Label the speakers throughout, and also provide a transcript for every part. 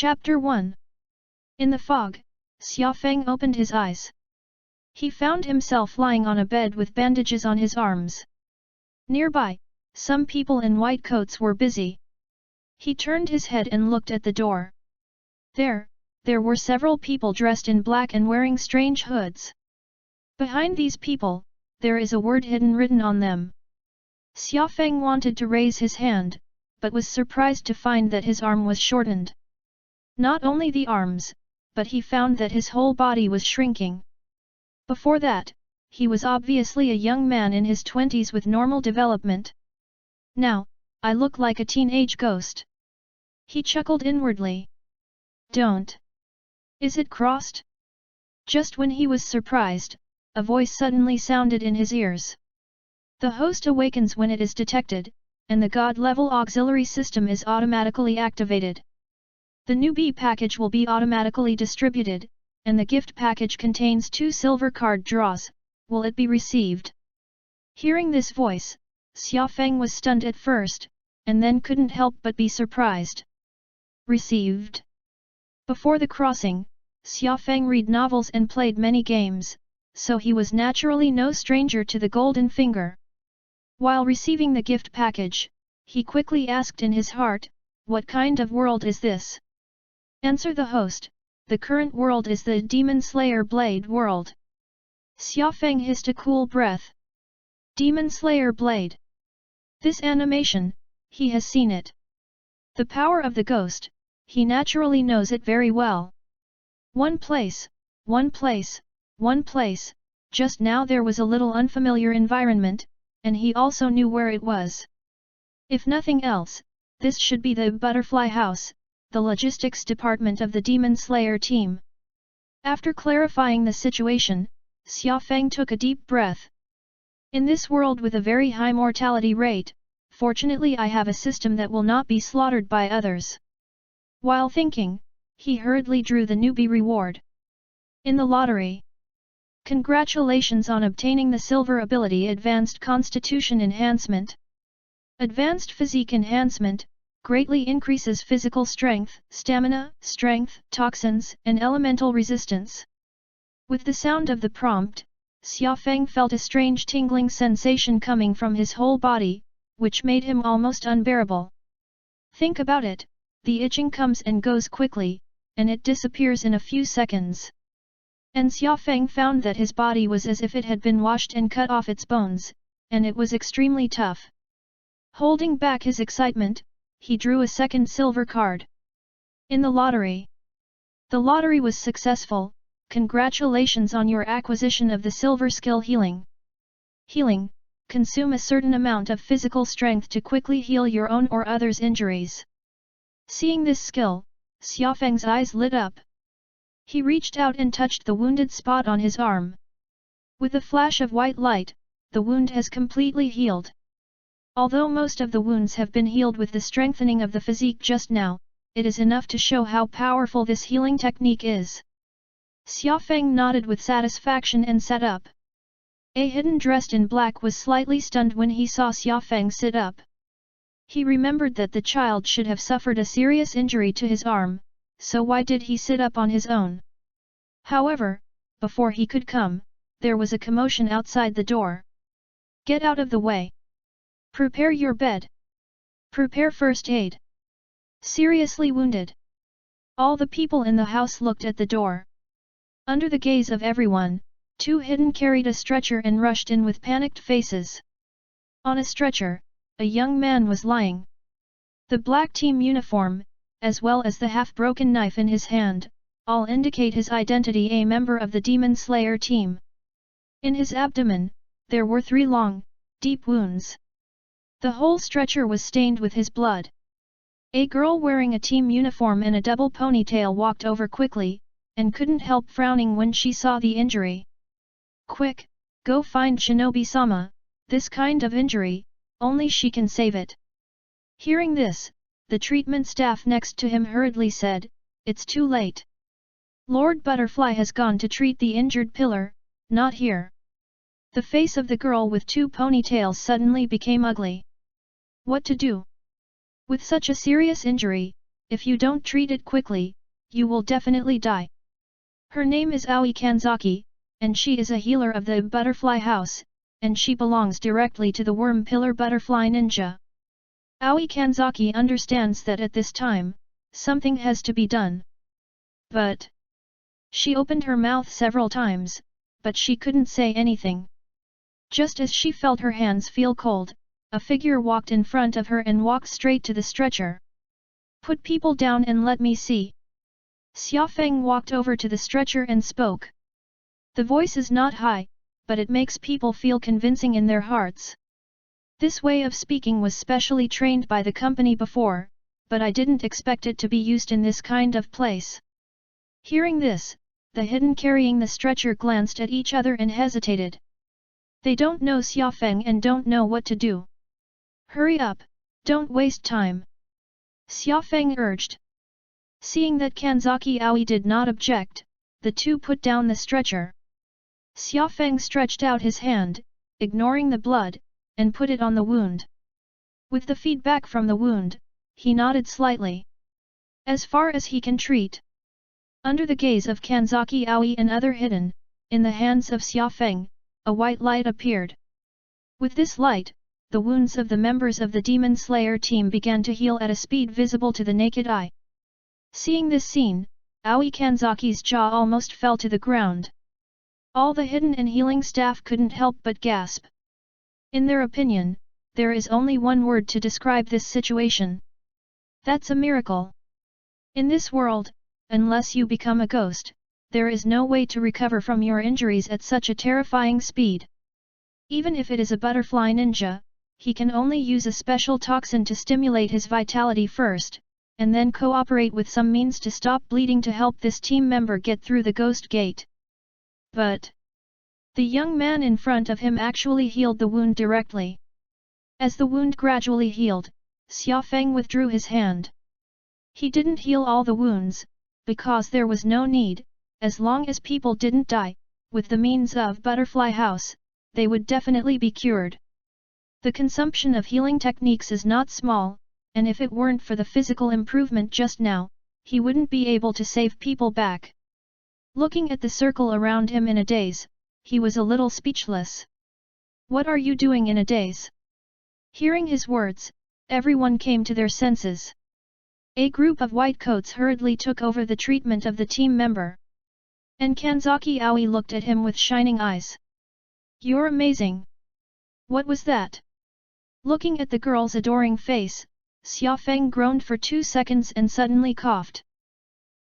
Speaker 1: Chapter 1. In the fog, Xiaofeng opened his eyes. He found himself lying on a bed with bandages on his arms. Nearby, some people in white coats were busy. He turned his head and looked at the door. There were several people dressed in black and wearing strange hoods. Behind these people, there is a word hidden written on them. Xiaofeng wanted to raise his hand, but was surprised to find that his arm was shortened. Not only the arms, but he found that his whole body was shrinking. Before that, he was obviously a young man in his 20s with normal development. Now, I look like a teenage ghost. He chuckled inwardly. Don't. Is it crossed? Just when he was surprised, a voice suddenly sounded in his ears. The host awakens when it is detected, and the God-level auxiliary system is automatically activated. The newbie package will be automatically distributed, and the gift package contains 2 silver card draws. Will it be received? Hearing this voice, Xiaofeng was stunned at first, and then couldn't help but be surprised. Received. Before the crossing, Xiaofeng read novels and played many games, so he was naturally no stranger to the golden finger. While receiving the gift package, he quickly asked in his heart, "What kind of world is this?" Answer the host, "The current world is the Demon Slayer Blade world." Xiaofeng hissed a cool breath. Demon Slayer Blade. This animation, he has seen it. The power of the ghost, he naturally knows it very well. One place, just now there was a little unfamiliar environment, and he also knew where it was. If nothing else, this should be the Butterfly House, the logistics department of the Demon Slayer team. After clarifying the situation, Xiaofeng took a deep breath. In this world with a very high mortality rate, fortunately I have a system that will not be slaughtered by others. While thinking, he hurriedly drew the newbie reward. In the lottery. Congratulations on obtaining the silver ability Advanced Constitution Enhancement. Advanced Physique Enhancement greatly increases physical strength, stamina, strength, toxins, and elemental resistance. With the sound of the prompt, Xiaofeng felt a strange tingling sensation coming from his whole body, which made him almost unbearable. Think about it, the itching comes and goes quickly, and it disappears in a few seconds. And Xiaofeng found that his body was as if it had been washed and cut off its bones, and it was extremely tough. Holding back his excitement, he drew a second silver card. In the lottery. The lottery was successful. Congratulations on your acquisition of the silver skill Healing. Healing. Consume a certain amount of physical strength to quickly heal your own or others' injuries. Seeing this skill, Xiaofeng's eyes lit up. He reached out and touched the wounded spot on his arm. With a flash of white light, the wound has completely healed. Although most of the wounds have been healed with the strengthening of the physique just now, it is enough to show how powerful this healing technique is. Xiaofeng nodded with satisfaction and sat up. A hidden dressed in black was slightly stunned when he saw Xiaofeng sit up. He remembered that the child should have suffered a serious injury to his arm, so why did he sit up on his own? However, before he could come, there was a commotion outside the door. Get out of the way. Prepare your bed. Prepare first aid. Seriously wounded. All the people in the house looked at the door. Under the gaze of everyone, 2 hidden carried a stretcher and rushed in with panicked faces. On a stretcher, a young man was lying. The black team uniform, as well as the half-broken knife in his hand, all indicate his identity, a member of the Demon Slayer team. In his abdomen, there were 3 long, deep wounds. The whole stretcher was stained with his blood. A girl wearing a team uniform and a double ponytail walked over quickly, and couldn't help frowning when she saw the injury. Quick, go find Shinobi-sama, this kind of injury, only she can save it. Hearing this, the treatment staff next to him hurriedly said, "It's too late. Lord Butterfly has gone to treat the injured pillar, not here." The face of the girl with 2 ponytails suddenly became ugly. What to do? With such a serious injury, if you don't treat it quickly, you will definitely die. Her name is Aoi Kanzaki, and she is a healer of the Butterfly House, and she belongs directly to the Worm Pillar Butterfly Ninja. Aoi Kanzaki understands that at this time, something has to be done. But she opened her mouth several times, but she couldn't say anything. Just as she felt her hands feel cold, a figure walked in front of her and walked straight to the stretcher. Put people down and let me see. Xia Feng walked over to the stretcher and spoke. The voice is not high, but it makes people feel convincing in their hearts. This way of speaking was specially trained by the company before, but I didn't expect it to be used in this kind of place. Hearing this, the hidden carrying the stretcher glanced at each other and hesitated. They don't know Xia Feng and don't know what to do. Hurry up, don't waste time. Xia Feng urged. Seeing that Kanzaki Aoi did not object, the two put down the stretcher. Xia Feng stretched out his hand, ignoring the blood, and put it on the wound. With the feedback from the wound, he nodded slightly. As far as he can treat. Under the gaze of Kanzaki Aoi and other hidden, in the hands of Xia Feng, a white light appeared. With this light, the wounds of the members of the Demon Slayer team began to heal at a speed visible to the naked eye. Seeing this scene, Aoi Kanzaki's jaw almost fell to the ground. All the hidden and healing staff couldn't help but gasp. In their opinion, there is only one word to describe this situation. That's a miracle. In this world, unless you become a ghost, there is no way to recover from your injuries at such a terrifying speed. Even if it is a butterfly ninja, he can only use a special toxin to stimulate his vitality first, and then cooperate with some means to stop bleeding to help this team member get through the ghost gate. But the young man in front of him actually healed the wound directly. As the wound gradually healed, Xia Feng withdrew his hand. He didn't heal all the wounds, because there was no need. As long as people didn't die, with the means of Butterfly House, they would definitely be cured. The consumption of healing techniques is not small, and if it weren't for the physical improvement just now, he wouldn't be able to save people back. Looking at the circle around him in a daze, he was a little speechless. What are you doing in a daze? Hearing his words, everyone came to their senses. A group of white coats hurriedly took over the treatment of the team member. And Kanzaki Aoi looked at him with shining eyes. You're amazing. What was that? Looking at the girl's adoring face, Xia Feng groaned for 2 seconds and suddenly coughed.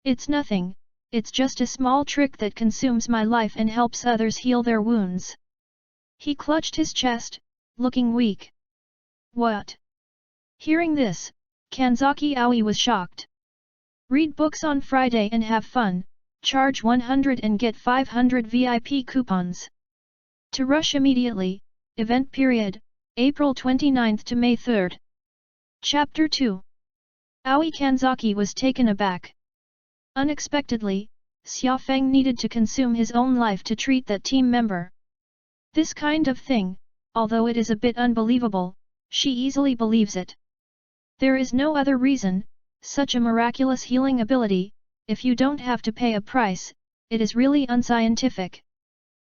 Speaker 1: It's nothing, it's just a small trick that consumes my life and helps others heal their wounds. He clutched his chest, looking weak. What? Hearing this, Kanzaki Aoi was shocked. Read books on Friday and have fun, charge 100 and get 500 VIP coupons. To rush immediately, event period, April 29th to May 3rd. Chapter 2. Aoi Kanzaki was taken aback. Unexpectedly, Xia Feng needed to consume his own life to treat that team member. This kind of thing, although it is a bit unbelievable, she easily believes it. There is no other reason, such a miraculous healing ability, if you don't have to pay a price, it is really unscientific.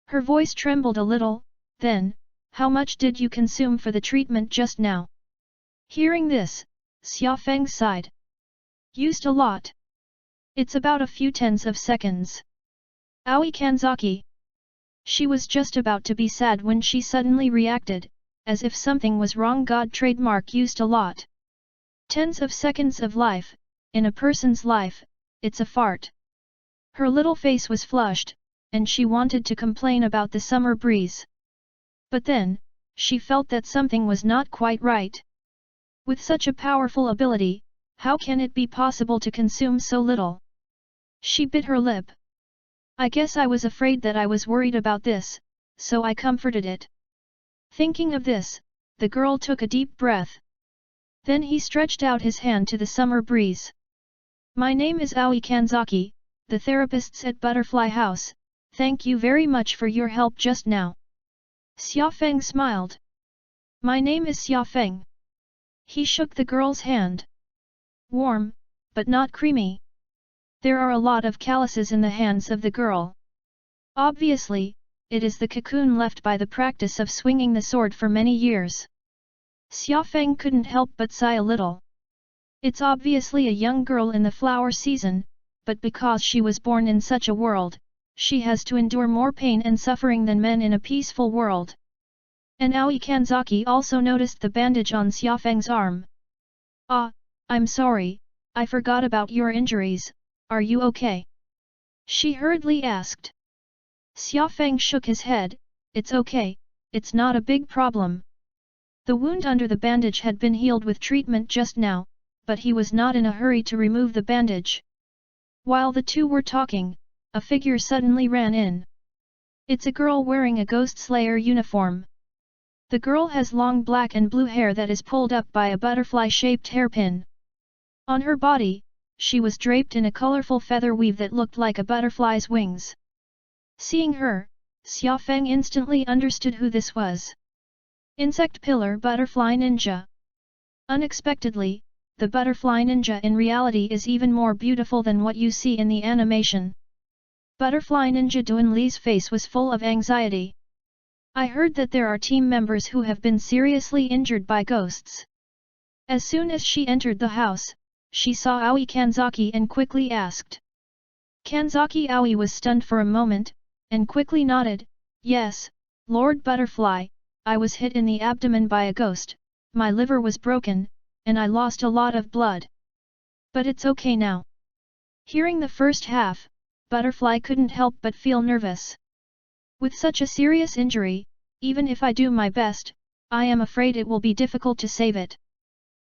Speaker 1: Her voice trembled a little, then, how much did you consume for the treatment just now? Hearing this, Xia Feng sighed. Used a lot. It's about a few tens of seconds. Aoi Kanzaki. She was just about to be sad when she suddenly reacted, as if something was wrong. God trademark used a lot. Tens of seconds of life, in a person's life, it's a fart. Her little face was flushed, and she wanted to complain about the summer breeze. But then, she felt that something was not quite right. With such a powerful ability, how can it be possible to consume so little? She bit her lip. I guess I was afraid that I was worried about this, so I comforted it. Thinking of this, the girl took a deep breath. Then he stretched out his hand to the summer breeze. My name is Aoi Kanzaki, the therapists at Butterfly House. Thank you very much for your help just now. Xia Feng smiled. My name is Xia Feng. He shook the girl's hand. Warm, but not creamy. There are a lot of calluses in the hands of the girl. Obviously, it is the cocoon left by the practice of swinging the sword for many years. Xia Feng couldn't help but sigh a little. It's obviously a young girl in the flower season, but because she was born in such a world, she has to endure more pain and suffering than men in a peaceful world. And Aoi Kanzaki also noticed the bandage on Xia Feng's arm. "Ah, I'm sorry, I forgot about your injuries, are you okay?" she hurriedly asked. Xia Feng shook his head, "It's okay, it's not a big problem." The wound under the bandage had been healed with treatment just now, but he was not in a hurry to remove the bandage. While the two were talking, a figure suddenly ran in. It's a girl wearing a Ghost Slayer uniform. The girl has long black and blue hair that is pulled up by a butterfly-shaped hairpin. On her body, she was draped in a colorful feather weave that looked like a butterfly's wings. Seeing her, Xia Feng instantly understood who this was. Insect Pillar Butterfly Ninja. Unexpectedly, the Butterfly Ninja in reality is even more beautiful than what you see in the animation. Butterfly Ninja Duan Li's face was full of anxiety. "I heard that there are team members who have been seriously injured by ghosts." As soon as she entered the house, she saw Aoi Kanzaki and quickly asked. Kanzaki Aoi was stunned for a moment, and quickly nodded, "Yes, Lord Butterfly, I was hit in the abdomen by a ghost, my liver was broken, and I lost a lot of blood. But it's okay now." Hearing the first half, Butterfly couldn't help but feel nervous. With such a serious injury, even if I do my best, I am afraid it will be difficult to save it.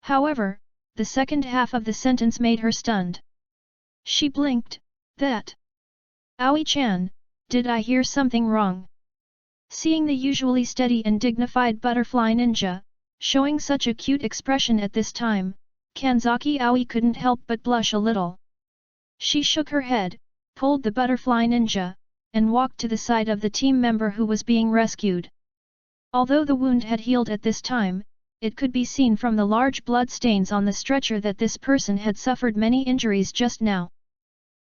Speaker 1: However, the second half of the sentence made her stunned. She blinked, "That? Aoi-chan, did I hear something wrong?" Seeing the usually steady and dignified Butterfly Ninja, showing such a cute expression at this time, Kanzaki Aoi couldn't help but blush a little. She shook her head, pulled the Butterfly Ninja, and walked to the side of the team member who was being rescued. Although the wound had healed at this time, it could be seen from the large blood stains on the stretcher that this person had suffered many injuries just now.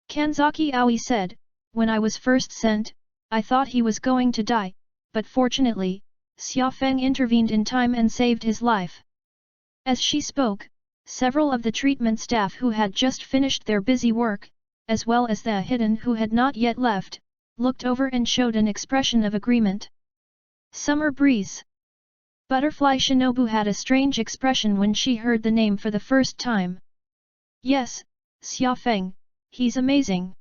Speaker 1: Kanzaki Aoi said, "When I was first sent, I thought he was going to die, but fortunately, Xia Feng intervened in time and saved his life." As she spoke, several of the treatment staff who had just finished their busy work, as well as the hidden who had not yet left, looked over and showed an expression of agreement. Summer Breeze. Butterfly Shinobu had a strange expression when she heard the name for the first time. "Yes, Xia Feng, he's amazing."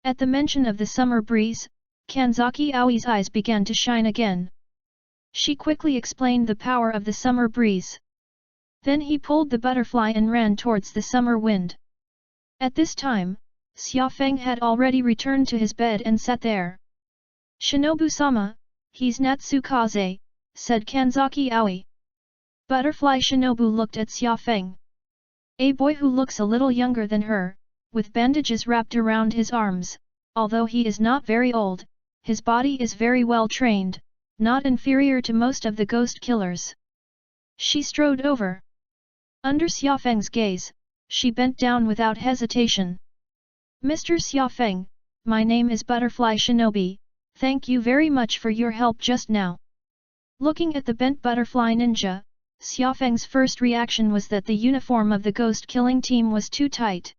Speaker 1: At the mention of the Summer Breeze, Kanzaki Aoi's eyes began to shine again. She quickly explained the power of the Summer Breeze. Then he pulled the butterfly and ran towards the summer wind. At this time, Xia Feng had already returned to his bed and sat there. "Shinobu-sama, he's Natsukaze," said Kanzaki Aoi. Butterfly Shinobu looked at Xia Feng. A boy who looks a little younger than her, with bandages wrapped around his arms, although he is not very old, his body is very well trained, not inferior to most of the ghost killers. She strode over. Under Xia Feng's gaze, she bent down without hesitation. "Mr. Xia Feng, my name is Butterfly Shinobi, thank you very much for your help just now." Looking at the bent Butterfly Ninja, Xia Feng's first reaction was that the uniform of the ghost-killing team was too tight.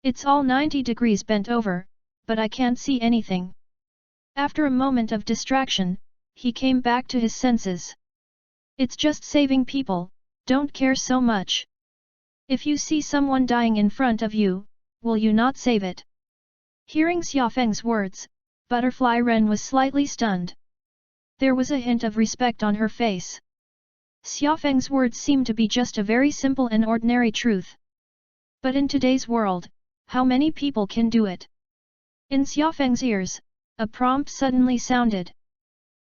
Speaker 1: "It's all 90 degrees bent over, but I can't see anything." After a moment of distraction, he came back to his senses. "It's just saving people, don't care so much. If you see someone dying in front of you, will you not save it?" Hearing Xia Feng's words, Butterfly Ren was slightly stunned. There was a hint of respect on her face. Xia Feng's words seemed to be just a very simple and ordinary truth. But in today's world, how many people can do it? In Xia Feng's ears, a prompt suddenly sounded.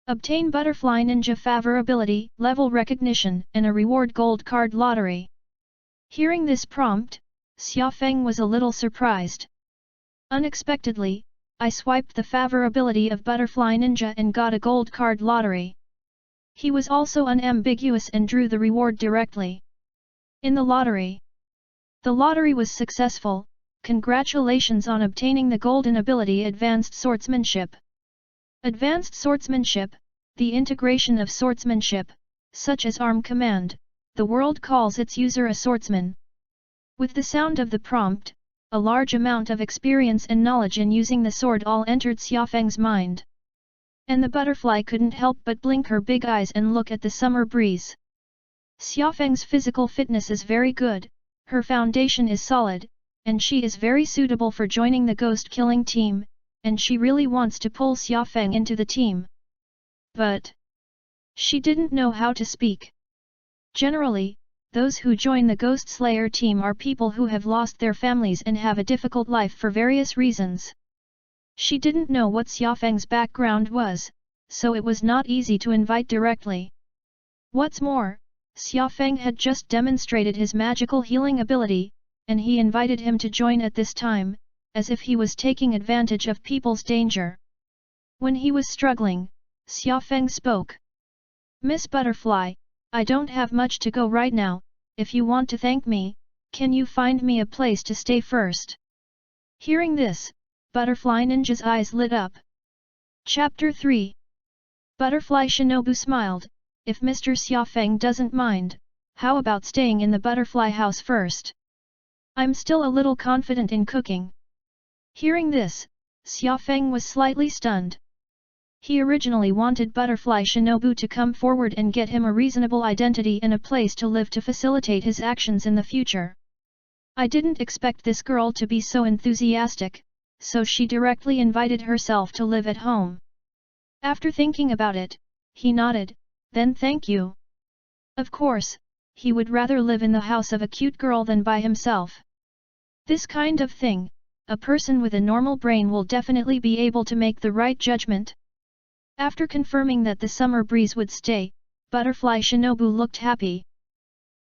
Speaker 1: Obtain Butterfly Ninja Favorability, Level Recognition, and a Reward Gold Card Lottery. Hearing this prompt, Xia Feng was a little surprised. Unexpectedly, I swiped the favorability of Butterfly Ninja and got a gold card lottery. He was also unambiguous and drew the reward directly. In the lottery, The lottery was successful. Congratulations on obtaining the golden ability Advanced Swordsmanship. Advanced Swordsmanship, the integration of swordsmanship, such as arm command, the world calls its user a swordsman. With the sound of the prompt, a large amount of experience and knowledge in using the sword all entered Xiaofeng's mind. And the butterfly couldn't help but blink her big eyes and look at the summer breeze. Xiaofeng's physical fitness is very good, her foundation is solid, and she is very suitable for joining the ghost-killing team, and she really wants to pull Xiaofeng into the team. But she didn't know how to speak. Generally, those who join the Ghost Slayer team are people who have lost their families and have a difficult life for various reasons. She didn't know what Xiaofeng's background was, so it was not easy to invite directly. What's more, Xiaofeng had just demonstrated his magical healing ability, and he invited him to join at this time, as if he was taking advantage of people's danger. When he was struggling, Xiaofeng spoke. "Miss Butterfly, I don't have much to go right now. If you want to thank me, can you find me a place to stay first?" Hearing this, Butterfly Ninja's eyes lit up. Chapter 3. Butterfly Shinobu smiled. "If Mr. Xiaofeng doesn't mind, how about staying in the butterfly house first? I'm still a little confident in cooking." Hearing this, Xiaofeng was slightly stunned. He originally wanted Butterfly Shinobu to come forward and get him a reasonable identity and a place to live to facilitate his actions in the future. I didn't expect this girl to be so enthusiastic, so she directly invited herself to live at home. After thinking about it, he nodded, "Then thank you." Of course, he would rather live in the house of a cute girl than by himself. This kind of thing, a person with a normal brain will definitely be able to make the right judgment. After confirming that the summer breeze would stay, Butterfly Shinobu looked happy.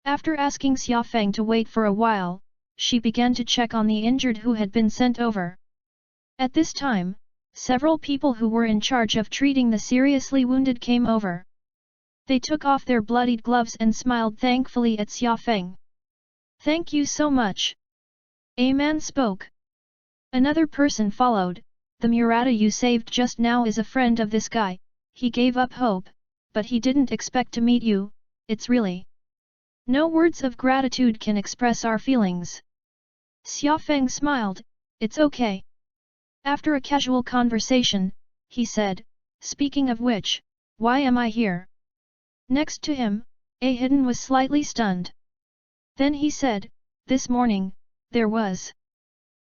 Speaker 1: After asking Xiaofeng to wait for a while, she began to check on the injured who had been sent over. At this time, several people who were in charge of treating the seriously wounded came over. They took off their bloodied gloves and smiled thankfully at Xiaofeng. "Thank you so much." A man spoke. Another person followed. "The Murata you saved just now is a friend of this guy. He gave up hope, but he didn't expect to meet you. It's really... no words of gratitude can express our feelings." Xiaofeng smiled. "It's okay." After a casual conversation, he said, "Speaking of which, why am I here?" Next to him, A Hidden was slightly stunned. Then he said, "This morning, there was...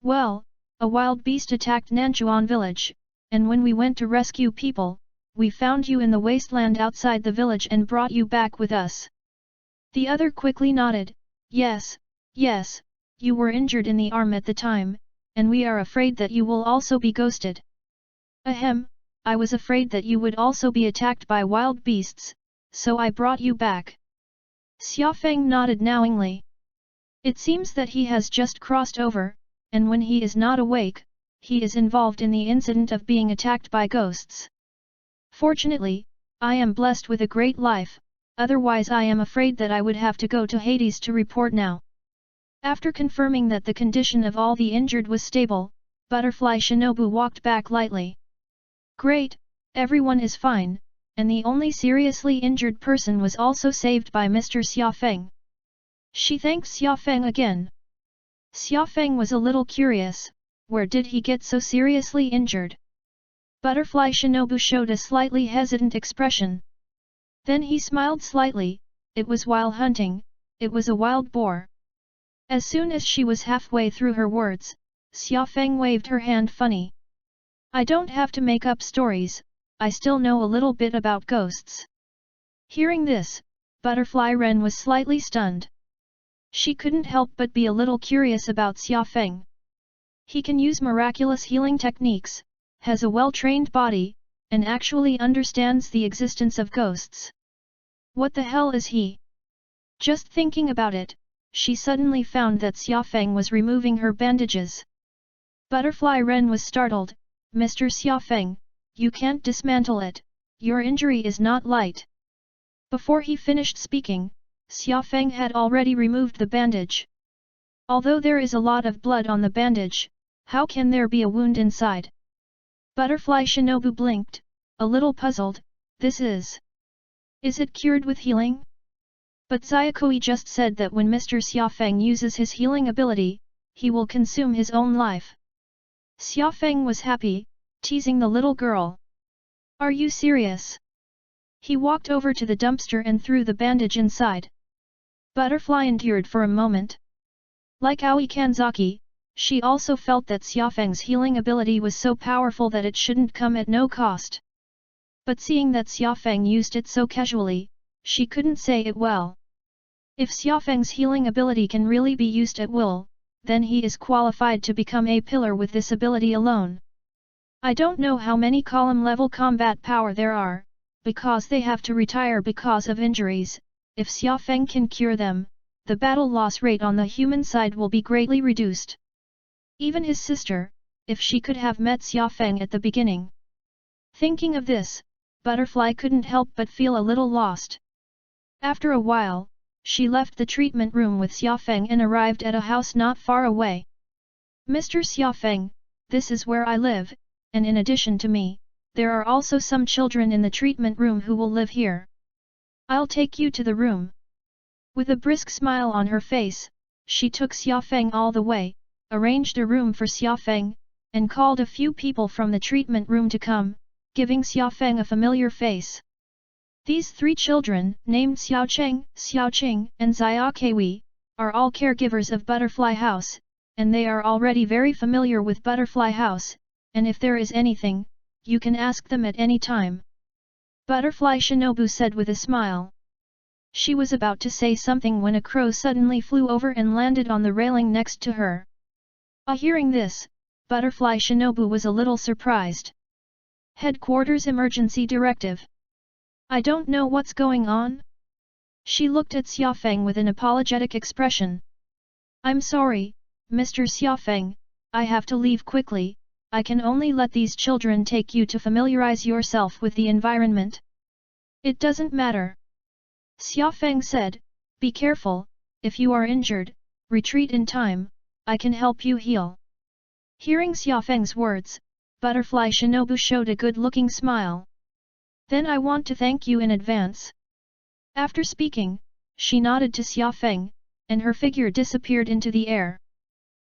Speaker 1: well, a wild beast attacked Nanchuan village, and when we went to rescue people, we found you in the wasteland outside the village and brought you back with us." The other quickly nodded, Yes, you were injured in the arm at the time, and we are afraid that you will also be ghosted." "Ahem, I was afraid that you would also be attacked by wild beasts, so I brought you back." Xiaofeng nodded knowingly. It seems that he has just crossed over, and when he is not awake, he is involved in the incident of being attacked by ghosts. Fortunately, I am blessed with a great life, otherwise I am afraid that I would have to go to Hades to report now. After confirming that the condition of all the injured was stable, Butterfly Shinobu walked back lightly. "Great, everyone is fine, and the only seriously injured person was also saved by Mr. Xiaofeng." She thanked Xiaofeng again. Xiaofeng was a little curious, where did he get so seriously injured? Butterfly Shinobu showed a slightly hesitant expression. Then he smiled slightly, "It was while hunting, it was a wild boar." As soon as she was halfway through her words, Xiaofeng waved her hand funny. "I don't have to make up stories, I still know a little bit about ghosts." Hearing this, Butterfly Ren was slightly stunned. She couldn't help but be a little curious about Xiaofeng. He can use miraculous healing techniques, has a well-trained body, and actually understands the existence of ghosts. What the hell is he? Just thinking about it, she suddenly found that Xiaofeng was removing her bandages. Butterfly Ren was startled. "Mr. Xiaofeng, you can't dismantle it, your injury is not light." Before he finished speaking, Xiaofeng had already removed the bandage. Although there is a lot of blood on the bandage, how can there be a wound inside? Butterfly Shinobu blinked, a little puzzled. This is it cured with healing? But Sayakoi just said that when Mr. Xiaofeng uses his healing ability, he will consume his own life. Xiaofeng was happy, teasing the little girl. Are you serious? He walked over to the dumpster and threw the bandage inside. Butterfly endured for a moment. Like Aoi Kanzaki, she also felt that Xiaofeng's healing ability was so powerful that it shouldn't come at no cost. But seeing that Xiaofeng used it so casually, she couldn't say it well. If Xiaofeng's healing ability can really be used at will, then he is qualified to become a pillar with this ability alone. I don't know how many column-level combat power there are, because they have to retire because of injuries. If Xiaofeng can cure them, the battle loss rate on the human side will be greatly reduced. Even his sister, if she could have met Xiaofeng at the beginning. Thinking of this, Butterfly couldn't help but feel a little lost. After a while, she left the treatment room with Xiaofeng and arrived at a house not far away. Mr. Xiaofeng, this is where I live, and in addition to me, there are also some children in the treatment room who will live here. I'll take you to the room. With a brisk smile on her face, she took Xiaofeng all the way, arranged a room for Xiaofeng, and called a few people from the treatment room to come, giving Xiaofeng a familiar face. These three children, named Xiaocheng, Xiaoqing, and Xiaokei, are all caregivers of Butterfly House, and they are already very familiar with Butterfly House, and if there is anything, you can ask them at any time. Butterfly Shinobu said with a smile. She was about to say something when a crow suddenly flew over and landed on the railing next to her. Hearing this, Butterfly Shinobu was a little surprised. Headquarters Emergency Directive. I don't know what's going on? She looked at Xiaofeng with an apologetic expression. I'm sorry, Mr. Xiaofeng, I have to leave quickly. I can only let these children take you to familiarize yourself with the environment. It doesn't matter. Xiaofeng said, be careful, if you are injured, retreat in time, I can help you heal. Hearing Xiaofeng's words, Butterfly Shinobu showed a good-looking smile. Then I want to thank you in advance. After speaking, she nodded to Xiaofeng, and her figure disappeared into the air.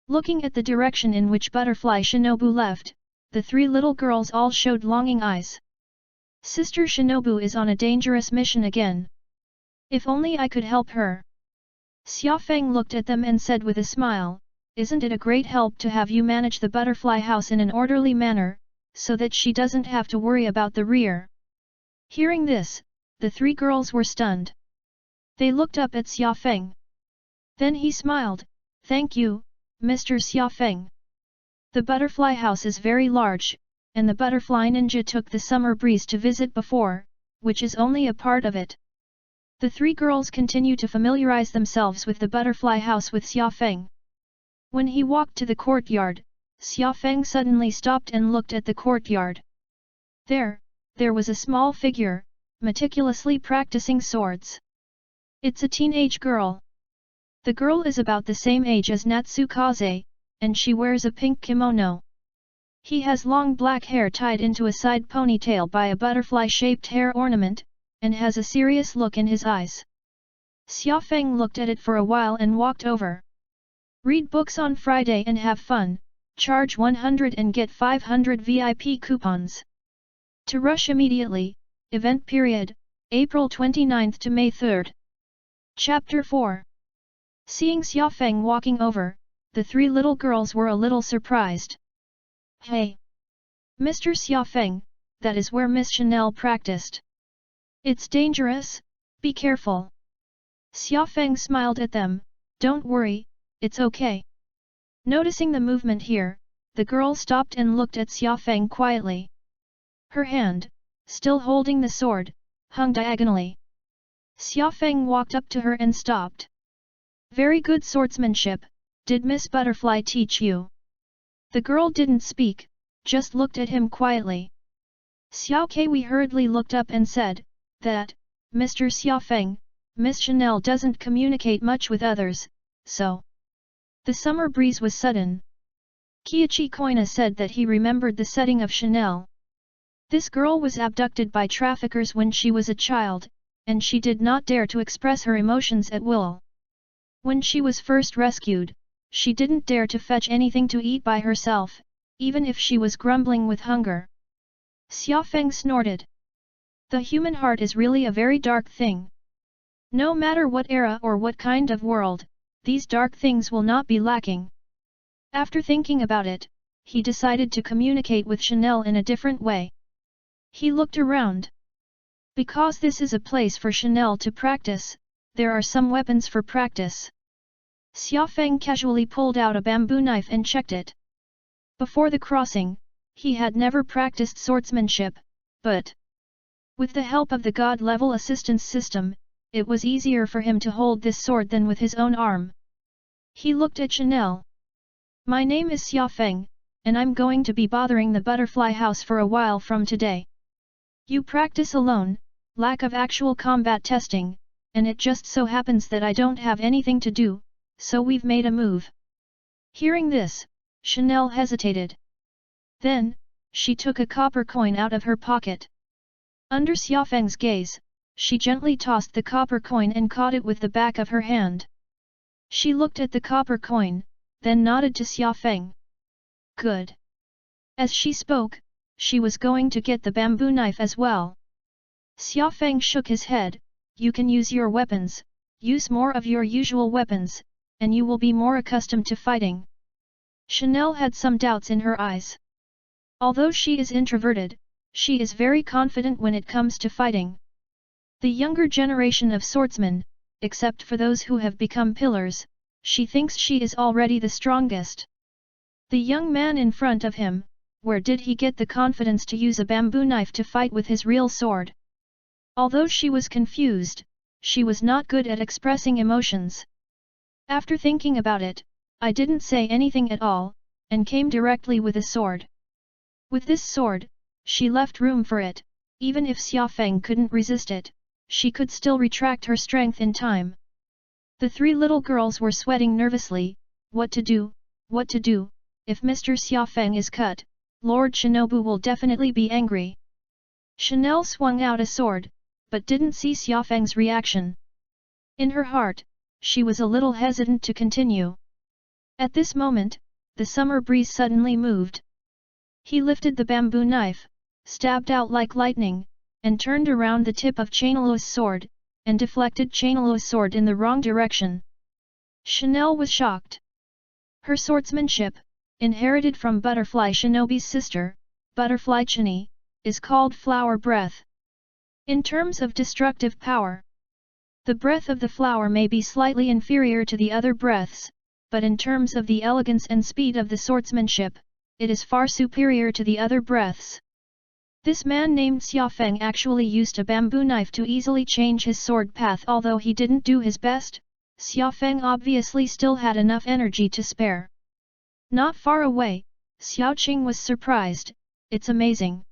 Speaker 1: Looking at the direction in which Butterfly Shinobu left, the three little girls all showed longing eyes. Sister Shinobu is on a dangerous mission again. If only I could help her. Xiaofeng looked at them and said with a smile, isn't it a great help to have you manage the Butterfly House in an orderly manner, so that she doesn't have to worry about the rear? Hearing this, the three girls were stunned. They looked up at Xiaofeng. Then he smiled, thank you, Mr. Xiaofeng. The Butterfly House is very large, and the Butterfly Ninja took the summer breeze to visit before, which is only a part of it. The three girls continue to familiarize themselves with the Butterfly House with Xiaofeng. When he walked to the courtyard, Xiaofeng suddenly stopped and looked at the courtyard. There was a small figure, meticulously practicing swords. It's a teenage girl. The girl is about the same age as Natsukaze, and she wears a pink kimono. He has long black hair tied into a side ponytail by a butterfly-shaped hair ornament, and has a serious look in his eyes. Xiaofeng looked at it for a while and walked over. Read books on Friday and have fun, charge 100 and get 500 VIP coupons. To rush immediately, event period, April 29th to May 3rd. Chapter 4. Seeing Xiaofeng walking over, the three little girls were a little surprised. Hey! Mr. Xiaofeng, that is where Miss Chanel practiced. It's dangerous, be careful. Xiaofeng smiled at them, don't worry, it's okay. Noticing the movement here, the girl stopped and looked at Xiaofeng quietly. Her hand, still holding the sword, hung diagonally. Xiaofeng walked up to her and stopped. Very good swordsmanship, did Miss Butterfly teach you? The girl didn't speak, just looked at him quietly. Xiaokei hurriedly looked up and said, that, Mr. Xiaofeng, Miss Chanel doesn't communicate much with others, so. The summer breeze was sudden. Kiichi Koina said that he remembered the setting of Chanel. This girl was abducted by traffickers when she was a child, and she did not dare to express her emotions at will. When she was first rescued, she didn't dare to fetch anything to eat by herself, even if she was grumbling with hunger. Xia Feng snorted. The human heart is really a very dark thing. No matter what era or what kind of world, these dark things will not be lacking. After thinking about it, he decided to communicate with Chanel in a different way. He looked around. Because this is a place for Chanel to practice, there are some weapons for practice. Xia Feng casually pulled out a bamboo knife and checked it. Before the crossing, he had never practiced swordsmanship, but with the help of the God-level assistance system, it was easier for him to hold this sword than with his own arm. He looked at Chanel. My name is Xia Feng, and I'm going to be bothering the butterfly house for a while from today. You practice alone, lack of actual combat testing, and it just so happens that I don't have anything to do, so we've made a move. Hearing this, Chanel hesitated. Then, she took a copper coin out of her pocket. Under Xia Feng's gaze, she gently tossed the copper coin and caught it with the back of her hand. She looked at the copper coin, then nodded to Xia Feng. Good. As she spoke, she was going to get the bamboo knife as well. Xia Feng shook his head. You can use your weapons, use more of your usual weapons, and you will be more accustomed to fighting. Chanel had some doubts in her eyes. Although she is introverted, she is very confident when it comes to fighting. The younger generation of swordsmen, except for those who have become pillars, she thinks she is already the strongest. The young man in front of him, where did he get the confidence to use a bamboo knife to fight with his real sword? Although she was confused, she was not good at expressing emotions. After thinking about it, I didn't say anything at all, and came directly with a sword. With this sword, she left room for it. Even if Xia Feng couldn't resist it, she could still retract her strength in time. The three little girls were sweating nervously. What to do, what to do? If Mr. Xia Feng is cut, Lord Shinobu will definitely be angry. Chanel swung out a sword, but didn't see Xia Feng's reaction. In her heart, she was a little hesitant to continue. At this moment, the summer breeze suddenly moved. He lifted the bamboo knife, stabbed out like lightning, and turned around the tip of Chanelu's sword, and deflected Chanelu's sword in the wrong direction. Chanel was shocked. Her swordsmanship, inherited from Butterfly Shinobi's sister, Butterfly Chini, is called Flower Breath. In terms of destructive power, the breath of the flower may be slightly inferior to the other breaths, but in terms of the elegance and speed of the swordsmanship, it is far superior to the other breaths. This man named Xia Feng actually used a bamboo knife to easily change his sword path. Although he didn't do his best, Xia Feng obviously still had enough energy to spare. Not far away, Xiao Qing was surprised. It's amazing.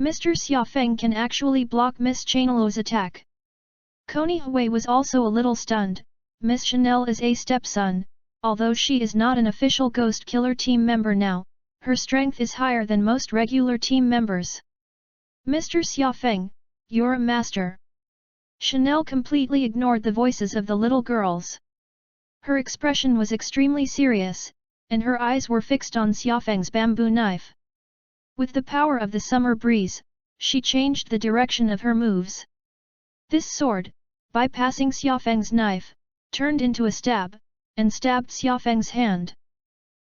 Speaker 1: Mr. Xia Feng can actually block Miss Chanelu's attack. Coney Hui was also a little stunned. Miss Chanel is a stepson, although she is not an official Ghost Killer team member now. Her strength is higher than most regular team members. Mr. Xia Feng, you're a master. Chanel completely ignored the voices of the little girls. Her expression was extremely serious, and her eyes were fixed on Xia Feng's bamboo knife. With the power of the summer breeze, she changed the direction of her moves. This sword, bypassing Xia Feng's knife, turned into a stab, and stabbed Xia Feng's hand.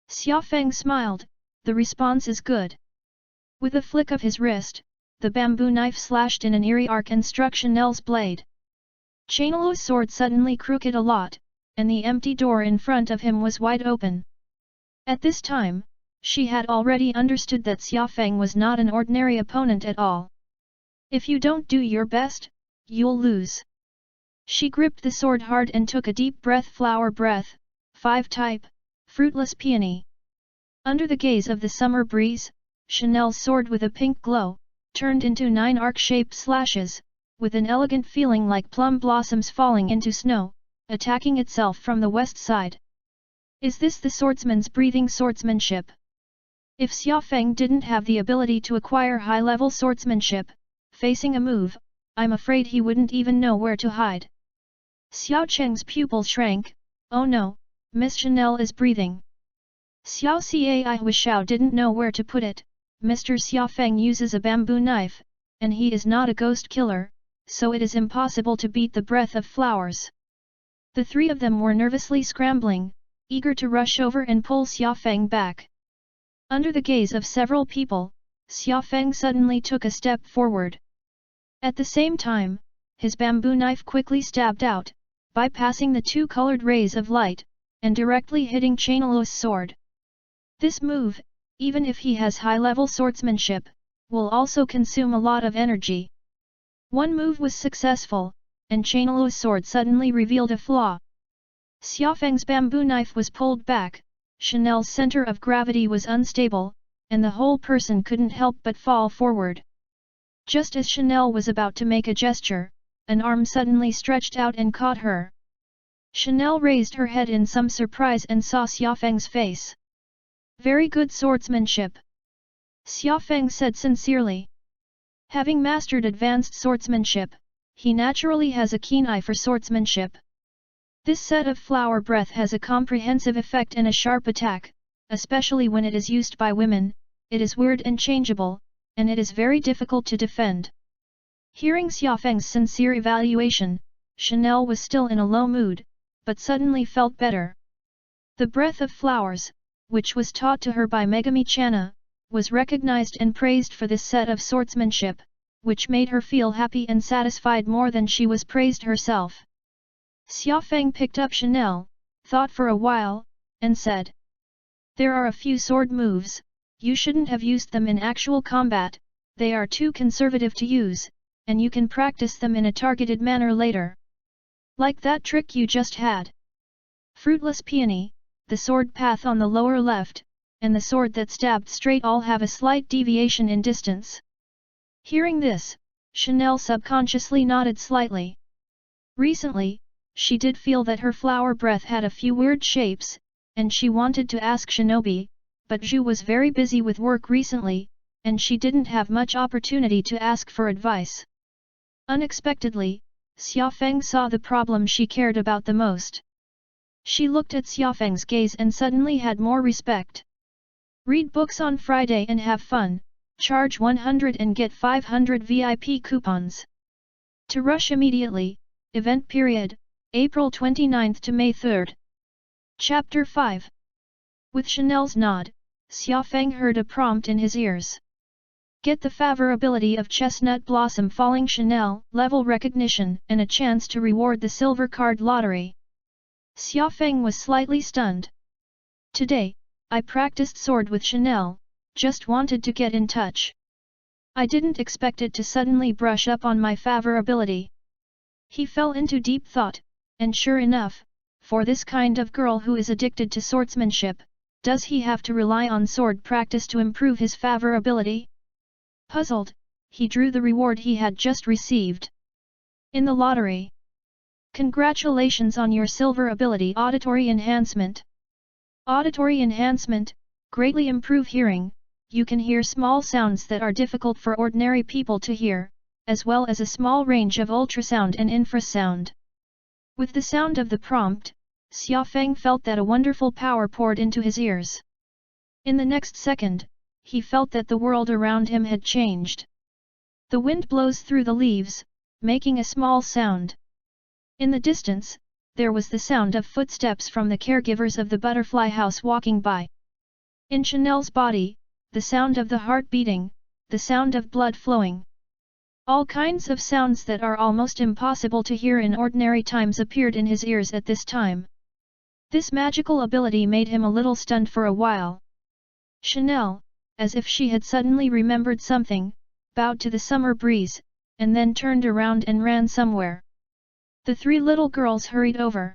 Speaker 1: Xia Feng smiled. The response is good. With a flick of his wrist, the bamboo knife slashed in an eerie arc and struck Chanel's blade. Chanelu's sword suddenly crooked a lot, and the empty door in front of him was wide open. At this time, she had already understood that Xia Feng was not an ordinary opponent at all. If you don't do your best, you'll lose. She gripped the sword hard and took a deep breath. Flower breath, 5 type, fruitless peony. Under the gaze of the summer breeze, Chanel's sword with a pink glow, turned into 9 arc-shaped slashes, with an elegant feeling like plum blossoms falling into snow, attacking itself from the west side. Is this the swordsman's breathing swordsmanship? If Xiaofeng didn't have the ability to acquire high-level swordsmanship, facing a move, I'm afraid he wouldn't even know where to hide. Xiao Cheng's pupil shrank. Oh no, Miss Chanel is breathing. Xiao Cai Huishao didn't know where to put it. Mr. Xiaofeng uses a bamboo knife, and he is not a ghost killer, so it is impossible to beat the breath of flowers. The three of them were nervously scrambling, eager to rush over and pull Xiaofeng back. Under the gaze of several people, Xiaofeng suddenly took a step forward. At the same time, his bamboo knife quickly stabbed out, bypassing the two colored rays of light, and directly hitting Chainluo's sword. This move, even if he has high-level swordsmanship, will also consume a lot of energy. One move was successful, and Chainluo's sword suddenly revealed a flaw. Xiaofeng's bamboo knife was pulled back, Chanel's center of gravity was unstable, and the whole person couldn't help but fall forward. Just as Chanel was about to make a gesture, an arm suddenly stretched out and caught her. Chanel raised her head in some surprise and saw Xiaofeng's face. Very good swordsmanship, Xiaofeng said sincerely. Having mastered advanced swordsmanship, he naturally has a keen eye for swordsmanship. This set of flower breath has a comprehensive effect and a sharp attack, especially when it is used by women. It is weird and changeable, and it is very difficult to defend. Hearing Xiaofeng's sincere evaluation, Chanel was still in a low mood, but suddenly felt better. The breath of flowers, which was taught to her by Megami Channa, was recognized and praised for this set of swordsmanship, which made her feel happy and satisfied more than she was praised herself. Xiaofeng picked up Chanel, thought for a while, and said, "There are a few sword moves, you shouldn't have used them in actual combat, they are too conservative to use, and you can practice them in a targeted manner later. Like that trick you just had. Fruitless peony, the sword path on the lower left, and the sword that stabbed straight all have a slight deviation in distance." Hearing this, Chanel subconsciously nodded slightly. Recently, she did feel that her flower breath had a few weird shapes, and she wanted to ask Shinobi, but Zhu was very busy with work recently, and she didn't have much opportunity to ask for advice. Unexpectedly, Xiaofeng saw the problem she cared about the most. She looked at Xiaofeng's gaze and suddenly had more respect. Read books on Friday and have fun, charge 100 and get 500 VIP coupons. To rush immediately, event period, April 29th to May 3rd. Chapter 5. With Chanel's nod, Xiaofeng heard a prompt in his ears. Get the favorability of Chestnut Blossom Falling Chanel, level recognition, and a chance to reward the silver card lottery. Xiaofeng was slightly stunned. Today, I practiced sword with Chanel, just wanted to get in touch. I didn't expect it to suddenly brush up on my favorability. He fell into deep thought, and sure enough, for this kind of girl who is addicted to swordsmanship, does he have to rely on sword practice to improve his favorability? Puzzled, he drew the reward he had just received. In the lottery. Congratulations on your silver ability Auditory Enhancement. Auditory Enhancement, greatly improve hearing, you can hear small sounds that are difficult for ordinary people to hear, as well as a small range of ultrasound and infrasound. With the sound of the prompt, Xiaofeng felt that a wonderful power poured into his ears. In the next second, he felt that the world around him had changed. The wind blows through the leaves, making a small sound. In the distance, there was the sound of footsteps from the caregivers of the butterfly house walking by. In Chanel's body, the sound of the heart beating, the sound of blood flowing. All kinds of sounds that are almost impossible to hear in ordinary times appeared in his ears at this time. This magical ability made him a little stunned for a while. Chanel, as if she had suddenly remembered something, bowed to the summer breeze, and then turned around and ran somewhere. The three little girls hurried over.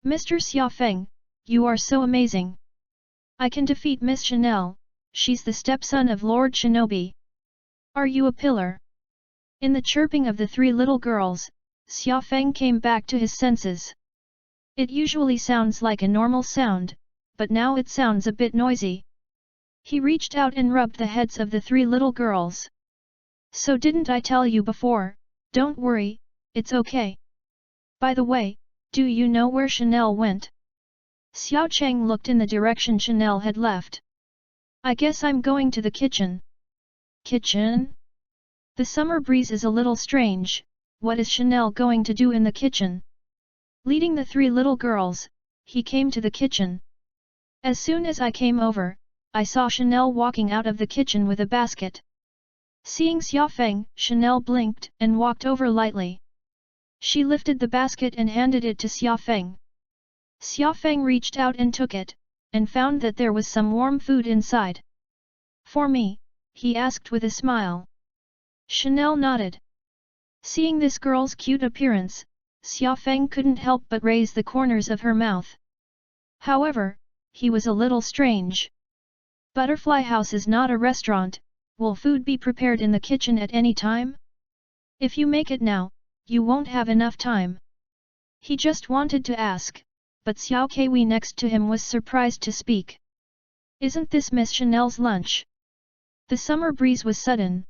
Speaker 1: Mr. Xiaofeng, you are so amazing. I can defeat Miss Chanel, she's the stepson of Lord Shinobi. Are you a pillar? In the chirping of the three little girls, Xiaofeng came back to his senses. It usually sounds like a normal sound, but now it sounds a bit noisy. He reached out and rubbed the heads of the three little girls. So didn't I tell you before? Don't worry, it's okay. By the way, do you know where Chanel went? Xiao Cheng looked in the direction Chanel had left. I guess I'm going to the kitchen. Kitchen? The summer breeze is a little strange. What is Chanel going to do in the kitchen? Leading the three little girls, he came to the kitchen. As soon as I came over, I saw Chanel walking out of the kitchen with a basket. Seeing Xiaofeng, Chanel blinked and walked over lightly. She lifted the basket and handed it to Xiaofeng. Xiaofeng reached out and took it, and found that there was some warm food inside. For me? He asked with a smile. Chanel nodded. Seeing this girl's cute appearance, Xiaofeng couldn't help but raise the corners of her mouth. However, he was a little strange. Butterfly House is not a restaurant. Will food be prepared in the kitchen at any time? If you make it now, you won't have enough time. He just wanted to ask, but Xiao Kui next to him was surprised to speak. Isn't this Miss Chanel's lunch? The summer breeze was sudden.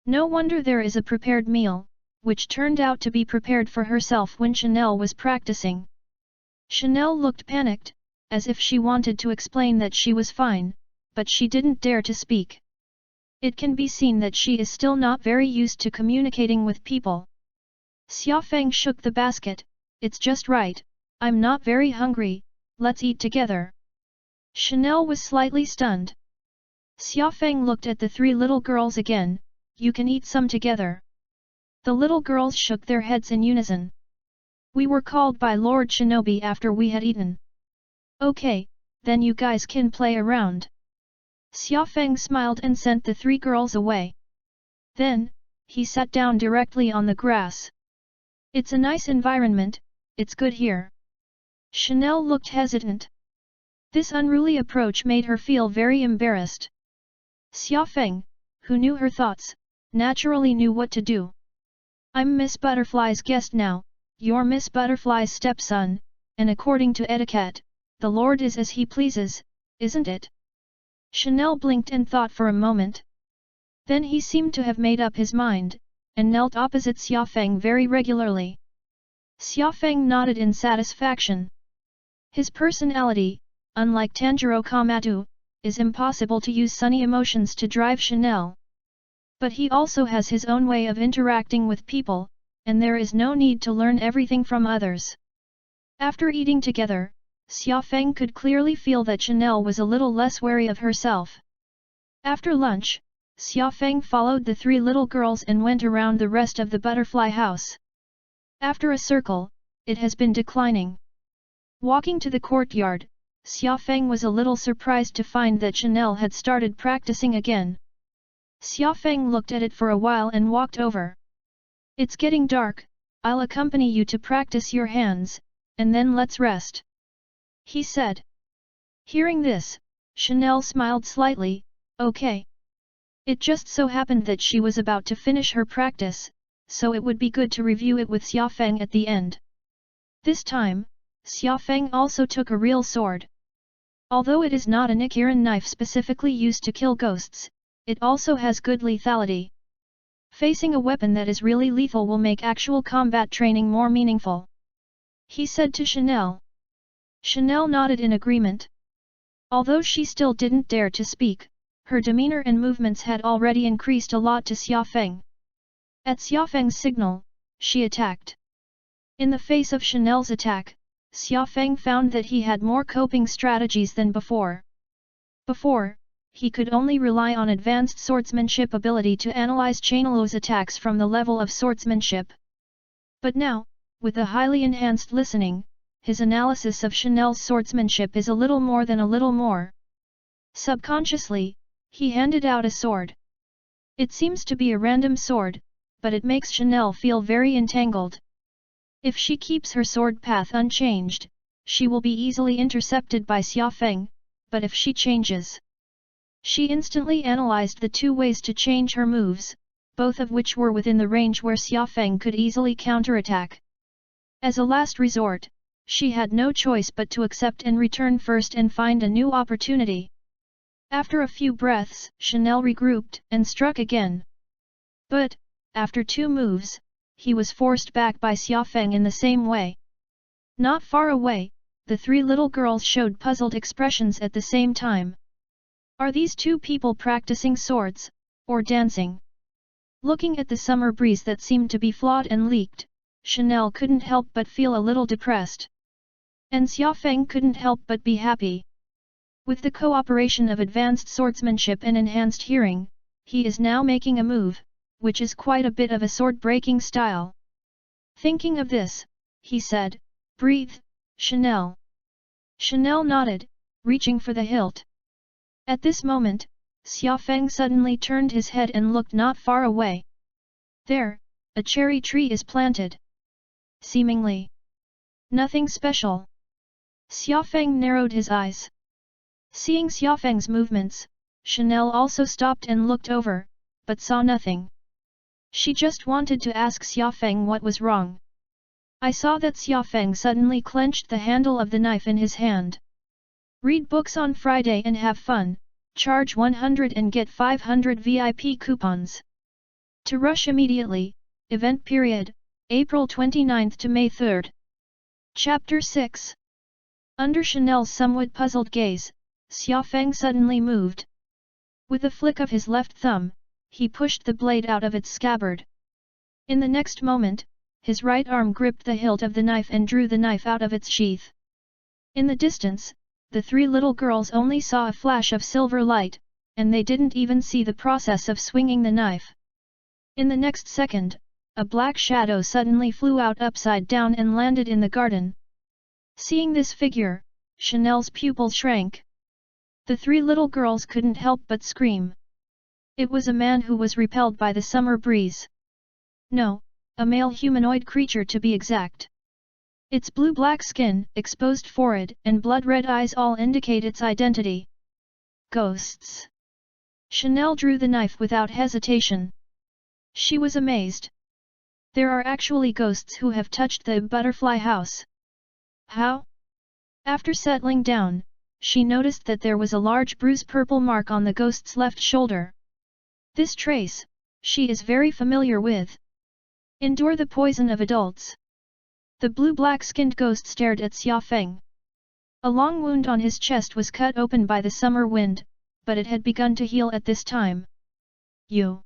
Speaker 1: No wonder there is a prepared meal, which turned out to be prepared for herself when Chanel was practicing. Chanel looked panicked, as if she wanted to explain that she was fine, but she didn't dare to speak. It can be seen that she is still not very used to communicating with people. Xiaofeng shook the basket. It's just right, I'm not very hungry, let's eat together. Chanel was slightly stunned. Xiaofeng looked at the three little girls again. You can eat some together. The little girls shook their heads in unison. We were called by Lord Shinobi after we had eaten. Okay, then you guys can play around. Xiaofeng smiled and sent the three girls away. Then, he sat down directly on the grass. It's a nice environment, it's good here. Chanel looked hesitant. This unruly approach made her feel very embarrassed. Xiaofeng, who knew her thoughts, naturally knew what to do. I'm Miss Butterfly's guest now, you're Miss Butterfly's stepson, and according to etiquette, the Lord is as he pleases, isn't it? Chanel blinked and thought for a moment. Then he seemed to have made up his mind, and knelt opposite Xiaofeng very regularly. Xiaofeng nodded in satisfaction. His personality, unlike Tanjiro Kamado, is impossible to use sunny emotions to drive Chanel. But he also has his own way of interacting with people, and there is no need to learn everything from others. After eating together, Xiaofeng could clearly feel that Chanel was a little less wary of herself. After lunch, Xiaofeng followed the three little girls and went around the rest of the butterfly house. After a circle, it has been declining. Walking to the courtyard, Xiaofeng was a little surprised to find that Chanel had started practicing again. Xiaofeng looked at it for a while and walked over. It's getting dark, I'll accompany you to practice your hands, and then let's rest. He said. Hearing this, Chanel smiled slightly. Okay. It just so happened that she was about to finish her practice, so it would be good to review it with Xiaofeng at the end. This time, Xiaofeng also took a real sword. Although it is not a Nichiren knife specifically used to kill ghosts, it also has good lethality. Facing a weapon that is really lethal will make actual combat training more meaningful. He said to Chanel. Chanel nodded in agreement. Although she still didn't dare to speak, her demeanor and movements had already increased a lot to Xiaofeng. At Xiaofeng's signal, she attacked. In the face of Chanel's attack, Xiaofeng found that he had more coping strategies than before. Before, he could only rely on advanced swordsmanship ability to analyze Chanel's attacks from the level of swordsmanship. But now, with a highly enhanced listening, his analysis of Chanel's swordsmanship is a little more than a little more. Subconsciously, he handed out a sword. It seems to be a random sword, but it makes Chanel feel very entangled. If she keeps her sword path unchanged, she will be easily intercepted by Xiaofeng, but if she changes... She instantly analyzed the two ways to change her moves, both of which were within the range where Xiaofeng could easily counterattack. As a last resort, she had no choice but to accept and return first and find a new opportunity. After a few breaths, Chanel regrouped and struck again. But, after 2 moves, he was forced back by Xiaofeng in the same way. Not far away, the 3 little girls showed puzzled expressions at the same time. Are these 2 people practicing swords, or dancing? Looking at the summer breeze that seemed to be flawed and leaked, Chanel couldn't help but feel a little depressed. And Xiaofeng couldn't help but be happy. With the cooperation of advanced swordsmanship and enhanced hearing, he is now making a move, which is quite a bit of a sword-breaking style. Thinking of this, he said, "Breathe, Chanel." Chanel nodded, reaching for the hilt. At this moment, Xiaofeng suddenly turned his head and looked not far away. There, a cherry tree is planted. Seemingly nothing special. Xiaofeng narrowed his eyes. Seeing Xiaofeng's movements, Chanel also stopped and looked over, but saw nothing. She just wanted to ask Xiaofeng what was wrong. I saw that Xiaofeng suddenly clenched the handle of the knife in his hand. Read books on Friday and have fun, charge 100 and get 500 VIP coupons. To rush immediately, event period, April 29 to May 3. Chapter 6. Under Chanel's somewhat puzzled gaze, Xiaofeng suddenly moved. With a flick of his left thumb, he pushed the blade out of its scabbard. In the next moment, his right arm gripped the hilt of the knife and drew the knife out of its sheath. In the distance, the 3 little girls only saw a flash of silver light, and they didn't even see the process of swinging the knife. In the next second, a black shadow suddenly flew out upside down and landed in the garden. Seeing this figure, Chanel's pupils shrank. The 3 little girls couldn't help but scream. It was a man who was repelled by the summer breeze. No, a male humanoid creature to be exact. Its blue-black skin, exposed forehead, and blood-red eyes all indicate its identity. Ghosts. Chanel drew the knife without hesitation. She was amazed. There are actually ghosts who have touched the butterfly house. How? After settling down, she noticed that there was a large bruise-purple mark on the ghost's left shoulder. This trace, she is very familiar with. Endure the poison of adults. The blue-black-skinned ghost stared at Xiaofeng. A long wound on his chest was cut open by the summer wind, but it had begun to heal at this time. You.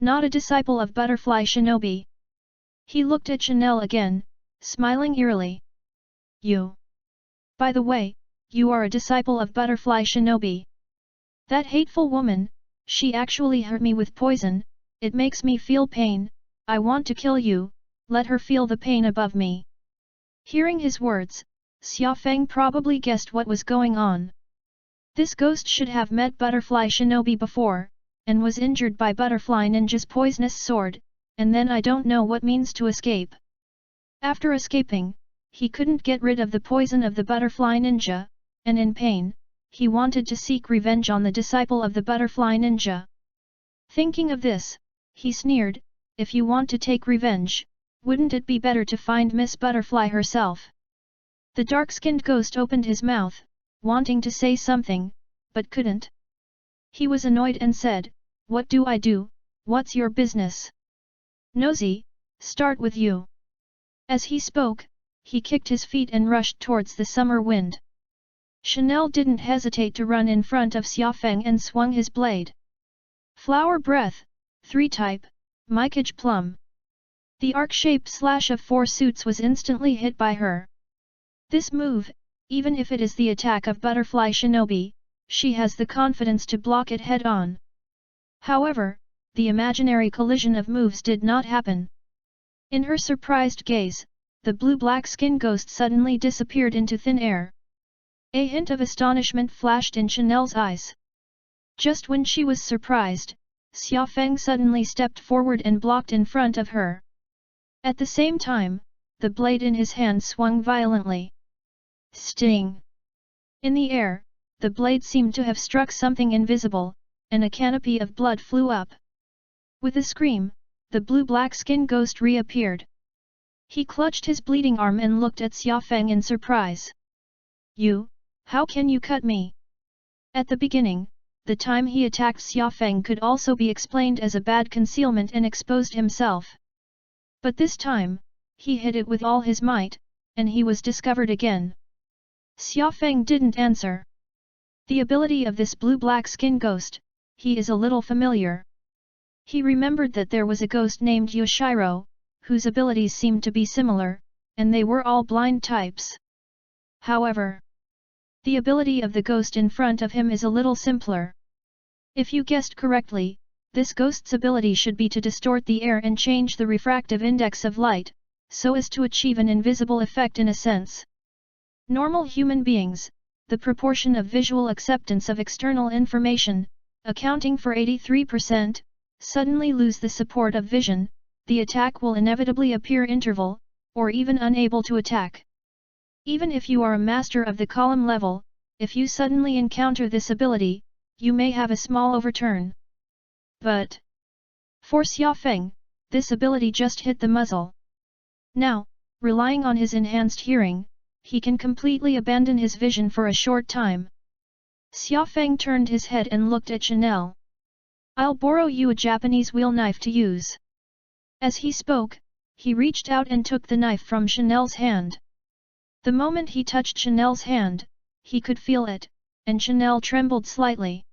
Speaker 1: Not a disciple of Butterfly Shinobi. He looked at Chanel again, smiling eerily. You. By the way, you are a disciple of Butterfly Shinobi. That hateful woman, she actually hurt me with poison, it makes me feel pain, I want to kill you, let her feel the pain above me. Hearing his words, Xiaofeng probably guessed what was going on. This ghost should have met Butterfly Shinobi before, and was injured by Butterfly Ninja's poisonous sword, and then I don't know what means to escape. After escaping, he couldn't get rid of the poison of the Butterfly Ninja, and in pain, he wanted to seek revenge on the disciple of the Butterfly Ninja. Thinking of this, he sneered, if you want to take revenge, wouldn't it be better to find Miss Butterfly herself? The dark-skinned ghost opened his mouth, wanting to say something, but couldn't. He was annoyed and said, what do I do, what's your business? Nosy, start with you. As he spoke, he kicked his feet and rushed towards the summer wind. Chanel didn't hesitate to run in front of Xiaofeng and swung his blade. Flower Breath, 3-type, Mycage Plum. The arc-shaped slash of 4 suits was instantly hit by her. This move, even if it is the attack of Butterfly Shinobi, she has the confidence to block it head-on. However, the imaginary collision of moves did not happen. In her surprised gaze, the blue-black skin ghost suddenly disappeared into thin air. A hint of astonishment flashed in Chanel's eyes. Just when she was surprised, Xiaofeng suddenly stepped forward and blocked in front of her. At the same time, the blade in his hand swung violently. Sting! In the air, the blade seemed to have struck something invisible, and a canopy of blood flew up. With a scream, the blue-black skin ghost reappeared. He clutched his bleeding arm and looked at Xiaofeng in surprise. You, how can you cut me? At the beginning, the time he attacked Xiaofeng could also be explained as a bad concealment and exposed himself. But this time, he hit it with all his might, and he was discovered again. Xiaofeng didn't answer. The ability of this blue-black skin ghost, he is a little familiar. He remembered that there was a ghost named Yoshiro, whose abilities seemed to be similar, and they were all blind types. However, the ability of the ghost in front of him is a little simpler. If you guessed correctly, this ghost's ability should be to distort the air and change the refractive index of light, so as to achieve an invisible effect in a sense. Normal human beings, the proportion of visual acceptance of external information, accounting for 83%, suddenly lose the support of vision, the attack will inevitably appear interval, or even unable to attack. Even if you are a master of the column level, if you suddenly encounter this ability, you may have a small overturn. But for Xiaofeng, this ability just hit the muzzle. Now, relying on his enhanced hearing, he can completely abandon his vision for a short time. Xiaofeng turned his head and looked at Chanel. I'll borrow you a Japanese wheel knife to use. As he spoke, he reached out and took the knife from Chanel's hand. The moment he touched Chanel's hand, he could feel it, and Chanel trembled slightly.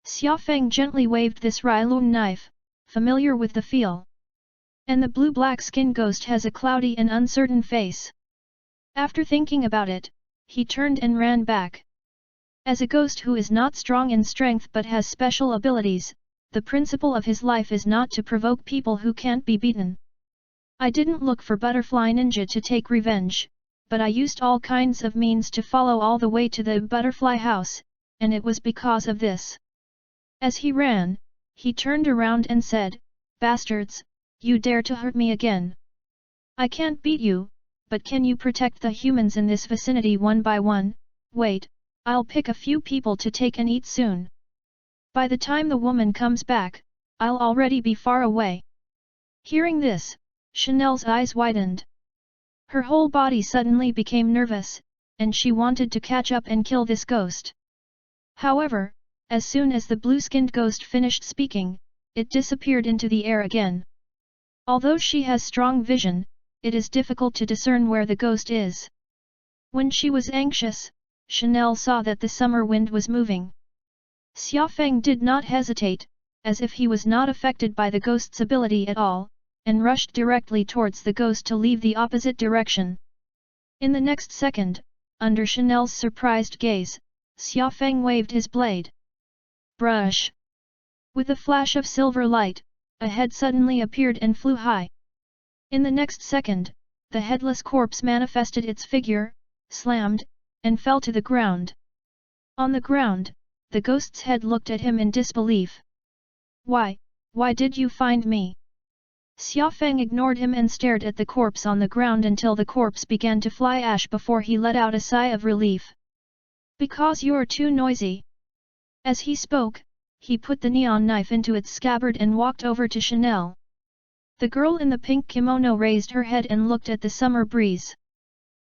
Speaker 1: Xiaofeng gently waved this Readaloud knife, familiar with the feel. And the blue-black skin ghost has a cloudy and uncertain face. After thinking about it, he turned and ran back. As a ghost who is not strong in strength but has special abilities, the principle of his life is not to provoke people who can't be beaten. I didn't look for Butterfly Ninja to take revenge, but I used all kinds of means to follow all the way to the Butterfly House, and it was because of this. As he ran, he turned around and said, "Bastards, you dare to hurt me again. I can't beat you, but can you protect the humans in this vicinity one by one? Wait, I'll pick a few people to take and eat soon. By the time the woman comes back, I'll already be far away." Hearing this, Chanel's eyes widened. Her whole body suddenly became nervous, and she wanted to catch up and kill this ghost. However, as soon as the blue-skinned ghost finished speaking, it disappeared into the air again. Although she has strong vision, it is difficult to discern where the ghost is. When she was anxious, Chanel saw that the summer wind was moving. Xiaofeng did not hesitate, as if he was not affected by the ghost's ability at all, and rushed directly towards the ghost to leave the opposite direction. In the next second, under Chanel's surprised gaze, Xiaofeng waved his blade. Brush! With a flash of silver light, a head suddenly appeared and flew high. In the next second, the headless corpse manifested its figure, slammed, and fell to the ground. On the ground, the ghost's head looked at him in disbelief. Why did you find me?" Xiaofeng ignored him and stared at the corpse on the ground until the corpse began to fly ash before he let out a sigh of relief. "Because you're too noisy." As he spoke, he put the neon knife into its scabbard and walked over to Chanel. The girl in the pink kimono raised her head and looked at the summer breeze.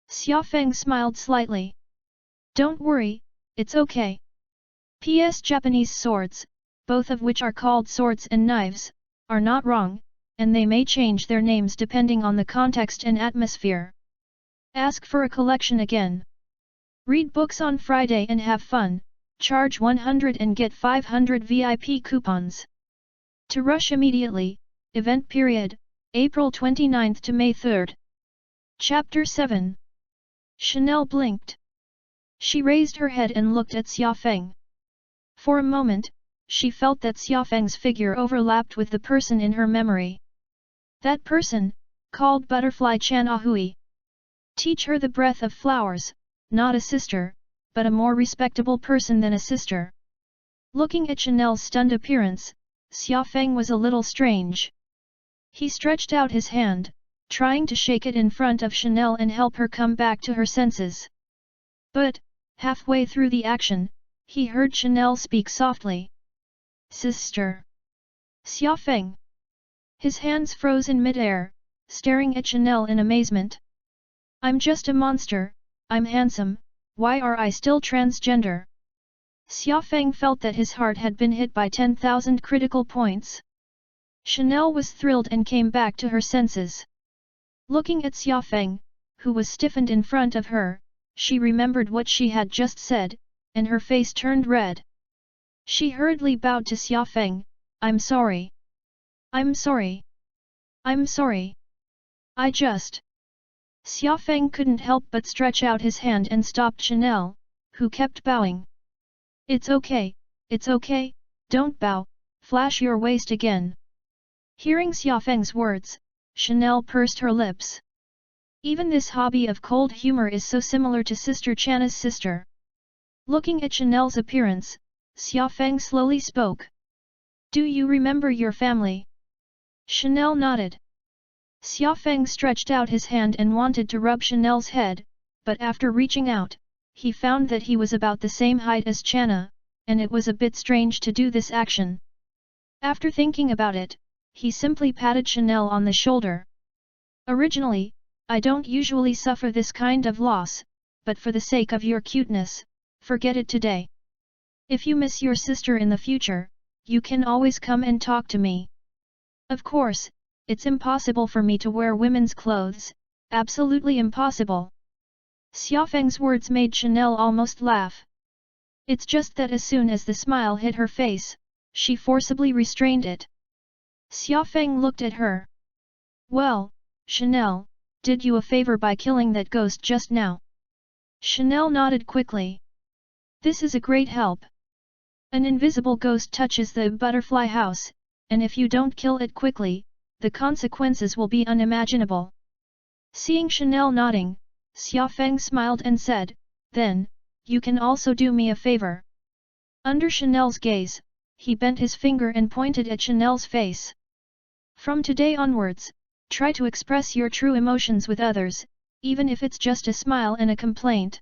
Speaker 1: Xiaofeng smiled slightly. "Don't worry, it's okay. P.S. Japanese swords, both of which are called swords and knives, are not wrong, and they may change their names depending on the context and atmosphere. Ask for a collection again. Read books on Friday and have fun, charge 100 and get 500 VIP coupons. To rush immediately, event period, April 29th to May 3rd. Chapter 7. Chanel blinked. She raised her head and looked at Xiaofeng. For a moment, she felt that Xiaofeng's figure overlapped with the person in her memory. That person, called Butterfly Chan Ahui. Teach her the breath of flowers, not a sister, but a more respectable person than a sister. Looking at Chanel's stunned appearance, Xiaofeng was a little strange. He stretched out his hand, trying to shake it in front of Chanel and help her come back to her senses. But, halfway through the action, he heard Chanel speak softly. "Sister." Xiaofeng. His hands froze in midair, staring at Chanel in amazement. I'm just a monster, I'm handsome, why are I still transgender? Xia Feng felt that his heart had been hit by 10,000 critical points. Chanel was thrilled and came back to her senses. Looking at Xia Feng, who was stiffened in front of her, she remembered what she had just said, and her face turned red. She hurriedly bowed to Xia Feng. I'm sorry. I'm sorry. I'm sorry. I just... Xia Feng couldn't help but stretch out his hand and stopped Chanel, who kept bowing. It's okay, don't bow, flash your waist again. Hearing Xia Feng's words, Chanel pursed her lips. Even this hobby of cold humor is so similar to Sister Channa's sister. Looking at Chanel's appearance, Xia Feng slowly spoke. Do you remember your family? Chanel nodded. Xia Feng stretched out his hand and wanted to rub Chanel's head, but after reaching out, he found that he was about the same height as Channa, and it was a bit strange to do this action. After thinking about it, he simply patted Chanel on the shoulder. Originally, I don't usually suffer this kind of loss, but for the sake of your cuteness, forget it today. If you miss your sister in the future, you can always come and talk to me. Of course, it's impossible for me to wear women's clothes, absolutely impossible. Xia Feng's words made Chanel almost laugh. It's just that as soon as the smile hit her face, she forcibly restrained it. Xia Feng looked at her. Well, Chanel, did you a favor by killing that ghost just now? Chanel nodded quickly. This is a great help. An invisible ghost touches the butterfly house, and if you don't kill it quickly, the consequences will be unimaginable. Seeing Chanel nodding, Xia Feng smiled and said, then, you can also do me a favor. Under Chanel's gaze, he bent his finger and pointed at Chanel's face. From today onwards, try to express your true emotions with others, even if it's just a smile and a complaint.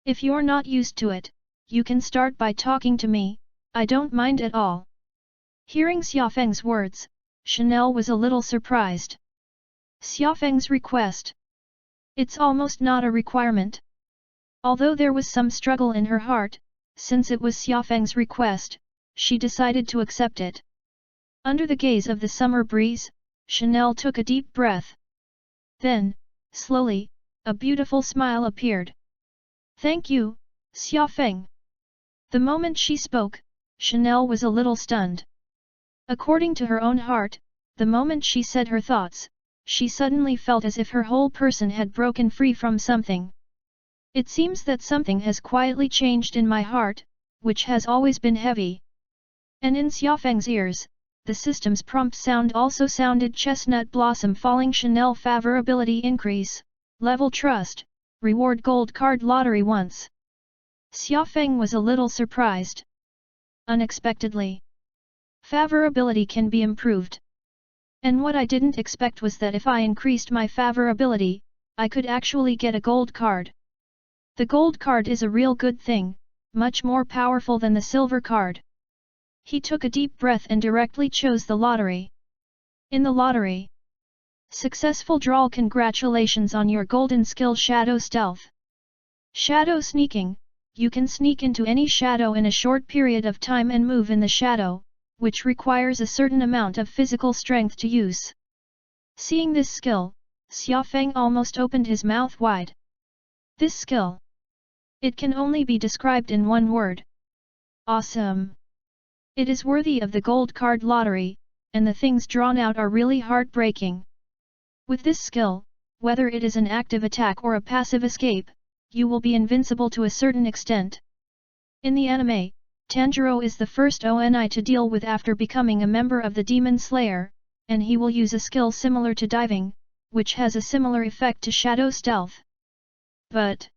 Speaker 1: If you're not used to it, you can start by talking to me, I don't mind at all. Hearing Xia Feng's words, Chanel was a little surprised. Xia Feng's request. It's almost not a requirement. Although there was some struggle in her heart, since it was Xia Feng's request, she decided to accept it. Under the gaze of the summer breeze, Chanel took a deep breath. Then, slowly, a beautiful smile appeared. Thank you, Xia Feng. The moment she spoke, Chanel was a little stunned. According to her own heart, the moment she said her thoughts, she suddenly felt as if her whole person had broken free from something. It seems that something has quietly changed in my heart, which has always been heavy. And in Xia Feng's ears, the system's prompt sound also sounded chestnut blossom falling Chanel favorability increase, level trust, reward gold card lottery once. Xia Feng was a little surprised. Unexpectedly, favorability can be improved. And what I didn't expect was that if I increased my favorability, I could actually get a gold card. The gold card is a real good thing, much more powerful than the silver card. He took a deep breath and directly chose the lottery. In the lottery, successful draw. Congratulations on your golden skill Shadow Stealth. Shadow Sneaking, you can sneak into any shadow in a short period of time and move in the shadow, which requires a certain amount of physical strength to use. Seeing this skill, Xia Feng almost opened his mouth wide. This skill. It can only be described in one word. Awesome. It is worthy of the gold card lottery, and the things drawn out are really heartbreaking. With this skill, whether it is an active attack or a passive escape, you will be invincible to a certain extent. In the anime, Tanjiro is the first ONI to deal with after becoming a member of the Demon Slayer, and he will use a skill similar to diving, which has a similar effect to Shadow Stealth. But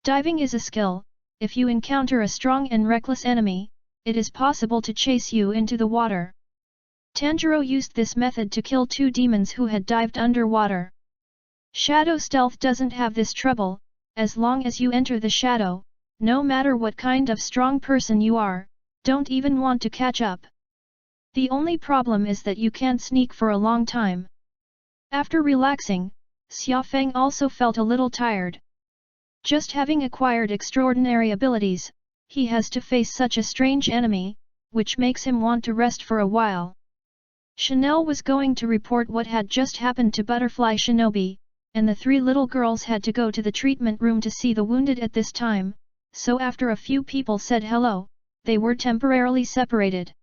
Speaker 1: diving is a skill. If you encounter a strong and reckless enemy, it is possible to chase you into the water. Tanjiro used this method to kill 2 demons who had dived underwater. Shadow Stealth doesn't have this trouble. As long as you enter the shadow, no matter what kind of strong person you are, don't even want to catch up. The only problem is that you can't sneak for a long time. After relaxing, Xiaofeng also felt a little tired. Just having acquired extraordinary abilities, he has to face such a strange enemy, which makes him want to rest for a while. Chanel was going to report what had just happened to Butterfly Shinobi, and the three little girls had to go to the treatment room to see the wounded at this time, so after a few people said hello, they were temporarily separated.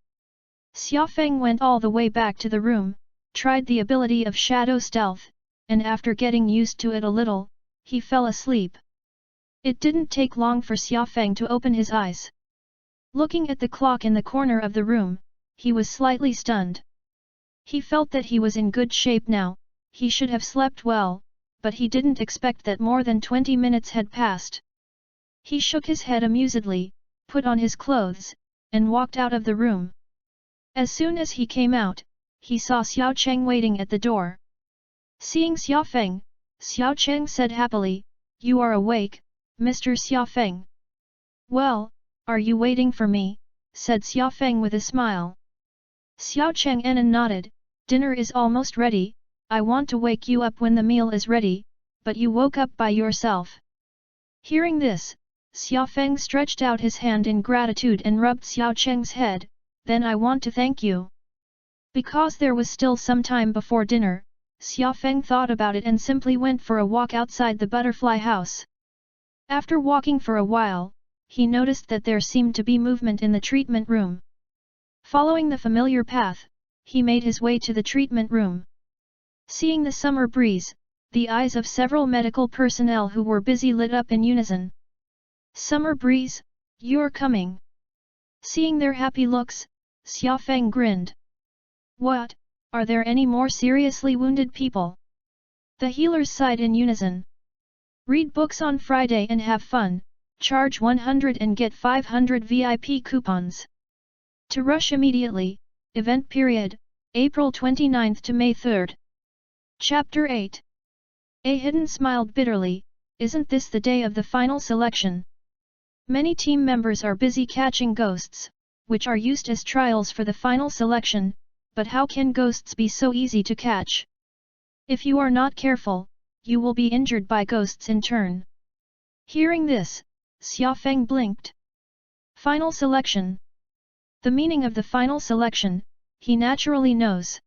Speaker 1: Xiaofeng went all the way back to the room, tried the ability of shadow stealth, and after getting used to it a little, he fell asleep. It didn't take long for Xiaofeng to open his eyes. Looking at the clock in the corner of the room, he was slightly stunned. He felt that he was in good shape now, he should have slept well, but he didn't expect that more than 20 minutes had passed. He shook his head amusedly, put on his clothes, and walked out of the room. As soon as he came out, he saw Xiao Cheng waiting at the door. Seeing Xiaofeng, Xiao Cheng said happily, "You are awake, Mr. Xiaofeng." "Well, are you waiting for me?" said Xiaofeng with a smile. Xiao Cheng nodded, "Dinner is almost ready, I want to wake you up when the meal is ready, but you woke up by yourself." Hearing this, Xiaofeng stretched out his hand in gratitude and rubbed Xiao Cheng's head, "Then I want to thank you." Because there was still some time before dinner, Xiaofeng thought about it and simply went for a walk outside the butterfly house. After walking for a while, he noticed that there seemed to be movement in the treatment room. Following the familiar path, he made his way to the treatment room. Seeing the summer breeze, the eyes of several medical personnel who were busy lit up in unison. "Summer breeze, you're coming." Seeing their happy looks, Xiaofeng grinned. "What, are there any more seriously wounded people?" The healers sighed in unison. "Read books on Friday and have fun, charge 100 and get 500 VIP coupons. To rush immediately, event period, April 29th to May 3rd. Chapter 8. A Hidden smiled bitterly, "Isn't this the day of the final selection? Many team members are busy catching ghosts, which are used as trials for the final selection, but how can ghosts be so easy to catch? If you are not careful, you will be injured by ghosts in turn." Hearing this, Xiaofeng blinked. Final selection. The meaning of the final selection, he naturally knows.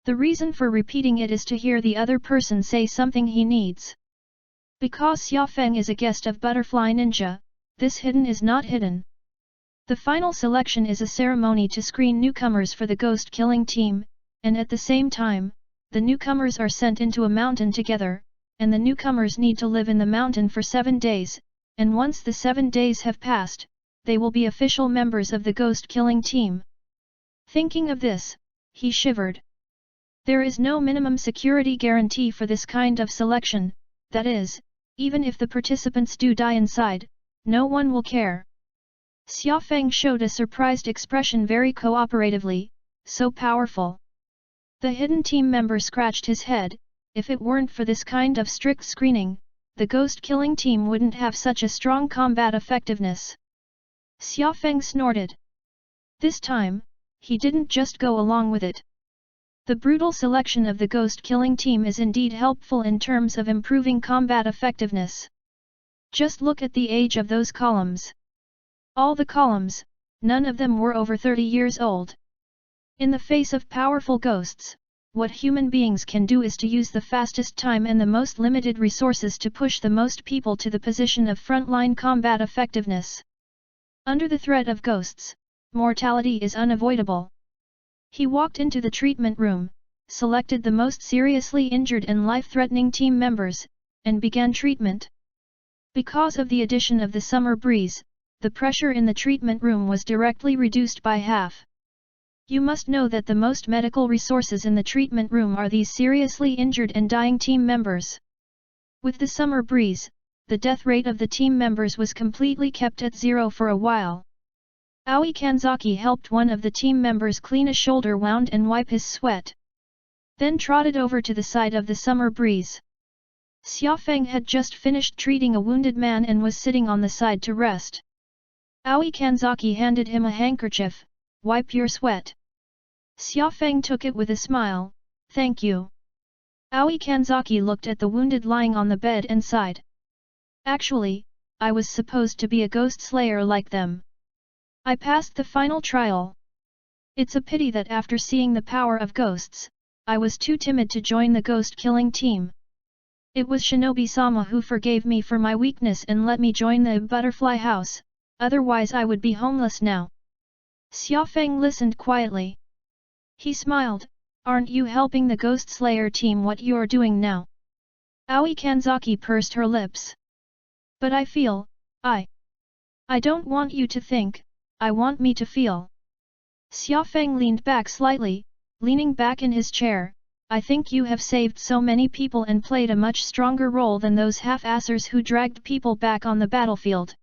Speaker 1: The reason for repeating it is to hear the other person say something he needs. Because Xiaofeng is a guest of Butterfly Ninja, this hidden is not hidden. The final selection is a ceremony to screen newcomers for the ghost-killing team, and at the same time, the newcomers are sent into a mountain together, and the newcomers need to live in the mountain for 7 days, and once the 7 days have passed, they will be official members of the ghost-killing team. Thinking of this, he shivered. There is no minimum security guarantee for this kind of selection, that is, even if the participants do die inside, no one will care. Xiaofeng showed a surprised expression very cooperatively, "So powerful." The hidden team member scratched his head, if it weren't for this kind of strict screening, the ghost-killing team wouldn't have such a strong combat effectiveness. Xiaofeng snorted. This time, he didn't just go along with it. The brutal selection of the ghost-killing team is indeed helpful in terms of improving combat effectiveness. Just look at the age of those columns. All the columns, none of them were over 30 years old. In the face of powerful ghosts, what human beings can do is to use the fastest time and the most limited resources to push the most people to the position of frontline combat effectiveness. Under the threat of ghosts, mortality is unavoidable. He walked into the treatment room, selected the most seriously injured and life-threatening team members, and began treatment. Because of the addition of the summer breeze, the pressure in the treatment room was directly reduced by half. You must know that the most medical resources in the treatment room are these seriously injured and dying team members. With the summer breeze, the death rate of the team members was completely kept at 0 for a while. Aoi Kanzaki helped one of the team members clean a shoulder wound and wipe his sweat. Then trotted over to the side of the summer breeze. Xiaofeng had just finished treating a wounded man and was sitting on the side to rest. Aoi Kanzaki handed him a handkerchief, "Wipe your sweat." Xiaofeng took it with a smile, "Thank you." Aoi Kanzaki looked at the wounded lying on the bed and sighed. Actually, I was supposed to be a ghost slayer like them. I passed the final trial. It's a pity that after seeing the power of ghosts, I was too timid to join the ghost-killing team. It was Shinobi-sama who forgave me for my weakness and let me join the butterfly house, otherwise I would be homeless now. Xiaofeng listened quietly. He smiled. Aren't you helping the Ghost Slayer team what you're doing now? Aoi Kanzaki pursed her lips. But I feel, I don't want you to think, I want me to feel. Xiaofeng leaned back slightly, leaning back in his chair. I think you have saved so many people and played a much stronger role than those half-assers who dragged people back on the battlefield.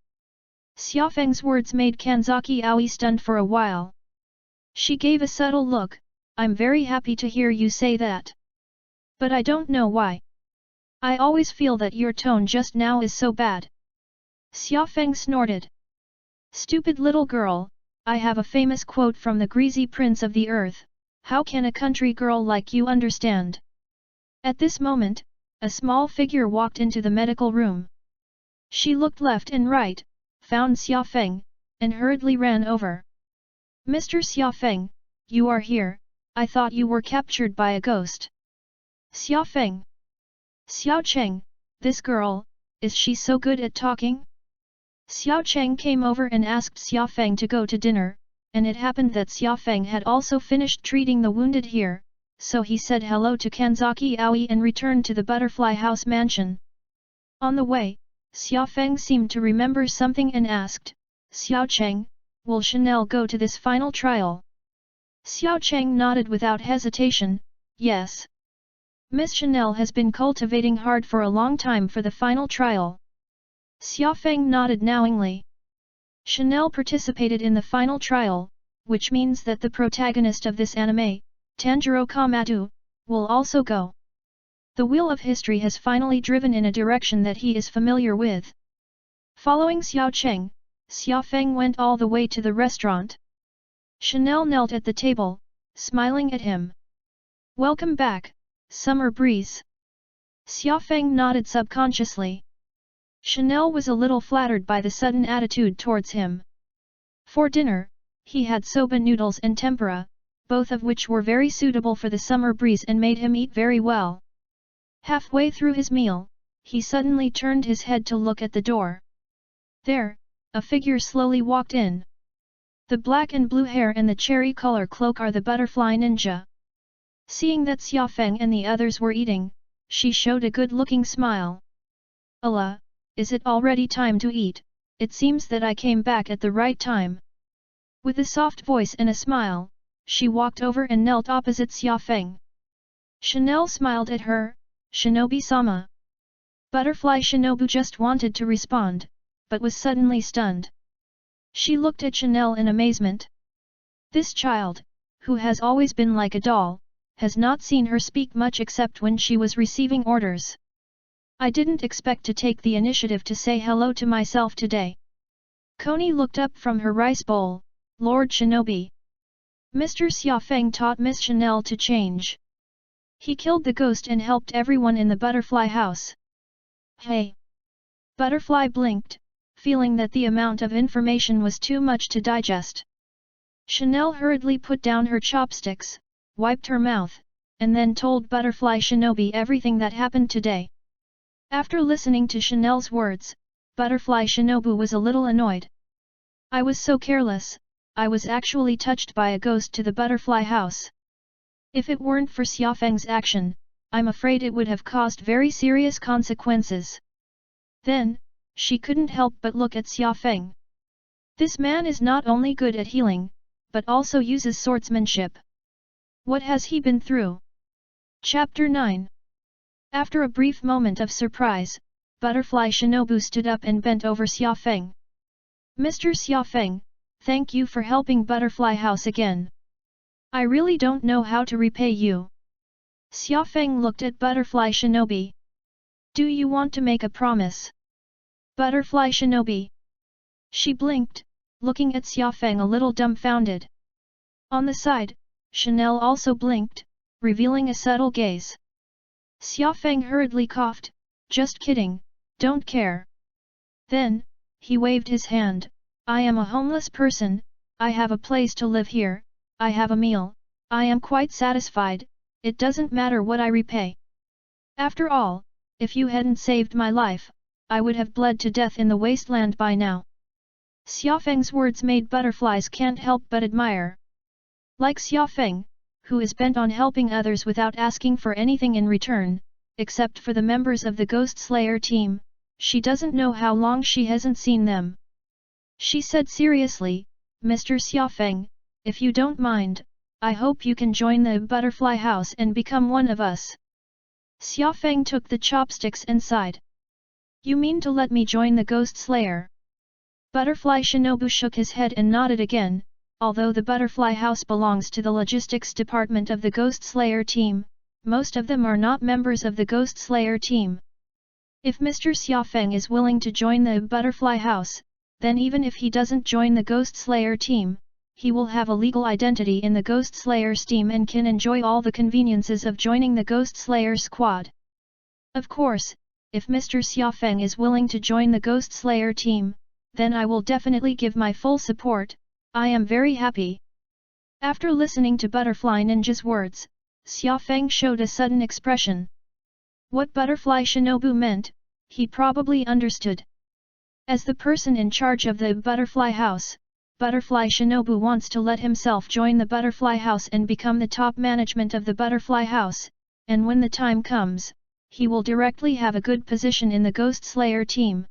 Speaker 1: Xiaofeng's words made Kanzaki Aoi stunned for a while. She gave a subtle look. I'm very happy to hear you say that. But I don't know why. I always feel that your tone just now is so bad. Xiaofeng snorted. Stupid little girl, I have a famous quote from the greasy prince of the earth. How can a country girl like you understand? At this moment, a small figure walked into the medical room. She looked left and right, found Xiaofeng, and hurriedly ran over. Mr. Xiaofeng, you are here, I thought you were captured by a ghost. Xiaofeng. Xiao Cheng, this girl, is she so good at talking? Xiao Cheng came over and asked Xiaofeng to go to dinner, and it happened that Xiaofeng had also finished treating the wounded here, so he said hello to Kanzaki Aoi and returned to the Butterfly House mansion. On the way, Xiaofeng seemed to remember something and asked, Xiao Cheng, will Chanel go to this final trial? Xiao Cheng nodded without hesitation, yes. Miss Chanel has been cultivating hard for a long time for the final trial. Xiaofeng nodded knowingly. Chanel participated in the final trial, which means that the protagonist of this anime, Tanjiro Kamado, will also go. The wheel of history has finally driven in a direction that he is familiar with. Following Xiao Cheng, Xiaofeng went all the way to the restaurant. Chanel knelt at the table, smiling at him. Welcome back, Summer Breeze. Xiaofeng nodded subconsciously. Chanel was a little flattered by the sudden attitude towards him. For dinner, he had soba noodles and tempura, both of which were very suitable for the summer breeze and made him eat very well. Halfway through his meal, he suddenly turned his head to look at the door. There, a figure slowly walked in. The black and blue hair and the cherry color cloak are the butterfly ninja. Seeing that Xiaofeng and the others were eating, she showed a good-looking smile. Allah, is it already time to eat? It seems that I came back at the right time. With a soft voice and a smile, she walked over and knelt opposite Xiaofeng. Chanel smiled at her, Shinobi-sama. Butterfly Shinobu just wanted to respond, but was suddenly stunned. She looked at Chanel in amazement. This child, who has always been like a doll, has not seen her speak much except when she was receiving orders. I didn't expect to take the initiative to say hello to myself today. Coney looked up from her rice bowl. Lord Shinobi. Mr. Xiaofeng taught Miss Chanel to change. He killed the ghost and helped everyone in the butterfly house. Hey! Butterfly blinked, feeling that the amount of information was too much to digest. Chanel hurriedly put down her chopsticks, wiped her mouth, and then told Butterfly Shinobi everything that happened today. After listening to Chanel's words, Butterfly Shinobu was a little annoyed. I was so careless, I was actually touched by a ghost to the butterfly house. If it weren't for Xiaofeng's action, I'm afraid it would have caused very serious consequences. Then, she couldn't help but look at Xiaofeng. This man is not only good at healing, but also uses swordsmanship. What has he been through? Chapter 9. After a brief moment of surprise, Butterfly Shinobu stood up and bent over Xiaofeng. Mr. Xiaofeng, thank you for helping Butterfly House again. I really don't know how to repay you. Xiaofeng looked at Butterfly Shinobi. Do you want to make a promise? Butterfly Shinobi. She blinked, looking at Xiaofeng a little dumbfounded. On the side, Chanel also blinked, revealing a subtle gaze. Xiaofeng hurriedly coughed, "Just kidding, don't care." Then, he waved his hand, "I am a homeless person, I have a place to live here, I have a meal, I am quite satisfied, it doesn't matter what I repay. After all, if you hadn't saved my life, I would have bled to death in the wasteland by now." Xiaofeng's words made butterflies can't help but admire. Like Xiaofeng, who is bent on helping others without asking for anything in return, except for the members of the Ghost Slayer team, she doesn't know how long she hasn't seen them. She said seriously, "Mr. Xiaofeng, if you don't mind, I hope you can join the butterfly house and become one of us." Xiaofeng took the chopsticks and sighed. "You mean to let me join the Ghost Slayer?" Butterfly Shinobu shook his head and nodded again. Although the butterfly house belongs to the logistics department of the Ghost Slayer team, most of them are not members of the Ghost Slayer team. If Mr. Xiaofeng is willing to join the butterfly house, then even if he doesn't join the Ghost Slayer team, he will have a legal identity in the Ghost Slayer's team and can enjoy all the conveniences of joining the Ghost Slayer squad. Of course, if Mr. Xiaofeng is willing to join the Ghost Slayer team, then I will definitely give my full support. I am very happy." After listening to Butterfly Ninja's words, Xiaofeng showed a sudden expression. What Butterfly Shinobu meant, he probably understood. As the person in charge of the Butterfly House, Butterfly Shinobu wants to let himself join the Butterfly House and become the top management of the Butterfly House, and when the time comes, he will directly have a good position in the Ghost Slayer team.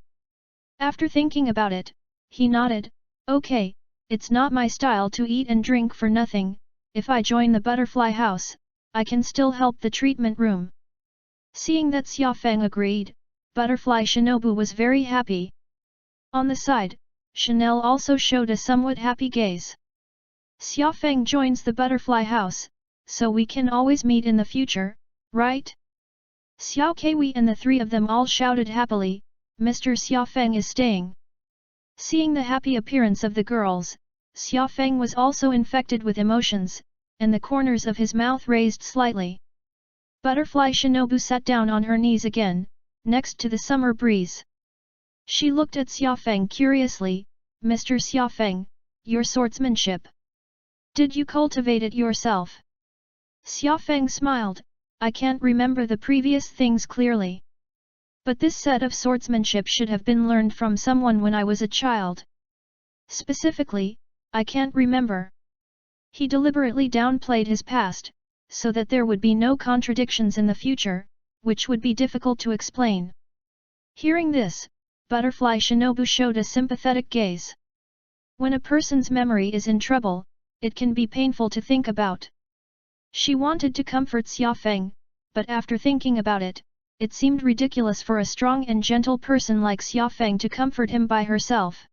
Speaker 1: After thinking about it, he nodded, "Okay. It's not my style to eat and drink for nothing, if I join the butterfly house, I can still help the treatment room." Seeing that Xiaofeng agreed, Butterfly Shinobu was very happy. On the side, Chanel also showed a somewhat happy gaze. "Xiaofeng joins the butterfly house, so we can always meet in the future, right?" Xiao Keiwei and the three of them all shouted happily, "Mr. Xiaofeng is staying." Seeing the happy appearance of the girls, Xiaofeng was also infected with emotions, and the corners of his mouth raised slightly. Butterfly Shinobu sat down on her knees again, next to the summer breeze. She looked at Xiaofeng curiously, "Mr. Xiaofeng, your swordsmanship. Did you cultivate it yourself?" Xiaofeng smiled, "I can't remember the previous things clearly. But this set of swordsmanship should have been learned from someone when I was a child. Specifically, I can't remember." He deliberately downplayed his past, so that there would be no contradictions in the future, which would be difficult to explain. Hearing this, Butterfly Shinobu showed a sympathetic gaze. When a person's memory is in trouble, it can be painful to think about. She wanted to comfort Xiaofeng, but after thinking about it, it seemed ridiculous for a strong and gentle person like Xiaofeng to comfort him by herself.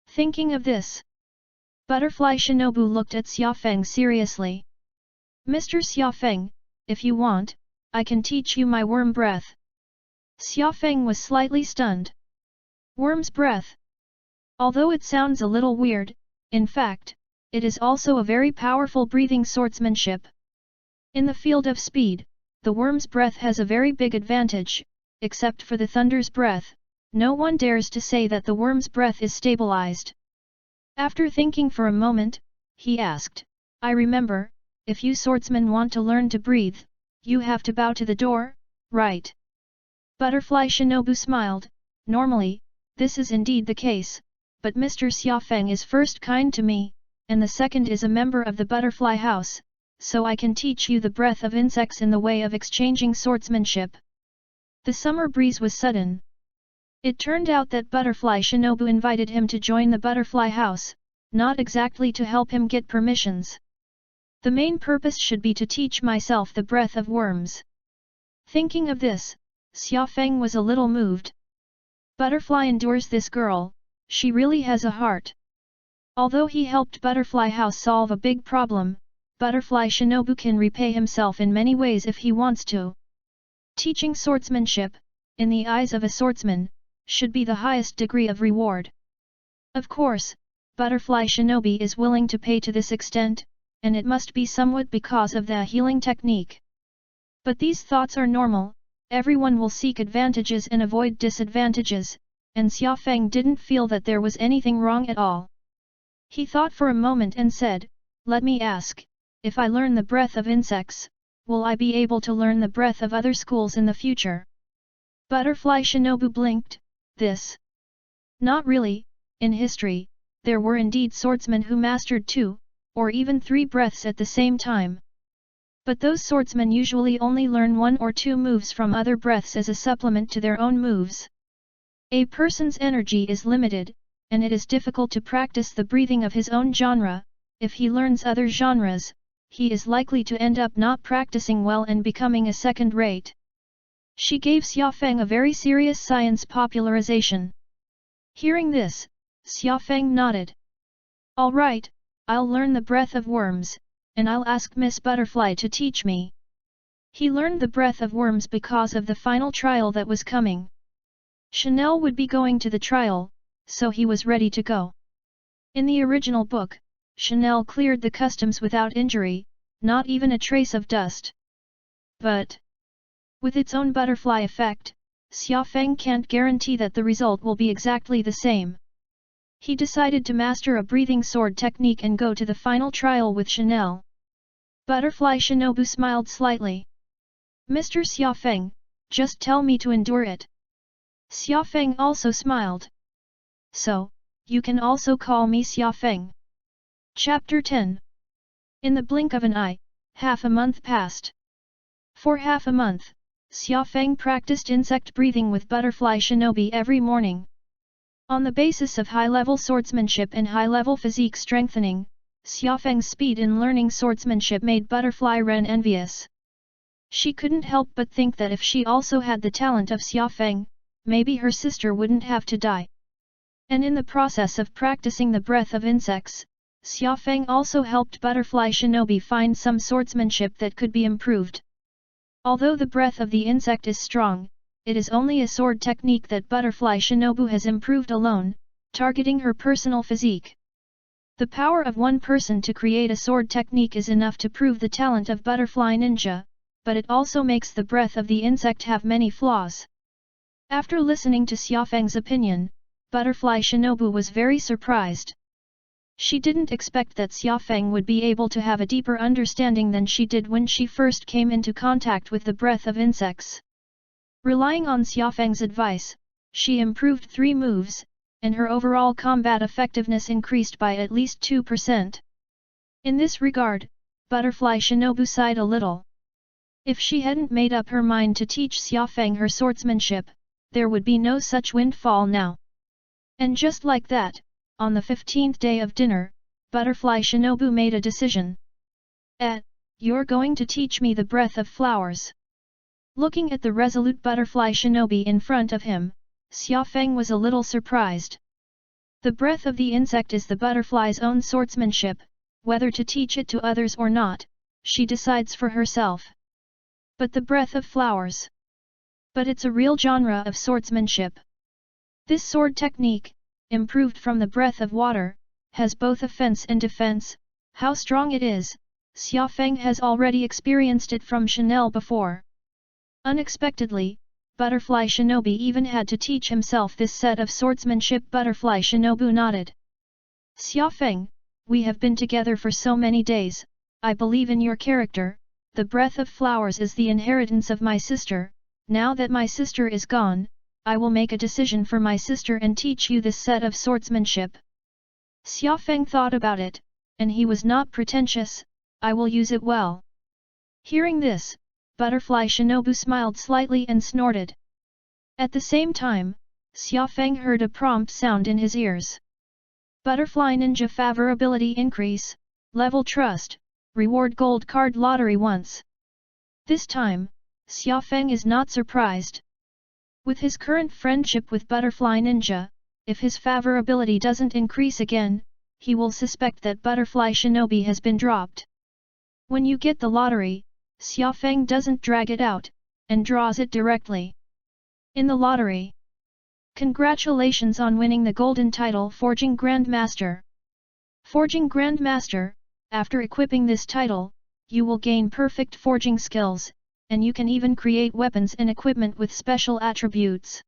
Speaker 1: Thinking of this, Butterfly Shinobu looked at Xiaofeng seriously. "Mr. Xiaofeng, if you want, I can teach you my worm breath." Xiaofeng was slightly stunned. Worm's breath? Although it sounds a little weird, in fact, it is also a very powerful breathing swordsmanship. In the field of speed, the worm's breath has a very big advantage. Except for the thunder's breath, no one dares to say that the worm's breath is stabilized. After thinking for a moment, he asked, "I remember, if you swordsmen want to learn to breathe, you have to bow to the door, right?" Butterfly Shinobu smiled. "Normally, this is indeed the case, but Mr. Xiaofeng is first kind to me, and the second is a member of the butterfly house, so I can teach you the breath of insects in the way of exchanging swordsmanship." The summer breeze was sudden. It turned out that Butterfly Shinobu invited him to join the butterfly house, not exactly to help him get permissions. The main purpose should be to teach myself the breath of worms. Thinking of this, Xiaofeng was a little moved. Butterfly endures this girl, she really has a heart. Although he helped Butterfly House solve a big problem, Butterfly Shinobu can repay himself in many ways if he wants to. Teaching swordsmanship, in the eyes of a swordsman, should be the highest degree of reward. Of course, Butterfly Shinobi is willing to pay to this extent, and it must be somewhat because of the healing technique. But these thoughts are normal, everyone will seek advantages and avoid disadvantages, and Xiaofeng didn't feel that there was anything wrong at all. He thought for a moment and said, "Let me ask, if I learn the breath of insects, will I be able to learn the breath of other schools in the future?" Butterfly Shinobu blinked, this. Not really, in history, there were indeed swordsmen who mastered 2, or even 3 breaths at the same time. But those swordsmen usually only learn 1 or 2 moves from other breaths as a supplement to their own moves. A person's energy is limited, and it is difficult to practice the breathing of his own genre. If he learns other genres, he is likely to end up not practicing well and becoming a second-rate. She gave Xiaofeng a very serious science popularization. Hearing this, Xiaofeng nodded. "All right, I'll learn the breath of worms, and I'll ask Miss Butterfly to teach me." He learned the breath of worms because of the final trial that was coming. Chanel would be going to the trial, so he was ready to go. In the original book, Chanel cleared the customs without injury, not even a trace of dust. But with its own butterfly effect, Xiaofeng can't guarantee that the result will be exactly the same. He decided to master a breathing sword technique and go to the final trial with Chanel. Butterfly Shinobu smiled slightly. "Mr. Xiaofeng, just tell me to endure it." Xiaofeng also smiled. "So, you can also call me Xiaofeng." Chapter 10. In the blink of an eye, half a month passed. For half a month, Xiaofeng practiced insect breathing with Butterfly Shinobi every morning. On the basis of high-level swordsmanship and high-level physique strengthening, Xiaofeng's speed in learning swordsmanship made Butterfly Ren envious. She couldn't help but think that if she also had the talent of Xiaofeng, maybe her sister wouldn't have to die. And in the process of practicing the breath of insects, Xiaofeng also helped Butterfly Shinobi find some swordsmanship that could be improved. Although the breath of the insect is strong, it is only a sword technique that Butterfly Shinobu has improved alone, targeting her personal physique. The power of one person to create a sword technique is enough to prove the talent of Butterfly Ninja, but it also makes the breath of the insect have many flaws. After listening to Xiaofeng's opinion, Butterfly Shinobu was very surprised. She didn't expect that Xiaofeng would be able to have a deeper understanding than she did when she first came into contact with the breath of insects. Relying on Xiaofeng's advice, she improved 3 moves, and her overall combat effectiveness increased by at least 2%. In this regard, Butterfly Shinobu sighed a little. If she hadn't made up her mind to teach Xiaofeng her swordsmanship, there would be no such windfall now. And just like that, on the 15th day of dinner, Butterfly Shinobu made a decision. You're going to teach me the breath of flowers." Looking at the resolute Butterfly Shinobi in front of him, Xiaofeng was a little surprised. The breath of the insect is the butterfly's own swordsmanship, whether to teach it to others or not, she decides for herself. But the breath of flowers. But it's a real genre of swordsmanship. This sword technique, improved from the breath of water, has both offense and defense. How strong it is, Xiaofeng has already experienced it from Chanel before. Unexpectedly, Butterfly Shinobi even had to teach himself this set of swordsmanship. Butterfly Shinobu nodded. "Xiaofeng, we have been together for so many days, I believe in your character. The breath of flowers is the inheritance of my sister. Now that my sister is gone, I will make a decision for my sister and teach you this set of swordsmanship." Xiaofeng thought about it, and he was not pretentious. "I will use it well." Hearing this, Butterfly Shinobu smiled slightly and snorted. At the same time, Xiaofeng heard a prompt sound in his ears. Butterfly Ninja Favorability Increase, Level Trust, Reward Gold Card Lottery once. This time, Xiaofeng is not surprised. With his current friendship with Butterfly Ninja, if his favorability doesn't increase again, he will suspect that Butterfly Shinobi has been dropped. When you get the lottery, Xiaofeng doesn't drag it out, and draws it directly. In the lottery. Congratulations on winning the golden title Forging Grandmaster. Forging Grandmaster, after equipping this title, you will gain perfect forging skills, and you can even create weapons and equipment with special attributes.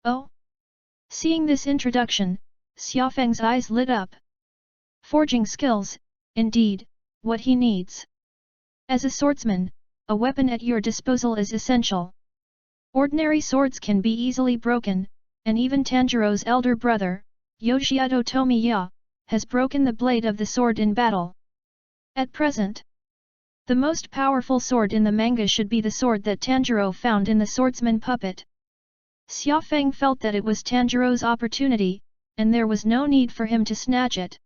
Speaker 1: Oh! Seeing this introduction, Xiaofeng's eyes lit up. Forging skills, indeed, what he needs. As a swordsman, a weapon at your disposal is essential. Ordinary swords can be easily broken, and even Tanjiro's elder brother, Yoshiado Tomiya, has broken the blade of the sword in battle. At present, the most powerful sword in the manga should be the sword that Tanjiro found in the swordsman puppet. Xiaofeng felt that it was Tanjiro's opportunity, and there was no need for him to snatch it.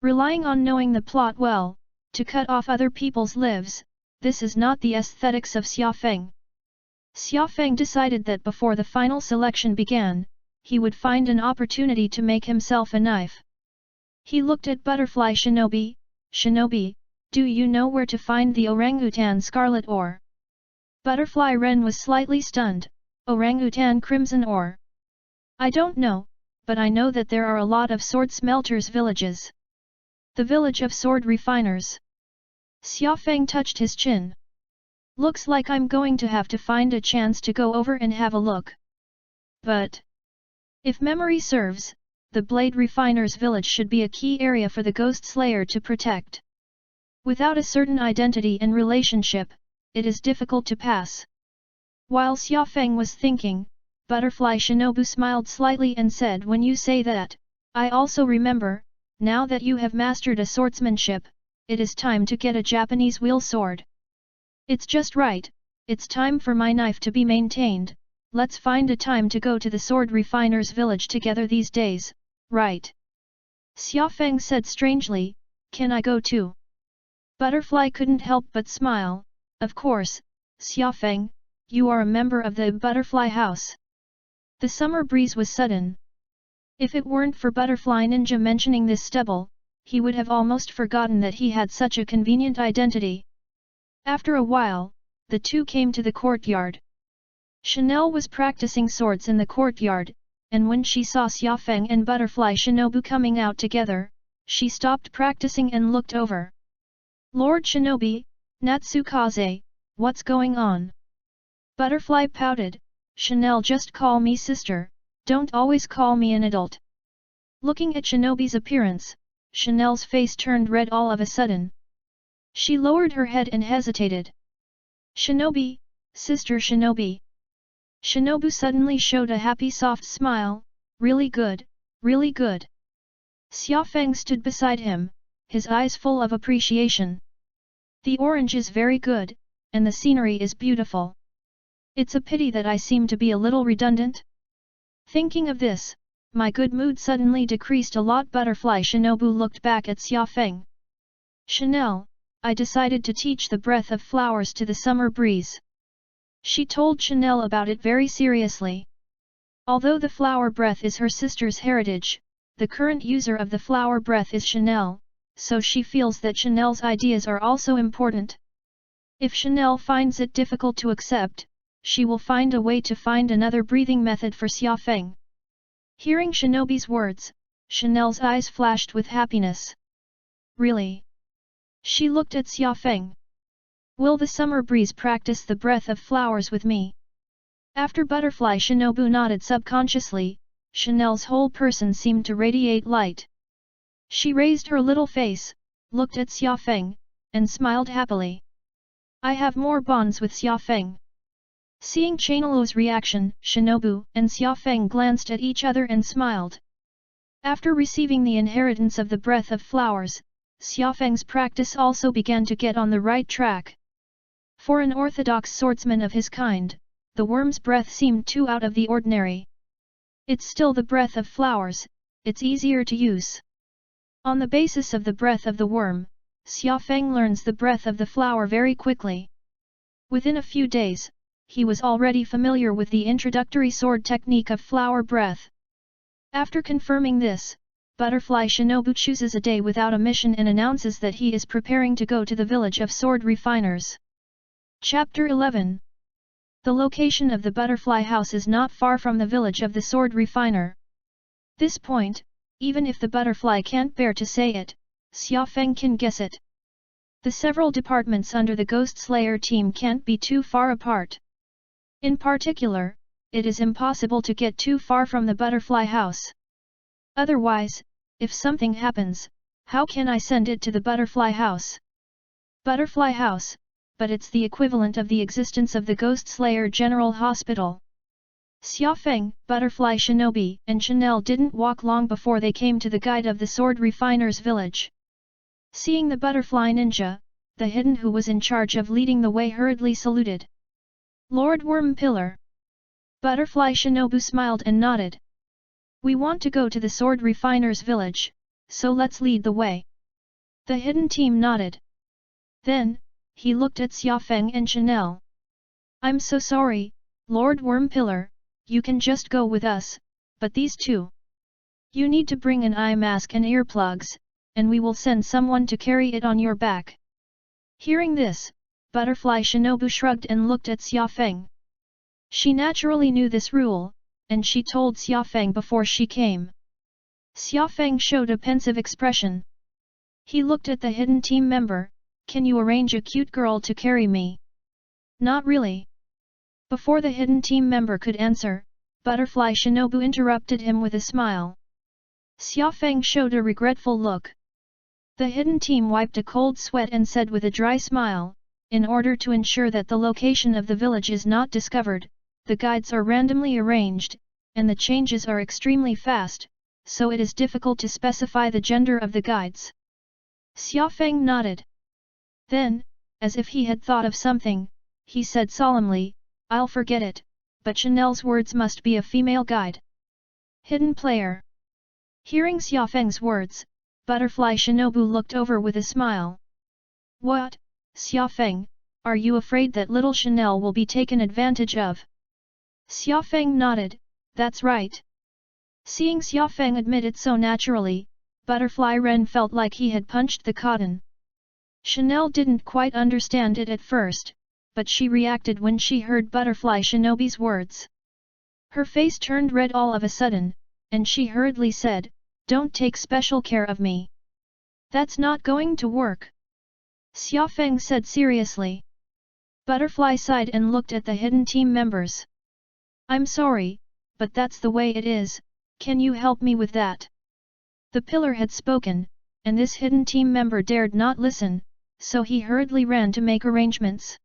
Speaker 1: Relying on knowing the plot well, to cut off other people's lives, this is not the aesthetics of Xiaofeng. Xiaofeng decided that before the final selection began, he would find an opportunity to make himself a knife. He looked at Butterfly Shinobi. Shinobi, do you know where to find the orangutan scarlet ore? Butterfly Ren was slightly stunned. Orangutan crimson ore? I don't know, but I know that there are a lot of sword smelters villages. The village of sword refiners. Xiaofeng touched his chin. Looks like I'm going to have to find a chance to go over and have a look. But if memory serves, the Blade Refiners village should be a key area for the Ghost Slayer to protect. Without a certain identity and relationship, it is difficult to pass. While Xiaofeng was thinking, Butterfly Shinobu smiled slightly and said, when you say that, I also remember, now that you have mastered a swordsmanship, it is time to get a Japanese wheel sword. It's just right, it's time for my knife to be maintained. Let's find a time to go to the sword refiners village together these days, right? Xiaofeng said strangely, can I go too? Butterfly couldn't help but smile. Of course, Xiaofeng, you are a member of the Butterfly House. The summer breeze was sudden. If it weren't for Butterfly Ninja mentioning this stubble, he would have almost forgotten that he had such a convenient identity. After a while, the two came to the courtyard. Chanel was practicing swords in the courtyard, and when she saw Xiaofeng and Butterfly Shinobu coming out together, she stopped practicing and looked over. Lord Shinobi, Natsukaze, what's going on? Butterfly pouted, Chanel, just call me sister, don't always call me an adult. Looking at Shinobi's appearance, Chanel's face turned red all of a sudden. She lowered her head and hesitated. Shinobi, Sister Shinobi. Shinobu suddenly showed a happy soft smile, really good, really good. Xiaofeng stood beside him, his eyes full of appreciation. The orange is very good, and the scenery is beautiful. It's a pity that I seem to be a little redundant. Thinking of this, my good mood suddenly decreased a lot. Butterfly Shinobu looked back at Xiaofeng. Chanel, I decided to teach the breath of flowers to the summer breeze. She told Chanel about it very seriously. Although the flower breath is her sister's heritage, the current user of the flower breath is Chanel, so she feels that Chanel's ideas are also important. If Chanel finds it difficult to accept, she will find a way to find another breathing method for Xiaofeng. Hearing Shinobi's words, Chanel's eyes flashed with happiness. Really? She looked at Xiaofeng. Will the summer breeze practice the breath of flowers with me? After Butterfly Shinobu nodded subconsciously, Chanel's whole person seemed to radiate light. She raised her little face, looked at Xiaofeng, and smiled happily. I have more bonds with Xiaofeng. Seeing Chanelo's reaction, Shinobu and Xiaofeng glanced at each other and smiled. After receiving the inheritance of the breath of flowers, Xiaofeng's practice also began to get on the right track. For an orthodox swordsman of his kind, the worm's breath seemed too out of the ordinary. It's still the breath of flowers, it's easier to use. On the basis of the breath of the worm, Xiaofeng learns the breath of the flower very quickly. Within a few days, he was already familiar with the introductory sword technique of flower breath. After confirming this, Butterfly Shinobu chooses a day without a mission and announces that he is preparing to go to the village of sword refiners. Chapter 11. The location of the butterfly house is not far from the village of the sword refiner. This point, even if the butterfly can't bear to say it, Xiaofeng can guess it. The several departments under the Ghost Slayer team can't be too far apart. In particular, it is impossible to get too far from the butterfly house. Otherwise, if something happens, how can I send it to the butterfly house? Butterfly house, but it's the equivalent of the existence of the Ghost Slayer General Hospital. Xiaofeng, Butterfly Shinobi, and Chanel didn't walk long before they came to the guide of the sword refiner's village. Seeing the butterfly ninja, the hidden who was in charge of leading the way hurriedly saluted. Lord Worm Pillar. Butterfly Shinobu smiled and nodded. We want to go to the sword refiner's village, so let's lead the way. The hidden team nodded. Then, he looked at Xiaofeng and Chanel. I'm so sorry, Lord Worm Pillar, you can just go with us, but these two. You need to bring an eye mask and earplugs, and we will send someone to carry it on your back. Hearing this, Butterfly Shinobu shrugged and looked at Xiaofeng. She naturally knew this rule, and she told Xiaofeng before she came. Xiaofeng showed a pensive expression. He looked at the hidden team member. Can you arrange a cute girl to carry me? Not really. Before the hidden team member could answer, Butterfly Shinobu interrupted him with a smile. Xiaofeng showed a regretful look. The hidden team wiped a cold sweat and said with a dry smile, in order to ensure that the location of the village is not discovered, the guides are randomly arranged, and the changes are extremely fast, so it is difficult to specify the gender of the guides. Xiaofeng nodded. Then, as if he had thought of something, he said solemnly, I'll forget it, but Chanel's words must be a female guide. Hidden player. Hearing Xiaofeng's words, Butterfly Shinobu looked over with a smile. What, Xiaofeng, are you afraid that little Chanel will be taken advantage of? Xiaofeng nodded, that's right. Seeing Xiaofeng admit it so naturally, Butterfly Ren felt like he had punched the cotton. Chanel didn't quite understand it at first, but she reacted when she heard Butterfly Shinobi's words. Her face turned red all of a sudden, and she hurriedly said, Don't take special care of me. That's not going to work. Xiaofeng said seriously. Butterfly sighed and looked at the hidden team members. I'm sorry, but that's the way it is, can you help me with that? The pillar had spoken, and this hidden team member dared not listen, so he hurriedly ran to make arrangements.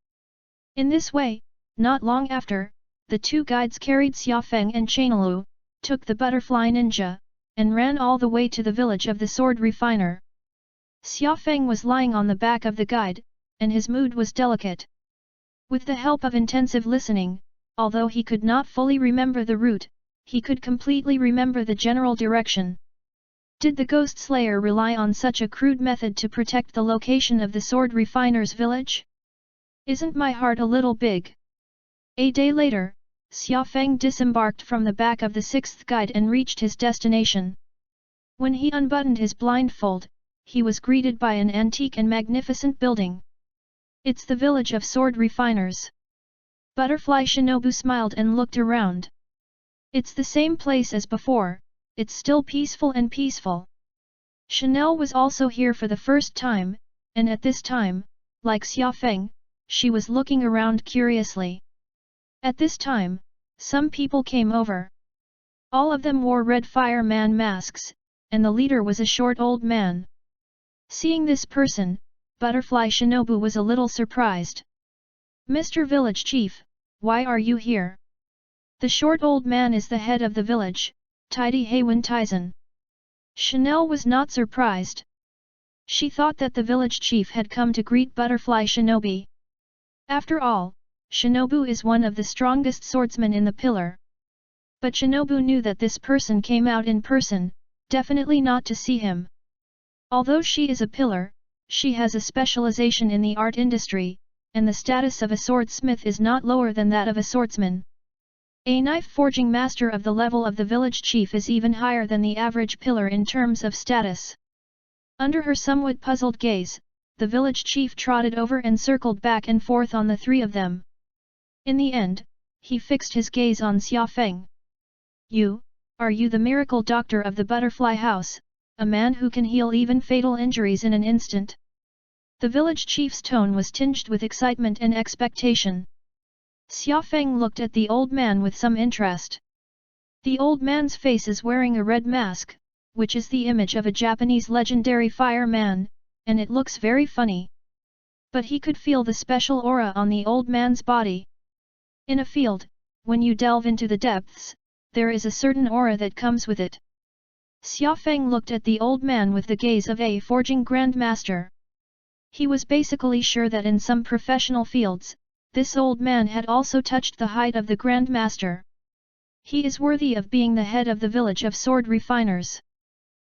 Speaker 1: In this way, not long after, the two guides carried Xiaofeng and Chanelu, took the butterfly ninja, and ran all the way to the village of the sword refiner. Xiaofeng was lying on the back of the guide, and his mood was delicate. With the help of intensive listening, although he could not fully remember the route, he could completely remember the general direction. Did the Ghost Slayer rely on such a crude method to protect the location of the sword refiner's village? Isn't my heart a little big? A day later, Xiaofeng disembarked from the back of the sixth guide and reached his destination. When he unbuttoned his blindfold, he was greeted by an antique and magnificent building. It's the village of sword refiners. Butterfly Shinobu smiled and looked around. It's the same place as before, it's still peaceful and peaceful. Chanel was also here for the first time, and at this time, like Xiaofeng, she was looking around curiously. At this time, some people came over. All of them wore red fireman masks, and the leader was a short old man. Seeing this person, Butterfly Shinobu was a little surprised. Mr. Village Chief, why are you here? The short old man is the head of the village, Tidy Heiwen Taizan. Chanel was not surprised. She thought that the village chief had come to greet Butterfly Shinobi. After all, Shinobu is one of the strongest swordsmen in the pillar. But Shinobu knew that this person came out in person, definitely not to see him. Although she is a pillar, she has a specialization in the art industry, and the status of a swordsmith is not lower than that of a swordsman. A knife forging master of the level of the village chief is even higher than the average pillar in terms of status. Under her somewhat puzzled gaze, the village chief trotted over and circled back and forth on the three of them. In the end, he fixed his gaze on Xiaofeng. Are you the miracle doctor of the butterfly house, a man who can heal even fatal injuries in an instant? The village chief's tone was tinged with excitement and expectation. Xia Feng looked at the old man with some interest. The old man's face is wearing a red mask, which is the image of a Japanese legendary fireman, and it looks very funny. But he could feel the special aura on the old man's body. In a field, when you delve into the depths, there is a certain aura that comes with it. Xia Feng looked at the old man with the gaze of a forging grandmaster. He was basically sure that in some professional fields, this old man had also touched the height of the grandmaster. He is worthy of being the head of the village of sword refiners,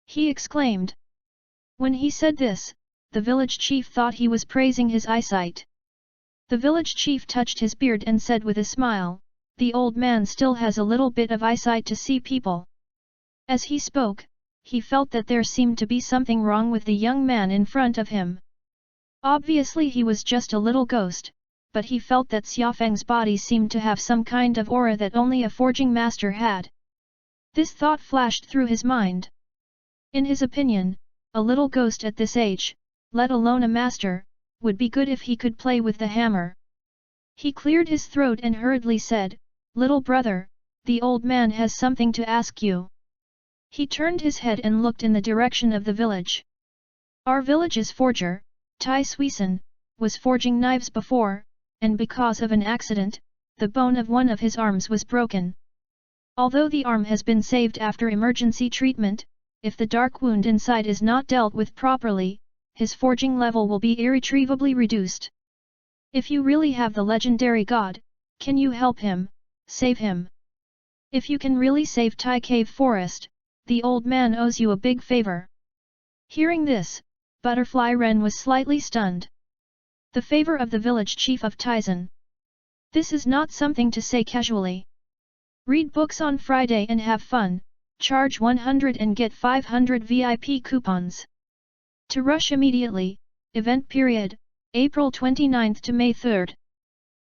Speaker 1: he exclaimed. When he said this, the village chief thought he was praising his eyesight. The village chief touched his beard and said with a smile, "The old man still has a little bit of eyesight to see people." As he spoke, he felt that there seemed to be something wrong with the young man in front of him. Obviously he was just a little ghost, but he felt that Xia Feng's body seemed to have some kind of aura that only a forging master had. This thought flashed through his mind. In his opinion, a little ghost at this age, let alone a master, would be good if he could play with the hammer. He cleared his throat and hurriedly said, "Little brother, the old man has something to ask you." He turned his head and looked in the direction of the village. Our village's forger, Tai Suisun, was forging knives before, and because of an accident, the bone of one of his arms was broken. Although the arm has been saved after emergency treatment, if the dark wound inside is not dealt with properly, his forging level will be irretrievably reduced. If you really have the legendary god, can you help him, save him? If you can really save Tai Cave Forest, the old man owes you a big favor. Hearing this, Butterfly Wren was slightly stunned. The favor of the village chief of Taizan. This is not something to say casually. Read books on Friday and have fun, charge 100 and get 500 VIP coupons. To rush immediately, event period, April 29th to May 3rd.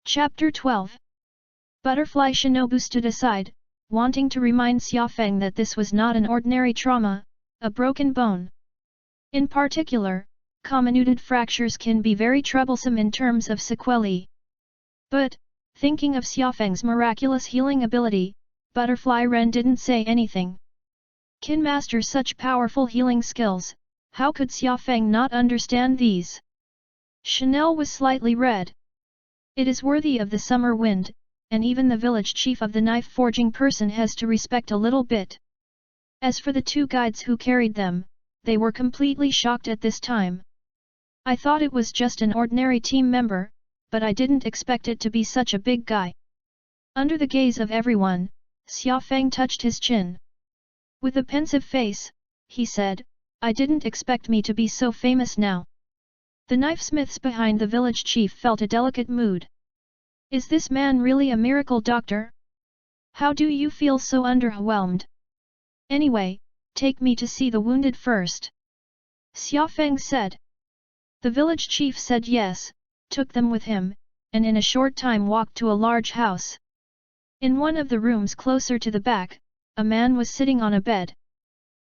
Speaker 1: Chapter 12. Butterfly Shinobu stood aside, wanting to remind Xia Feng that this was not an ordinary trauma, a broken bone. In particular, comminuted fractures can be very troublesome in terms of sequelae. But, thinking of Xia Feng's miraculous healing ability, Butterfly Wren didn't say anything. Can master such powerful healing skills, how could Xia Feng not understand these? Chanel was slightly red. It is worthy of the summer wind, and even the village chief of the knife forging person has to respect a little bit. As for the two guides who carried them, they were completely shocked at this time. I thought it was just an ordinary team member, but I didn't expect it to be such a big guy. Under the gaze of everyone, Xia Feng touched his chin. With a pensive face, he said, "I didn't expect me to be so famous now." The knifesmiths behind the village chief felt a delicate mood. Is this man really a miracle doctor? How do you feel so underwhelmed? Anyway, take me to see the wounded first. Xia Feng said. The village chief said yes, took them with him, and in a short time walked to a large house. In one of the rooms closer to the back, a man was sitting on a bed.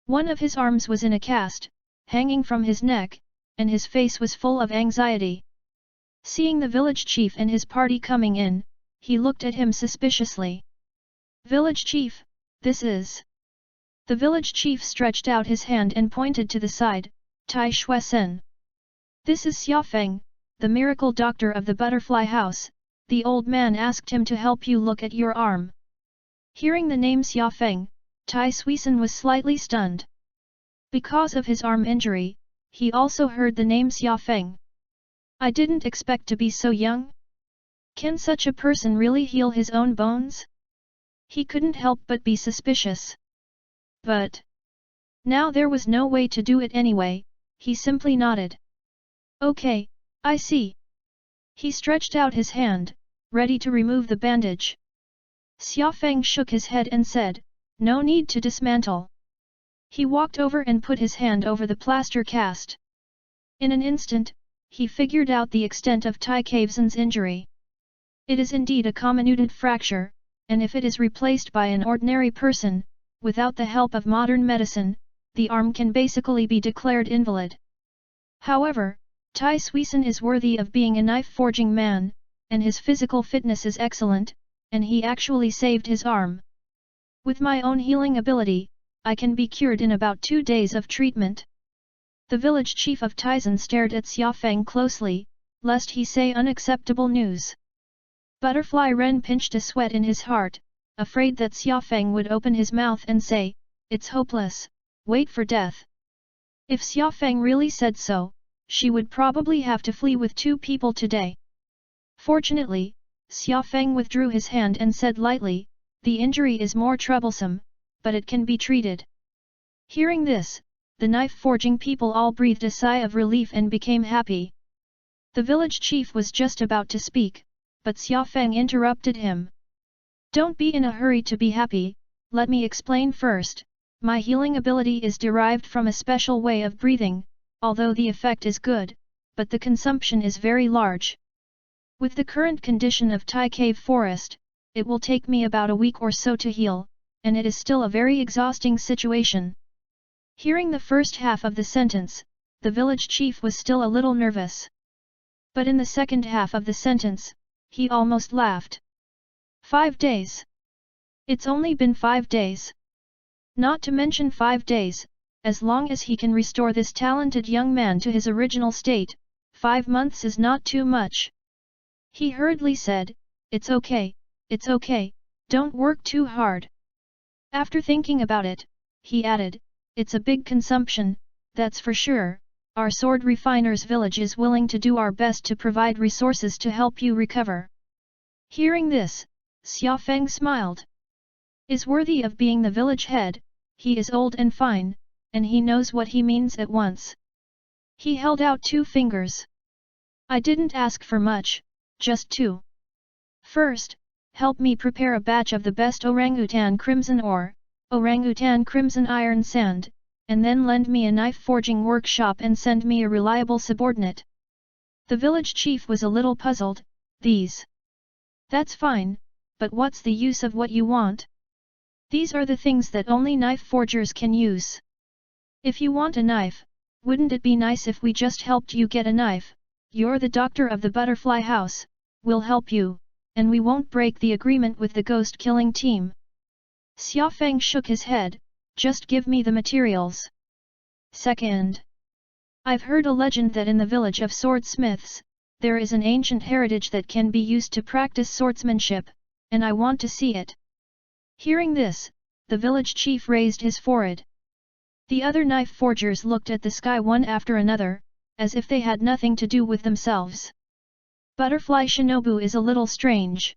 Speaker 1: One of his arms was in a cast, hanging from his neck, and his face was full of anxiety. Seeing the village chief and his party coming in, he looked at him suspiciously. "Village chief, this is..." The village chief stretched out his hand and pointed to the side, Tai Shuesen. "This is Xia Feng, the miracle doctor of the butterfly house. The old man asked him to help you look at your arm." Hearing the name Xia Feng, Tai Suisun was slightly stunned. Because of his arm injury, he also heard the name Xia Feng. I didn't expect to be so young. Can such a person really heal his own bones? He couldn't help but be suspicious. But now there was no way to do it anyway, he simply nodded. Okay, I see. He stretched out his hand, ready to remove the bandage. Xia Feng shook his head and said, "No need to dismantle." He walked over and put his hand over the plaster cast. In an instant, he figured out the extent of Tai Cavesen's injury. It is indeed a comminuted fracture, and if it is replaced by an ordinary person, without the help of modern medicine, the arm can basically be declared invalid. However, Tai Suisun is worthy of being a knife-forging man, and his physical fitness is excellent, and he actually saved his arm. With my own healing ability, I can be cured in about 2 days of treatment." The village chief of Taizan stared at Xiaofeng closely, lest he say unacceptable news. Butterfly Ren pinched a sweat in his heart, afraid that Xiaofeng would open his mouth and say, "It's hopeless, wait for death." If Xiaofeng really said so, she would probably have to flee with 2 people today. Fortunately, Xiaofeng withdrew his hand and said lightly, "The injury is more troublesome, but it can be treated." Hearing this, the knife-forging people all breathed a sigh of relief and became happy. The village chief was just about to speak, but Xiaofeng interrupted him. "Don't be in a hurry to be happy, let me explain first. My healing ability is derived from a special way of breathing, although the effect is good, but the consumption is very large. With the current condition of Tai Cave Forest, it will take me about a week or so to heal, and it is still a very exhausting situation." Hearing the first half of the sentence, the village chief was still a little nervous. But in the second half of the sentence, he almost laughed. 5 days. It's only been 5 days. Not to mention 5 days, as long as he can restore this talented young man to his original state, 5 months is not too much. He hurriedly said, it's okay, don't work too hard." After thinking about it, he added, "It's a big consumption, that's for sure. Our sword refiner's village is willing to do our best to provide resources to help you recover." Hearing this, Xiaofeng smiled. Is worthy of being the village head, he is old and fine, and he knows what he means at once. He held out 2 fingers. "I didn't ask for much, just 2. First, help me prepare a batch of the best orangutan crimson ore, orangutan crimson iron sand, and then lend me a knife forging workshop and send me a reliable subordinate." The village chief was a little puzzled. "These. That's fine, but what's the use of what you want? These are the things that only knife forgers can use. If you want a knife, wouldn't it be nice if we just helped you get a knife? You're the doctor of the butterfly house, we'll help you, and we won't break the agreement with the ghost-killing team." Xiaofeng shook his head, "Just give me the materials." Second. I've heard a legend that in the village of swordsmiths, there is an ancient heritage that can be used to practice swordsmanship, and I want to see it. Hearing this, the village chief raised his forehead. The other knife forgers looked at the sky one after another, as if they had nothing to do with themselves. Butterfly Shinobu is a little strange.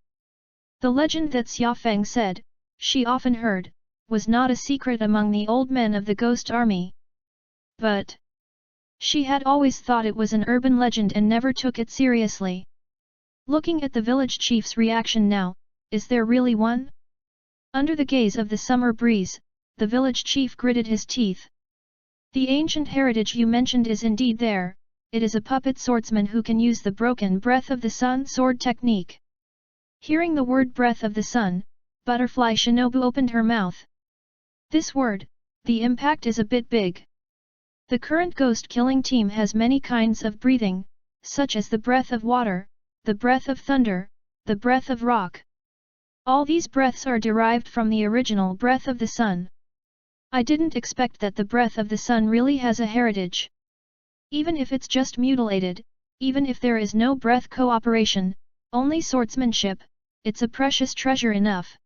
Speaker 1: The legend that Xiaofeng said, she often heard, was not a secret among the old men of the ghost army. But she had always thought it was an urban legend and never took it seriously. Looking at the village chief's reaction now, is there really one? Under the gaze of the summer breeze, the village chief gritted his teeth. The ancient heritage you mentioned is indeed there, it is a puppet swordsman who can use the broken breath of the sun sword technique. Hearing the word breath of the sun, Butterfly Shinobu opened her mouth. This word, the impact is a bit big. The current ghost-killing team has many kinds of breathing, such as the breath of water, the breath of thunder, the breath of rock. All these breaths are derived from the original breath of the sun. I didn't expect that the breath of the sun really has a heritage. Even if it's just mutilated, even if there is no breath cooperation, only swordsmanship, it's a precious treasure enough.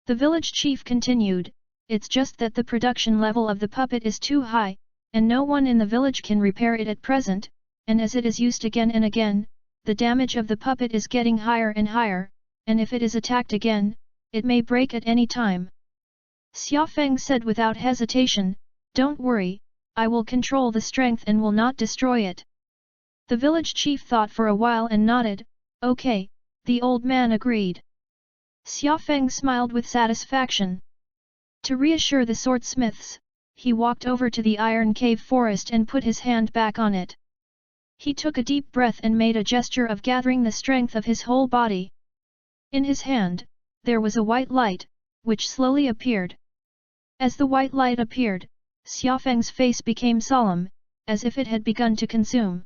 Speaker 1: The village chief continued, it's just that the production level of the puppet is too high, and no one in the village can repair it at present, and as it is used again and again, the damage of the puppet is getting higher and higher, and if it is attacked again, it may break at any time. Xiaofeng said without hesitation, don't worry, I will control the strength and will not destroy it. The village chief thought for a while and nodded, okay, the old man agreed. Xiaofeng smiled with satisfaction. To reassure the swordsmiths, he walked over to the iron cave forest and put his hand back on it. He took a deep breath and made a gesture of gathering the strength of his whole body. In his hand, there was a white light, which slowly appeared. As the white light appeared, Xiaofeng's face became solemn, as if it had begun to consume.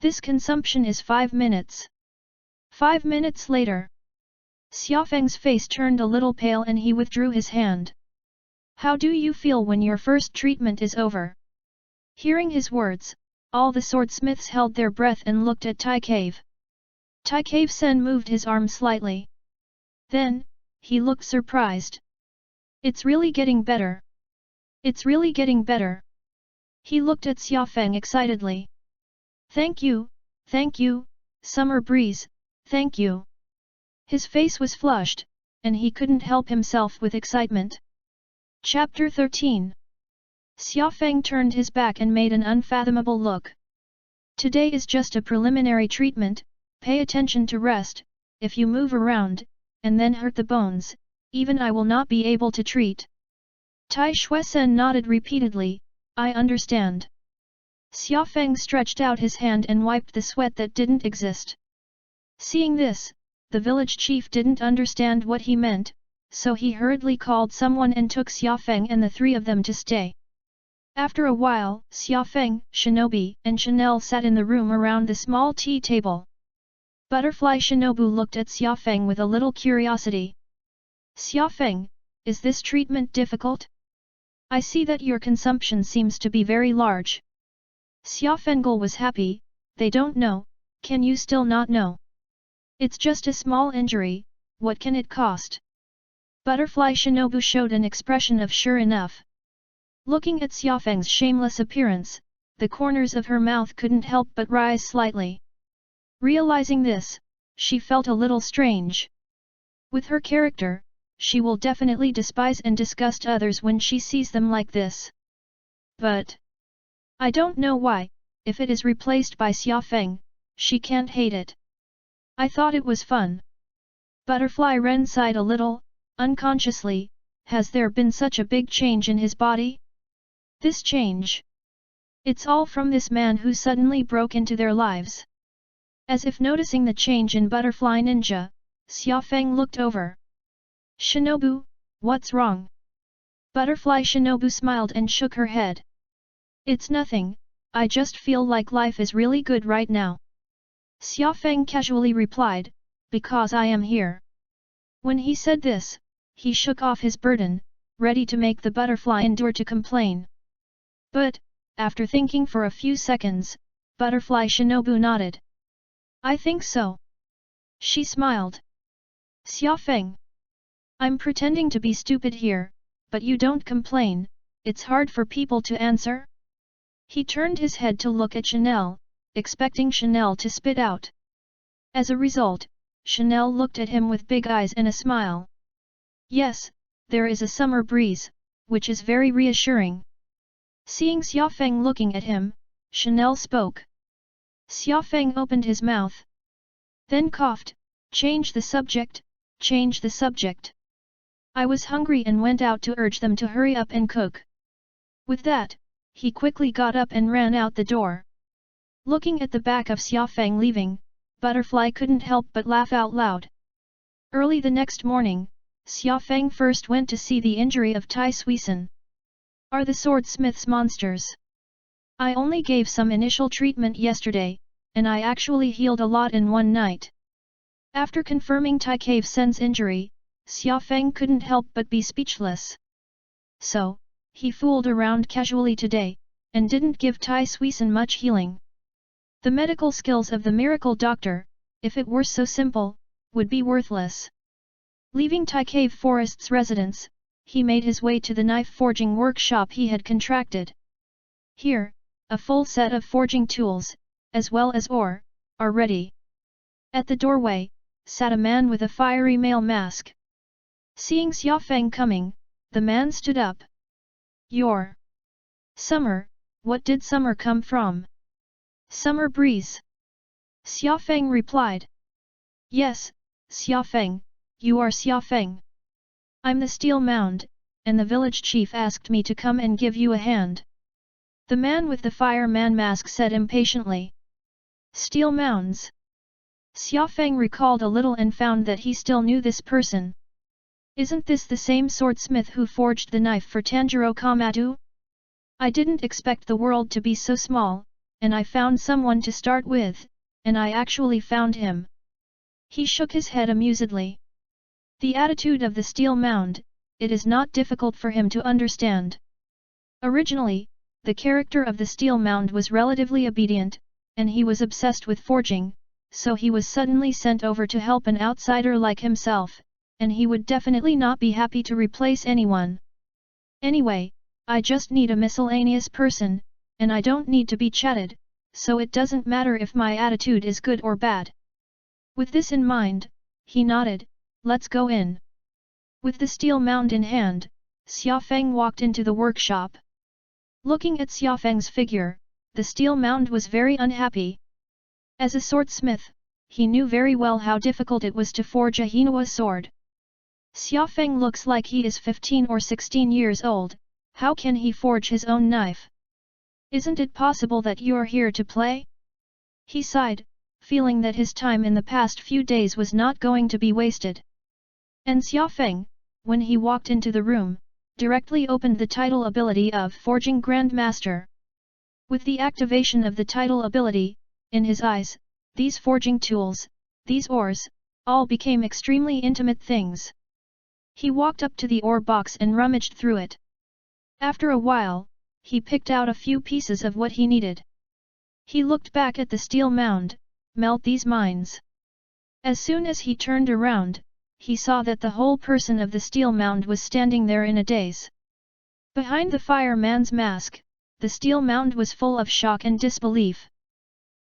Speaker 1: This consumption is 5 minutes. 5 minutes later. Xiaofeng's face turned a little pale and he withdrew his hand. How do you feel when your first treatment is over? Hearing his words, all the swordsmiths held their breath and looked at Tai Cave. Tai Cave Sen moved his arm slightly. Then, he looked surprised. It's really getting better. It's really getting better. He looked at Xiaofeng excitedly. Thank you, Summer Breeze, thank you. His face was flushed, and he couldn't help himself with excitement. Chapter 13. Xiaofeng turned his back and made an unfathomable look. Today is just a preliminary treatment, pay attention to rest, if you move around, and then hurt the bones, even I will not be able to treat. Tai Shuesen nodded repeatedly, I understand. Xiaofeng stretched out his hand and wiped the sweat that didn't exist. Seeing this, the village chief didn't understand what he meant, so he hurriedly called someone and took Xiaofeng and the three of them to stay. After a while, Xiaofeng, Shinobi, and Chanel sat in the room around the small tea table. Butterfly Shinobu looked at Xiaofeng with a little curiosity. Xiaofeng, is this treatment difficult? I see that your consumption seems to be very large. Xiaofengel was happy, they don't know, can you still not know? It's just a small injury, what can it cost? Butterfly Shinobu showed an expression of sure enough. Looking at Xiaofeng's shameless appearance, the corners of her mouth couldn't help but rise slightly. Realizing this, she felt a little strange. With her character, she will definitely despise and disgust others when she sees them like this. But I don't know why, if it is replaced by Xiaofeng, she can't hate it. I thought it was fun. Butterfly Ren sighed a little, unconsciously, has there been such a big change in his body? This change. It's all from this man who suddenly broke into their lives. As if noticing the change in Butterfly Ninja, Xiaofeng looked over. Shinobu, what's wrong? Butterfly Shinobu smiled and shook her head. It's nothing, I just feel like life is really good right now. Xiaofeng casually replied, because I am here. When he said this, he shook off his burden, ready to make the butterfly endure to complain. But, after thinking for a few seconds, Butterfly Shinobu nodded. I think so. She smiled. Xiaofeng. I'm pretending to be stupid here, but you don't complain, it's hard for people to answer? He turned his head to look at Chanel, expecting Chanel to spit out. As a result, Chanel looked at him with big eyes and a smile. Yes, there is a summer breeze, which is very reassuring. Seeing Xiaofeng looking at him, Chanel spoke. Xiaofeng opened his mouth. Then coughed, change the subject, change the subject. I was hungry and went out to urge them to hurry up and cook. With that, he quickly got up and ran out the door. Looking at the back of Xiaofeng leaving, Butterfly couldn't help but laugh out loud. Early the next morning, Xiaofeng first went to see the injury of Tai Suisen. Are the swordsmiths monsters? I only gave some initial treatment yesterday, and I actually healed a lot in one night. After confirming Tai Cave Sen's injury, Xiaofeng couldn't help but be speechless. So, he fooled around casually today, and didn't give Tai Suisen much healing. The medical skills of the miracle doctor, if it were so simple, would be worthless. Leaving Tai Cave Forest's residence, he made his way to the knife forging workshop he had contracted. Here, a full set of forging tools, as well as ore, are ready. At the doorway, sat a man with a fiery male mask. Seeing Xiaofeng coming, the man stood up. You're Summer, what did Summer come from? Summer breeze. Xiaofeng replied. Yes, Xiaofeng, you are Xiaofeng. I'm the Steel Mound, and the village chief asked me to come and give you a hand. The man with the fireman mask said impatiently. Steel Mounds. Xiaofeng recalled a little and found that he still knew this person. Isn't this the same swordsmith who forged the knife for Tanjiro Kamado? I didn't expect the world to be so small, and I found someone to start with, and I actually found him." He shook his head amusedly. The attitude of the steel mound, it is not difficult for him to understand. Originally, the character of the steel mound was relatively obedient, and he was obsessed with forging, so he was suddenly sent over to help an outsider like himself, and he would definitely not be happy to replace anyone. "Anyway, I just need a miscellaneous person, and I don't need to be chatted, so it doesn't matter if my attitude is good or bad." With this in mind, he nodded, "Let's go in." With the steel mound in hand, Xiaofeng walked into the workshop. Looking at Xiaofeng's figure, the steel mound was very unhappy. As a swordsmith, he knew very well how difficult it was to forge a Hinawa sword. Xiaofeng looks like he is 15 or 16 years old, how can he forge his own knife? "Isn't it possible that you're here to play?" He sighed, feeling that his time in the past few days was not going to be wasted. And Xiaofeng, when he walked into the room, directly opened the title ability of Forging Grandmaster. With the activation of the title ability, in his eyes, these forging tools, these ores, all became extremely intimate things. He walked up to the ore box and rummaged through it. After a while, he picked out a few pieces of what he needed. He looked back at the steel mound, "Melt these mines." As soon as he turned around, he saw that the whole person of the steel mound was standing there in a daze. Behind the fireman's mask, the steel mound was full of shock and disbelief.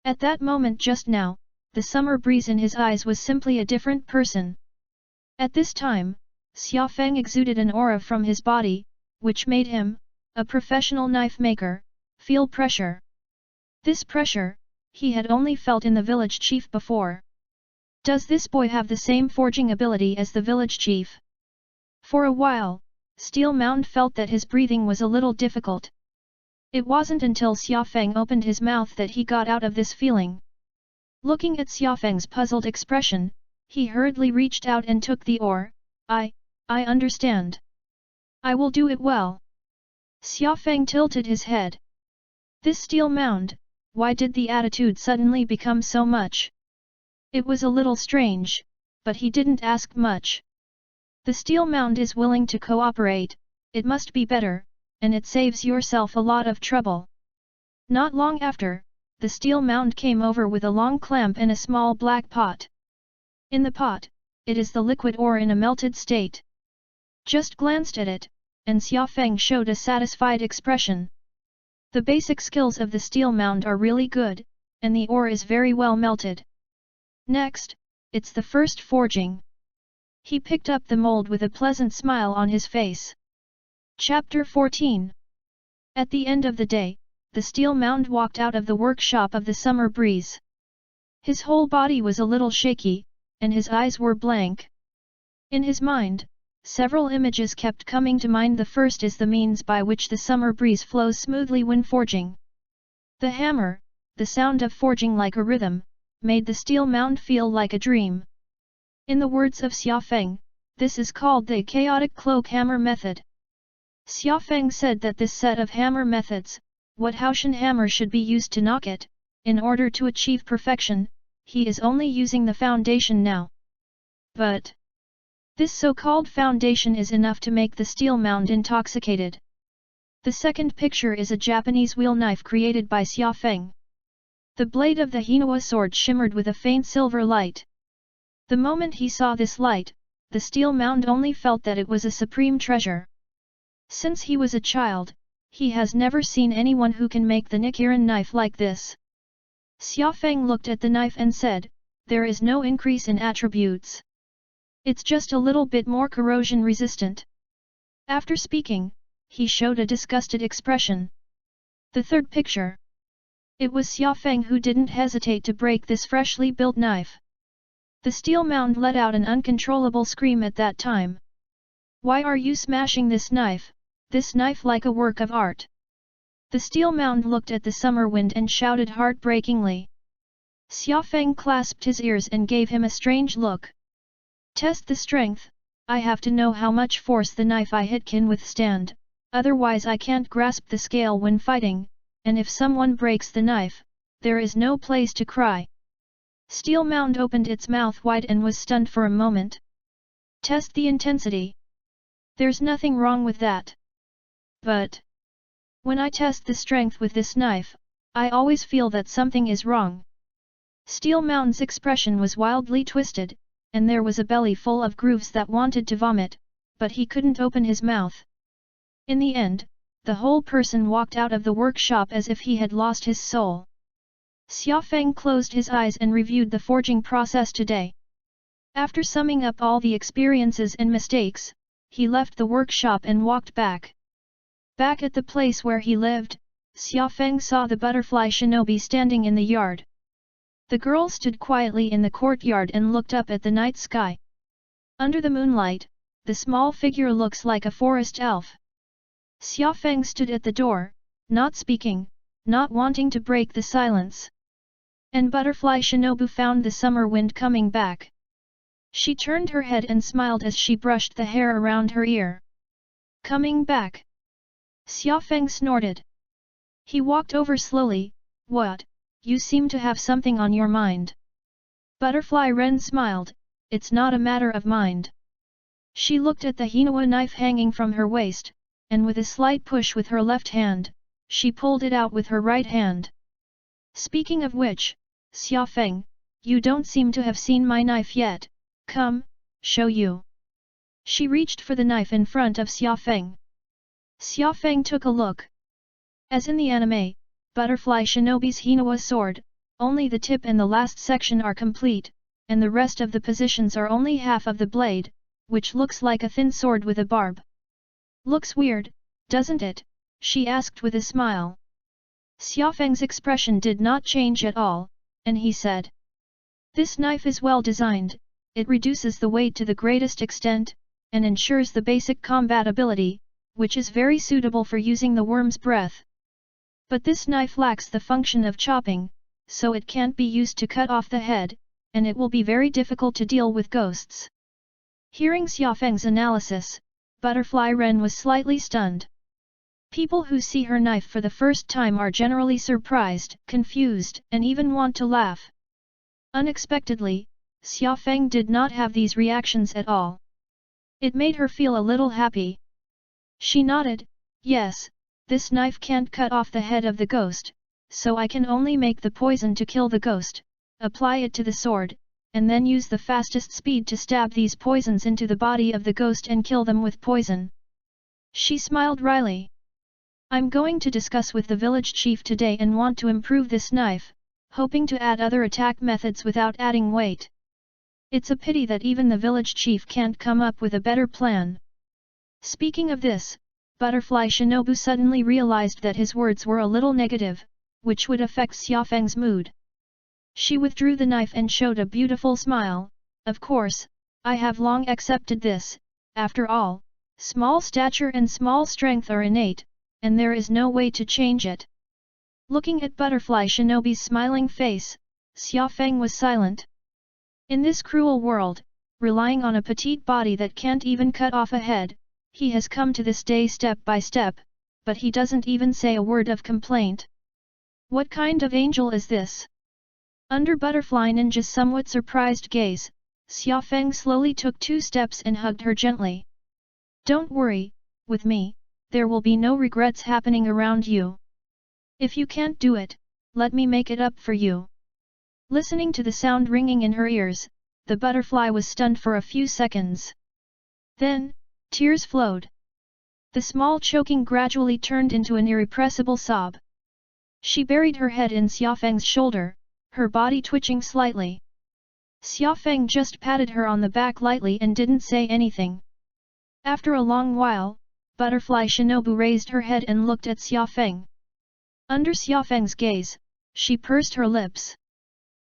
Speaker 1: At that moment just now, the summer breeze in his eyes was simply a different person. At this time, Xiaofeng exuded an aura from his body, which made him, a professional knife maker, feel pressure. This pressure, he had only felt in the village chief before. Does this boy have the same forging ability as the village chief? For a while, Steel Mound felt that his breathing was a little difficult. It wasn't until Xiaofeng opened his mouth that he got out of this feeling. Looking at Xiaofeng's puzzled expression, he hurriedly reached out and took the ore. I understand. I will do it well." Xiaofeng tilted his head. This steel mound, why did the attitude suddenly become so much? It was a little strange, but he didn't ask much. The steel mound is willing to cooperate, it must be better, and it saves yourself a lot of trouble. Not long after, the steel mound came over with a long clamp and a small black pot. In the pot, it is the liquid ore in a melted state. Just glanced at it, and Xiaofeng showed a satisfied expression. The basic skills of the steel mound are really good, and the ore is very well melted. Next, it's the first forging. He picked up the mold with a pleasant smile on his face. Chapter 14. At the end of the day, the steel mound walked out of the workshop of the summer breeze. His whole body was a little shaky, and his eyes were blank. In his mind, several images kept coming to mind. The first is the means by which the summer breeze flows smoothly when forging. The hammer, the sound of forging like a rhythm, made the steel mound feel like a dream. In the words of Xiaofeng, this is called the chaotic cloak hammer method. Xiaofeng said that this set of hammer methods, what Haoshan hammer should be used to knock it, in order to achieve perfection, he is only using the foundation now. But this so-called foundation is enough to make the steel mound intoxicated. The second picture is a Japanese wheel knife created by Xiaofeng. The blade of the Hinawa sword shimmered with a faint silver light. The moment he saw this light, the steel mound only felt that it was a supreme treasure. Since he was a child, he has never seen anyone who can make the Nichiren knife like this. Xiaofeng looked at the knife and said, "There is no increase in attributes. It's just a little bit more corrosion resistant." After speaking, he showed a disgusted expression. The third picture. It was Xiaofeng who didn't hesitate to break this freshly built knife. The steel mound let out an uncontrollable scream at that time. "Why are you smashing this knife like a work of art?" The steel mound looked at the summer wind and shouted heartbreakingly. Xiaofeng clasped his ears and gave him a strange look. "Test the strength, I have to know how much force the knife I hit can withstand, otherwise I can't grasp the scale when fighting, and if someone breaks the knife, there is no place to cry. Steel Mound opened its mouth wide and was stunned for a moment. Test the intensity. There's nothing wrong with that. But when I test the strength with this knife, I always feel that something is wrong. Steel Mound's expression was wildly twisted, and there was a belly full of grooves that wanted to vomit, but he couldn't open his mouth. In the end, the whole person walked out of the workshop as if he had lost his soul. Xia Feng closed his eyes and reviewed the forging process today. After summing up all the experiences and mistakes, he left the workshop and walked back. Back at the place where he lived, Xia Feng saw the butterfly shinobi standing in the yard. The girl stood quietly in the courtyard and looked up at the night sky. Under the moonlight, the small figure looks like a forest elf. Xia Feng stood at the door, not speaking, not wanting to break the silence. And Butterfly Shinobu found the summer wind coming back. She turned her head and smiled as she brushed the hair around her ear. Coming back. Xia Feng snorted. He walked over slowly. What? You seem to have something on your mind. Butterfly Ren smiled. It's not a matter of mind. She looked at the Hinawa knife hanging from her waist, and with a slight push with her left hand, she pulled it out with her right hand. Speaking of which, Xia Feng, you don't seem to have seen my knife yet. Come, show you. She reached for the knife in front of Xia Feng. Xia Feng took a look. As in the anime, Butterfly Shinobi's Hinawa sword, only the tip and the last section are complete, and the rest of the positions are only half of the blade, which looks like a thin sword with a barb. Looks weird, doesn't it? She asked with a smile. Xia Feng's expression did not change at all, and he said, this knife is well designed, it reduces the weight to the greatest extent, and ensures the basic compatibility, which is very suitable for using the worm's breath. But this knife lacks the function of chopping, so it can't be used to cut off the head, and it will be very difficult to deal with ghosts. Hearing Xia Feng's analysis, Butterfly Ren was slightly stunned. People who see her knife for the first time are generally surprised, confused, and even want to laugh. Unexpectedly, Xia Feng did not have these reactions at all. It made her feel a little happy. She nodded, yes, this knife can't cut off the head of the ghost, so I can only make the poison to kill the ghost, apply it to the sword, and then use the fastest speed to stab these poisons into the body of the ghost and kill them with poison. She smiled wryly. I'm going to discuss with the village chief today and want to improve this knife, hoping to add other attack methods without adding weight. It's a pity that even the village chief can't come up with a better plan. Speaking of this, Butterfly Shinobu suddenly realized that his words were a little negative, which would affect Xia Feng's mood. She withdrew the knife and showed a beautiful smile. Of course, I have long accepted this. After all, small stature and small strength are innate, and there is no way to change it. Looking at Butterfly Shinobi's smiling face, Xia Feng was silent. In this cruel world, relying on a petite body that can't even cut off a head, he has come to this day step by step, but he doesn't even say a word of complaint. What kind of angel is this? Under Butterfly Ninja's somewhat surprised gaze, Xia Feng slowly took 2 steps and hugged her gently. Don't worry, with me, there will be no regrets happening around you. If you can't do it, let me make it up for you. Listening to the sound ringing in her ears, the butterfly was stunned for a few seconds. Then, tears flowed. The small choking gradually turned into an irrepressible sob. She buried her head in Xia Feng's shoulder, her body twitching slightly. Xia Feng just patted her on the back lightly and didn't say anything. After a long while, Butterfly Shinobu raised her head and looked at Xia Feng. Under Xia Feng's gaze, she pursed her lips.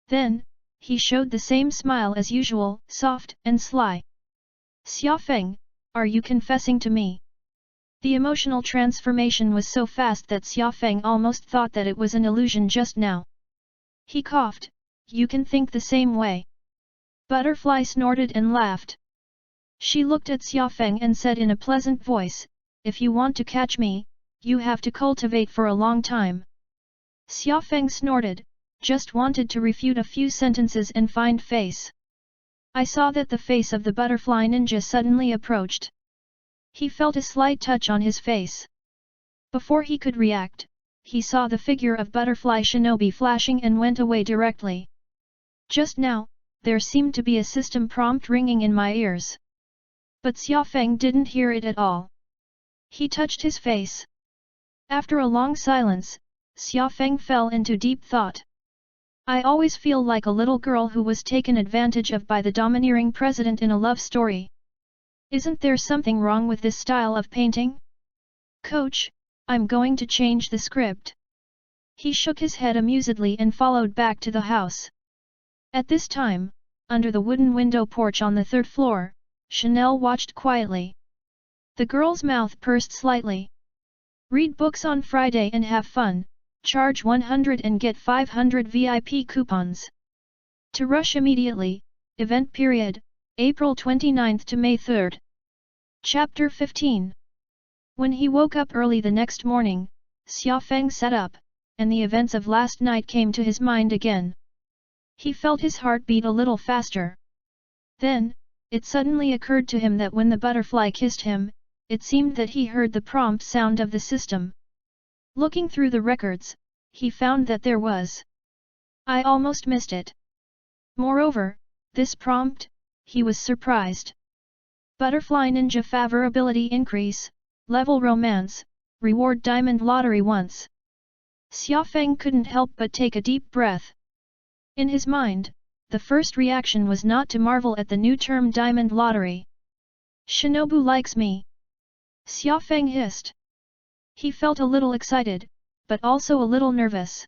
Speaker 1: Then, he showed the same smile as usual, soft and sly. Xia Feng, are you confessing to me? The emotional transformation was so fast that Xia Feng almost thought that it was an illusion just now. He coughed. You can think the same way. Butterfly snorted and laughed. She looked at Xia Feng and said in a pleasant voice, if you want to catch me, you have to cultivate for a long time. Xia Feng snorted, just wanted to refute a few sentences and find face. I saw that the face of the butterfly ninja suddenly approached. He felt a slight touch on his face. Before he could react, he saw the figure of butterfly shinobi flashing and went away directly. Just now, there seemed to be a system prompt ringing in my ears. But Xiaofeng didn't hear it at all. He touched his face. After a long silence, Xiaofeng fell into deep thought. I always feel like a little girl who was taken advantage of by the domineering president in a love story. Isn't there something wrong with this style of painting? Coach, I'm going to change the script. He shook his head amusedly and followed back to the house. At this time, under the wooden window porch on the third floor, Chanel watched quietly. The girl's mouth pursed slightly. Read books on Friday and have fun, charge 100 and get 500 VIP coupons. To rush immediately, event period, April 29 to May 3. Chapter 15. When he woke up early the next morning, Xiaofeng sat up, and the events of last night came to his mind again. He felt his heart beat a little faster. Then, it suddenly occurred to him that when the butterfly kissed him, it seemed that he heard the prompt sound of the system. Looking through the records, he found that there was. I almost missed it. Moreover, this prompt, he was surprised. Butterfly Ninja favorability increase, level romance, reward diamond lottery once. Xiaofeng couldn't help but take a deep breath. In his mind, the first reaction was not to marvel at the new term diamond lottery. Shinobu likes me. Xiaofeng hissed. He felt a little excited, but also a little nervous.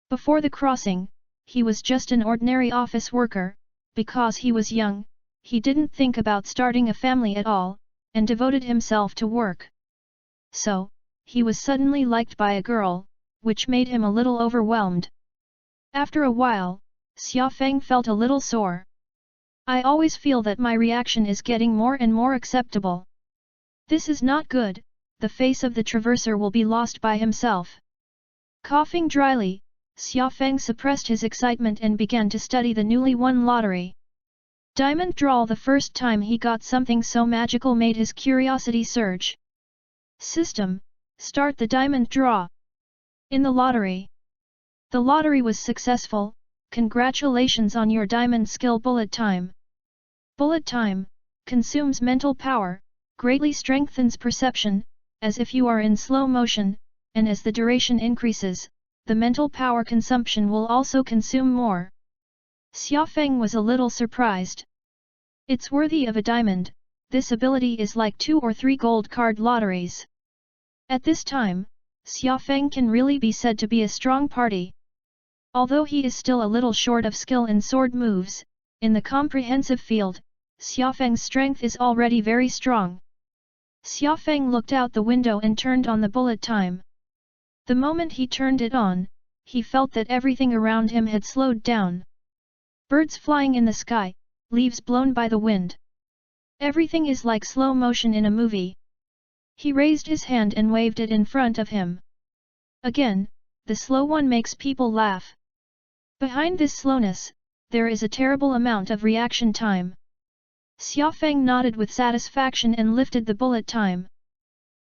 Speaker 1: Before the crossing, he was just an ordinary office worker. Because he was young, he didn't think about starting a family at all, and devoted himself to work. So, he was suddenly liked by a girl, which made him a little overwhelmed. After a while, Xiaofeng felt a little sore. I always feel that my reaction is getting more and more acceptable. This is not good, the face of the traverser will be lost by himself. Coughing dryly, Xiaofeng suppressed his excitement and began to study the newly won lottery. Diamond draw. The first time he got something so magical made his curiosity surge. System, start the diamond draw. In the lottery. The lottery was successful. Congratulations on your diamond skill. Bullet time. Bullet time consumes mental power, greatly strengthens perception, as if you are in slow motion, and as the duration increases, the mental power consumption will also consume more. Xiaofeng was a little surprised. It's worthy of a diamond, this ability is like 2 or 3 gold card lotteries. At this time, Xiaofeng can really be said to be a strong party. Although he is still a little short of skill in sword moves, in the comprehensive field, Xiaofeng's strength is already very strong. Xiaofeng looked out the window and turned on the bullet time. The moment he turned it on, he felt that everything around him had slowed down. Birds flying in the sky, leaves blown by the wind. Everything is like slow motion in a movie. He raised his hand and waved it in front of him. Again, the slow one makes people laugh. Behind this slowness, there is a terrible amount of reaction time. Xiaofeng nodded with satisfaction and lifted the bullet time.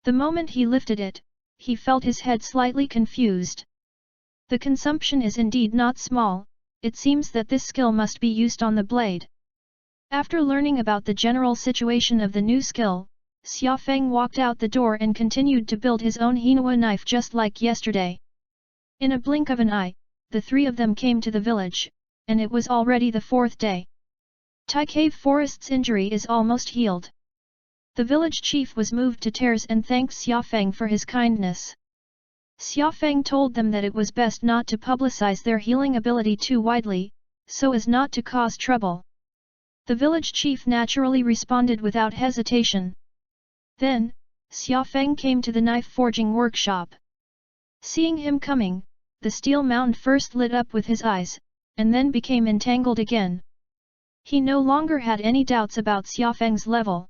Speaker 1: The moment he lifted it, he felt his head slightly confused. The consumption is indeed not small, it seems that this skill must be used on the blade. After learning about the general situation of the new skill, Xiaofeng walked out the door and continued to build his own Hinawa knife just like yesterday. In a blink of an eye, the 3 of them came to the village, and it was already the 4th day. Tai Cave Forest's injury is almost healed. The village chief was moved to tears and thanked Xiaofeng for his kindness. Xiaofeng told them that it was best not to publicize their healing ability too widely, so as not to cause trouble. The village chief naturally responded without hesitation. Then, Xiaofeng came to the knife forging workshop. Seeing him coming, the steel mound first lit up with his eyes, and then became entangled again. He no longer had any doubts about Xiaofeng's level.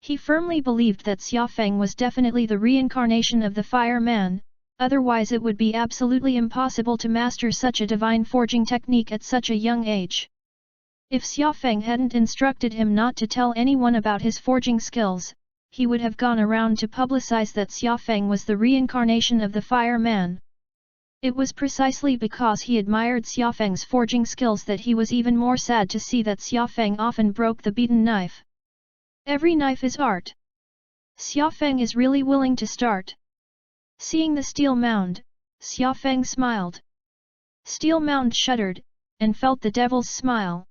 Speaker 1: He firmly believed that Xiaofeng was definitely the reincarnation of the Fire Man, otherwise it would be absolutely impossible to master such a divine forging technique at such a young age. If Xia Feng hadn't instructed him not to tell anyone about his forging skills, he would have gone around to publicize that Xia Feng was the reincarnation of the Fire Man. It was precisely because he admired Xia Feng's forging skills that he was even more sad to see that Xia Feng often broke the beaten knife. Every knife is art. Xia Feng is really willing to start. Seeing the steel mound, Xia Feng smiled. Steel mound shuddered, and felt the devil's smile.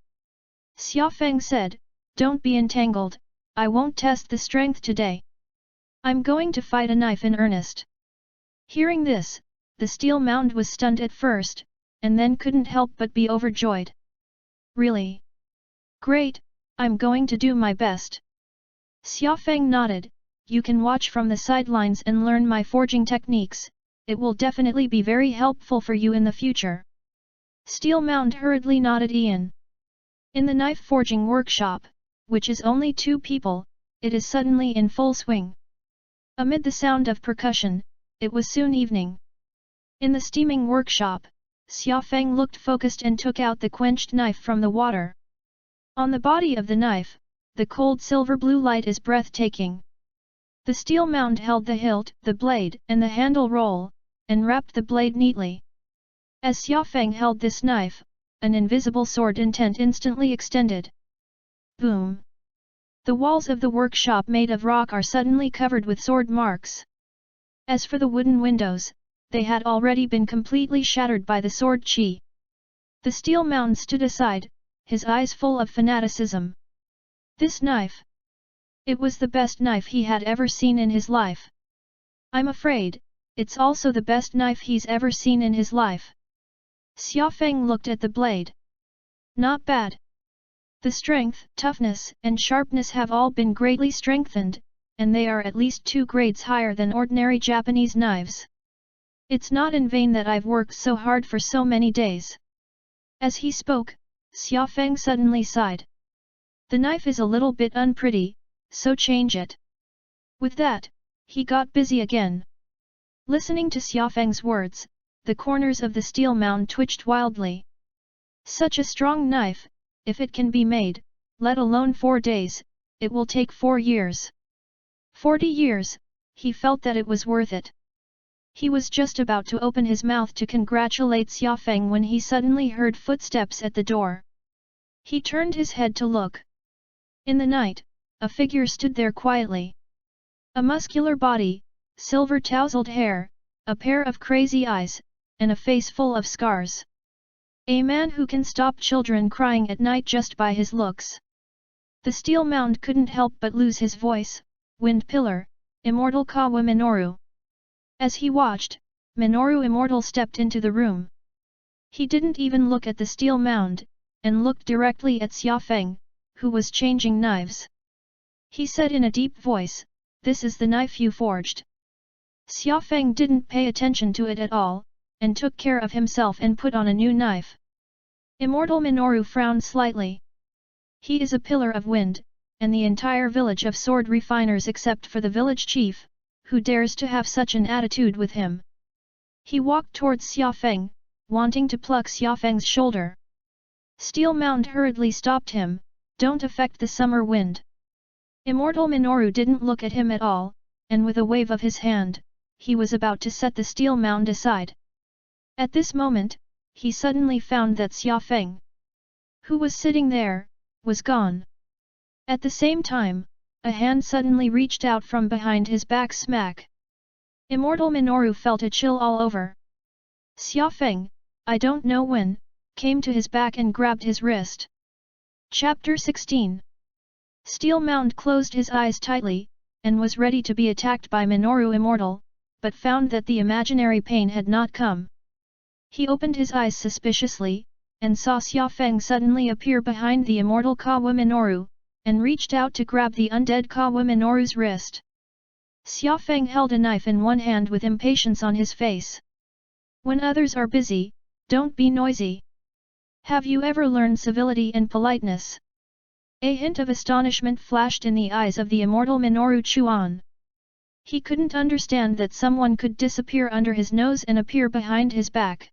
Speaker 1: Xia Feng said, "Don't be entangled, I won't test the strength today. I'm going to fight a knife in earnest." Hearing this, the steel mound was stunned at first, and then couldn't help but be overjoyed. "Really? Great, I'm going to do my best." Xia Feng nodded, "You can watch from the sidelines and learn my forging techniques, it will definitely be very helpful for you in the future." Steel Mound hurriedly nodded Ian. In the knife forging workshop, which is only 2 people, it is suddenly in full swing. Amid the sound of percussion, it was soon evening. In the steaming workshop, Xia Feng looked focused and took out the quenched knife from the water. On the body of the knife, the cold silver blue light is breathtaking. The steel mound held the hilt, the blade, and the handle roll, and wrapped the blade neatly. As Xia Feng held this knife, an invisible sword intent instantly extended. Boom! The walls of the workshop made of rock are suddenly covered with sword marks. As for the wooden windows, they had already been completely shattered by the sword chi. The steel mound stood aside, his eyes full of fanaticism. This knife! It was the best knife he had ever seen in his life. I'm afraid, it's also the best knife he's ever seen in his life. Xia Feng looked at the blade. Not bad. The strength, toughness, and sharpness have all been greatly strengthened, and they are at least 2 grades higher than ordinary Japanese knives. It's not in vain that I've worked so hard for so many days. As he spoke, Xia Feng suddenly sighed. The knife is a little bit unpretty, so change it. With that, he got busy again. Listening to Xia Feng's words, the corners of the steel mound twitched wildly. Such a strong knife, if it can be made, let alone 4 days, it will take 4 years. 40 years, he felt that it was worth it. He was just about to open his mouth to congratulate Xia Feng when he suddenly heard footsteps at the door. He turned his head to look. In the night, a figure stood there quietly. A muscular body, silver tousled hair, a pair of crazy eyes, and a face full of scars. A man who can stop children crying at night just by his looks. The steel mound couldn't help but lose his voice. Wind Pillar, Immortal Kawa Minoru. As he watched, Minoru Immortal stepped into the room. He didn't even look at the steel mound, and looked directly at Xia Feng, who was changing knives. He said in a deep voice, "This is the knife you forged." Xia Feng didn't pay attention to it at all, and took care of himself and put on a new knife. Immortal Minoru frowned slightly. He is a pillar of wind, and the entire village of sword refiners except for the village chief, who dares to have such an attitude with him. He walked towards Xia Feng, wanting to pluck Xia Feng's shoulder. Steel Mound hurriedly stopped him, "Don't affect the summer wind." Immortal Minoru didn't look at him at all, and with a wave of his hand, he was about to set the steel mound aside. At this moment, he suddenly found that Xia Feng, who was sitting there, was gone. At the same time, a hand suddenly reached out from behind his back smack. Immortal Minoru felt a chill all over. Xia Feng, I don't know when, came to his back and grabbed his wrist. Chapter 16. Steel Mound closed his eyes tightly, and was ready to be attacked by Minoru Immortal, but found that the imaginary pain had not come. He opened his eyes suspiciously, and saw Xia Feng suddenly appear behind the immortal Kawa Minoru, and reached out to grab the undead Kawa Minoru's wrist. Xia Feng held a knife in one hand with impatience on his face. When others are busy, don't be noisy. Have you ever learned civility and politeness? A hint of astonishment flashed in the eyes of the immortal Minoru Chuan. He couldn't understand that someone could disappear under his nose and appear behind his back.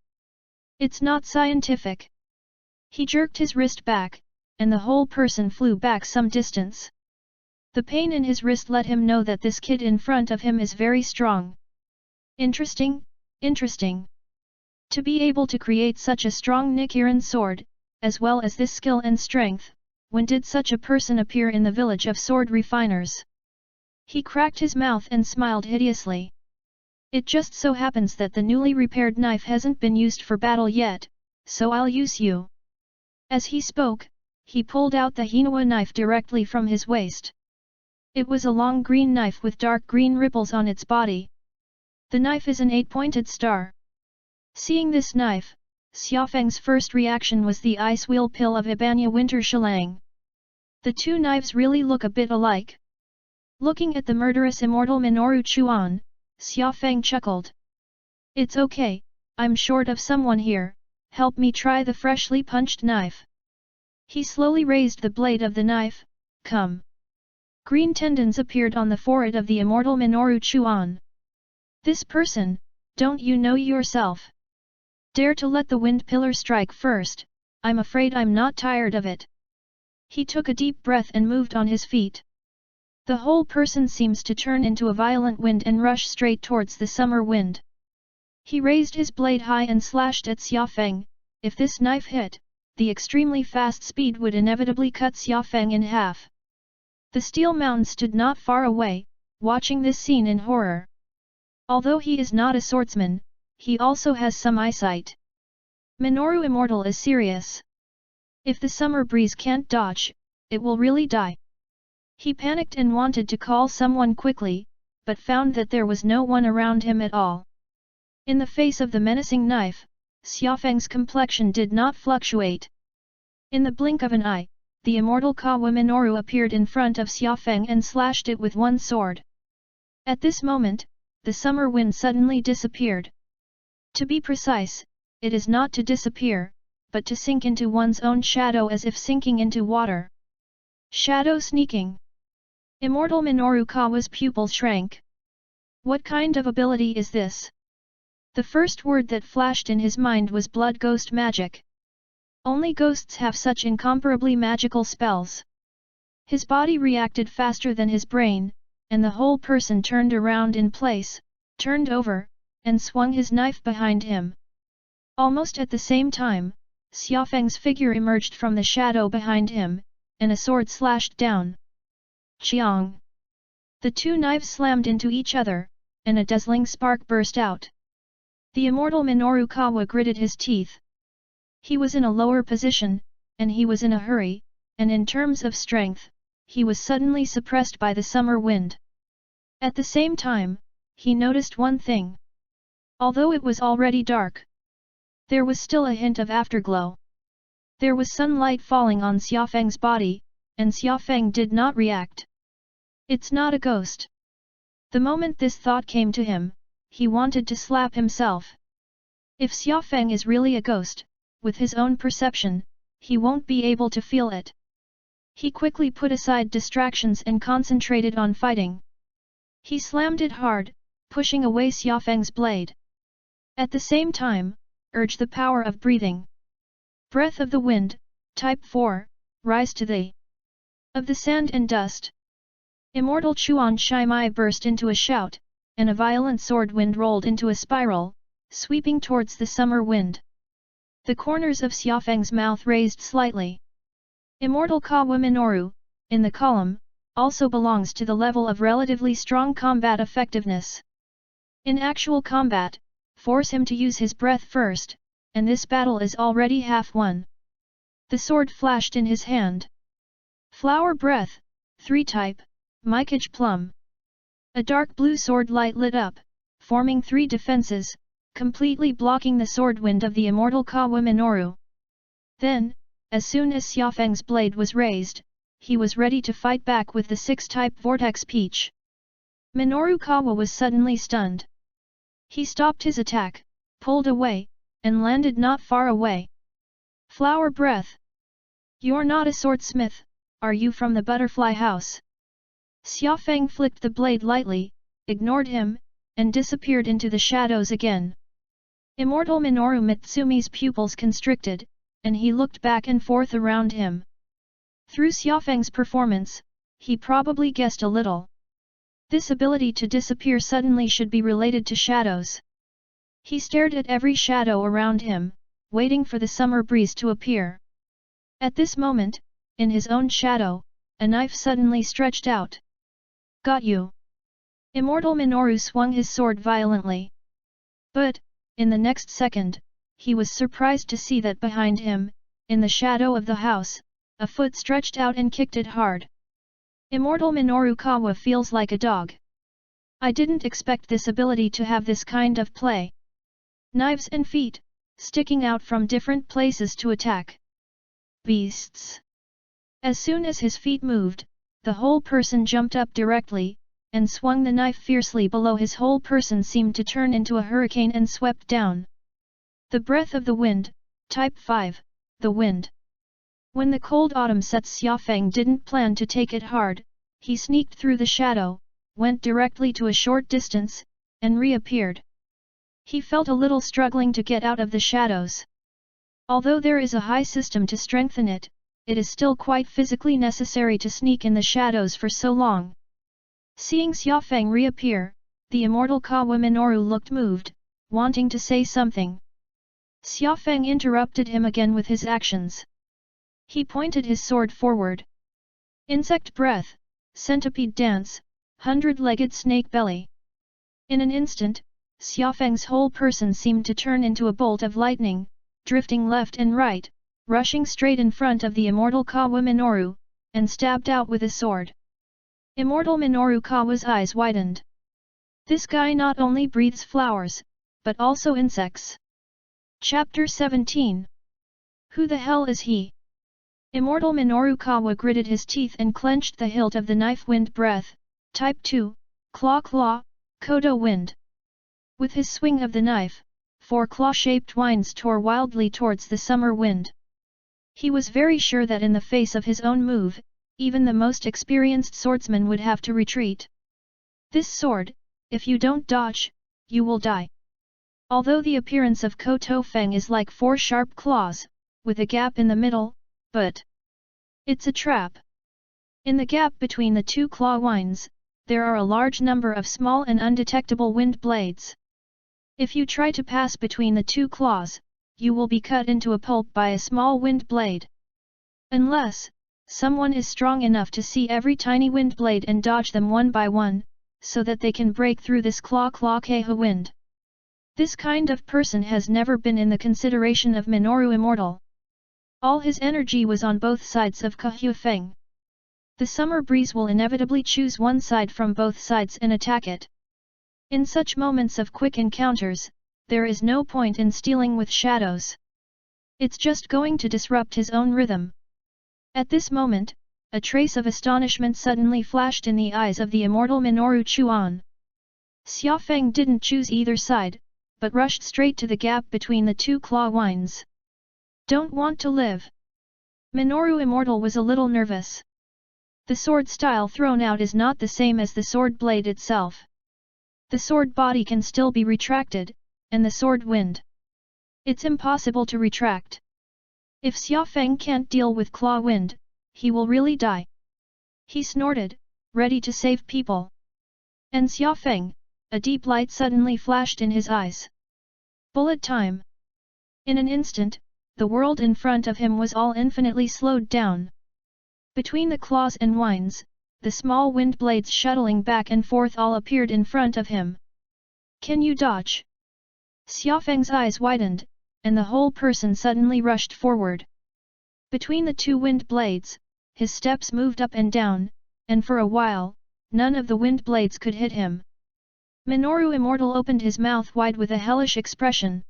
Speaker 1: It's not scientific. He jerked his wrist back, and the whole person flew back some distance. The pain in his wrist let him know that this kid in front of him is very strong. Interesting, interesting. To be able to create such a strong Nichiren sword, as well as this skill and strength, when did such a person appear in the village of sword refiners? He cracked his mouth and smiled hideously. It just so happens that the newly repaired knife hasn't been used for battle yet, so I'll use you. As he spoke, he pulled out the Hinawa knife directly from his waist. It was a long green knife with dark green ripples on its body. The knife is an 8-pointed star. Seeing this knife, Xiaofeng's first reaction was the ice wheel pill of Ibanya Winter Shilang. The two knives really look a bit alike. Looking at the murderous immortal Minoru Chuan, Xiaofeng chuckled. It's okay, I'm short of someone here, help me try the freshly punched knife. He slowly raised the blade of the knife, come. Green tendons appeared on the forehead of the immortal Minoru Chuan. This person, don't you know yourself? Dare to let the wind pillar strike first, I'm afraid I'm not tired of it. He took a deep breath and moved on his feet. The whole person seems to turn into a violent wind and rush straight towards the summer wind. He raised his blade high and slashed at Xiaofeng. If this knife hit, the extremely fast speed would inevitably cut Xiaofeng in half. The steel mountain stood not far away, watching this scene in horror. Although he is not a swordsman, he also has some eyesight. Minoru Immortal is serious. If the summer breeze can't dodge, it will really die. He panicked and wanted to call someone quickly, but found that there was no one around him at all. In the face of the menacing knife, Xiaofeng's complexion did not fluctuate. In the blink of an eye, the immortal Kawa Minoru appeared in front of Xiaofeng and slashed it with one sword. At this moment, the summer wind suddenly disappeared. To be precise, it is not to disappear, but to sink into one's own shadow as if sinking into water. Shadow sneaking. Immortal Minoru Kawa's pupil shrank. What kind of ability is this? The first word that flashed in his mind was blood ghost magic. Only ghosts have such incomparably magical spells. His body reacted faster than his brain, and the whole person turned around in place, turned over, and swung his knife behind him. Almost at the same time, Xiaofeng's figure emerged from the shadow behind him, and a sword slashed down. Chiang! The two knives slammed into each other, and a dazzling spark burst out. The immortal Minoru Kawa gritted his teeth. He was in a lower position, and he was in a hurry, and in terms of strength, he was suddenly suppressed by the summer wind. At the same time, he noticed one thing. Although it was already dark, there was still a hint of afterglow. There was sunlight falling on Xiaofeng's body, and Xiaofeng did not react. It's not a ghost. The moment this thought came to him, he wanted to slap himself. If Xiaofeng is really a ghost, with his own perception, he won't be able to feel it. He quickly put aside distractions and concentrated on fighting. He slammed it hard, pushing away Xiaofeng's blade. At the same time, urge the power of breathing. Breath of the wind, Type 4, rise to the of the sand and dust. Immortal Chuan Shimai burst into a shout, and a violent sword wind rolled into a spiral, sweeping towards the summer wind. The corners of Xiaofeng's mouth raised slightly. Immortal Kawa Minoru, in the column, also belongs to the level of relatively strong combat effectiveness. In actual combat, force him to use his breath first, and this battle is already half won. The sword flashed in his hand. Flower breath, 3 type, Mycage plum. A dark blue sword light lit up, forming 3 defenses, completely blocking the sword wind of the immortal Kawa Minoru. Then, as soon as Xiaofeng's blade was raised, he was ready to fight back with the 6-type Vortex Peach. Minoru Kawa was suddenly stunned. He stopped his attack, pulled away, and landed not far away. Flower breath! You're not a swordsmith, are you from the butterfly house? Xiaofeng flicked the blade lightly, ignored him, and disappeared into the shadows again. Immortal Minoru Mitsumi's pupils constricted, and he looked back and forth around him. Through Xiaofeng's performance, he probably guessed a little. This ability to disappear suddenly should be related to shadows. He stared at every shadow around him, waiting for the summer breeze to appear. At this moment, in his own shadow, a knife suddenly stretched out. Got you! Immortal Minoru swung his sword violently. But, in the next second, he was surprised to see that behind him, in the shadow of the house, a foot stretched out and kicked it hard. Immortal Minoru Kawa feels like a dog. I didn't expect this ability to have this kind of play. Knives and feet, sticking out from different places to attack. Beasts. As soon as his feet moved, the whole person jumped up directly, and swung the knife fiercely below his whole person seemed to turn into a hurricane and swept down. The breath of the wind, Type 5, the wind. When the cold autumn sets, Xiaofeng didn't plan to take it hard, he sneaked through the shadow, went directly to a short distance, and reappeared. He felt a little struggling to get out of the shadows. Although there is a high system to strengthen it, it is still quite physically necessary to sneak in the shadows for so long. Seeing Xiaofeng reappear, the immortal Kawa Minoru looked moved, wanting to say something. Xiaofeng interrupted him again with his actions. He pointed his sword forward. Insect breath, centipede dance, hundred-legged snake belly. In an instant, Xiaofeng's whole person seemed to turn into a bolt of lightning, drifting left and right, rushing straight in front of the immortal Kawa Minoru, and stabbed out with a sword. Immortal Minoru Kawa's eyes widened. This guy not only breathes flowers, but also insects. Chapter 17. Who the hell is he? Immortal Minoru Kawa gritted his teeth and clenched the hilt of the knife. Wind breath, Type 2, Claw Claw, Kodo wind. With his swing of the knife, 4 claw-shaped winds tore wildly towards the summer wind. He was very sure that in the face of his own move, even the most experienced swordsman would have to retreat. This sword, if you don't dodge, you will die. Although the appearance of Koto Feng is like 4 sharp claws, with a gap in the middle, but it's a trap. In the gap between the 2 claw winds, there are a large number of small and undetectable wind blades. If you try to pass between the 2 claws, you will be cut into a pulp by a small wind blade. Unless someone is strong enough to see every tiny wind blade and dodge them one by one, so that they can break through this claw-claw-kaha wind. This kind of person has never been in the consideration of Minoru Immortal. All his energy was on both sides of Kahu Feng. The summer breeze will inevitably choose one side from both sides and attack it. In such moments of quick encounters, there is no point in stealing with shadows. It's just going to disrupt his own rhythm. At this moment, a trace of astonishment suddenly flashed in the eyes of the immortal Minoru Chuan. Xiaofeng didn't choose either side, but rushed straight to the gap between the 2 claw winds. Don't want to live. Minoru Immortal was a little nervous. The sword style thrown out is not the same as the sword blade itself. The sword body can still be retracted, and the sword wind. It's impossible to retract. If Xiaofeng can't deal with claw wind, he will really die. He snorted, ready to save people. And Xiaofeng, a deep light suddenly flashed in his eyes. Bullet time! In an instant, the world in front of him was all infinitely slowed down. Between the claws and winds, the small wind blades shuttling back and forth all appeared in front of him. Can you dodge? Xiaofeng's eyes widened, and the whole person suddenly rushed forward. Between the 2 wind blades, his steps moved up and down, and for a while, none of the wind blades could hit him. Minoru Immortal opened his mouth wide with a hellish expression.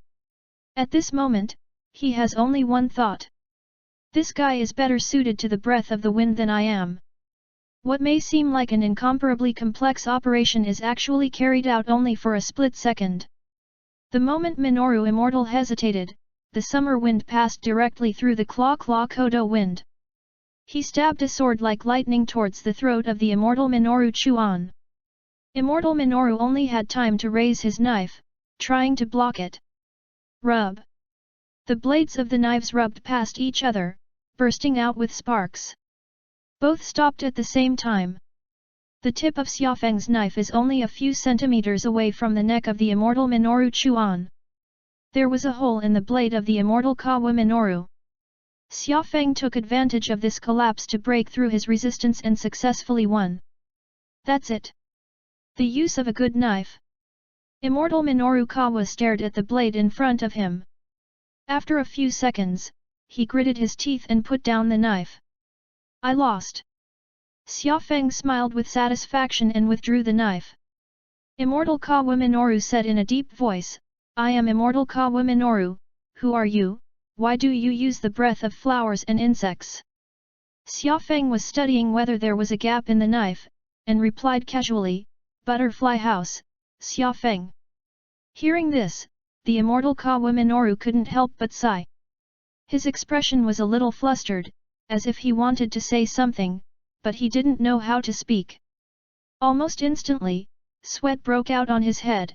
Speaker 1: At this moment, he has only one thought. This guy is better suited to the breath of the wind than I am. What may seem like an incomparably complex operation is actually carried out only for a split second. The moment Minoru Immortal hesitated, the summer wind passed directly through the claw-claw Kodo wind. He stabbed a sword like lightning towards the throat of the immortal Minoru Chuan. Immortal Minoru only had time to raise his knife, trying to block it. Rub. The blades of the knives rubbed past each other, bursting out with sparks. Both stopped at the same time. The tip of Xiaofeng's knife is only a few centimeters away from the neck of the immortal Minoru Chuan. There was a hole in the blade of the immortal Kawa Minoru. Xiaofeng took advantage of this collapse to break through his resistance and successfully won. That's it. The use of a good knife. Immortal Minoru Kawa stared at the blade in front of him. After a few seconds, he gritted his teeth and put down the knife. I lost. Xiaofeng smiled with satisfaction and withdrew the knife. Immortal Kawa Minoru said in a deep voice, I am Immortal Kawa Minoru, who are you, why do you use the breath of flowers and insects? Xiaofeng was studying whether there was a gap in the knife, and replied casually, Butterfly House, Xiaofeng. Hearing this, the immortal Kawa Minoru couldn't help but sigh. His expression was a little flustered, as if he wanted to say something, but he didn't know how to speak. Almost instantly, sweat broke out on his head.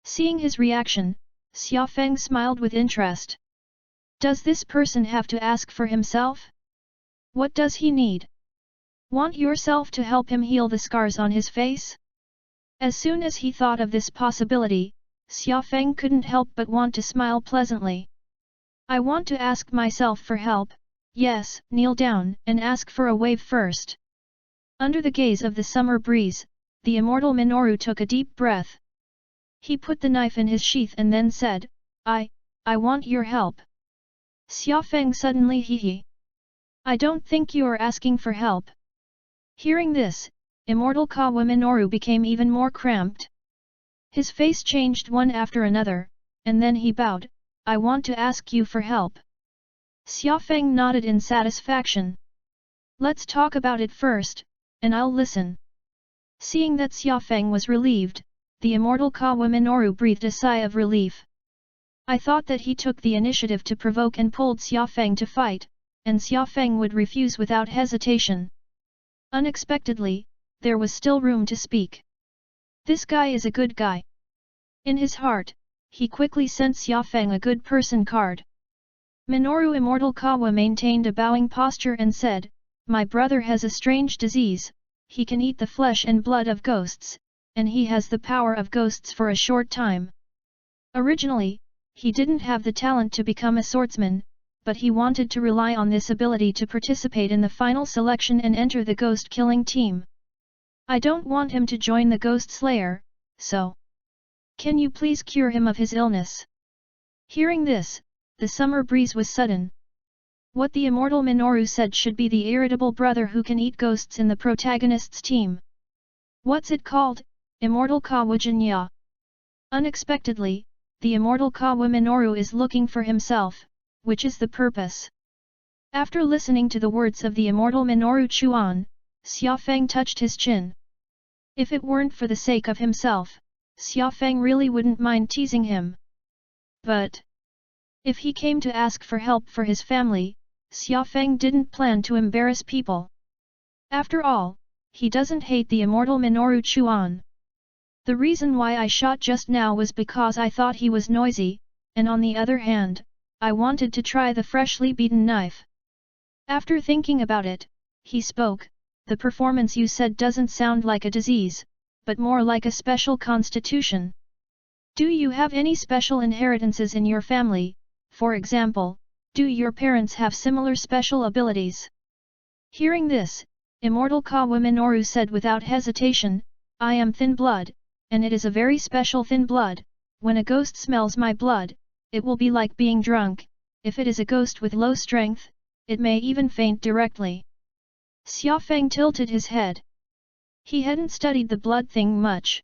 Speaker 1: Seeing his reaction, Xiaofeng smiled with interest. Does this person have to ask for himself? What does he need? Want yourself to help him heal the scars on his face? As soon as he thought of this possibility, Xiaofeng couldn't help but want to smile pleasantly. I want to ask myself for help. Yes, kneel down and ask for a wave first. Under the gaze of the summer breeze, the immortal Minoru took a deep breath. He put the knife in his sheath and then said, I want your help. Xiaofeng suddenly hee. I don't think you are asking for help. Hearing this, immortal Kawa Minoru became even more cramped. His face changed one after another, and then he bowed, I want to ask you for help. Xiaofeng nodded in satisfaction. Let's talk about it first, and I'll listen. Seeing that Xiaofeng was relieved, the immortal Kawa Minoru breathed a sigh of relief. I thought that he took the initiative to provoke and pulled Xiaofeng to fight, and Xiaofeng would refuse without hesitation. Unexpectedly, there was still room to speak. This guy is a good guy. In his heart, he quickly sent Xiaofeng a good person card. Minoru Immortal Kawa maintained a bowing posture and said, My brother has a strange disease, he can eat the flesh and blood of ghosts, and he has the power of ghosts for a short time. Originally, he didn't have the talent to become a swordsman, but he wanted to rely on this ability to participate in the final selection and enter the ghost-killing team. I don't want him to join the Ghost Slayer, so can you please cure him of his illness? Hearing this, the summer breeze was sudden. What the immortal Minoru said should be the irritable brother who can eat ghosts in the protagonist's team. What's it called? Immortal Kawa Jinya. Unexpectedly, the immortal Kawa Minoru is looking for himself, which is the purpose. After listening to the words of the immortal Minoru Chuan, Xiaofeng touched his chin. If it weren't for the sake of himself, Xiaofeng really wouldn't mind teasing him. But if he came to ask for help for his family, Xiaofeng didn't plan to embarrass people. After all, he doesn't hate the immortal Minoru Chuan. The reason why I shot just now was because I thought he was noisy, and on the other hand, I wanted to try the freshly beaten knife. After thinking about it, he spoke, the performance you said doesn't sound like a disease, but more like a special constitution. Do you have any special inheritances in your family, for example, do your parents have similar special abilities? Hearing this, Immortal Kawa Minoru said without hesitation, I am thin blood, and it is a very special thin blood. When a ghost smells my blood, it will be like being drunk. If it is a ghost with low strength, it may even faint directly. Xiaofeng tilted his head. He hadn't studied the blood thing much.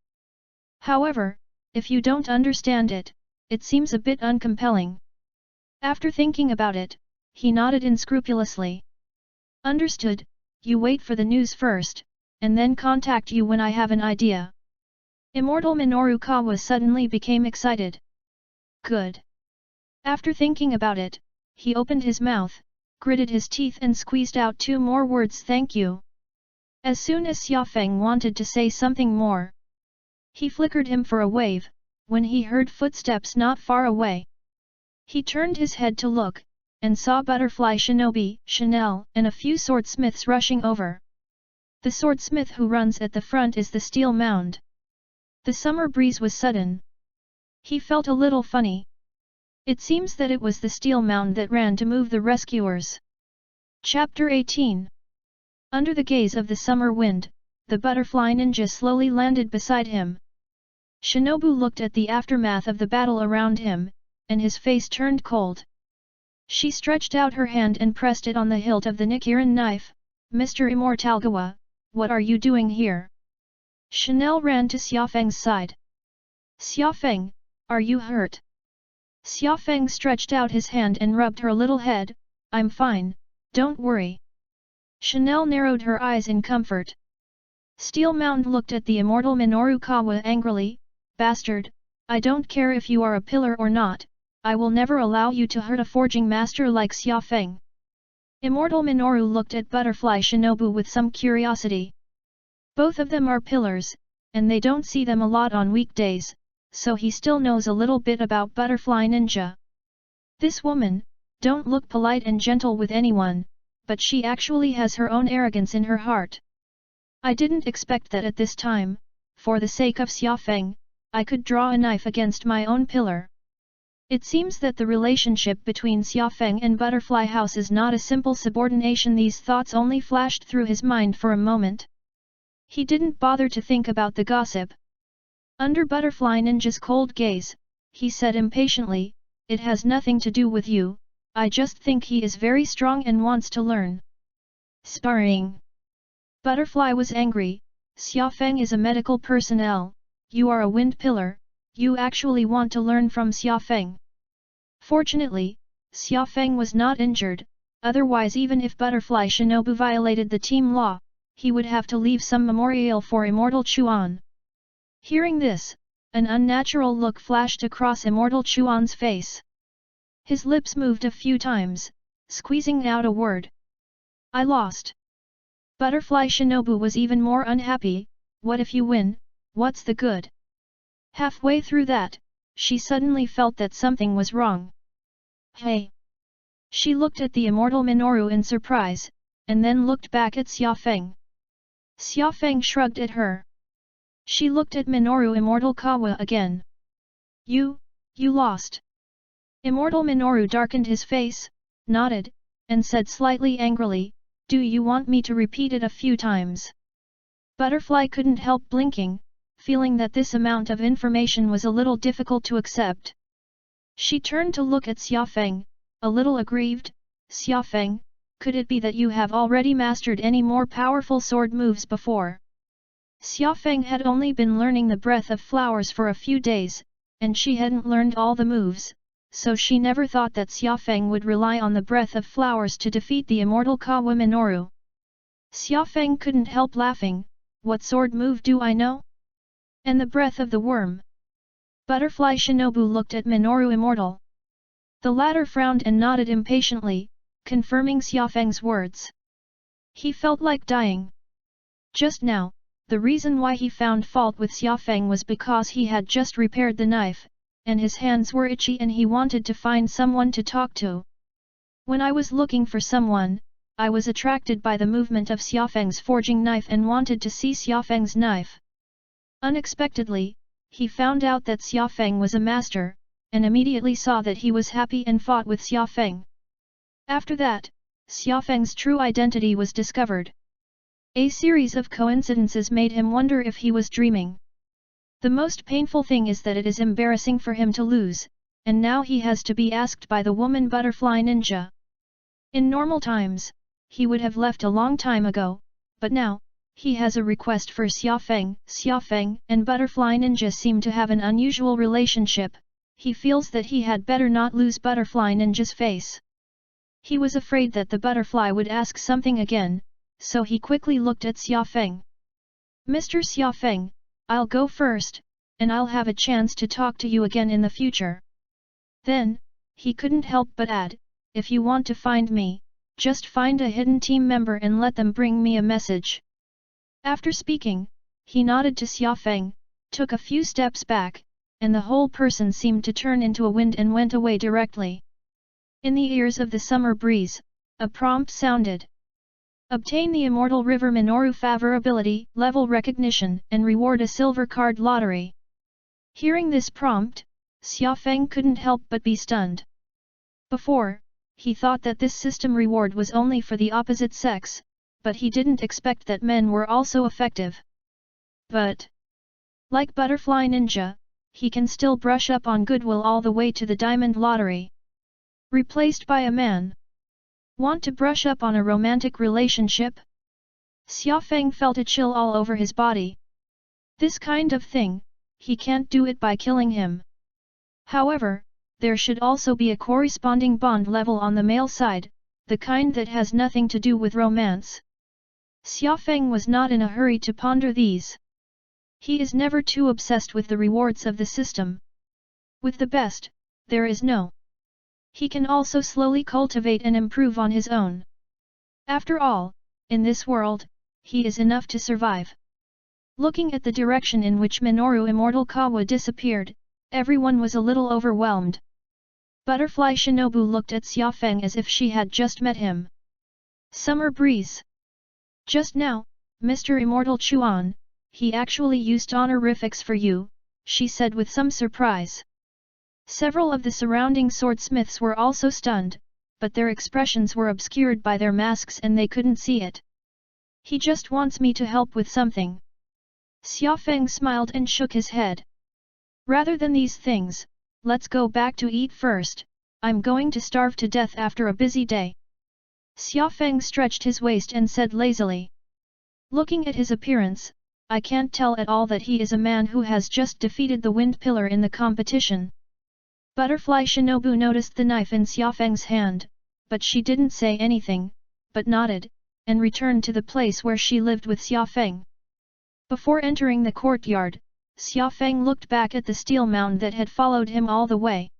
Speaker 1: However, if you don't understand it, it seems a bit uncompelling. After thinking about it, he nodded unscrupulously. Understood, you wait for the news first, and then contact you when I have an idea. Immortal Minoru Kawa suddenly became excited. Good. After thinking about it, he opened his mouth, gritted his teeth and squeezed out 2 more words, thank you. As soon as Xiaofeng wanted to say something more, He flickered him for a wave, when he heard footsteps not far away. He turned his head to look, and saw Butterfly Shinobi, Chanel, and a few swordsmiths rushing over. The swordsmith who runs at the front is the Steel Mound. The summer breeze was sudden. He felt a little funny. It seems that it was the Steel Mound that ran to move the rescuers. Chapter 18. Under the gaze of the summer wind, the butterfly ninja slowly landed beside him. Shinobu looked at the aftermath of the battle around him, and his face turned cold. She stretched out her hand and pressed it on the hilt of the Nichiren knife. "Mr. Immortalgawa, what are you doing here?" Chanel ran to Xiaofeng's side. "Xiaofeng, are you hurt?" Xiaofeng stretched out his hand and rubbed her little head. "I'm fine, don't worry." Chanel narrowed her eyes in comfort. Steel Mound looked at the immortal Minoru Kawa angrily. "Bastard, I don't care if you are a pillar or not, I will never allow you to hurt a forging master like Xiaofeng." Immortal Minoru looked at Butterfly Shinobu with some curiosity. Both of them are pillars, and they don't see them a lot on weekdays, so he still knows a little bit about Butterfly Ninja. This woman, don't look polite and gentle with anyone, but she actually has her own arrogance in her heart. I didn't expect that at this time, for the sake of Xiaofeng, I could draw a knife against my own pillar. It seems that the relationship between Xiaofeng and Butterfly House is not a simple subordination. These thoughts only flashed through his mind for a moment. He didn't bother to think about the gossip. Under Butterfly Ninja's cold gaze, he said impatiently, "It has nothing to do with you, I just think he is very strong and wants to learn." Sparring. Butterfly was angry. "Xiaofeng is a medical personnel, you are a wind pillar, you actually want to learn from Xiaofeng." Fortunately, Xiaofeng was not injured, otherwise even if Butterfly Shinobu violated the team law, he would have to leave some memorial for Immortal Chuan. Hearing this, an unnatural look flashed across Immortal Chuan's face. His lips moved a few times, squeezing out a word. "I lost." Butterfly Shinobu was even more unhappy. "What if you win, what's the good?" Halfway through that, she suddenly felt that something was wrong. "Hey!" She looked at the immortal Minoru in surprise, and then looked back at Xiaofeng. Xiaofeng shrugged at her. She looked at Minoru Immortal Kawa again. You lost." Immortal Minoru darkened his face, nodded, and said slightly angrily, "Do you want me to repeat it a few times?" Butterfly couldn't help blinking, feeling that this amount of information was a little difficult to accept. She turned to look at Xiaofeng, a little aggrieved. "Xiaofeng, could it be that you have already mastered any more powerful sword moves before?" Xiaofeng had only been learning the breath of flowers for a few days, and she hadn't learned all the moves, so she never thought that Xiaofeng would rely on the breath of flowers to defeat the immortal Kawa Minoru. Xiaofeng couldn't help laughing. "What sword move do I know? And the breath of the worm?" Butterfly Shinobu looked at Minoru Immortal. The latter frowned and nodded impatiently, confirming Xiaofeng's words. He felt like dying. Just now, the reason why he found fault with Xiaofeng was because he had just repaired the knife, and his hands were itchy and he wanted to find someone to talk to. "When I was looking for someone, I was attracted by the movement of Xiaofeng's forging knife and wanted to see Xiaofeng's knife. Unexpectedly, he found out that Xiaofeng was a master, and immediately saw that he was happy and fought with Xiaofeng. After that, Xiaofeng's true identity was discovered. A series of coincidences made him wonder if he was dreaming. The most painful thing is that it is embarrassing for him to lose, and now he has to be asked by the woman Butterfly Ninja. In normal times, he would have left a long time ago, but now, he has a request for Xiaofeng." Xiaofeng and Butterfly Ninja seem to have an unusual relationship. He feels that he had better not lose Butterfly Ninja's face. He was afraid that the butterfly would ask something again, so he quickly looked at Xiaofeng. "Mr. Xiaofeng, I'll go first, and I'll have a chance to talk to you again in the future." Then, he couldn't help but add, "If you want to find me, just find a hidden team member and let them bring me a message." After speaking, he nodded to Xiaofeng, took a few steps back, and the whole person seemed to turn into a wind and went away directly. In the ears of the summer breeze, a prompt sounded. Obtain the Immortal River Minoru Favorability, Level Recognition, and reward a silver card lottery. Hearing this prompt, Xiaofeng couldn't help but be stunned. Before, he thought that this system reward was only for the opposite sex, but he didn't expect that men were also effective. But, like Butterfly Ninja, he can still brush up on goodwill all the way to the Diamond Lottery. Replaced by a man. Want to brush up on a romantic relationship? Xiaofeng felt a chill all over his body. This kind of thing, he can't do it by killing him. However, there should also be a corresponding bond level on the male side, the kind that has nothing to do with romance. Xiaofeng was not in a hurry to ponder these. He is never too obsessed with the rewards of the system. With the best, there is no. He can also slowly cultivate and improve on his own. After all, in this world, he is enough to survive. Looking at the direction in which Minoru Immortal Kawa disappeared, everyone was a little overwhelmed. Butterfly Shinobu looked at Xiaofeng as if she had just met him. Summer breeze. Just now, Mr. Immortal Chuan, he actually used honorifics for you, she said with some surprise. Several of the surrounding swordsmiths were also stunned, but their expressions were obscured by their masks and they couldn't see it. He just wants me to help with something. Xiaofeng smiled and shook his head. Rather than these things, let's go back to eat first, I'm going to starve to death after a busy day. Xiaofeng stretched his waist and said lazily. Looking at his appearance, I can't tell at all that he is a man who has just defeated the Wind Pillar in the competition. Butterfly Shinobu noticed the knife in Xiaofeng's hand, but she didn't say anything, but nodded, and returned to the place where she lived with Xiaofeng. Before entering the courtyard, Xiaofeng looked back at the steel mound that had followed him all the way.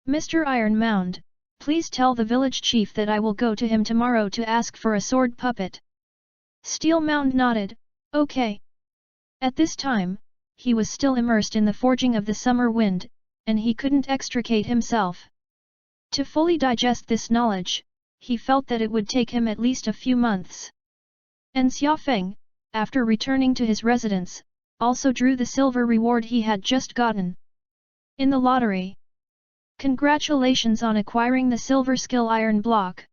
Speaker 1: Mr. Iron Mound, please tell the village chief that I will go to him tomorrow to ask for a sword puppet. Steel Mound nodded, okay. At this time, he was still immersed in the forging of the summer wind, and he couldn't extricate himself. To fully digest this knowledge, he felt that it would take him at least a few months. And Xiaofeng, after returning to his residence, also drew the silver reward he had just gotten. In the lottery. Congratulations on acquiring the silver skill Iron Block.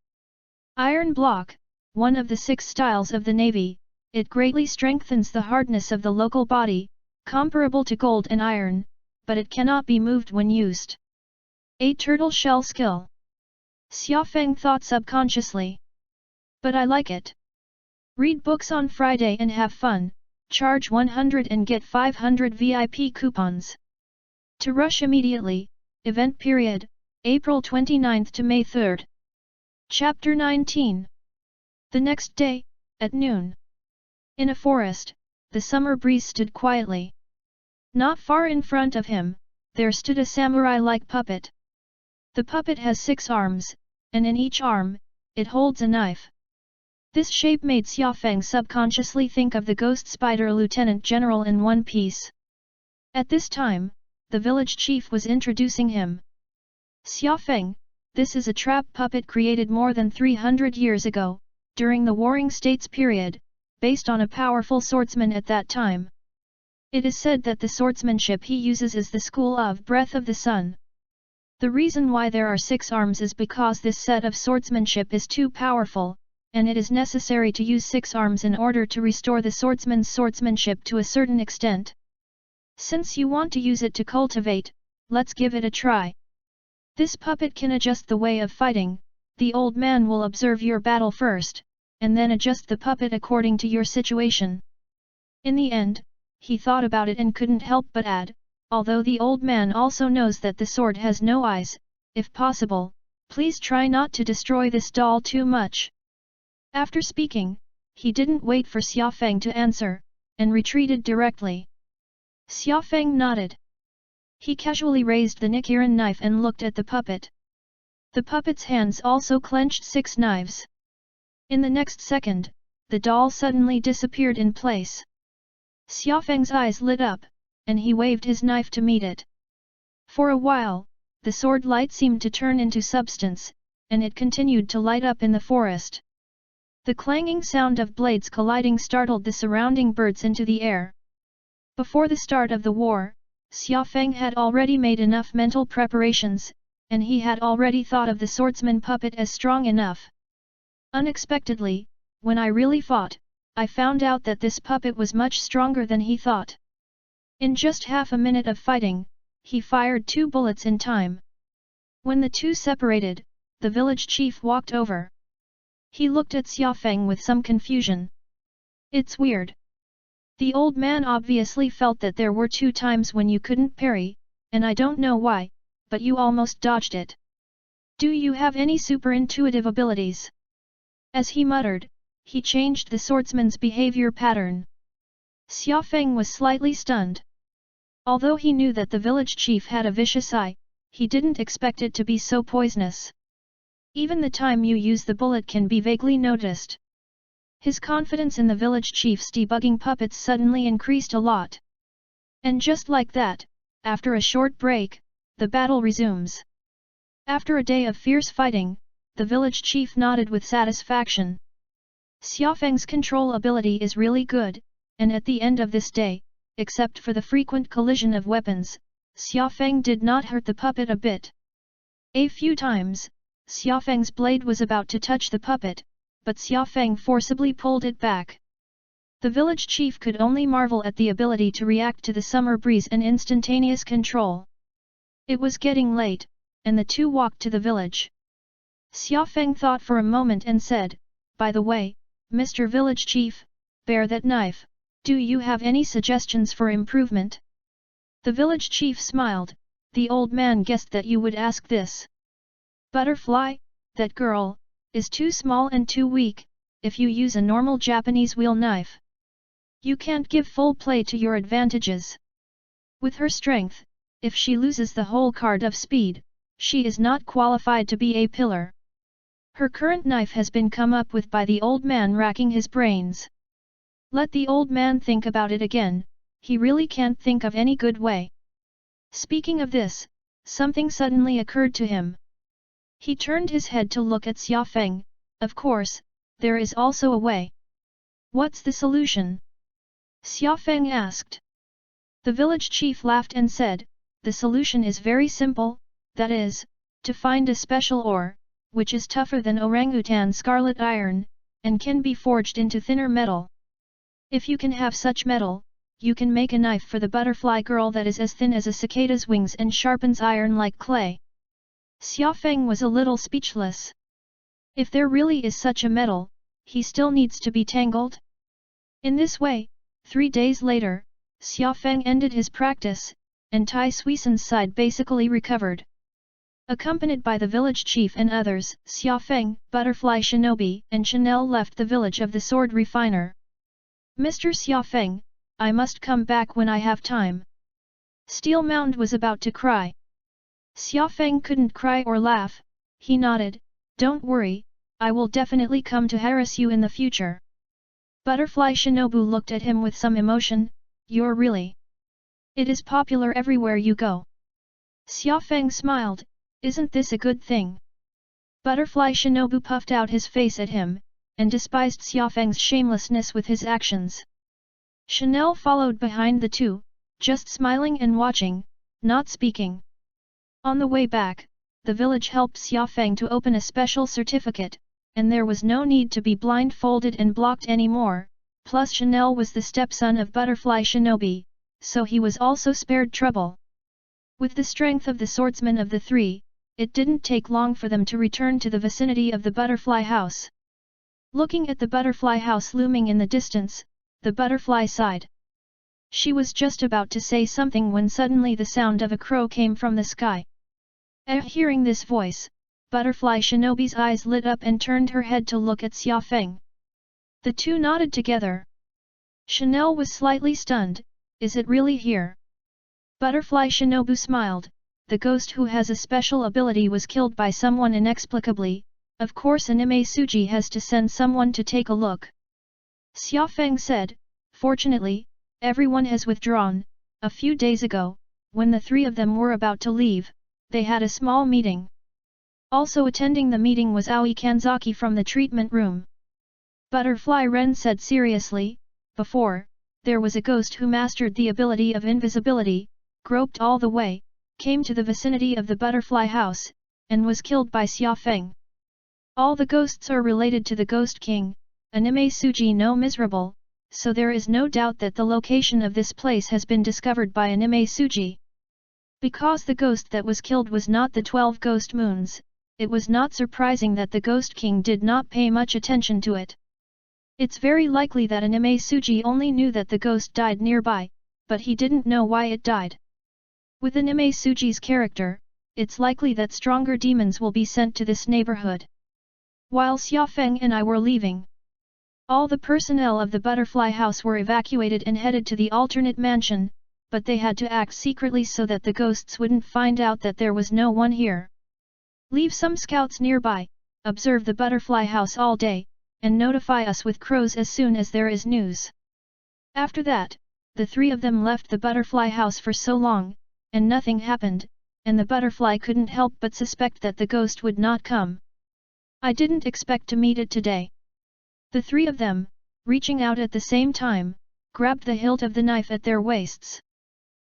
Speaker 1: Iron Block, one of the 6 styles of the Navy, it greatly strengthens the hardness of the local body, comparable to gold and iron, but it cannot be moved when used. A turtle shell skill. Xiaofeng thought subconsciously. But I like it. Read books on Friday and have fun, charge 100 and get 500 VIP coupons. To rush immediately, event period, April 29th to May 3rd. Chapter 19. The next day, at noon. In a forest, the summer breeze stood quietly. Not far in front of him, there stood a samurai-like puppet. The puppet has 6 arms, and in each arm, it holds a knife. This shape made Xiaofeng subconsciously think of the ghost spider Lieutenant General in One Piece. At this time, the village chief was introducing him. Xiaofeng, this is a trap puppet created more than 300 years ago, during the Warring States period, based on a powerful swordsman at that time. It is said that the swordsmanship he uses is the school of Breath of the Sun. The reason why there are 6 arms is because this set of swordsmanship is too powerful, and it is necessary to use 6 arms in order to restore the swordsman's swordsmanship to a certain extent. Since you want to use it to cultivate, let's give it a try. This puppet can adjust the way of fighting. The old man will observe your battle first, and then adjust the puppet according to your situation. In the end, he thought about it and couldn't help but add, although the old man also knows that the sword has no eyes, if possible, please try not to destroy this doll too much. After speaking, he didn't wait for Xiaofeng to answer, and retreated directly. Xiaofeng nodded. He casually raised the Nichiren knife and looked at the puppet. The puppet's hands also clenched 6 knives. In the next second, the doll suddenly disappeared in place. Xiaofeng's eyes lit up, and he waved his knife to meet it. For a while, the sword light seemed to turn into substance, and it continued to light up in the forest. The clanging sound of blades colliding startled the surrounding birds into the air. Before the start of the war, Xiaofeng had already made enough mental preparations, and he had already thought of the swordsman puppet as strong enough. Unexpectedly, when I really fought, I found out that this puppet was much stronger than he thought. In just half a minute of fighting, he fired 2 bullets in time. When the two separated, the village chief walked over. He looked at Xiaofeng with some confusion. It's weird. The old man obviously felt that there were 2 times when you couldn't parry, and I don't know why, but you almost dodged it. Do you have any super-intuitive abilities? As he muttered, he changed the swordsman's behavior pattern. Xiaofeng was slightly stunned. Although he knew that the village chief had a vicious eye, he didn't expect it to be so poisonous. Even the time you use the bullet can be vaguely noticed. His confidence in the village chief's debugging puppets suddenly increased a lot. And just like that, after a short break, the battle resumes. After a day of fierce fighting, the village chief nodded with satisfaction. Xiaofeng's control ability is really good, and at the end of this day, except for the frequent collision of weapons, Xiaofeng did not hurt the puppet a bit. A few times, Xiaofeng's blade was about to touch the puppet, but Xiaofeng forcibly pulled it back. The village chief could only marvel at the ability to react to the summer breeze and instantaneous control. It was getting late, and the two walked to the village. Xiaofeng thought for a moment and said, "By the way, Mr. Village Chief, bear that knife, do you have any suggestions for improvement?" The village chief smiled. The old man guessed that you would ask this. "Butterfly, that girl, is too small and too weak. If you use a normal Japanese wheel knife, you can't give full play to your advantages. With her strength, if she loses the whole card of speed, she is not qualified to be a pillar." Her current knife has been come up with by the old man, racking his brains. Let the old man think about it again, he really can't think of any good way. Speaking of this, something suddenly occurred to him. He turned his head to look at Xiaofeng. Of course, there is also a way. "What's the solution?" Xiaofeng asked. The village chief laughed and said, "The solution is very simple, that is, to find a special ore, which is tougher than orangutan scarlet iron, and can be forged into thinner metal. If you can have such metal, you can make a knife for the butterfly girl that is as thin as a cicada's wings and sharpens iron like clay." Xiaofeng was a little speechless. If there really is such a metal, he still needs to be tangled? In this way, 3 days later, Xiaofeng ended his practice, and Tai Suisen's side basically recovered. Accompanied by the village chief and others, Xiaofeng, Butterfly Shinobi, and Chanel left the village of the sword refiner. "Mr. Xiaofeng, I must come back when I have time." Steel Mound was about to cry. Xiaofeng couldn't cry or laugh. He nodded, "Don't worry, I will definitely come to harass you in the future." Butterfly Shinobu looked at him with some emotion. "You're really... It is popular everywhere you go." Xiaofeng smiled, "Isn't this a good thing?" Butterfly Shinobu puffed out his face at him, and despised Xiaofeng's shamelessness with his actions. Chanel followed behind the two, just smiling and watching, not speaking. On the way back, the village helped Xiaofeng to open a special certificate, and there was no need to be blindfolded and blocked anymore, plus Chanel was the stepson of Butterfly Shinobi, so he was also spared trouble. With the strength of the swordsman of the three, it didn't take long for them to return to the vicinity of the butterfly house. Looking at the butterfly house looming in the distance, the butterfly sighed. She was just about to say something when suddenly the sound of a crow came from the sky. Hearing this voice, Butterfly Shinobi's eyes lit up and turned her head to look at Xiaofeng. The two nodded together. Chanel was slightly stunned. "Is it really here?" Butterfly Shinobu smiled. "The ghost who has a special ability was killed by someone inexplicably. Of course Anime Suji has to send someone to take a look." Xiaofeng said, "Fortunately, everyone has withdrawn, a few days ago, when the three of them were about to leave, they had a small meeting. Also attending the meeting was Aoi Kanzaki from the treatment room. Butterfly Ren said seriously, before, there was a ghost who mastered the ability of invisibility, groped all the way, came to the vicinity of the butterfly house, and was killed by Xia Feng. All the ghosts are related to the Ghost King, Anime Suji no Miserable, so there is no doubt that the location of this place has been discovered by Anime Suji. Because the ghost that was killed was not the 12 ghost moons, it was not surprising that the Ghost King did not pay much attention to it. It's very likely that Anime Suji only knew that the ghost died nearby, but he didn't know why it died. With Anime Suji's character, it's likely that stronger demons will be sent to this neighborhood. While Xia Feng and I were leaving, all the personnel of the butterfly house were evacuated and headed to the alternate mansion, but they had to act secretly so that the ghosts wouldn't find out that there was no one here. Leave some scouts nearby, observe the butterfly house all day, and notify us with crows as soon as there is news. After that, the three of them left the butterfly house for so long, and nothing happened, and the butterfly couldn't help but suspect that the ghost would not come. I didn't expect to meet it today. The three of them, reaching out at the same time, grabbed the hilt of the knife at their waists.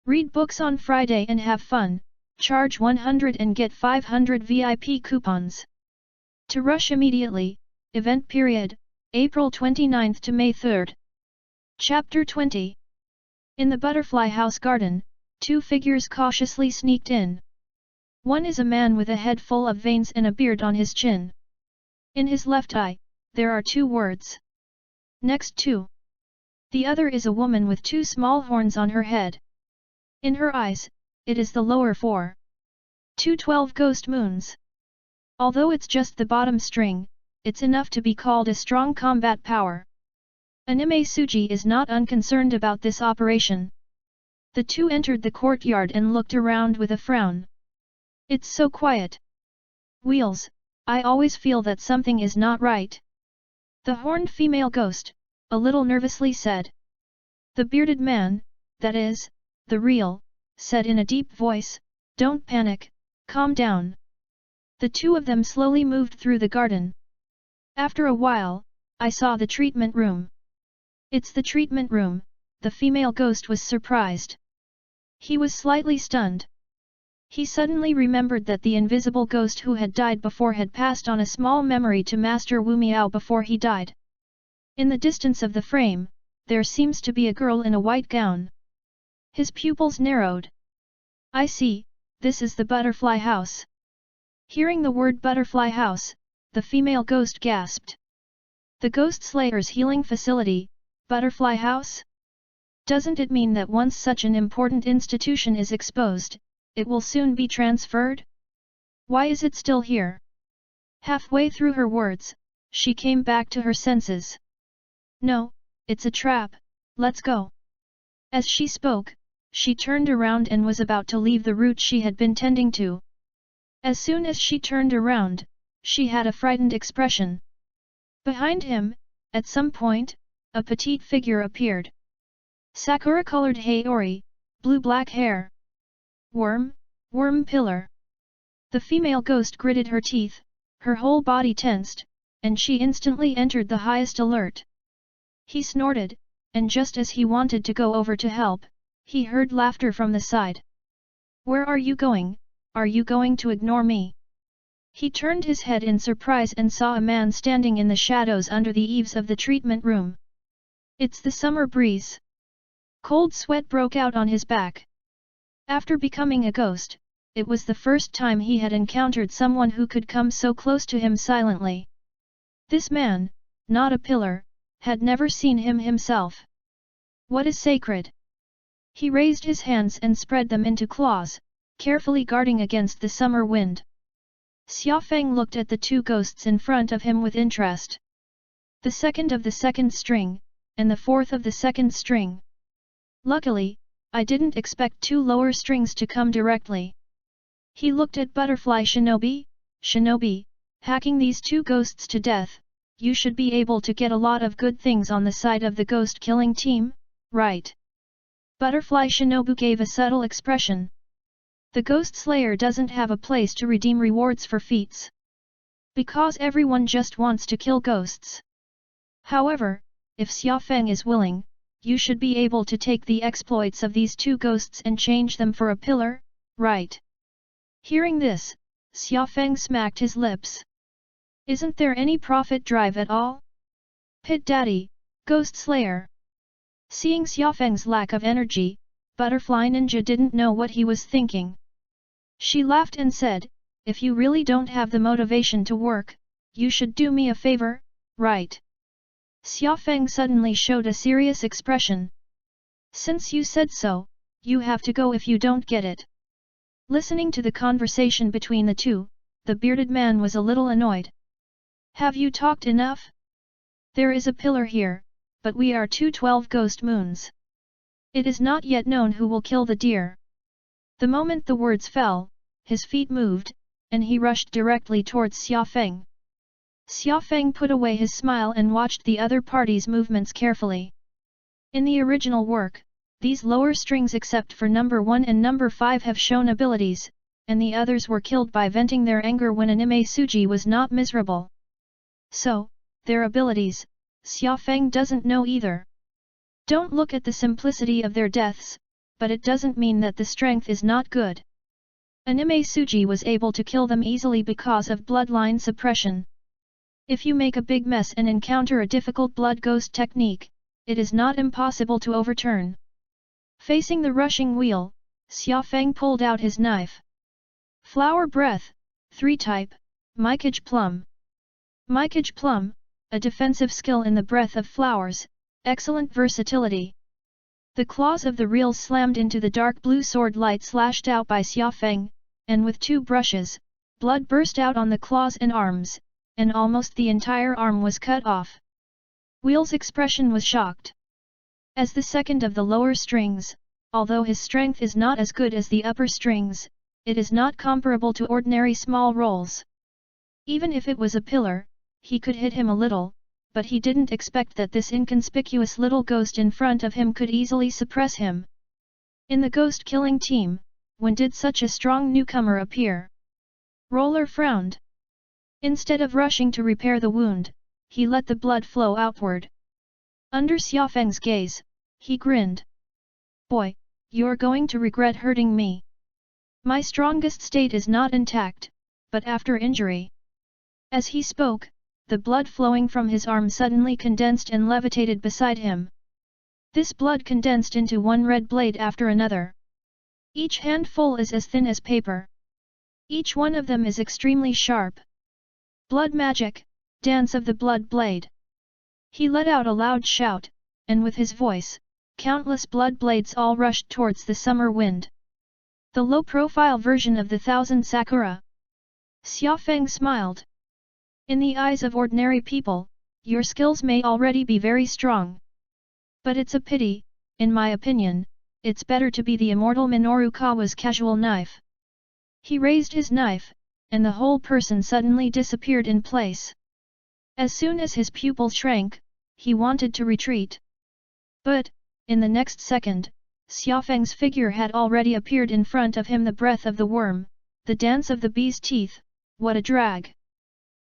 Speaker 1: Read books on Friday and have fun, charge 100 and get 500 VIP coupons. To rush immediately, event period, April 29th to May 3rd. Chapter 20. In the butterfly house garden, two figures cautiously sneaked in. One is a man with a head full of veins and a beard on his chin. In his left eye, there are two words. Next to. The other is a woman with two small horns on her head. In her eyes, it is the lower four. 212 ghost moons. Although it's just the bottom string, it's enough to be called a strong combat power. Anime Suji is not unconcerned about this operation. The two entered the courtyard and looked around with a frown. It's so quiet. Wheels, I always feel that something is not right. The horned female ghost, a little nervously said. The bearded man, that is, the real, said in a deep voice, don't panic, calm down. The two of them slowly moved through the garden. After a while, I saw the treatment room. It's the treatment room, the female ghost was surprised. He was slightly stunned. He suddenly remembered that the invisible ghost who had died before had passed on a small memory to Master Wu Miao before he died. In the distance of the frame, there seems to be a girl in a white gown. His pupils narrowed. I see, this is the butterfly house. Hearing the word butterfly house, the female ghost gasped. The Ghost Slayer's healing facility, Butterfly House? Doesn't it mean that once such an important institution is exposed, it will soon be transferred? Why is it still here? Halfway through her words, she came back to her senses. No, it's a trap, let's go. As she spoke, she turned around and was about to leave the route she had been tending to. As soon as she turned around, she had a frightened expression. Behind him, at some point, a petite figure appeared. Sakura-colored Haori, blue-black hair. Worm pillar. The female ghost gritted her teeth, her whole body tensed, and she instantly entered the highest alert. He snorted, and just as he wanted to go over to help, he heard laughter from the side. Where are you going? Are you going to ignore me? He turned his head in surprise and saw a man standing in the shadows under the eaves of the treatment room. It's the summer breeze. Cold sweat broke out on his back. After becoming a ghost, it was the first time he had encountered someone who could come so close to him silently. This man, not a pillar, had never seen him himself. What is sacred? He raised his hands and spread them into claws, carefully guarding against the summer wind. Xia Feng looked at the two ghosts in front of him with interest. The second of the second string, and the fourth of the second string. Luckily, I didn't expect two lower strings to come directly. He looked at Butterfly Shinobi. Shinobi, hacking these two ghosts to death, you should be able to get a lot of good things on the side of the ghost killing team, right? Butterfly Shinobu gave a subtle expression. The Ghost Slayer doesn't have a place to redeem rewards for feats. Because everyone just wants to kill ghosts. However, if Xia Feng is willing, you should be able to take the exploits of these two ghosts and change them for a pillar, right? Hearing this, Xia Feng smacked his lips. Isn't there any profit drive at all? Pit Daddy, Ghost Slayer. Seeing Xia Feng's lack of energy, Butterfly Ninja didn't know what he was thinking. She laughed and said, if you really don't have the motivation to work, you should do me a favor, right? Xia Feng suddenly showed a serious expression. Since you said so, you have to go if you don't get it. Listening to the conversation between the two, the bearded man was a little annoyed. Have you talked enough? There is a pillar here, but we are 212 ghost moons. It is not yet known who will kill the deer. The moment the words fell, his feet moved, and he rushed directly towards Xia Feng. Xia Feng put away his smile and watched the other party's movements carefully. In the original work, these lower strings except for number 1 and number 5 have shown abilities, and the others were killed by venting their anger when anime Suji was not miserable. So, their abilities, Xia Feng doesn't know either. Don't look at the simplicity of their deaths, but it doesn't mean that the strength is not good. Anime Suji was able to kill them easily because of bloodline suppression. If you make a big mess and encounter a difficult blood ghost technique, it is not impossible to overturn. Facing the rushing wheel, Xia Feng pulled out his knife. Flower Breath, 3 type, Mycage Plum. Mycage Plum, a defensive skill in the breath of flowers, excellent versatility. The claws of the reels slammed into the dark blue sword light slashed out by Xia Feng, and with 2 brushes, blood burst out on the claws and arms, and almost the entire arm was cut off. Wheel's expression was shocked. As the second of the lower strings, although his strength is not as good as the upper strings, it is not comparable to ordinary small rolls. Even if it was a pillar, he could hit him a little, but he didn't expect that this inconspicuous little ghost in front of him could easily suppress him. In the ghost-killing team, when did such a strong newcomer appear? Roller frowned. Instead of rushing to repair the wound, he let the blood flow outward. Under Xia Feng's gaze, he grinned. Boy, you're going to regret hurting me. My strongest state is not intact, but after injury. As he spoke, the blood flowing from his arm suddenly condensed and levitated beside him. This blood condensed into one red blade after another. Each handful is as thin as paper. Each one of them is extremely sharp. Blood magic, dance of the blood blade. He let out a loud shout, and with his voice, countless blood blades all rushed towards the summer wind. The low-profile version of the Thousand Sakura. Xia Feng smiled. In the eyes of ordinary people, your skills may already be very strong. But it's a pity, in my opinion, it's better to be the immortal Minoru Kawa's casual knife. He raised his knife, and the whole person suddenly disappeared in place. As soon as his pupil shrank, he wanted to retreat. But, in the next second, Xia Feng's figure had already appeared in front of him. The breath of the worm, the dance of the bee's teeth, what a drag!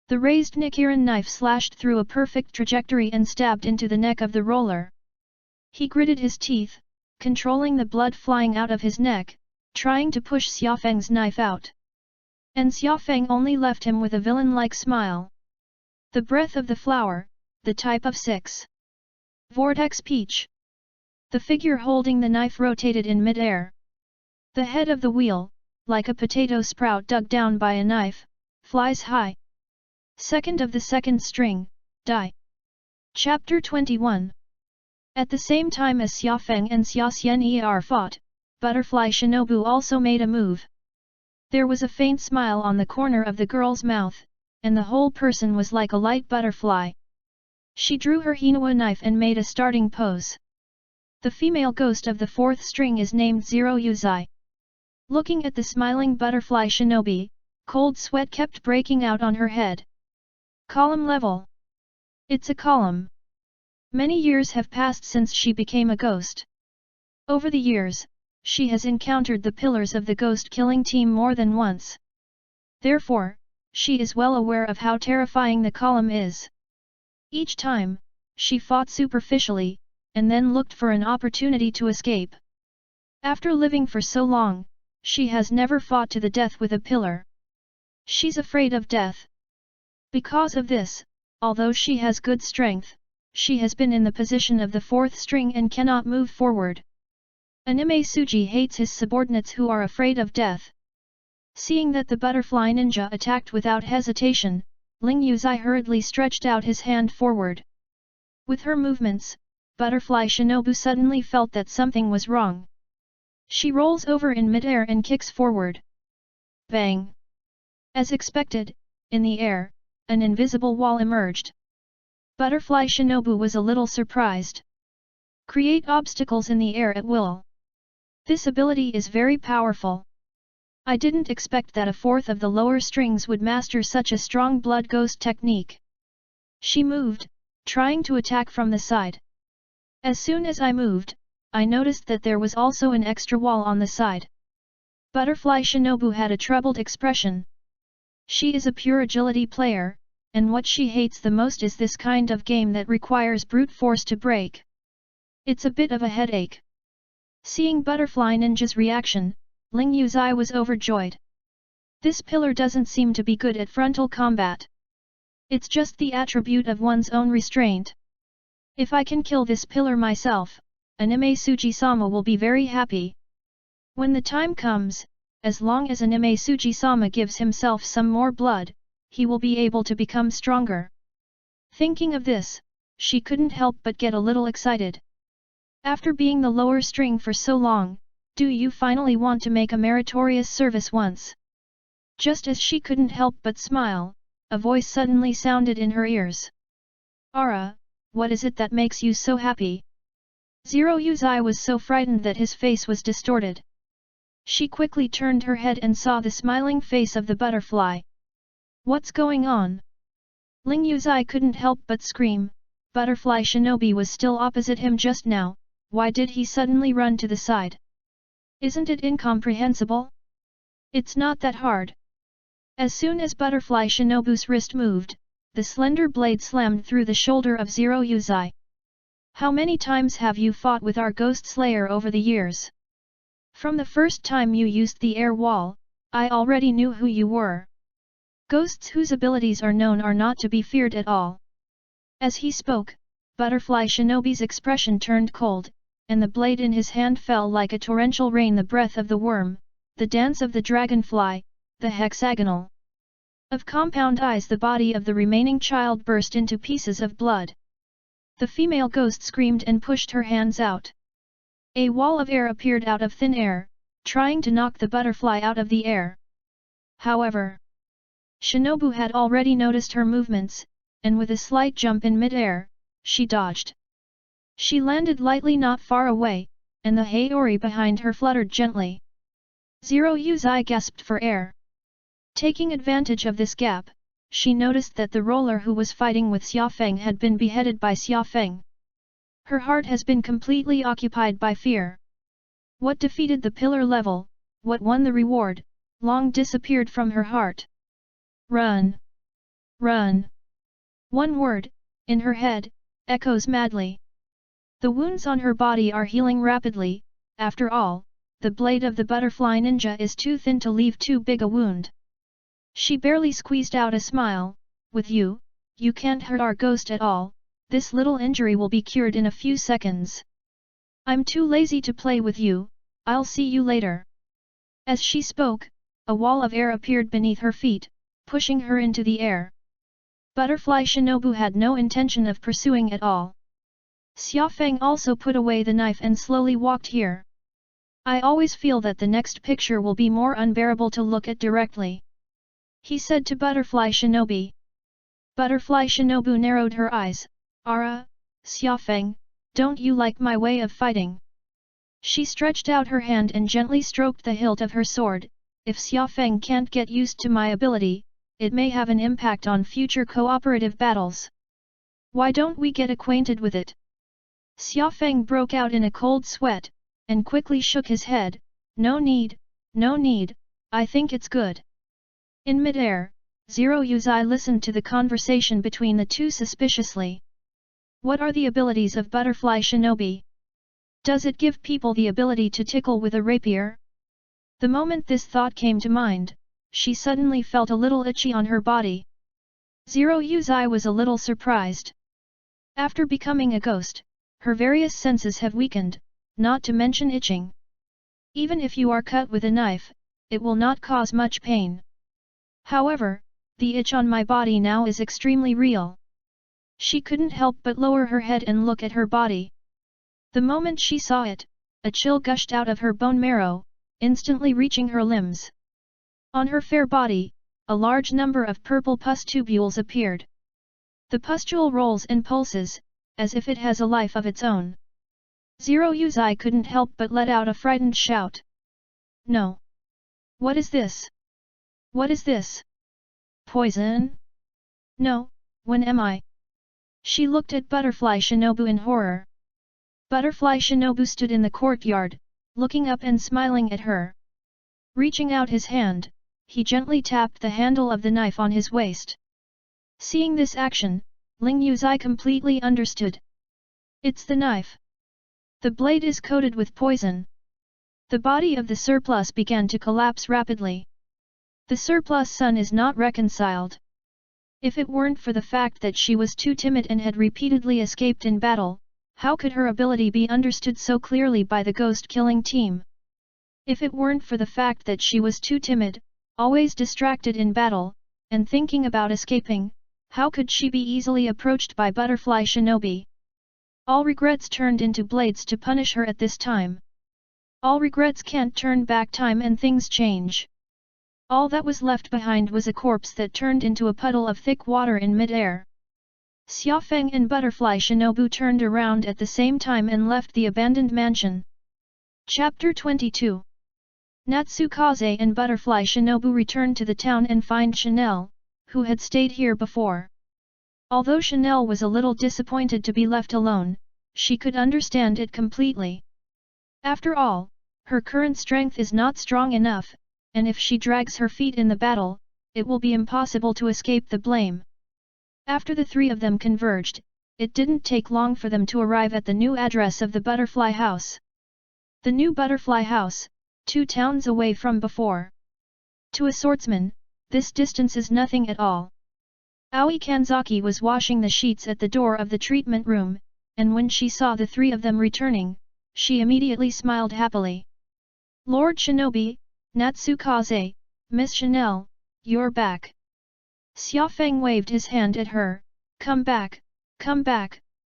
Speaker 1: The raised Nichiren knife slashed through a perfect trajectory and stabbed into the neck of the roller. He gritted his teeth, controlling the blood flying out of his neck, trying to push Xia Feng's knife out. And Xia Feng only left him with a villain-like smile. The breath of the flower, the type of 6. Vortex Peach. The figure holding the knife rotated in mid-air. The head of the wheel, like a potato sprout dug down by a knife, flies high. Second of the second string, die. Chapter 21. At the same time as Xia Feng and Xia Xian'er fought, Butterfly Shinobu also made a move. There was a faint smile on the corner of the girl's mouth, and the whole person was like a light butterfly. She drew her Hinawa knife and made a starting pose. The female ghost of the 4th string is named Zero Yuzai. Looking at the smiling butterfly shinobi, cold sweat kept breaking out on her head. Column level. It's a column. Many years have passed since she became a ghost. Over the years, she has encountered the pillars of the ghost-killing team more than once. Therefore, she is well aware of how terrifying the column is. Each time, she fought superficially, and then looked for an opportunity to escape. After living for so long, she has never fought to the death with a pillar. She's afraid of death. Because of this, although she has good strength, she has been in the position of the fourth string and cannot move forward. Anime Suji hates his subordinates who are afraid of death. Seeing that the butterfly ninja attacked without hesitation, Ling Yuzai hurriedly stretched out his hand forward. With her movements, Butterfly Shinobu suddenly felt that something was wrong. She rolls over in midair and kicks forward. Bang! As expected, in the air, an invisible wall emerged. Butterfly Shinobu was a little surprised. Create obstacles in the air at will. This ability is very powerful. I didn't expect that a fourth of the lower strings would master such a strong blood ghost technique. She moved, trying to attack from the side. As soon as I moved, I noticed that there was also an extra wall on the side. Butterfly Shinobu had a troubled expression. She is a pure agility player, and what she hates the most is this kind of game that requires brute force to break. It's a bit of a headache. Seeing Butterfly Ninja's reaction, Ling Yuzai was overjoyed. This pillar doesn't seem to be good at frontal combat. It's just the attribute of one's own restraint. If I can kill this pillar myself, Anime Suji-sama will be very happy. When the time comes, as long as Anime Suji-sama gives himself some more blood, he will be able to become stronger. Thinking of this, she couldn't help but get a little excited. After being the lower string for so long, do you finally want to make a meritorious service once? Just as she couldn't help but smile, a voice suddenly sounded in her ears. Ara, what is it that makes you so happy? Zero Yuzai was so frightened that his face was distorted. She quickly turned her head and saw the smiling face of the butterfly. What's going on? Ling Yuzai couldn't help but scream. Butterfly Shinobi was still opposite him just now, why did he suddenly run to the side? Isn't it incomprehensible? It's not that hard. As soon as Butterfly Shinobu's wrist moved, the slender blade slammed through the shoulder of Zero Yuzai. How many times have you fought with our Ghost Slayer over the years? From the first time you used the air wall, I already knew who you were. Ghosts whose abilities are known are not to be feared at all. As he spoke, Butterfly Shinobi's expression turned cold, and the blade in his hand fell like a torrential rain. The breath of the worm, the dance of the dragonfly, the hexagonal of compound eyes. The body of the remaining child burst into pieces of blood. The female ghost screamed and pushed her hands out. A wall of air appeared out of thin air, trying to knock the butterfly out of the air. However, Shinobu had already noticed her movements, and with a slight jump in mid-air, she dodged. She landed lightly not far away, and the Haori behind her fluttered gently. Zero Yuzai gasped for air. Taking advantage of this gap, she noticed that the roller who was fighting with Xiaofeng had been beheaded by Xiaofeng. Her heart has been completely occupied by fear. What defeated the pillar level, what won the reward, long disappeared from her heart. Run! Run! One word, in her head, echoes madly. The wounds on her body are healing rapidly. After all, the blade of the butterfly ninja is too thin to leave too big a wound. She barely squeezed out a smile. With you, you can't hurt our ghost at all, this little injury will be cured in a few seconds. I'm too lazy to play with you, I'll see you later. As she spoke, a wall of air appeared beneath her feet, pushing her into the air. Butterfly Shinobu had no intention of pursuing at all. Xiaofeng also put away the knife and slowly walked here. I always feel that the next picture will be more unbearable to look at directly, he said to Butterfly Shinobi. Butterfly Shinobu narrowed her eyes. Ara, Xiaofeng, don't you like my way of fighting? She stretched out her hand and gently stroked the hilt of her sword. If Xiaofeng can't get used to my ability, it may have an impact on future cooperative battles. Why don't we get acquainted with it? Xiaofeng broke out in a cold sweat, and quickly shook his head, no need, I think it's good. In mid-air, Zero Yuzai listened to the conversation between the two suspiciously. What are the abilities of Butterfly Shinobi? Does it give people the ability to tickle with a rapier? The moment this thought came to mind, she suddenly felt a little itchy on her body. Zero Yuzai was a little surprised. After becoming a ghost, her various senses have weakened, not to mention itching. Even if you are cut with a knife, it will not cause much pain. However, the itch on my body now is extremely real. She couldn't help but lower her head and look at her body. The moment she saw it, a chill gushed out of her bone marrow, instantly reaching her limbs. On her fair body, a large number of purple pus tubules appeared. The pustule rolls and pulses, as if it has a life of its own. Zero Yuzai couldn't help but let out a frightened shout. No! What is this? What is this? Poison? No, when am I? She looked at Butterfly Shinobu in horror. Butterfly Shinobu stood in the courtyard, looking up and smiling at her. Reaching out his hand, he gently tapped the handle of the knife on his waist. Seeing this action, Ling Yuzai completely understood. It's the knife. The blade is coated with poison. The body of the surplus began to collapse rapidly. The surplus son is not reconciled. If it weren't for the fact that she was too timid and had repeatedly escaped in battle, how could her ability be understood so clearly by the ghost-killing team? If it weren't for the fact that she was too timid, always distracted in battle, and thinking about escaping, how could she be easily approached by Butterfly Shinobi? All regrets turned into blades to punish her at this time. All regrets can't turn back time and things change. All that was left behind was a corpse that turned into a puddle of thick water in mid-air. Xiaofeng and Butterfly Shinobu turned around at the same time and left the abandoned mansion. Chapter 22. Natsukaze and Butterfly Shinobu returned to the town and find Chanel, who had stayed here before. Although Chanel was a little disappointed to be left alone, she could understand it completely. After all, her current strength is not strong enough, and if she drags her feet in the battle, it will be impossible to escape the blame. After the three of them converged, it didn't take long for them to arrive at the new address of the Butterfly House. The new Butterfly House, 2 towns away from before. To a swordsman, this distance is nothing at all. Aoi Kanzaki was washing the sheets at the door of the treatment room, and when she saw the three of them returning, she immediately smiled happily. Lord Shinobi, Natsukaze, Miss Chanel, you're back. Xiaofeng waved his hand at her, come back,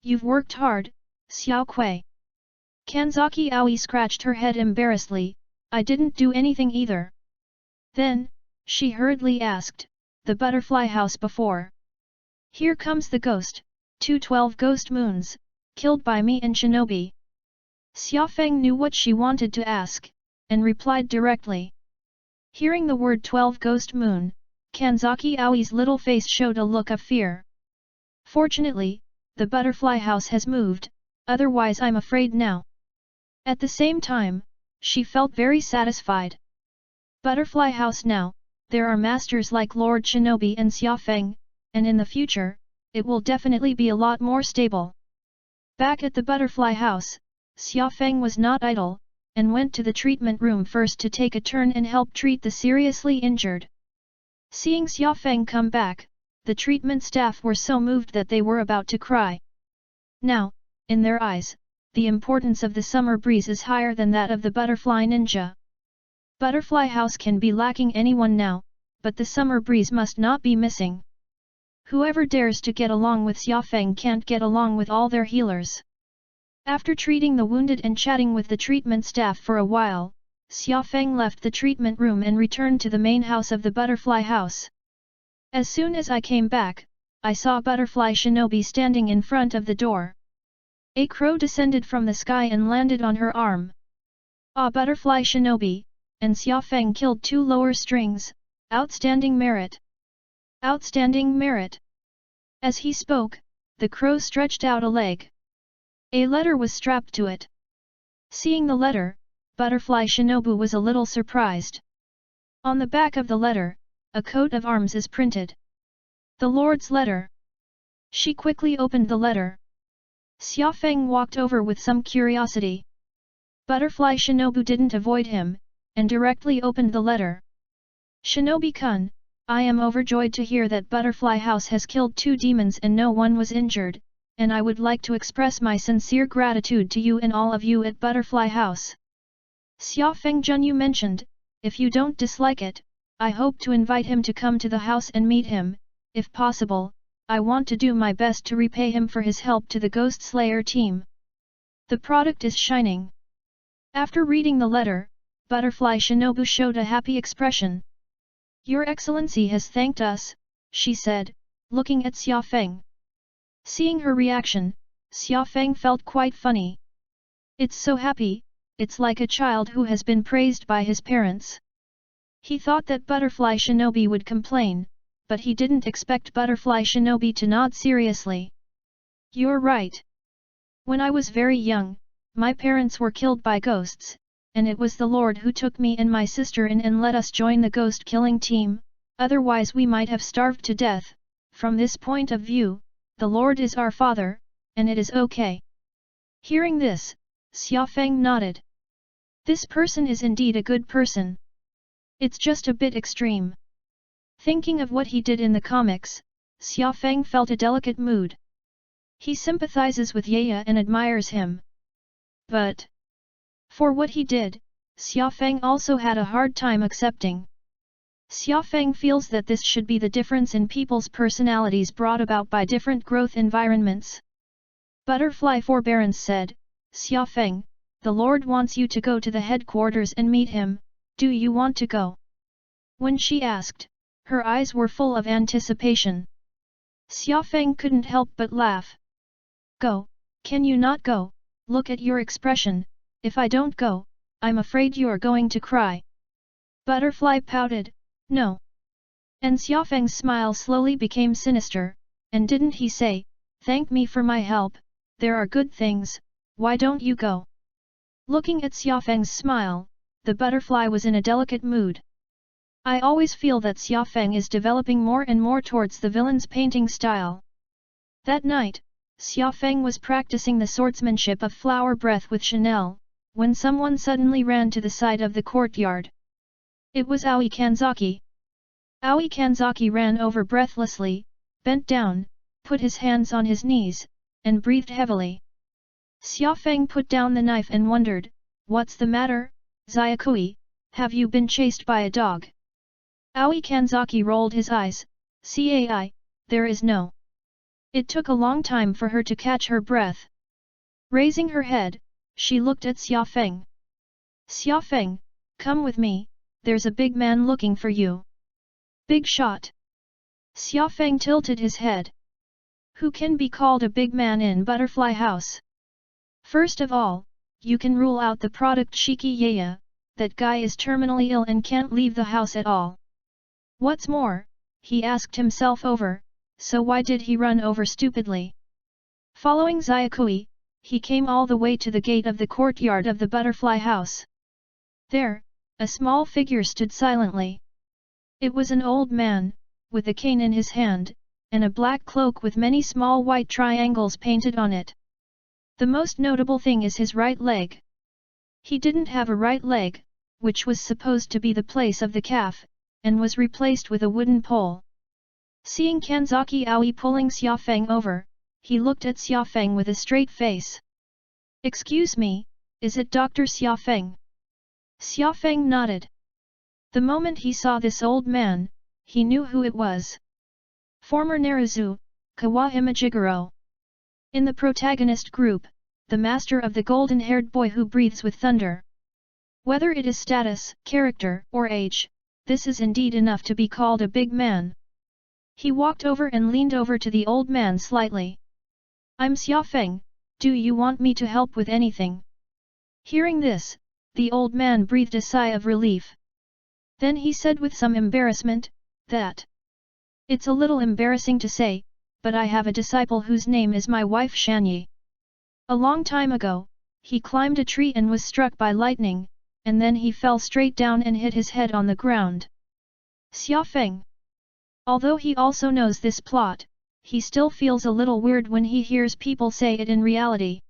Speaker 1: you've worked hard, Xiao Kui. Kanzaki Aoi scratched her head embarrassedly, I didn't do anything either. Then, she hurriedly asked, the Butterfly House before. Here comes the ghost, 212 ghost moons, killed by me and Shinobi. Xiaofeng knew what she wanted to ask, and replied directly. Hearing the word 12 ghost moon, Kanzaki Aoi's little face showed a look of fear. Fortunately, the Butterfly House has moved, otherwise I'm afraid now. At the same time, she felt very satisfied. Butterfly House now, there are masters like Lord Shinobi and Xiaofeng, and in the future, it will definitely be a lot more stable. Back at the Butterfly House, Xiaofeng was not idle, and went to the treatment room first to take a turn and help treat the seriously injured. Seeing Xiaofeng come back, the treatment staff were so moved that they were about to cry. Now, in their eyes, the importance of the summer breeze is higher than that of the butterfly ninja. Butterfly House can be lacking anyone now, but the summer breeze must not be missing. Whoever dares to get along with Xiaofeng can't get along with all their healers. After treating the wounded and chatting with the treatment staff for a while, Xiaofeng left the treatment room and returned to the main house of the Butterfly House. As soon as I came back, I saw Butterfly Shinobi standing in front of the door. A crow descended from the sky and landed on her arm. Ah, Butterfly Shinobi, and Xiaofeng killed 2 lower strings, outstanding merit. Outstanding merit. As he spoke, the crow stretched out a leg. A letter was strapped to it. Seeing the letter, Butterfly Shinobu was a little surprised. On the back of the letter, a coat of arms is printed. The Lord's letter. She quickly opened the letter. Xiaofeng walked over with some curiosity. Butterfly Shinobu didn't avoid him, and directly opened the letter. Shinobi-kun, I am overjoyed to hear that Butterfly House has killed 2 demons and no one was injured, and I would like to express my sincere gratitude to you and all of you at Butterfly House. Xiaofeng Junyu mentioned, if you don't dislike it, I hope to invite him to come to the house and meet him, if possible. I want to do my best to repay him for his help to the Ghost Slayer team. The product is shining. After reading the letter, Butterfly Shinobu showed a happy expression. Your Excellency has thanked us, she said, looking at Xiaofeng. Seeing her reaction, Xiaofeng felt quite funny. It's so happy, it's like a child who has been praised by his parents. He thought that Butterfly Shinobi would complain, but he didn't expect Butterfly Shinobi to nod seriously. You're right. When I was very young, my parents were killed by ghosts, and it was the Lord who took me and my sister in and let us join the ghost-killing team, otherwise we might have starved to death. From this point of view, the Lord is our Father, and it is okay. Hearing this, Xiaofeng nodded. This person is indeed a good person. It's just a bit extreme. Thinking of what he did in the comics, Xiaofeng felt a delicate mood. He sympathizes with Yaya and admires him. But for what he did, Xiaofeng also had a hard time accepting. Xiaofeng feels that this should be the difference in people's personalities brought about by different growth environments. Butterfly Forbearance said, Xiaofeng, the Lord wants you to go to the headquarters and meet him, do you want to go? When she asked, her eyes were full of anticipation. Xiaofeng couldn't help but laugh. Go, can you not go? Look at your expression, if I don't go, I'm afraid you're going to cry. Butterfly pouted, no. And Xiaofeng's smile slowly became sinister, and didn't he say, thank me for my help, there are good things, why don't you go? Looking at Xiaofeng's smile, the butterfly was in a delicate mood. I always feel that Xiaofeng is developing more and more towards the villain's painting style. That night, Xiaofeng was practicing the swordsmanship of Flower Breath with Chanel, when someone suddenly ran to the side of the courtyard. It was Aoi Kanzaki. Aoi Kanzaki ran over breathlessly, bent down, put his hands on his knees, and breathed heavily. Xiaofeng put down the knife and wondered, what's the matter, Xiaokui, have you been chased by a dog? Aoi Kanzaki rolled his eyes, Cai, there is no. It took a long time for her to catch her breath. Raising her head, she looked at Xiaofeng. Xiaofeng, come with me, there's a big man looking for you. Big shot. Xiaofeng tilted his head. Who can be called a big man in Butterfly House? First of all, you can rule out the product Shiki Yaya, that guy is terminally ill and can't leave the house at all. What's more, he asked himself over, so why did he run over stupidly? Following Xiaokui, he came all the way to the gate of the courtyard of the Butterfly House. There, a small figure stood silently. It was an old man, with a cane in his hand, and a black cloak with many small white triangles painted on it. The most notable thing is his right leg. He didn't have a right leg, which was supposed to be the place of the calf, and was replaced with a wooden pole. Seeing Kanzaki Aoi pulling Xiaofeng over, he looked at Xiaofeng with a straight face. Excuse me, is it Dr. Xiaofeng? Xiaofeng nodded. The moment he saw this old man, he knew who it was. Former Naruzu, Kawahima Jigoro. In the protagonist group, the master of the golden-haired boy who breathes with thunder. Whether it is status, character, or age, this is indeed enough to be called a big man. He walked over and leaned over to the old man slightly. I'm Xiaofeng, do you want me to help with anything? Hearing this, the old man breathed a sigh of relief. Then he said with some embarrassment, that it's a little embarrassing to say, but I have a disciple whose name is my wife Shanyi. A long time ago, he climbed a tree and was struck by lightning, and then he fell straight down and hit his head on the ground. Xia Feng. Although he also knows this plot, he still feels a little weird when he hears people say it in reality.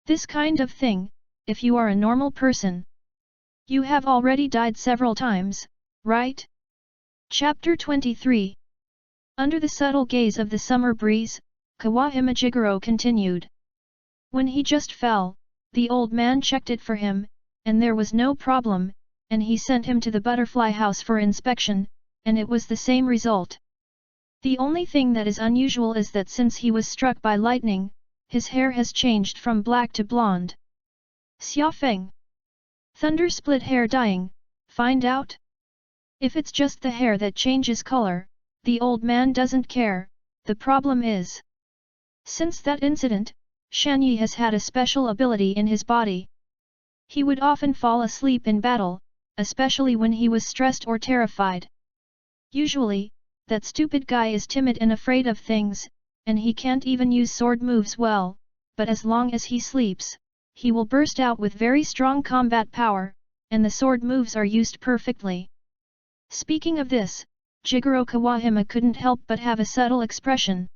Speaker 1: This kind of thing, if you are a normal person, you have already died several times, right? Chapter 23. Under the subtle gaze of the summer breeze, Kawahime Jigoro continued. When he just fell, the old man checked it for him, and there was no problem, and he sent him to the butterfly house for inspection, and it was the same result. The only thing that is unusual is that since he was struck by lightning, his hair has changed from black to blonde. Xia Feng. Thunder split hair dyeing, find out? If it's just the hair that changes color, the old man doesn't care. The problem is, since that incident, Shanyi has had a special ability in his body. He would often fall asleep in battle, especially when he was stressed or terrified. Usually, that stupid guy is timid and afraid of things, and he can't even use sword moves well, but as long as he sleeps, he will burst out with very strong combat power, and the sword moves are used perfectly. Speaking of this, Jigoro Kawahime couldn't help but have a subtle expression.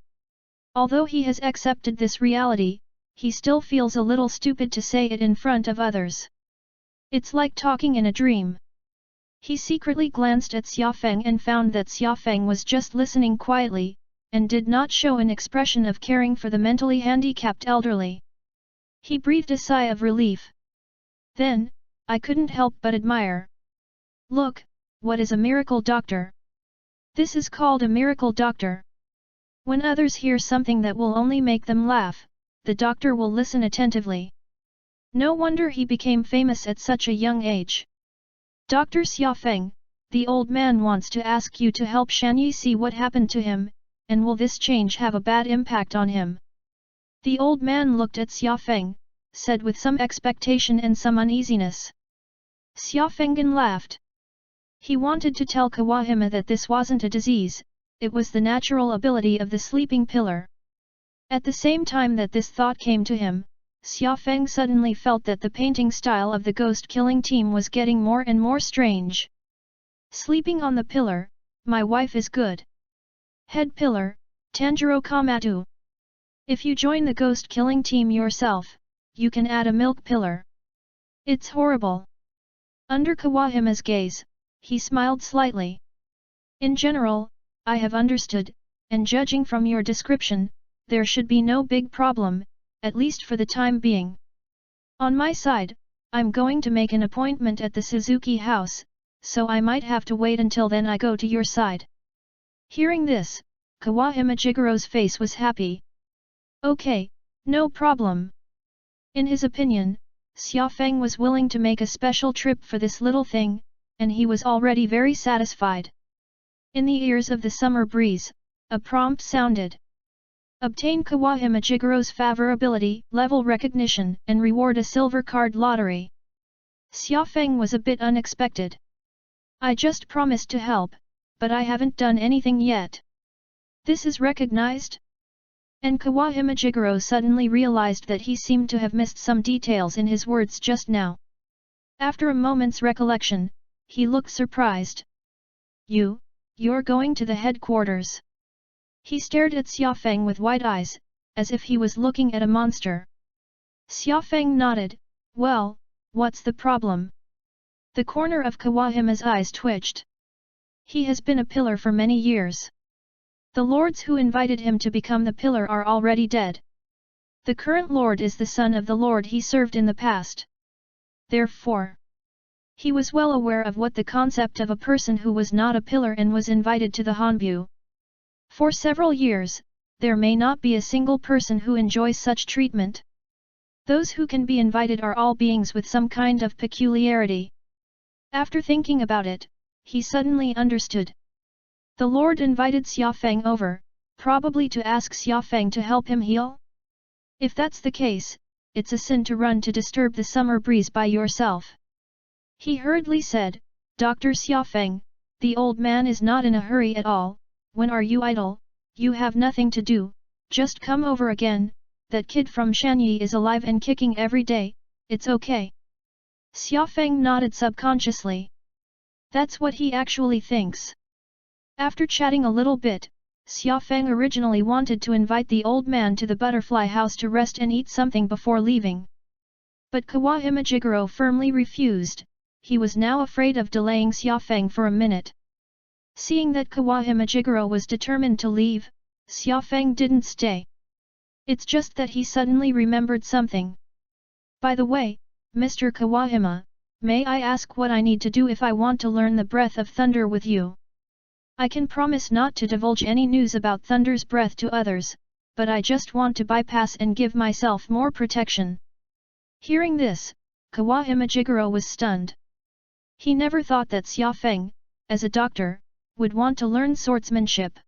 Speaker 1: Although he has accepted this reality, he still feels a little stupid to say it in front of others. It's like talking in a dream. He secretly glanced at Xia Feng and found that Xia Feng was just listening quietly, and did not show an expression of caring for the mentally handicapped elderly. He breathed a sigh of relief. Then, I couldn't help but admire. Look, what is a miracle doctor? This is called a miracle doctor. When others hear something that will only make them laugh, the doctor will listen attentively. No wonder he became famous at such a young age. Dr. Xia Feng, the old man wants to ask you to help Shanyi see what happened to him, and will this change have a bad impact on him? The old man looked at Xia Feng, said with some expectation and some uneasiness. Xia Fenggen laughed. He wanted to tell Kawahime that this wasn't a disease, it was the natural ability of the sleeping pillar. At the same time that this thought came to him, Xia Feng suddenly felt that the painting style of the ghost-killing team was getting more and more strange. Sleeping on the pillar, my wife is good. Head pillar, Tanjiro Kamatu. If you join the ghost-killing team yourself, you can add a milk pillar. It's horrible. Under Kawahime's gaze, he smiled slightly. In general, I have understood, and judging from your description, there should be no big problem, at least for the time being. On my side, I'm going to make an appointment at the Suzuki house, so I might have to wait until then I go to your side. Hearing this, Kawahime Jigoro's face was happy. Okay, no problem. In his opinion, Xia Feng was willing to make a special trip for this little thing, and he was already very satisfied. In the ears of the summer breeze, a prompt sounded. Obtain Kawahime Jigoro's favorability, level recognition, and reward a silver card lottery. Xia Feng was a bit unexpected. I just promised to help, but I haven't done anything yet. This is recognized? And Kawahime Jigoro suddenly realized that he seemed to have missed some details in his words just now. After a moment's recollection, he looked surprised. You're going to the headquarters. He stared at Xia Feng with wide eyes, as if he was looking at a monster. Xia Feng nodded. Well, what's the problem? The corner of Kawahime's eyes twitched. He has been a pillar for many years. The lords who invited him to become the pillar are already dead. The current lord is the son of the lord he served in the past. Therefore, he was well aware of what the concept of a person who was not a pillar and was invited to the Hanbu. For several years, there may not be a single person who enjoys such treatment. Those who can be invited are all beings with some kind of peculiarity. After thinking about it, he suddenly understood. The Lord invited Xia Feng over, probably to ask Xia Feng to help him heal? If that's the case, it's a sin to run to disturb the summer breeze by yourself. He hurriedly said, Dr. Xia Feng, the old man is not in a hurry at all. When are you idle? You have nothing to do, just come over again, that kid from Shanyi is alive and kicking every day, it's okay. Xiaofeng nodded subconsciously. That's what he actually thinks. After chatting a little bit, Xiaofeng originally wanted to invite the old man to the butterfly house to rest and eat something before leaving. But Kawahime Jigoro firmly refused. He was now afraid of delaying Xiaofeng for a minute. Seeing that Kawahime Jigoro was determined to leave, Xiaofeng didn't stay. It's just that he suddenly remembered something. By the way, Mr. Kawahime, may I ask what I need to do if I want to learn the breath of thunder with you? I can promise not to divulge any news about thunder's breath to others, but I just want to bypass and give myself more protection. Hearing this, Kawahime Jigoro was stunned. He never thought that Xiaofeng, as a doctor, would want to learn swordsmanship.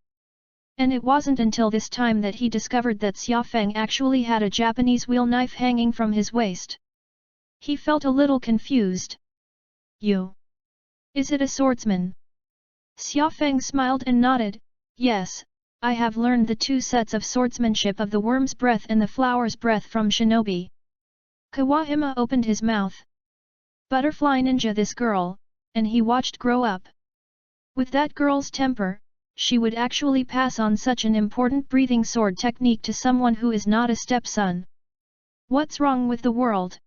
Speaker 1: And it wasn't until this time that he discovered that Xiaofeng actually had a Japanese wheel knife hanging from his waist. He felt a little confused. You? Is it a swordsman? Xiaofeng smiled and nodded. Yes, I have learned the 2 sets of swordsmanship of the worm's breath and the flower's breath from shinobi. Kawahime opened his mouth. Butterfly ninja this girl, and he watched grow up. With that girl's temper, she would actually pass on such an important breathing sword technique to someone who is not a stepson. What's wrong with the world?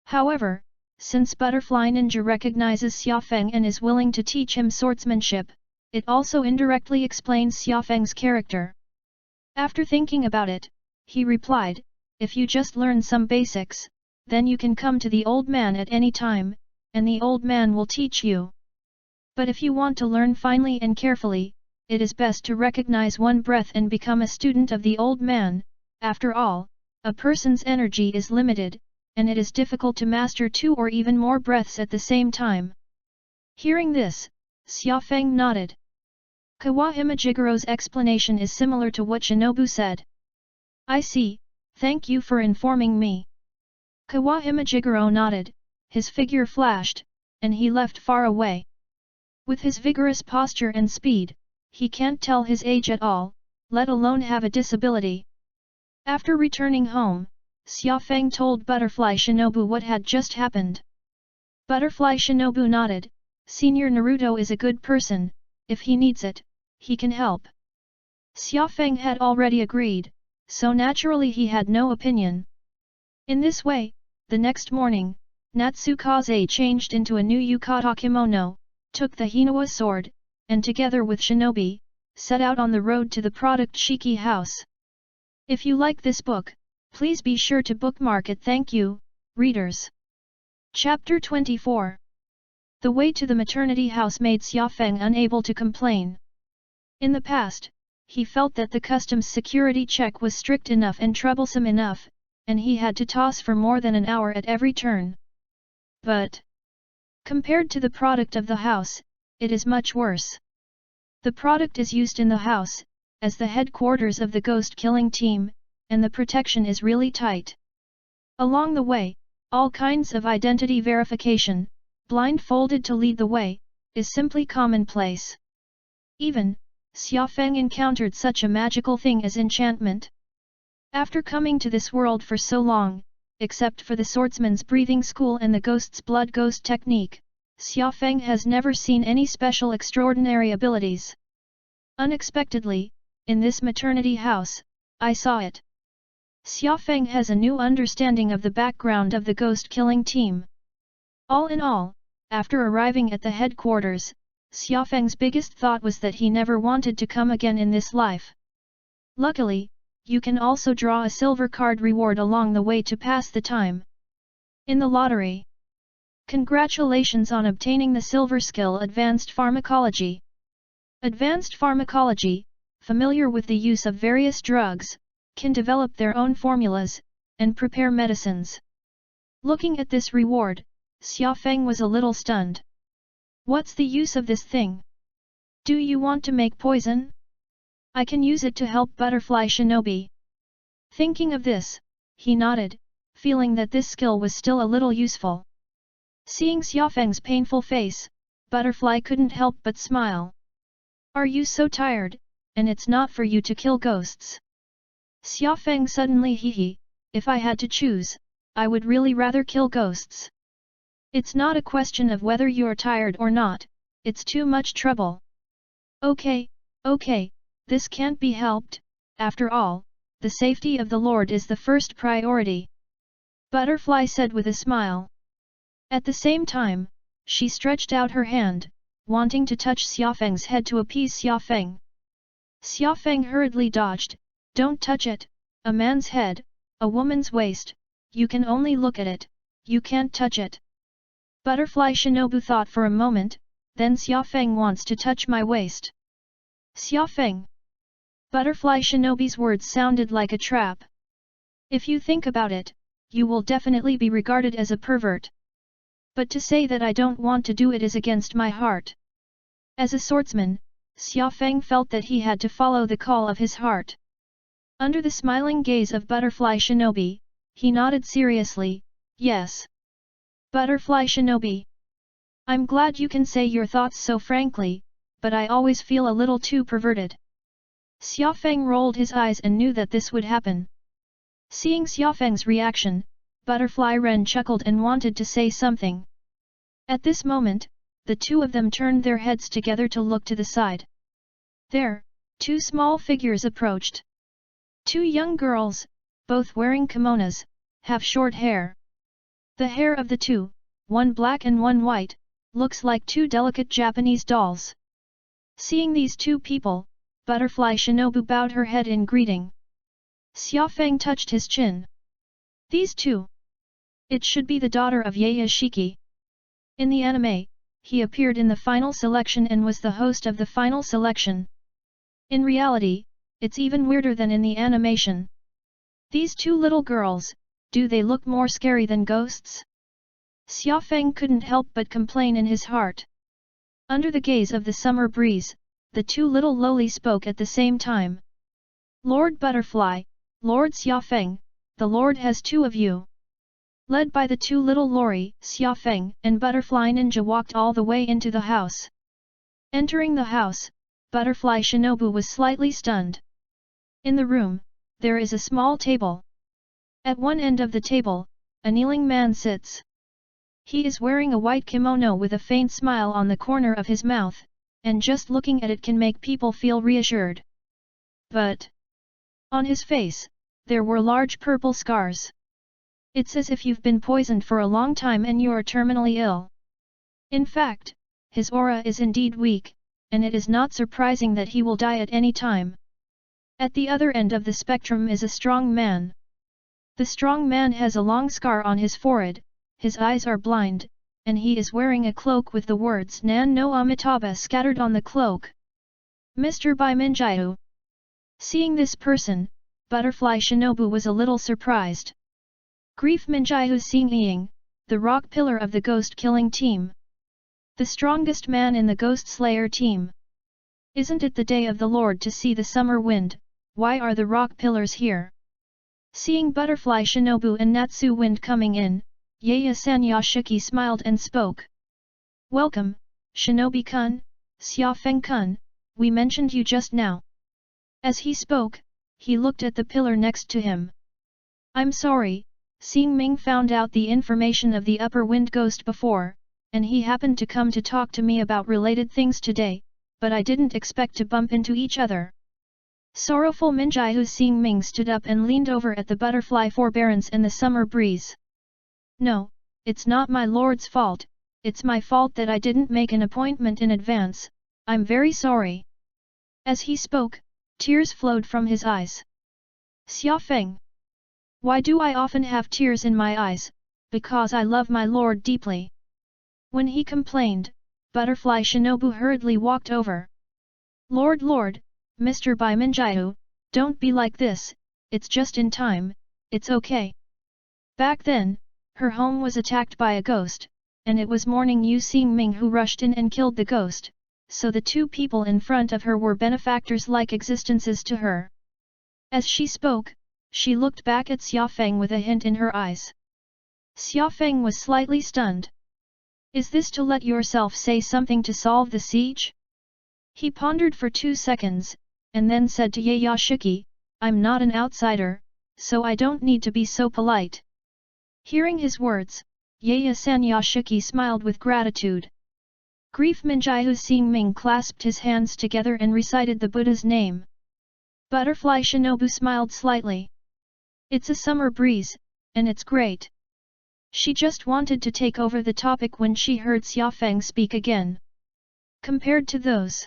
Speaker 1: However, since Butterfly Ninja recognizes Xiaofeng and is willing to teach him swordsmanship, it also indirectly explains Xiaofeng's character. After thinking about it, he replied, if you just learn some basics, then you can come to the old man at any time, and the old man will teach you. But if you want to learn finely and carefully, it is best to recognize one breath and become a student of the old man. After all, a person's energy is limited, and it is difficult to master 2 or even more breaths at the same time. Hearing this, Xiaofeng nodded. Kawahime Jigoro's explanation is similar to what Shinobu said. I see, thank you for informing me. Kawahime Jigoro nodded, his figure flashed, and he left far away. With his vigorous posture and speed, he can't tell his age at all, let alone have a disability. After returning home, Xiaofeng told Butterfly Shinobu what had just happened. Butterfly Shinobu nodded. Senior Naruto is a good person, if he needs it, he can help. Xiaofeng had already agreed, so naturally he had no opinion. In this way, the next morning, Natsukaze changed into a new yukata kimono, took the Hinawa sword, and together with Shinobi, set out on the road to the product Shiki house. If you like this book, please be sure to bookmark it. Thank you, readers. Chapter 24. The way to the maternity house made Xiaofeng unable to complain. In the past, he felt that the customs security check was strict enough and troublesome enough, and he had to toss for more than an hour at every turn. But, compared to the product of the house, it is much worse. The product is used in the house, as the headquarters of the ghost-killing team, and the protection is really tight. Along the way, all kinds of identity verification, blindfolded to lead the way, is simply commonplace. Even, Xiaofeng encountered such a magical thing as enchantment. After coming to this world for so long, except for the swordsman's breathing school and the ghost's blood ghost technique, Xiaofeng has never seen any special extraordinary abilities. Unexpectedly, in this maternity house, I saw it. Xiaofeng has a new understanding of the background of the ghost-killing team. All in all, after arriving at the headquarters, Xiaofeng's biggest thought was that he never wanted to come again in this life. Luckily, you can also draw a silver card reward along the way to pass the time. In the lottery. Congratulations on obtaining the silver skill Advanced Pharmacology. Advanced Pharmacology, familiar with the use of various drugs, can develop their own formulas, and prepare medicines. Looking at this reward, Xiaofeng was a little stunned. What's the use of this thing? Do you want to make poison? I can use it to help Butterfly Shinobi. Thinking of this, he nodded, feeling that this skill was still a little useful. Seeing Xiaofeng's painful face, Butterfly couldn't help but smile. Are you so tired, and it's not for you to kill ghosts? Xiaofeng suddenly hee. If I had to choose, I would really rather kill ghosts. It's not a question of whether you're tired or not, it's too much trouble. Okay, this can't be helped, after all, the safety of the Lord is the first priority. Butterfly said with a smile. At the same time, she stretched out her hand, wanting to touch Xiaofeng's head to appease Xiaofeng. Xiaofeng hurriedly dodged. Don't touch it, a man's head, a woman's waist, you can only look at it, you can't touch it. Butterfly Shinobu thought for a moment, then Xiaofeng wants to touch my waist. Xiaofeng. Butterfly Shinobi's words sounded like a trap. If you think about it, you will definitely be regarded as a pervert. But to say that I don't want to do it is against my heart. As a swordsman, Xiaofeng felt that he had to follow the call of his heart. Under the smiling gaze of Butterfly Shinobi, he nodded seriously, yes. Butterfly Shinobi. I'm glad you can say your thoughts so frankly, but I always feel a little too perverted. Xiaofeng rolled his eyes and knew that this would happen. Seeing Xiaofeng's reaction, Butterfly Ren chuckled and wanted to say something. At this moment, the two of them turned their heads together to look to the side. There, two small figures approached. Two young girls, both wearing kimonos, have short hair. The hair of the two, one black and one white, looks like two delicate Japanese dolls. Seeing these two people, Butterfly Shinobu bowed her head in greeting. Xiaofeng touched his chin. These two. It should be the daughter of Yaya Shiki. In the anime, he appeared in the final selection and was the host of the final selection. In reality, it's even weirder than in the animation. These two little girls, do they look more scary than ghosts? Xiaofeng couldn't help but complain in his heart. Under the gaze of the summer breeze, the two little lowly spoke at the same time. Lord Butterfly, Lord Xiaofeng, the Lord has two of you. Led by the two little Lori, Xiaofeng and Butterfly Ninja walked all the way into the house. Entering the house, Butterfly Shinobu was slightly stunned. In the room, there is a small table. At one end of the table, a kneeling man sits. He is wearing a white kimono with a faint smile on the corner of his mouth, and just looking at it can make people feel reassured. But on his face, there were large purple scars. It's as if you've been poisoned for a long time and you are terminally ill. In fact, his aura is indeed weak, and it is not surprising that he will die at any time. At the other end of the spectrum is a strong man. The strong man has a long scar on his forehead, his eyes are blind, and he is wearing a cloak with the words Nan no Amitabha scattered on the cloak. Mr. Bai Minjiu. Seeing this person, Butterfly Shinobu was a little surprised. Grief Minjiu Xingying, the rock pillar of the ghost-killing team. The strongest man in the Ghost Slayer team. Isn't it the day of the Lord to see the summer wind, why are the rock pillars here? Seeing Butterfly Shinobu and Natsu Wind coming in, Yaya Sanyashiki smiled and spoke. Welcome, Shinobi-kun, Xiaofeng-kun, we mentioned you just now. As he spoke, he looked at the pillar next to him. I'm sorry, Xingming found out the information of the upper wind ghost before, and he happened to come to talk to me about related things today, but I didn't expect to bump into each other. Sorrowful Minjiu Xingming stood up and leaned over at the butterfly forbearance and the summer breeze. No, it's not my lord's fault, it's my fault that I didn't make an appointment in advance, I'm very sorry. As he spoke, tears flowed from his eyes. Xiaofeng. Why do I often have tears in my eyes? Because I love my lord deeply. When he complained, Butterfly Shinobu hurriedly walked over. Lord, Mr. Bai Minjiu, don't be like this, it's just in time, it's okay. Back then, her home was attacked by a ghost, and it was mourning Yu Xingming who rushed in and killed the ghost, so the two people in front of her were benefactors-like existences to her. As she spoke, she looked back at Xiaofeng with a hint in her eyes. Xiaofeng was slightly stunned. Is this to let yourself say something to solve the siege? He pondered for 2 seconds, and then said to Yayashiki, I'm not an outsider, so I don't need to be so polite. Hearing his words, Yaya Sanyashiki smiled with gratitude. Grief Minjai Xingming clasped his hands together and recited the Buddha's name. Butterfly Shinobu smiled slightly. It's a summer breeze, and it's great. She just wanted to take over the topic when she heard Xiaofeng speak again. Compared to those,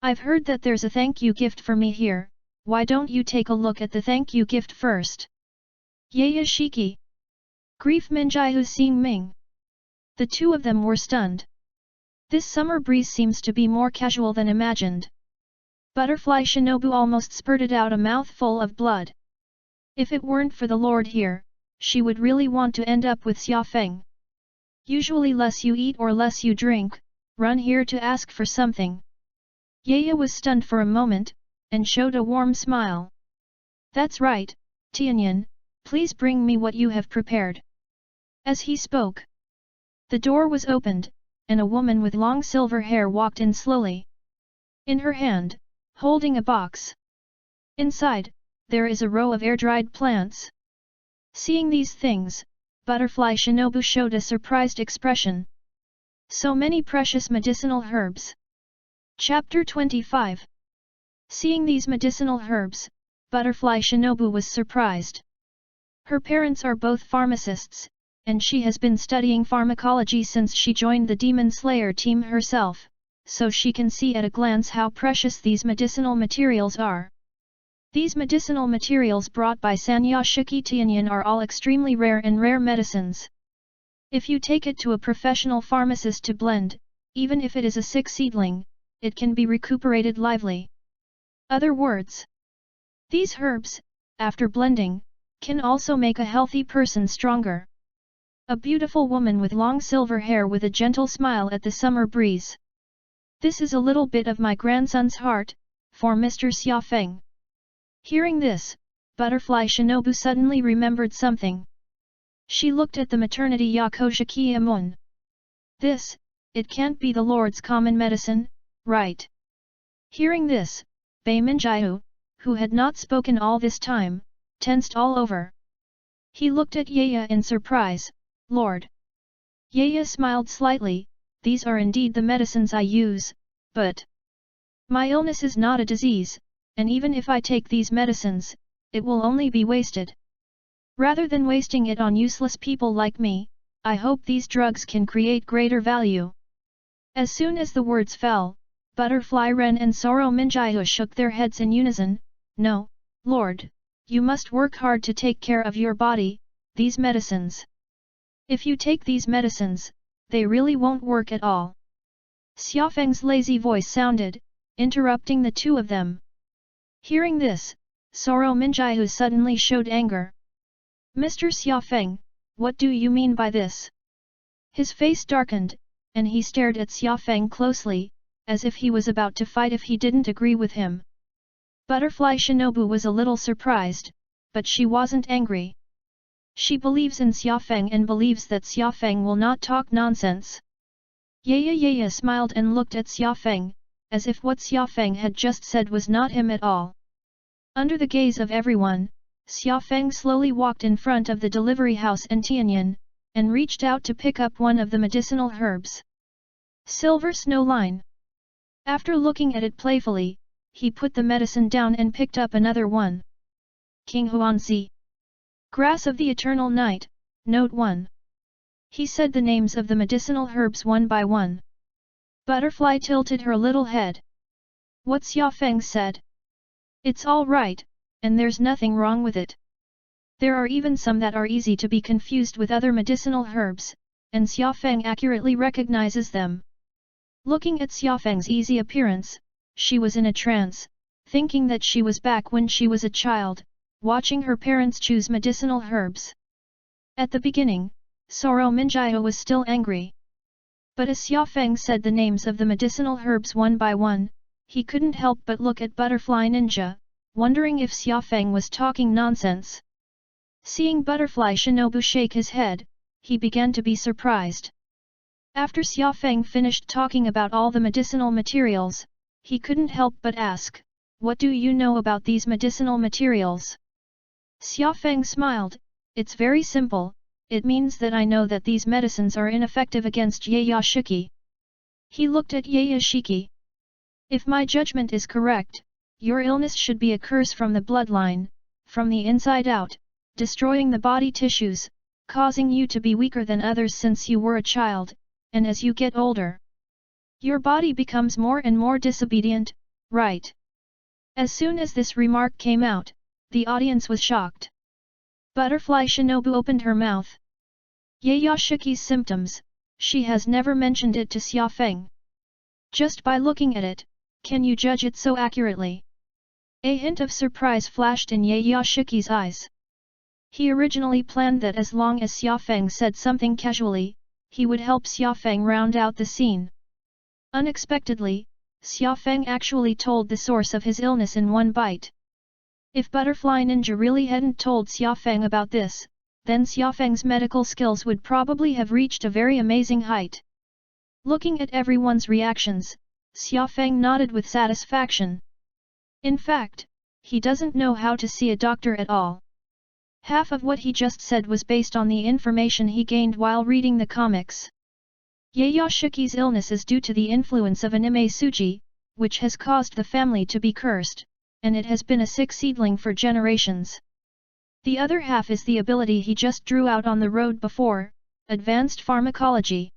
Speaker 1: I've heard that there's a thank you gift for me here, why don't you take a look at the thank you gift first? Yaya Shiki. Grief Minjai Xingming. The two of them were stunned. This summer breeze seems to be more casual than imagined. Butterfly Shinobu almost spurted out a mouthful of blood. If it weren't for the Lord here, she would really want to end up with Xiaofeng. Usually less you eat or less you drink, run here to ask for something. Yaya was stunned for a moment, and showed a warm smile. That's right, Tianyan, please bring me what you have prepared. As he spoke, the door was opened, and a woman with long silver hair walked in slowly. In her hand, holding a box. Inside, there is a row of air-dried plants. Seeing these things, Butterfly Shinobu showed a surprised expression. So many precious medicinal herbs. Chapter 25. Seeing these medicinal herbs, Butterfly Shinobu was surprised. Her parents are both pharmacists, and she has been studying pharmacology since she joined the Demon Slayer team herself, so she can see at a glance how precious these medicinal materials are. These medicinal materials brought by Sanyashiki Tianyan are all extremely rare and rare medicines. If you take it to a professional pharmacist to blend, even if it is a sick seedling, it can be recuperated lively. Other words, these herbs, after blending, can also make a healthy person stronger. A beautiful woman with long silver hair with a gentle smile at the summer breeze. This is a little bit of my grandson's heart, for Mr. Xiaofeng. Hearing this, Butterfly Shinobu suddenly remembered something. She looked at the maternity Yakoshiki Amun. This, it can't be the Lord's common medicine, right? Hearing this, Bei Minjiu, who had not spoken all this time, tensed all over. He looked at Yaya in surprise. Lord. Yaya smiled slightly, these are indeed the medicines I use, but my illness is not a disease, and even if I take these medicines, it will only be wasted. Rather than wasting it on useless people like me, I hope these drugs can create greater value. As soon as the words fell, Butterfly Ren and Soro Minjiu shook their heads in unison. No, Lord, you must work hard to take care of your body, these medicines. If you take these medicines, they really won't work at all. Xiaofeng's lazy voice sounded, interrupting the two of them. Hearing this, Soro Minjiu suddenly showed anger. Mr. Xiaofeng, what do you mean by this? His face darkened, and he stared at Xiaofeng closely, as if he was about to fight if he didn't agree with him. Butterfly Shinobu was a little surprised, but she wasn't angry. She believes in Xiaofeng and believes that Xiaofeng will not talk nonsense. Yaya smiled and looked at Xiaofeng, as if what Xiaofeng had just said was not him at all. Under the gaze of everyone, Xiaofeng slowly walked in front of the delivery house and Tianyan, and reached out to pick up one of the medicinal herbs. Silver Snow Line. After looking at it playfully, he put the medicine down and picked up another one. King Huanzi. Grass of the Eternal Night, Note 1. He said the names of the medicinal herbs one by one. Butterfly tilted her little head. What Xiaofeng said? It's all right, and there's nothing wrong with it. There are even some that are easy to be confused with other medicinal herbs, and Xiaofeng accurately recognizes them. Looking at Xiaofeng's easy appearance, she was in a trance, thinking that she was back when she was a child, watching her parents choose medicinal herbs. At the beginning, Soro Minjiu was still angry. But as Xiaofeng said the names of the medicinal herbs one by one, he couldn't help but look at Butterfly Ninja, wondering if Xiaofeng was talking nonsense. Seeing Butterfly Shinobu shake his head, he began to be surprised. After Xiaofeng finished talking about all the medicinal materials, he couldn't help but ask, "What do you know about these medicinal materials?" Xiaofeng smiled, "It's very simple, it means that I know that these medicines are ineffective against Yayashiki. He looked at Yayashiki. If my judgment is correct, your illness should be a curse from the bloodline, from the inside out, destroying the body tissues, causing you to be weaker than others since you were a child, and as you get older, your body becomes more and more disobedient, right? As soon as this remark came out, the audience was shocked. Butterfly Shinobu opened her mouth. Yayashiki's symptoms, she has never mentioned it to Xia Feng. Just by looking at it, can you judge it so accurately? A hint of surprise flashed in Yayashiki's eyes. He originally planned that as long as Xia Feng said something casually, he would help Xia Feng round out the scene. Unexpectedly, Xia Feng actually told the source of his illness in one bite. If Butterfly Ninja really hadn't told Xia Feng about this, then Xia Feng's medical skills would probably have reached a very amazing height. Looking at everyone's reactions, Xia Feng nodded with satisfaction. In fact, he doesn't know how to see a doctor at all. Half of what he just said was based on the information he gained while reading the comics. Yayashiki's illness is due to the influence of anime Suji, which has caused the family to be cursed, and it has been a sick seedling for generations. The other half is the ability he just drew out on the road before, advanced pharmacology.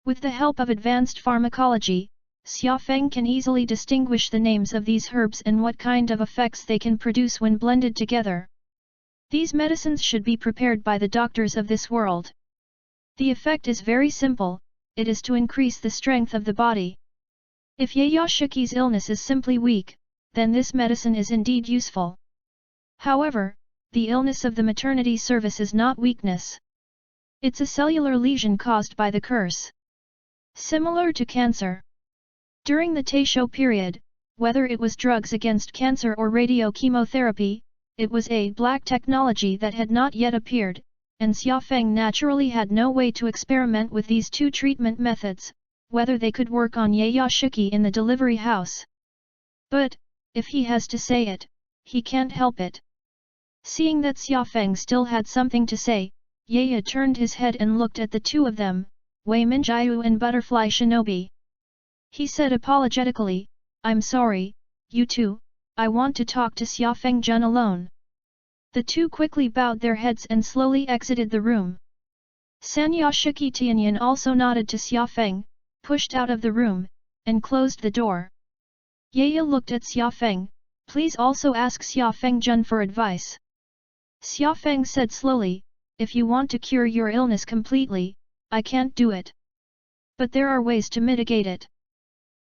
Speaker 1: With the help of advanced pharmacology, Xia Feng can easily distinguish the names of these herbs and what kind of effects they can produce when blended together. These medicines should be prepared by the doctors of this world. The effect is very simple, it is to increase the strength of the body. If Yayashiki's illness is simply weak, then this medicine is indeed useful. However, the illness of the maternity service is not weakness. It's a cellular lesion caused by the curse. Similar to cancer. During the Taisho period, whether it was drugs against cancer or radiochemotherapy, it was a black technology that had not yet appeared, and Xia Feng naturally had no way to experiment with these two treatment methods, whether they could work on Yayashiki in the delivery house. But, if he has to say it, he can't help it. Seeing that Xia Feng still had something to say, Yaya turned his head and looked at the two of them, Wei Minjiu and Butterfly Shinobi. He said apologetically, "I'm sorry, you two, I want to talk to Xia Feng-jun alone." The two quickly bowed their heads and slowly exited the room. Sanyashiki Tianyan also nodded to Xia Feng, pushed out of the room, and closed the door. Yaya looked at Xia Feng, "Please also ask Xia Feng-jun for advice." Xia Feng said slowly, "If you want to cure your illness completely, I can't do it. But there are ways to mitigate it.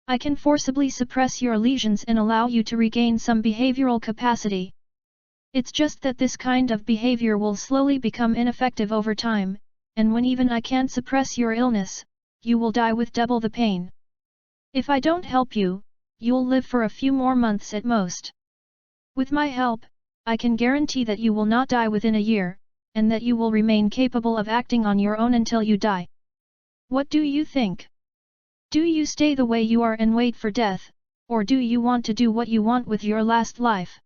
Speaker 1: I can forcibly suppress your lesions and allow you to regain some behavioral capacity. It's just that this kind of behavior will slowly become ineffective over time, and when even I can't suppress your illness, you will die with double the pain. If I don't help you, you'll live for a few more months at most. With my help, I can guarantee that you will not die within a year, and that you will remain capable of acting on your own until you die. What do you think? Do you stay the way you are and wait for death, or do you want to do what you want with your last life?"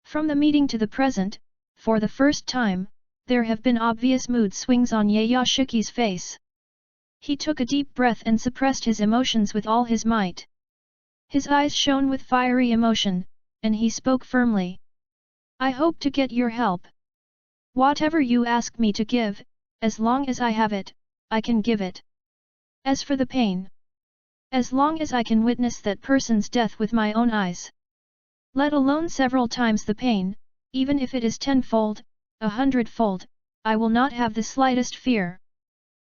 Speaker 1: From the meeting to the present, for the first time, there have been obvious mood swings on Yayashiki's face. He took a deep breath and suppressed his emotions with all his might. His eyes shone with fiery emotion, and he spoke firmly. "I hope to get your help. Whatever you ask me to give, as long as I have it, I can give it. As for the pain, as long as I can witness that person's death with my own eyes, let alone several times the pain, even if it is 10-fold, 100-fold, I will not have the slightest fear."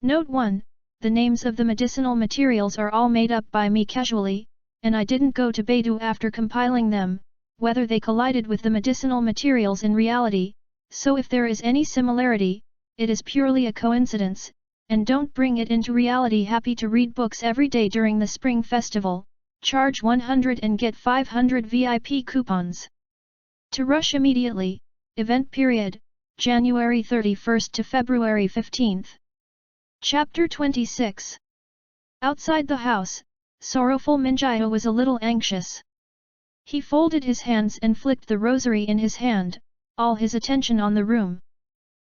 Speaker 1: Note 1: the names of the medicinal materials are all made up by me casually, and I didn't go to Baidu after compiling them, whether they collided with the medicinal materials in reality, so if there is any similarity, it is purely a coincidence, and don't bring it into reality. Happy to read books every day during the Spring Festival, charge 100 and get 500 VIP coupons. To rush immediately, event period, January 31st to February 15th. Chapter 26. Outside the house, sorrowful Minjiao was a little anxious. He folded his hands and flicked the rosary in his hand, all his attention on the room.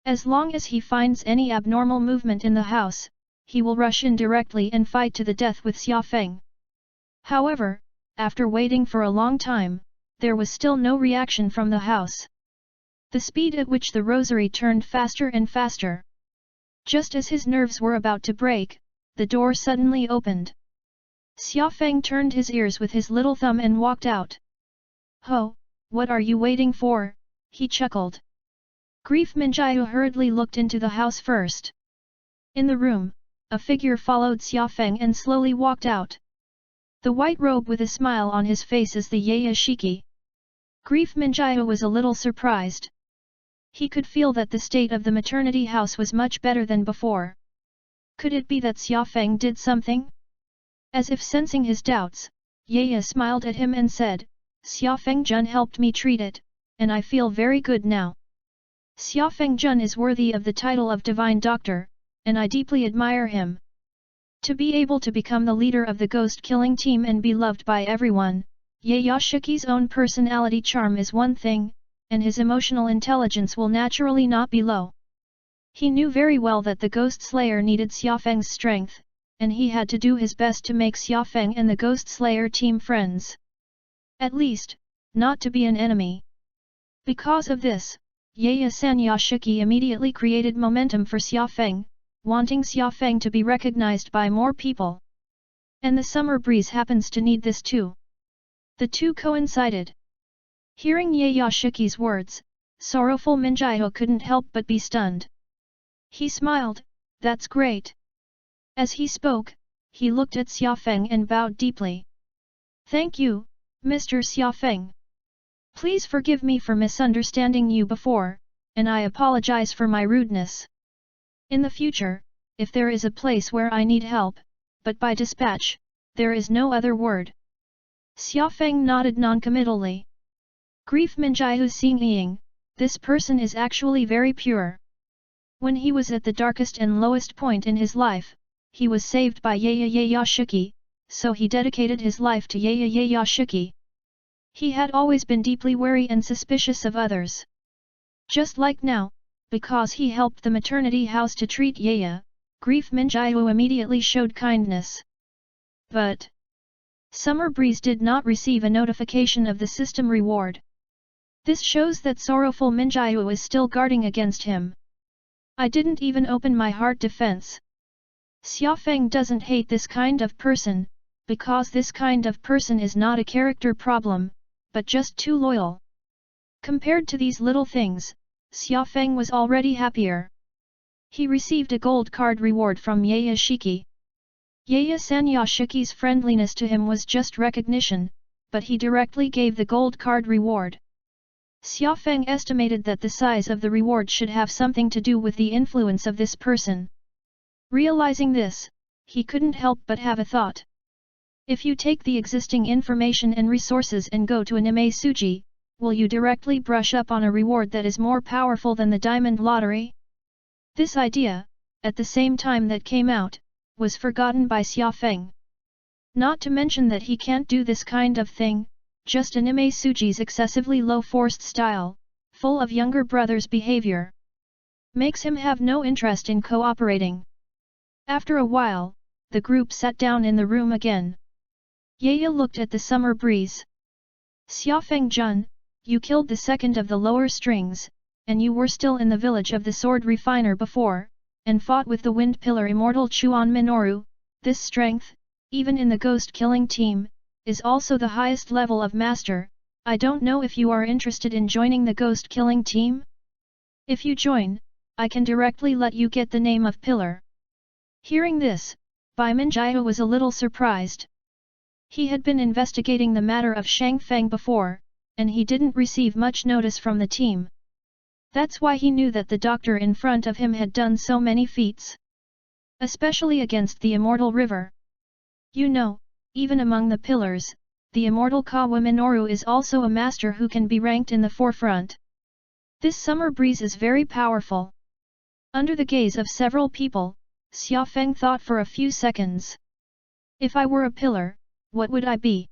Speaker 1: As long as he finds any abnormal movement in the house, he will rush in directly and fight to the death with Xia Feng. However, after waiting for a long time, there was still no reaction from the house. The speed at which the rosary turned faster and faster. Just as his nerves were about to break, the door suddenly opened. Xia Feng turned his ears with his little thumb and walked out. "Ho, what are you waiting for?" he chuckled. Grief Minjiu hurriedly looked into the house first. In the room, a figure followed Xia Feng and slowly walked out. The white robe with a smile on his face is the Yaya Shiki. Grief Minjiu was a little surprised. He could feel that the state of the maternity house was much better than before. Could it be that Xia Feng did something? As if sensing his doubts, Yaya smiled at him and said, "Xia Feng Jun helped me treat it, and I feel very good now. Xia Feng Jun is worthy of the title of Divine Doctor, and I deeply admire him. To be able to become the leader of the ghost-killing team and be loved by everyone, Yaya Shiki's own personality charm is one thing, and his emotional intelligence will naturally not be low." He knew very well that the Ghost Slayer needed Xia Feng's strength, and he had to do his best to make Xia Feng and the Ghost Slayer team friends. At least, not to be an enemy. Because of this, Yaya Sanya Shiki immediately created momentum for Xia Feng, wanting Xia Feng to be recognized by more people. And the summer breeze happens to need this too. The two coincided. Hearing Yaya Shiki's words, sorrowful Minjiu couldn't help but be stunned. He smiled, "That's great." As he spoke, he looked at Xia Feng and bowed deeply. "Thank you, Mr. Xia Feng. Please forgive me for misunderstanding you before, and I apologize for my rudeness. In the future, if there is a place where I need help, but by dispatch, there is no other word." Xia Feng nodded noncommittally. Grief Minjiu Xing, this person is actually very pure. When he was at the darkest and lowest point in his life, he was saved by Yaya Shiki, so he dedicated his life to Yaya Shiki. He had always been deeply wary and suspicious of others. Just like now, because he helped the maternity house to treat Yaya, Grief Minjiu immediately showed kindness. But Summer Breeze did not receive a notification of the system reward. This shows that sorrowful Minjiu is still guarding against him. "I didn't even open my heart defense." Xia Feng doesn't hate this kind of person, because this kind of person is not a character problem, but just too loyal. Compared to these little things, Xia Feng was already happier. He received a gold card reward from Yaya Shiki. Yaya Sanya Shiki's friendliness to him was just recognition, but he directly gave the gold card reward. Xia Feng estimated that the size of the reward should have something to do with the influence of this person. Realizing this, he couldn't help but have a thought. If you take the existing information and resources and go to Anime Suji, will you directly brush up on a reward that is more powerful than the diamond lottery? This idea, at the same time that came out, was forgotten by Xia Feng. Not to mention that he can't do this kind of thing. Just Anime Suji's excessively low-forced style, full of younger brother's behavior, makes him have no interest in cooperating. After a while, the group sat down in the room again. Yaya looked at the summer breeze. "Xia Feng Jun, you killed the second of the lower strings, and you were still in the village of the sword refiner before, and fought with the wind pillar immortal Chuan Minoru. This strength, even in the ghost-killing team, is also the highest level of master. I don't know if you are interested in joining the ghost-killing team? If you join, I can directly let you get the name of Pillar." Hearing this, Bai Minjiu was a little surprised. He had been investigating the matter of Shang Feng before, and he didn't receive much notice from the team. That's why he knew that the doctor in front of him had done so many feats. Especially against the immortal river. You know, even among the pillars, the immortal Kawa Minoru is also a master who can be ranked in the forefront. This summer breeze is very powerful. Under the gaze of several people, Xia Feng thought for a few seconds. If I were a pillar, what would I be?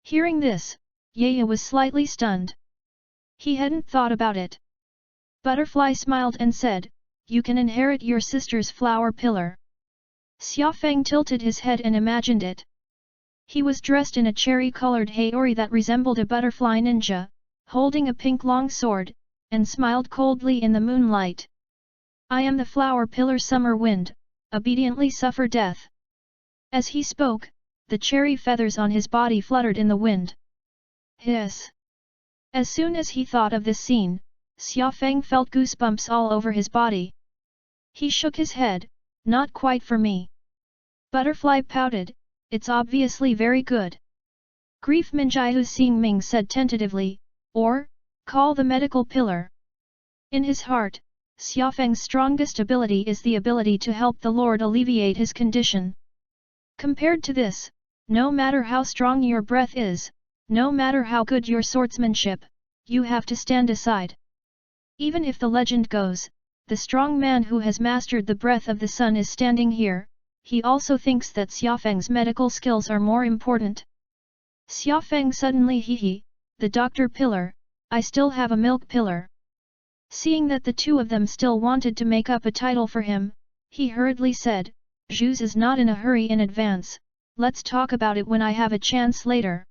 Speaker 1: Hearing this, Yaya was slightly stunned. He hadn't thought about it. Butterfly smiled and said, "You can inherit your sister's flower pillar." Xiaofeng tilted his head and imagined it. He was dressed in a cherry-colored haori that resembled a butterfly ninja, holding a pink long sword, and smiled coldly in the moonlight. "I am the flower pillar summer wind, obediently suffer death." As he spoke, the cherry feathers on his body fluttered in the wind. Hiss! As soon as he thought of this scene, Xiaofeng felt goosebumps all over his body. He shook his head, "Not quite for me." Butterfly pouted, "It's obviously very good." Grief Minjiahu Xingming said tentatively, "Or, call the medical pillar." In his heart, Xiaofeng's strongest ability is the ability to help the Lord alleviate his condition. Compared to this, no matter how strong your breath is, no matter how good your swordsmanship, you have to stand aside. Even if the legend goes, the strong man who has mastered the breath of the sun is standing here, he also thinks that Xiaofeng's medical skills are more important. Xiaofeng suddenly hee, "The doctor pillar, I still have a milk pillar." Seeing that the two of them still wanted to make up a title for him, he hurriedly said, "Zhu's is not in a hurry in advance, let's talk about it when I have a chance later.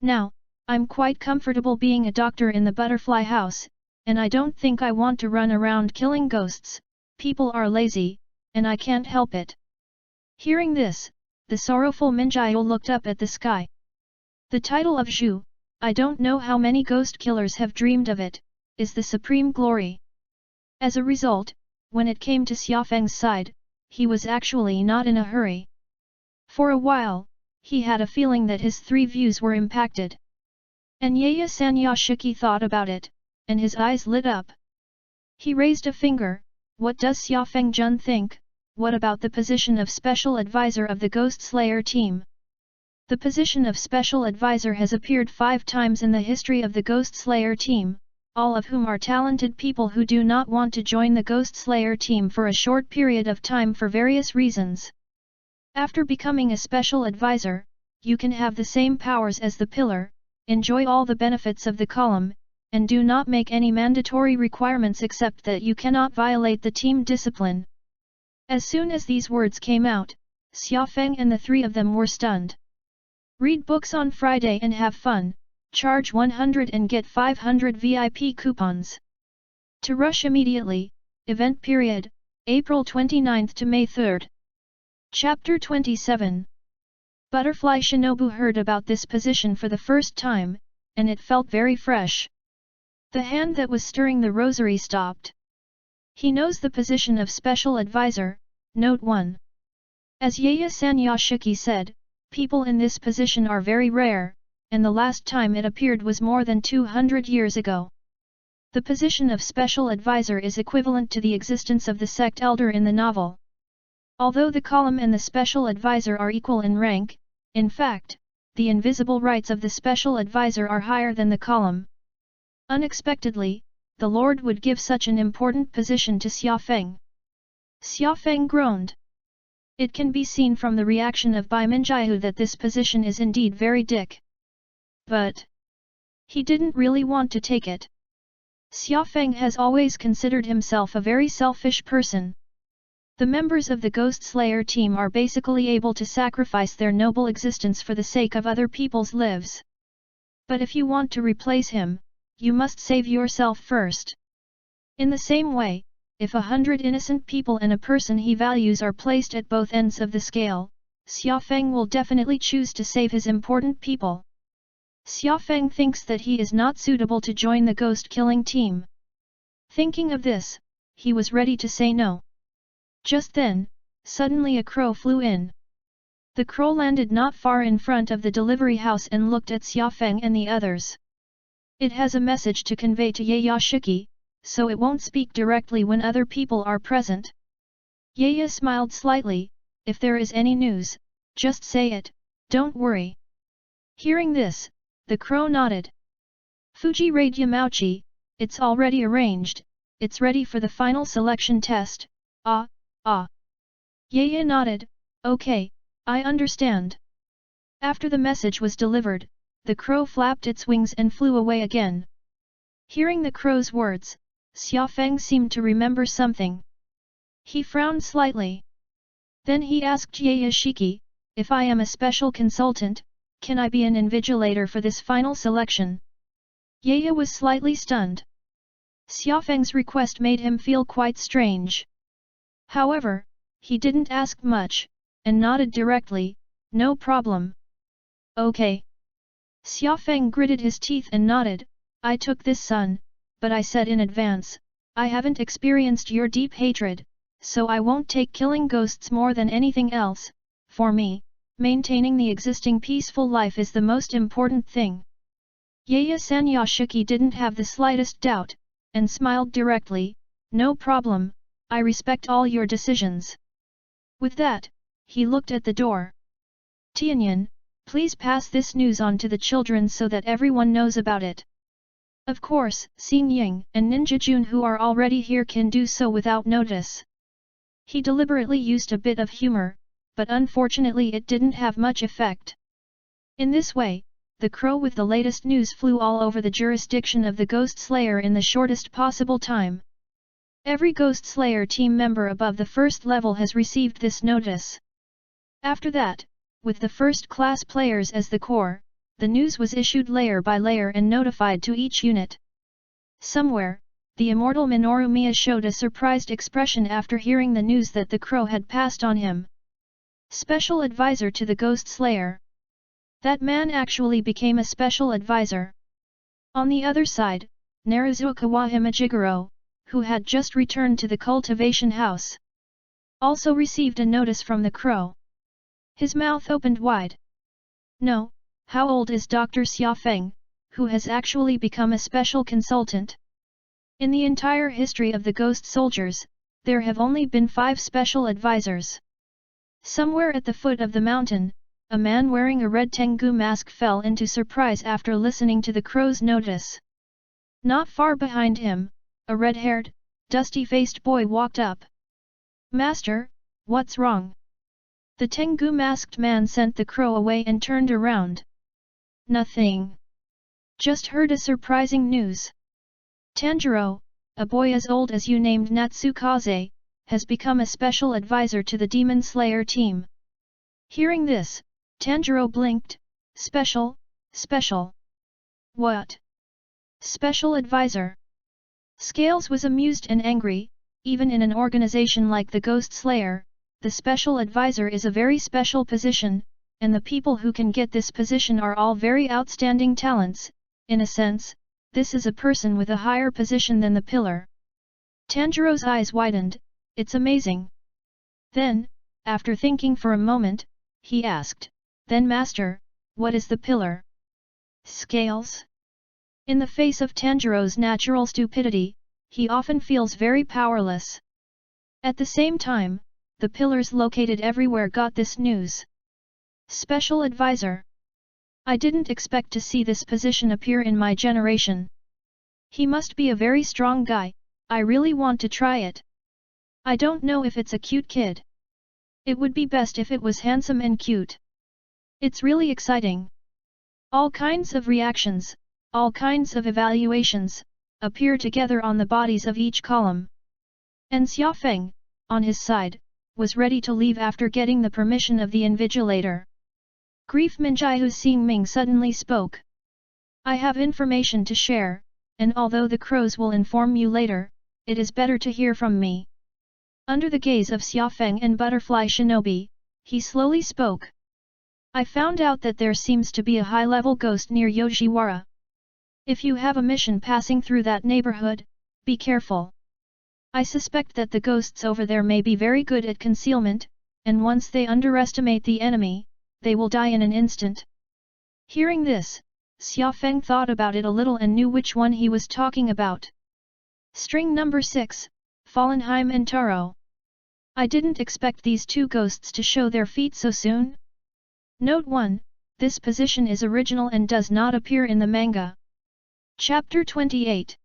Speaker 1: Now, I'm quite comfortable being a doctor in the butterfly house, and I don't think I want to run around killing ghosts, people are lazy, and I can't help it." Hearing this, the sorrowful Minjiao looked up at the sky. The title of Zhu, I don't know how many ghost killers have dreamed of it, is the supreme glory. As a result, when it came to Xiaofeng's side, he was actually not in a hurry. For a while, he had a feeling that his three views were impacted. And Yaya Sanyashiki thought about it, and his eyes lit up. He raised a finger, "What does Xiaofeng Jun think? What about the position of Special Advisor of the Ghost Slayer team?" The position of Special Advisor has appeared 5 times in the history of the Ghost Slayer team, all of whom are talented people who do not want to join the Ghost Slayer team for a short period of time for various reasons. After becoming a Special Advisor, you can have the same powers as the pillar, enjoy all the benefits of the column, and do not make any mandatory requirements except that you cannot violate the team discipline. As soon as these words came out, Xiaofeng and the three of them were stunned. Read books on Friday and have fun, charge 100 and get 500 VIP coupons. To rush immediately, event period, April 29 to May 3. Chapter 27. Butterfly Shinobu heard about this position for the first time, and it felt very fresh. The hand that was stirring the rosary stopped. He knows the position of Special Advisor, Note 1. As Yaya Sanyashiki said, people in this position are very rare, and the last time it appeared was more than 200 years ago. The position of Special Advisor is equivalent to the existence of the sect elder in the novel. Although the column and the Special Advisor are equal in rank, in fact, the invisible rights of the Special Advisor are higher than the column. Unexpectedly, the Lord would give such an important position to Xiaofeng. Xiaofeng groaned. It can be seen from the reaction of Bai Minjiahu that this position is indeed very dick. But he didn't really want to take it. Xiaofeng has always considered himself a very selfish person. The members of the Ghost Slayer team are basically able to sacrifice their noble existence for the sake of other people's lives. But if you want to replace him, you must save yourself first. In the same way, if 100 innocent people and a person he values are placed at both ends of the scale, Xiaofeng will definitely choose to save his important people. Xiaofeng thinks that he is not suitable to join the ghost-killing team. Thinking of this, he was ready to say no. Just then, suddenly a crow flew in. The crow landed not far in front of the delivery house and looked at Xiaofeng and the others. It has a message to convey to Yayashiki, so it won't speak directly when other people are present. Yaya smiled slightly, "If there is any news, just say it, don't worry." Hearing this, the crow nodded. "Fuji Raid Yamauchi, it's already arranged, it's ready for the final selection test, ah. Yaya nodded, "Okay, I understand." After the message was delivered, the crow flapped its wings and flew away again. Hearing the crow's words, Xiaofeng seemed to remember something. He frowned slightly. Then he asked Yashiki, if I am a special consultant, can I be an invigilator for this final selection? Yaya was slightly stunned. Xiaofeng's request made him feel quite strange. However, he didn't ask much, and nodded directly, no problem. Okay. Xiaofeng gritted his teeth and nodded, I took this son, but I said in advance, I haven't experienced your deep hatred, so I won't take killing ghosts more than anything else. For me, maintaining the existing peaceful life is the most important thing. Yaya-san Yashiki didn't have the slightest doubt, and smiled directly, no problem, I respect all your decisions. With that, he looked at the door. Tianyan, please pass this news on to the children so that everyone knows about it. Of course, Xing Ying and Ninja Jun who are already here can do so without notice. He deliberately used a bit of humor, but unfortunately it didn't have much effect. In this way, the crow with the latest news flew all over the jurisdiction of the Ghost Slayer in the shortest possible time. Every Ghost Slayer team member above the first level has received this notice. After that, with the first-class players as the core, the news was issued layer by layer and notified to each unit. Somewhere, the immortal Minoru Miya showed a surprised expression after hearing the news that the crow had passed on him. Special advisor to the Ghost Slayer. That man actually became a special advisor. On the other side, Narazuka Himajiguro, who had just returned to the cultivation house, also received a notice from the crow. His mouth opened wide. No, how old is Dr. Xiaofeng, who has actually become a special consultant? In the entire history of the Ghost Soldiers, there have only been 5 special advisors. Somewhere at the foot of the mountain, a man wearing a red Tengu mask fell into surprise after listening to the crow's notice. Not far behind him, a red-haired, dusty-faced boy walked up. Master, what's wrong? The Tengu masked man sent the crow away and turned around. Nothing. Just heard a surprising news. Tanjiro, a boy as old as you named Natsukaze, has become a special advisor to the Demon Slayer team. Hearing this, Tanjiro blinked. Special? What? Special advisor? Scales was amused and angry. Even in an organization like the Ghost Slayer, the special advisor is a very special position, and the people who can get this position are all very outstanding talents. In a sense, this is a person with a higher position than the pillar. Tanjiro's eyes widened, it's amazing. Then, after thinking for a moment, he asked, then Master, what is the pillar? Scales? In the face of Tanjiro's natural stupidity, he often feels very powerless. At the same time, the pillars located everywhere got this news. Special advisor. I didn't expect to see this position appear in my generation. He must be a very strong guy, I really want to try it. I don't know if it's a cute kid. It would be best if it was handsome and cute. It's really exciting. All kinds of reactions, all kinds of evaluations, appear together on the bodies of each column. And Xiaofeng, on his side, was ready to leave after getting the permission of the invigilator. Grief Minjiahu Xingming suddenly spoke. I have information to share, and although the crows will inform you later, it is better to hear from me. Under the gaze of Xiaofeng and Butterfly Shinobi, he slowly spoke. I found out that there seems to be a high-level ghost near Yoshiwara. If you have a mission passing through that neighborhood, be careful. I suspect that the ghosts over there may be very good at concealment, and once they underestimate the enemy, they will die in an instant. Hearing this, Xiaofeng thought about it a little and knew which one he was talking about. String number 6, Fallenheim and Taro. I didn't expect these 2 ghosts to show their feet so soon. Note 1, this position is original and does not appear in the manga. Chapter 28.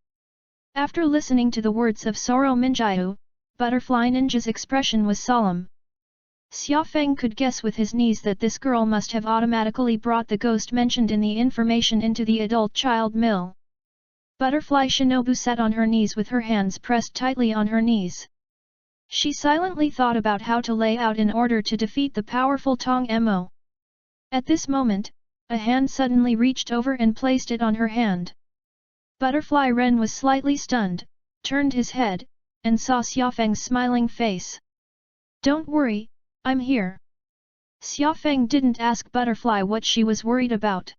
Speaker 1: After listening to the words of Soro Minjiahu, Butterfly Ninja's expression was solemn. Xiaofeng could guess with his knees that this girl must have automatically brought the ghost mentioned in the information into the adult child mill. Butterfly Shinobu sat on her knees with her hands pressed tightly on her knees. She silently thought about how to lay out in order to defeat the powerful Tong Mo. At this moment, a hand suddenly reached over and placed it on her hand. Butterfly Ren was slightly stunned, turned his head, and saw Xiaofeng's smiling face. "Don't worry, I'm here." Xiaofeng didn't ask Butterfly what she was worried about.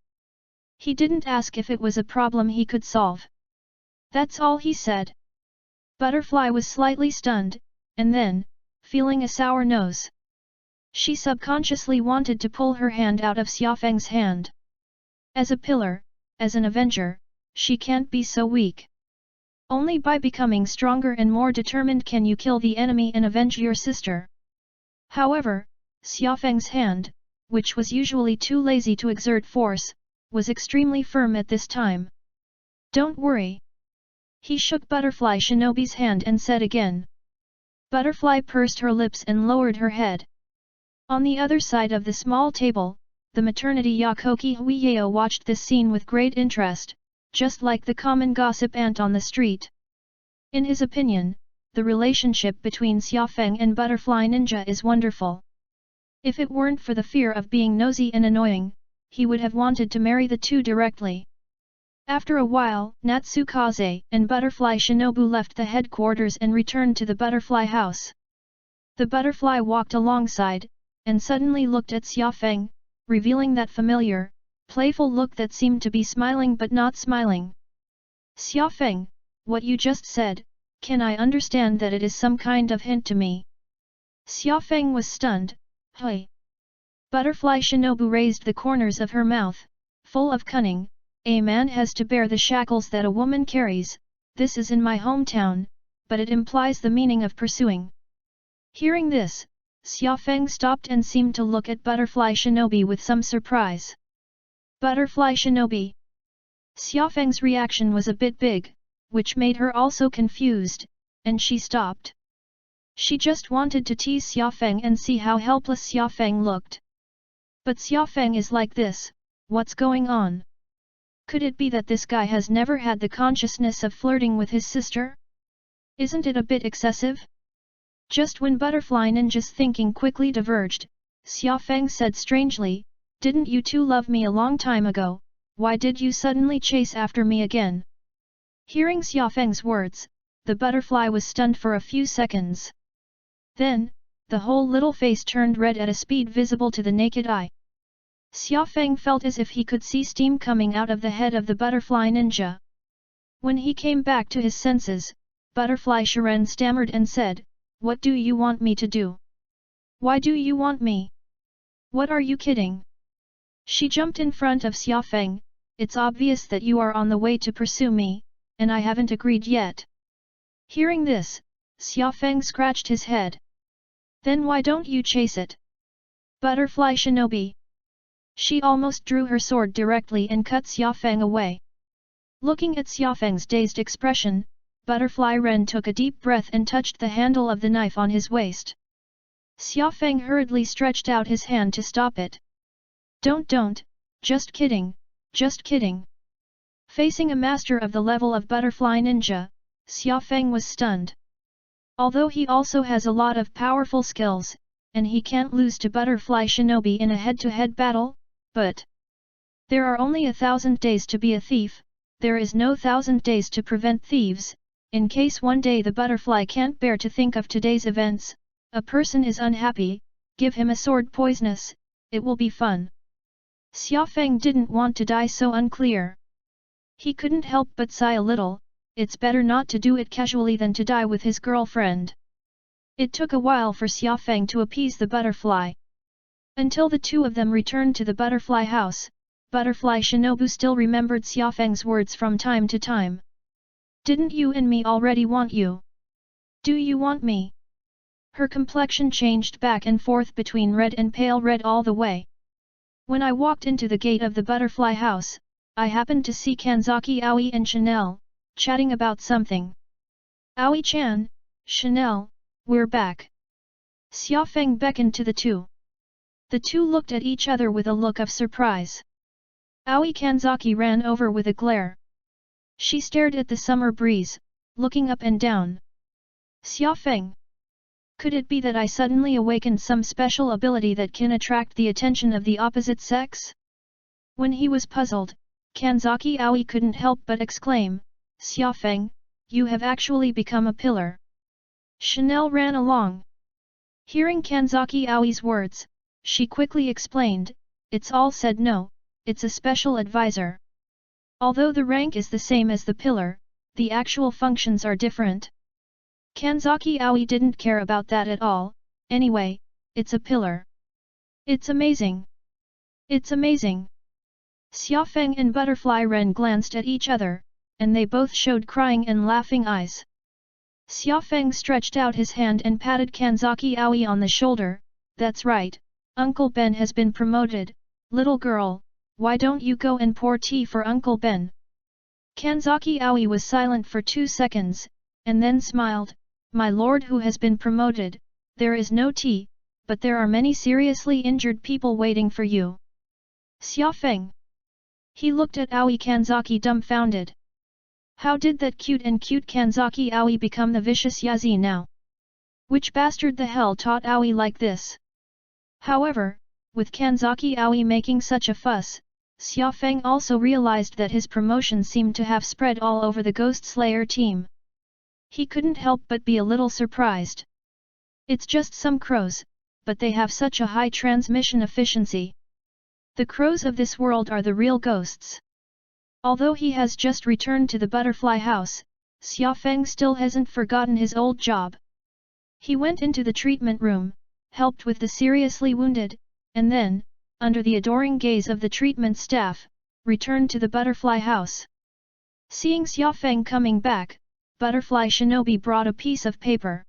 Speaker 1: He didn't ask if it was a problem he could solve. That's all he said. Butterfly was slightly stunned, and then, feeling a sour nose, she subconsciously wanted to pull her hand out of Xiaofeng's hand. As a pillar, as an avenger, she can't be so weak. Only by becoming stronger and more determined can you kill the enemy and avenge your sister. However, Xiaofeng's hand, which was usually too lazy to exert force, was extremely firm at this time. "Don't worry." He shook Butterfly Shinobi's hand and said again. Butterfly pursed her lips and lowered her head. On the other side of the small table, the maternity Yakoki Huiyeo watched this scene with great interest, just like the common gossip ant on the street. In his opinion, the relationship between Xiaofeng and Butterfly Ninja is wonderful. If it weren't for the fear of being nosy and annoying, he would have wanted to marry the two directly. After a while, Natsukaze and Butterfly Shinobu left the headquarters and returned to the butterfly house. The butterfly walked alongside, and suddenly looked at Xiaofeng, revealing that familiar, playful look that seemed to be smiling but not smiling. "Xiaofeng, what you just said, can I understand that it is some kind of hint to me?" Xiaofeng was stunned. "Hui!" Butterfly Shinobu raised the corners of her mouth, full of cunning. "A man has to bear the shackles that a woman carries, this is in my hometown, but it implies the meaning of pursuing." Hearing this, Xiaofeng stopped and seemed to look at Butterfly Shinobi with some surprise. "Butterfly Shinobi?" Xiaofeng's reaction was a bit big, which made her also confused, and she stopped. She just wanted to tease Xiaofeng and see how helpless Xiaofeng looked. But Xiaofeng is like this, what's going on? Could it be that this guy has never had the consciousness of flirting with his sister? Isn't it a bit excessive? Just when Butterfly Ninja's thinking quickly diverged, Xiaofeng said strangely, "Didn't you two love me a long time ago, why did you suddenly chase after me again?" Hearing Xiaofeng's words, the butterfly was stunned for a few seconds. Then, the whole little face turned red at a speed visible to the naked eye. Xiaofeng felt as if he could see steam coming out of the head of the butterfly ninja. When he came back to his senses, Butterfly Shiren stammered and said, "What do you want me to do? Why do you want me? What are you kidding?" She jumped in front of Xiaofeng. "It's obvious that you are on the way to pursue me, and I haven't agreed yet." Hearing this, Xiaofeng scratched his head. "Then why don't you chase it? Butterfly Shinobi." She almost drew her sword directly and cut Xiaofeng away. Looking at Xiaofeng's dazed expression, Butterfly Ren took a deep breath and touched the handle of the knife on his waist. Xiaofeng hurriedly stretched out his hand to stop it. Don't, just kidding, just kidding." Facing a master of the level of Butterfly Ninja, Xiaofeng was stunned. Although he also has a lot of powerful skills, and he can't lose to Butterfly Shinobi in a head-to-head battle, but there are only 1,000 days to be a thief, there is no 1,000 days to prevent thieves. In case one day the butterfly can't bear to think of today's events, a person is unhappy, give him a sword poisonous, it will be fun. Xiaofeng didn't want to die so unclear. He couldn't help but sigh a little, it's better not to do it casually than to die with his girlfriend. It took a while for Xiaofeng to appease the butterfly. Until the two of them returned to the butterfly house, Butterfly Shinobu still remembered Xiaofeng's words from time to time. "Didn't you and me already want you? Do you want me?" Her complexion changed back and forth between red and pale red all the way. "When I walked into the gate of the butterfly house, I happened to see Kanzaki Aoi and Chanel, chatting about something." "Aoi-chan, Chanel, we're back." Xiaofeng beckoned to the two. The two looked at each other with a look of surprise. Aoi Kanzaki ran over with a glare. She stared at the summer breeze, looking up and down. Xia Feng. Could it be that I suddenly awakened some special ability that can attract the attention of the opposite sex? When he was puzzled, Kanzaki Aoi couldn't help but exclaim, Xia Feng, you have actually become a pillar. Chanel ran along. Hearing Kanzaki Aoi's words, she quickly explained, it's all said no, it's a special advisor. Although the rank is the same as the pillar, the actual functions are different. Kanzaki Aoi didn't care about that at all, anyway, it's a pillar. It's amazing. It's amazing. Xia Feng and Butterfly Wren glanced at each other, and they both showed crying and laughing eyes. Xia Feng stretched out his hand and patted Kanzaki Aoi on the shoulder, that's right, Uncle Ben has been promoted, little girl, why don't you go and pour tea for Uncle Ben? Kanzaki Aoi was silent for 2 seconds, and then smiled, my lord who has been promoted, there is no tea, but there are many seriously injured people waiting for you. Xia Feng. He looked at Aoi Kanzaki dumbfounded. How did that cute Kanzaki Aoi become the vicious Yazi now? Which bastard the hell taught Aoi like this? However, with Kanzaki Aoi making such a fuss, Xia Feng also realized that his promotion seemed to have spread all over the Ghost Slayer team. He couldn't help but be a little surprised. It's just some crows, but they have such a high transmission efficiency. The crows of this world are the real ghosts. Although he has just returned to the butterfly house, Xia Feng still hasn't forgotten his old job. He went into the treatment room, helped with the seriously wounded, and then, under the adoring gaze of the treatment staff, returned to the butterfly house. Seeing Xia Feng coming back, Butterfly Shinobi brought a piece of paper.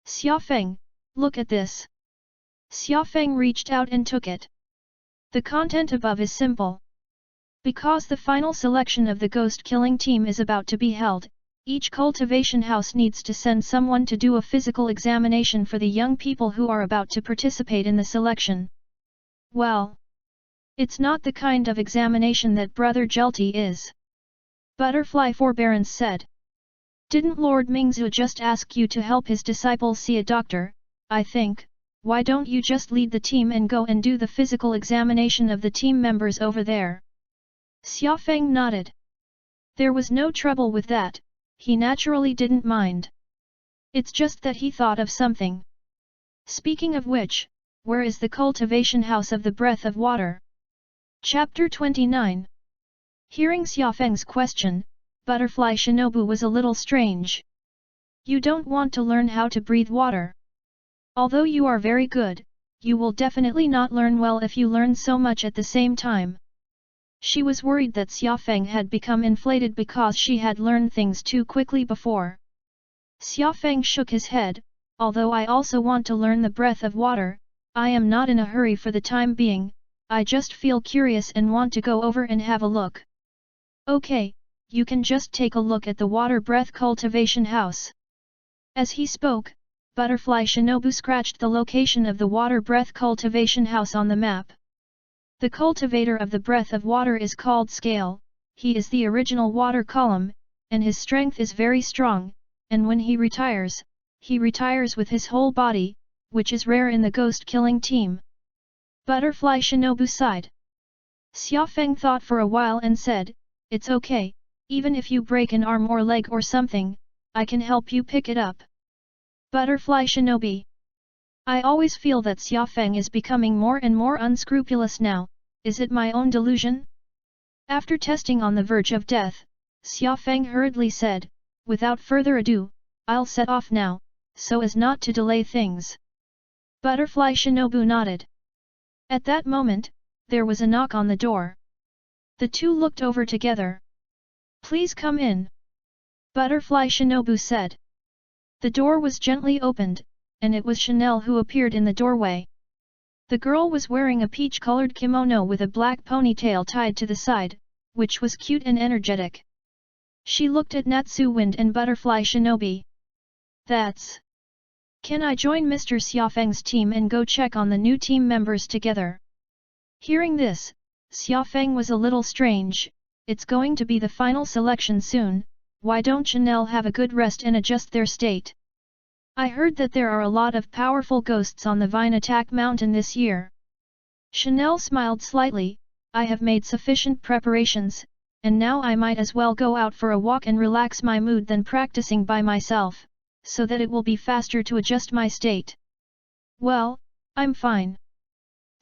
Speaker 1: Xia Feng, look at this. Xia Feng reached out and took it. The content above is simple. Because the final selection of the ghost-killing team is about to be held, each cultivation house needs to send someone to do a physical examination for the young people who are about to participate in the selection. Well, it's not the kind of examination that Brother Jelty is. Butterfly Forbearance said. Didn't Lord Mingzhu just ask you to help his disciples see a doctor? I think, why don't you just lead the team and go and do the physical examination of the team members over there? Xia Feng nodded. There was no trouble with that, he naturally didn't mind. It's just that he thought of something. Speaking of which, where is the cultivation house of the breath of water? Chapter 29. Hearing Xia Feng's question, Butterfly Shinobu was a little strange. You don't want to learn how to breathe water. Although you are very good, you will definitely not learn well if you learn so much at the same time. She was worried that Xia Feng had become inflated because she had learned things too quickly before. Xia Feng shook his head, although I also want to learn the breath of water, I am not in a hurry for the time being, I just feel curious and want to go over and have a look. Okay, you can just take a look at the water breath cultivation house. As he spoke, Butterfly Shinobu scratched the location of the water breath cultivation house on the map. The cultivator of the breath of water is called Scale, he is the original water column, and his strength is very strong, and when he retires with his whole body, which is rare in the ghost-killing team. Butterfly Shinobu sighed. Xia Feng thought for a while and said, it's okay, even if you break an arm or leg or something, I can help you pick it up. Butterfly Shinobi. I always feel that Xia Feng is becoming more and more unscrupulous now, is it my own delusion? After testing on the verge of death, Xia Feng hurriedly said, without further ado, I'll set off now, so as not to delay things. Butterfly Shinobu nodded. At that moment, there was a knock on the door. The two looked over together. Please come in. Butterfly Shinobu said. The door was gently opened, and it was Chanel who appeared in the doorway. The girl was wearing a peach-colored kimono with a black ponytail tied to the side, which was cute and energetic. She looked at Natsu Wind and Butterfly Shinobi. That's... Can I join Mr. Xia Feng's team and go check on the new team members together? Hearing this, Xia Feng was a little strange, it's going to be the final selection soon, why don't Chanel have a good rest and adjust their state? I heard that there are a lot of powerful ghosts on the Vine Attack Mountain this year. Chanel smiled slightly, I have made sufficient preparations, and now I might as well go out for a walk and relax my mood than practicing by myself, so that it will be faster to adjust my state. Well, I'm fine.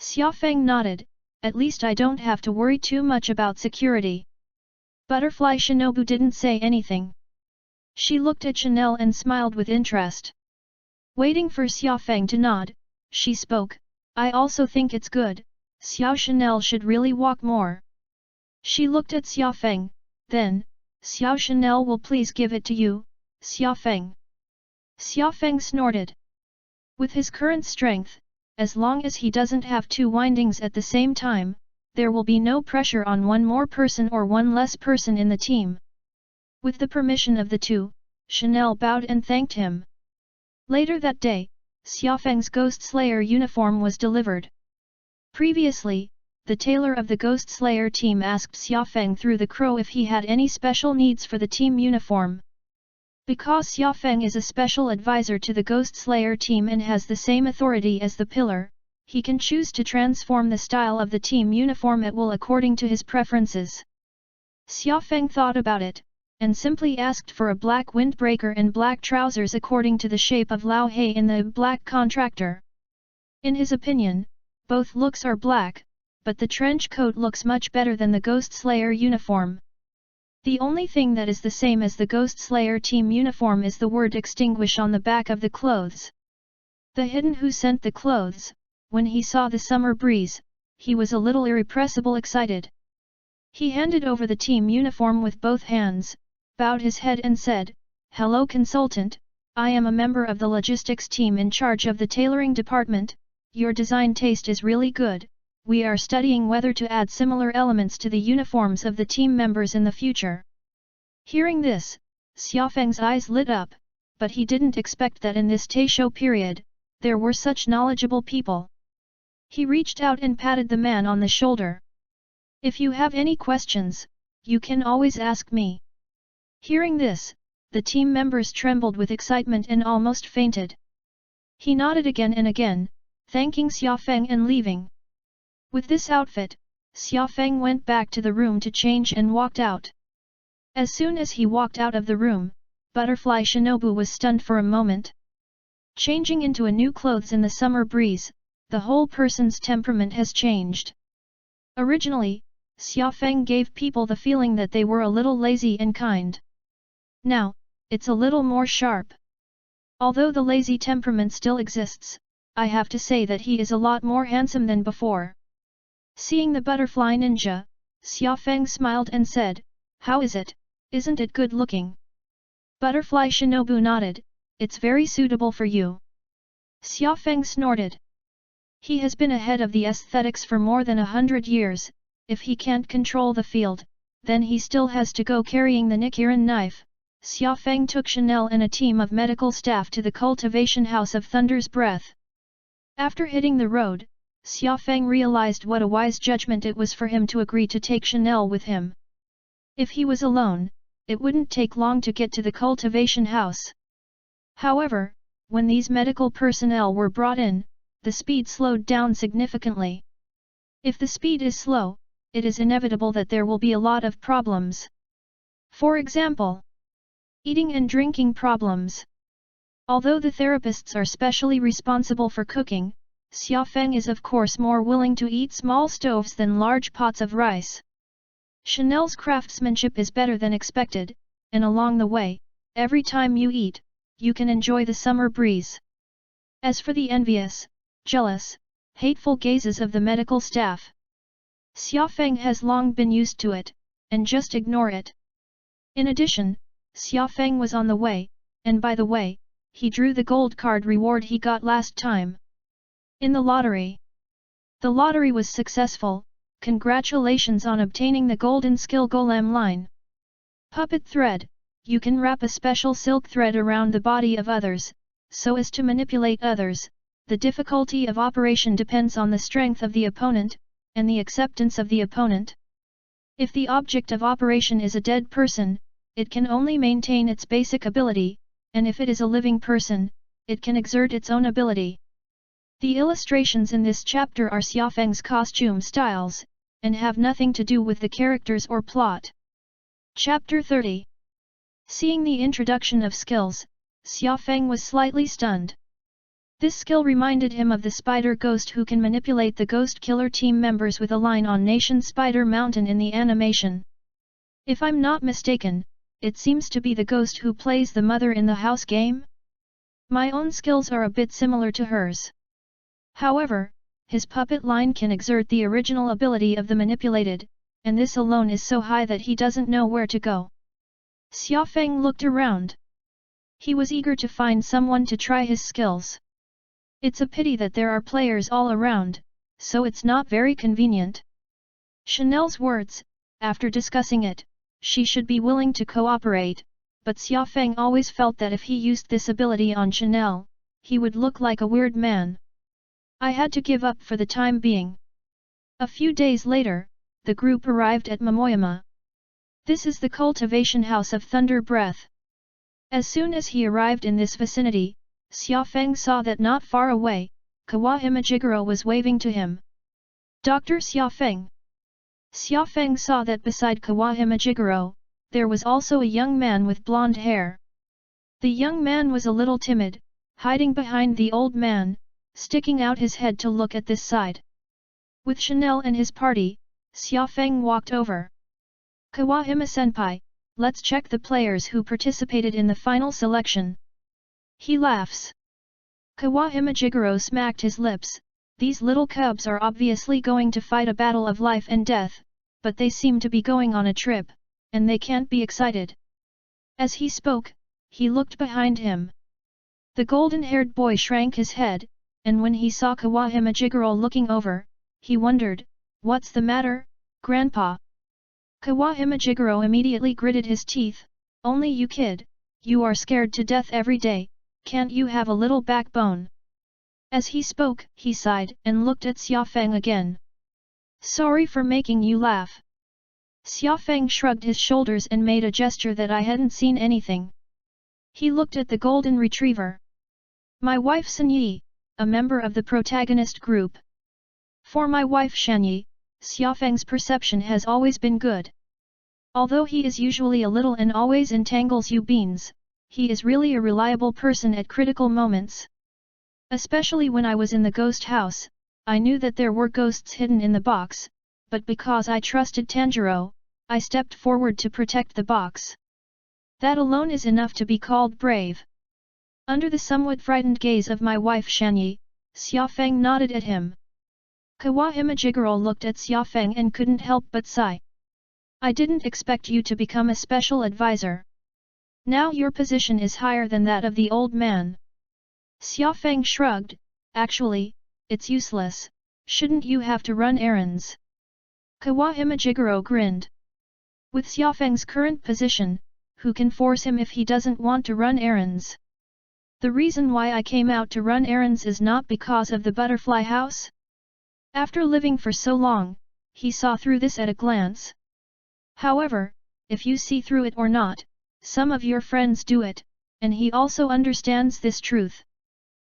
Speaker 1: Xiaofeng nodded, at least I don't have to worry too much about security. Butterfly Shinobu didn't say anything. She looked at Chanel and smiled with interest. Waiting for Xiaofeng to nod, she spoke, I also think it's good, Xiao Chanel should really walk more. She looked at Xiaofeng, then, Xiao Chanel will please give it to you, Xiaofeng. Xiaofeng snorted. With his current strength, as long as he doesn't have two windings at the same time, there will be no pressure on one more person or one less person in the team. With the permission of the two, Chanel bowed and thanked him. Later that day, Xiaofeng's Ghost Slayer uniform was delivered. Previously, the tailor of the Ghost Slayer team asked Xiaofeng through the crow if he had any special needs for the team uniform. Because Xiaofeng is a special advisor to the Ghost Slayer team and has the same authority as the pillar, he can choose to transform the style of the team uniform at will according to his preferences. Xiaofeng thought about it, and simply asked for a black windbreaker and black trousers according to the shape of Lao Hei in the black contractor. In his opinion, both looks are black, but the trench coat looks much better than the Ghost Slayer uniform. The only thing that is the same as the Ghost Slayer team uniform is the word extinguish on the back of the clothes. The hidden who sent the clothes, when he saw the summer breeze, he was a little irrepressible excited. He handed over the team uniform with both hands, bowed his head and said, Hello consultant, I am a member of the logistics team in charge of the tailoring department, your design taste is really good, we are studying whether to add similar elements to the uniforms of the team members in the future. Hearing this, Xiaofeng's eyes lit up, but he didn't expect that in this Taisho period, there were such knowledgeable people. He reached out and patted the man on the shoulder. If you have any questions, you can always ask me. Hearing this, the team members trembled with excitement and almost fainted. He nodded again and again, thanking Xiaofeng and leaving. With this outfit, Xiaofeng went back to the room to change and walked out. As soon as he walked out of the room, Butterfly Shinobu was stunned for a moment. Changing into a new clothes in the summer breeze, the whole person's temperament has changed. Originally, Xiaofeng gave people the feeling that they were a little lazy and kind. Now, it's a little more sharp. Although the lazy temperament still exists, I have to say that he is a lot more handsome than before. Seeing the butterfly ninja, Xiaofeng smiled and said, How is it, isn't it good looking? Butterfly Shinobu nodded, it's very suitable for you. Xiaofeng snorted. He has been ahead of the aesthetics for more than 100 years, if he can't control the field, then he still has to go carrying the Nikiran knife. Xiaofeng took Chanel and a team of medical staff to the cultivation house of Thunder's Breath. After hitting the road, Xiaofeng realized what a wise judgment it was for him to agree to take Chanel with him. If he was alone, it wouldn't take long to get to the cultivation house. However, when these medical personnel were brought in, the speed slowed down significantly. If the speed is slow, it is inevitable that there will be a lot of problems. For example, eating and drinking problems. Although the therapists are specially responsible for cooking, Xiaofeng is of course more willing to eat small stoves than large pots of rice. Chanel's craftsmanship is better than expected, and along the way, every time you eat, you can enjoy the summer breeze. As for the envious, jealous, hateful gazes of the medical staff, Xiaofeng has long been used to it, and just ignore it. In addition, Xiaofeng was on the way, and by the way, he drew the gold card reward he got last time. In the lottery. The lottery was successful, congratulations on obtaining the golden skill golem line. Puppet thread, you can wrap a special silk thread around the body of others, so as to manipulate others. The difficulty of operation depends on the strength of the opponent, and the acceptance of the opponent. If the object of operation is a dead person, it can only maintain its basic ability, and if it is a living person, it can exert its own ability. The illustrations in this chapter are Xiaofeng's costume styles, and have nothing to do with the characters or plot. Chapter 30. Seeing the introduction of skills, Xiaofeng was slightly stunned. This skill reminded him of the spider ghost who can manipulate the ghost killer team members with a line on Nation Spider Mountain in the animation. If I'm not mistaken, it seems to be the ghost who plays the mother in the house game? My own skills are a bit similar to hers. However, his puppet line can exert the original ability of the manipulated, and this alone is so high that he doesn't know where to go. Xiaofeng looked around. He was eager to find someone to try his skills. It's a pity that there are players all around, so it's not very convenient. Chanel's words, after discussing it, she should be willing to cooperate, but Xiaofeng always felt that if he used this ability on Chanel, he would look like a weird man. I had to give up for the time being. A few days later, the group arrived at Momoyama. This is the cultivation house of Thunder Breath. As soon as he arrived in this vicinity, Xiaofeng saw that not far away, Kawahime Jigoro was waving to him. Dr. Xiaofeng. Xiaofeng saw that beside Kawahime Jigoro, there was also a young man with blonde hair. The young man was a little timid, hiding behind the old man, sticking out his head to look at this side. With Chanel and his party, Xiaofeng walked over. Kawahime-senpai, let's check the players who participated in the final selection. He laughs. Kawahime Jigoro smacked his lips. These little cubs are obviously going to fight a battle of life and death, but they seem to be going on a trip, and they can't be excited. As he spoke, he looked behind him. The golden-haired boy shrank his head, and when he saw Kawahime Jigoro looking over, he wondered, "What's the matter, Grandpa?" Kawahime Jigoro immediately gritted his teeth. "Only you kid, you are scared to death every day, can't you have a little backbone?" As he spoke, he sighed and looked at Xiaofeng again. "Sorry for making you laugh." Xiaofeng shrugged his shoulders and made a gesture that I hadn't seen anything. He looked at the golden retriever. "My wife Sanyi, a member of the protagonist group." For my wife Shanyi, Xiaofeng's perception has always been good. Although he is usually a little and always entangles you beans, he is really a reliable person at critical moments. Especially when I was in the ghost house, I knew that there were ghosts hidden in the box, but because I trusted Tanjiro, I stepped forward to protect the box. That alone is enough to be called brave. Under the somewhat frightened gaze of my wife Shanyi, Xiaofeng nodded at him. Kawahime Jigoro looked at Xiaofeng and couldn't help but sigh. "I didn't expect you to become a special advisor. Now your position is higher than that of the old man." Xiaofeng shrugged. "Actually, it's useless, shouldn't you have to run errands?" Kawahime Jigoro grinned. With Xiaofeng's current position, who can force him if he doesn't want to run errands? The reason why I came out to run errands is not because of the butterfly house? After living for so long, he saw through this at a glance. However, if you see through it or not, some of your friends do it, and he also understands this truth.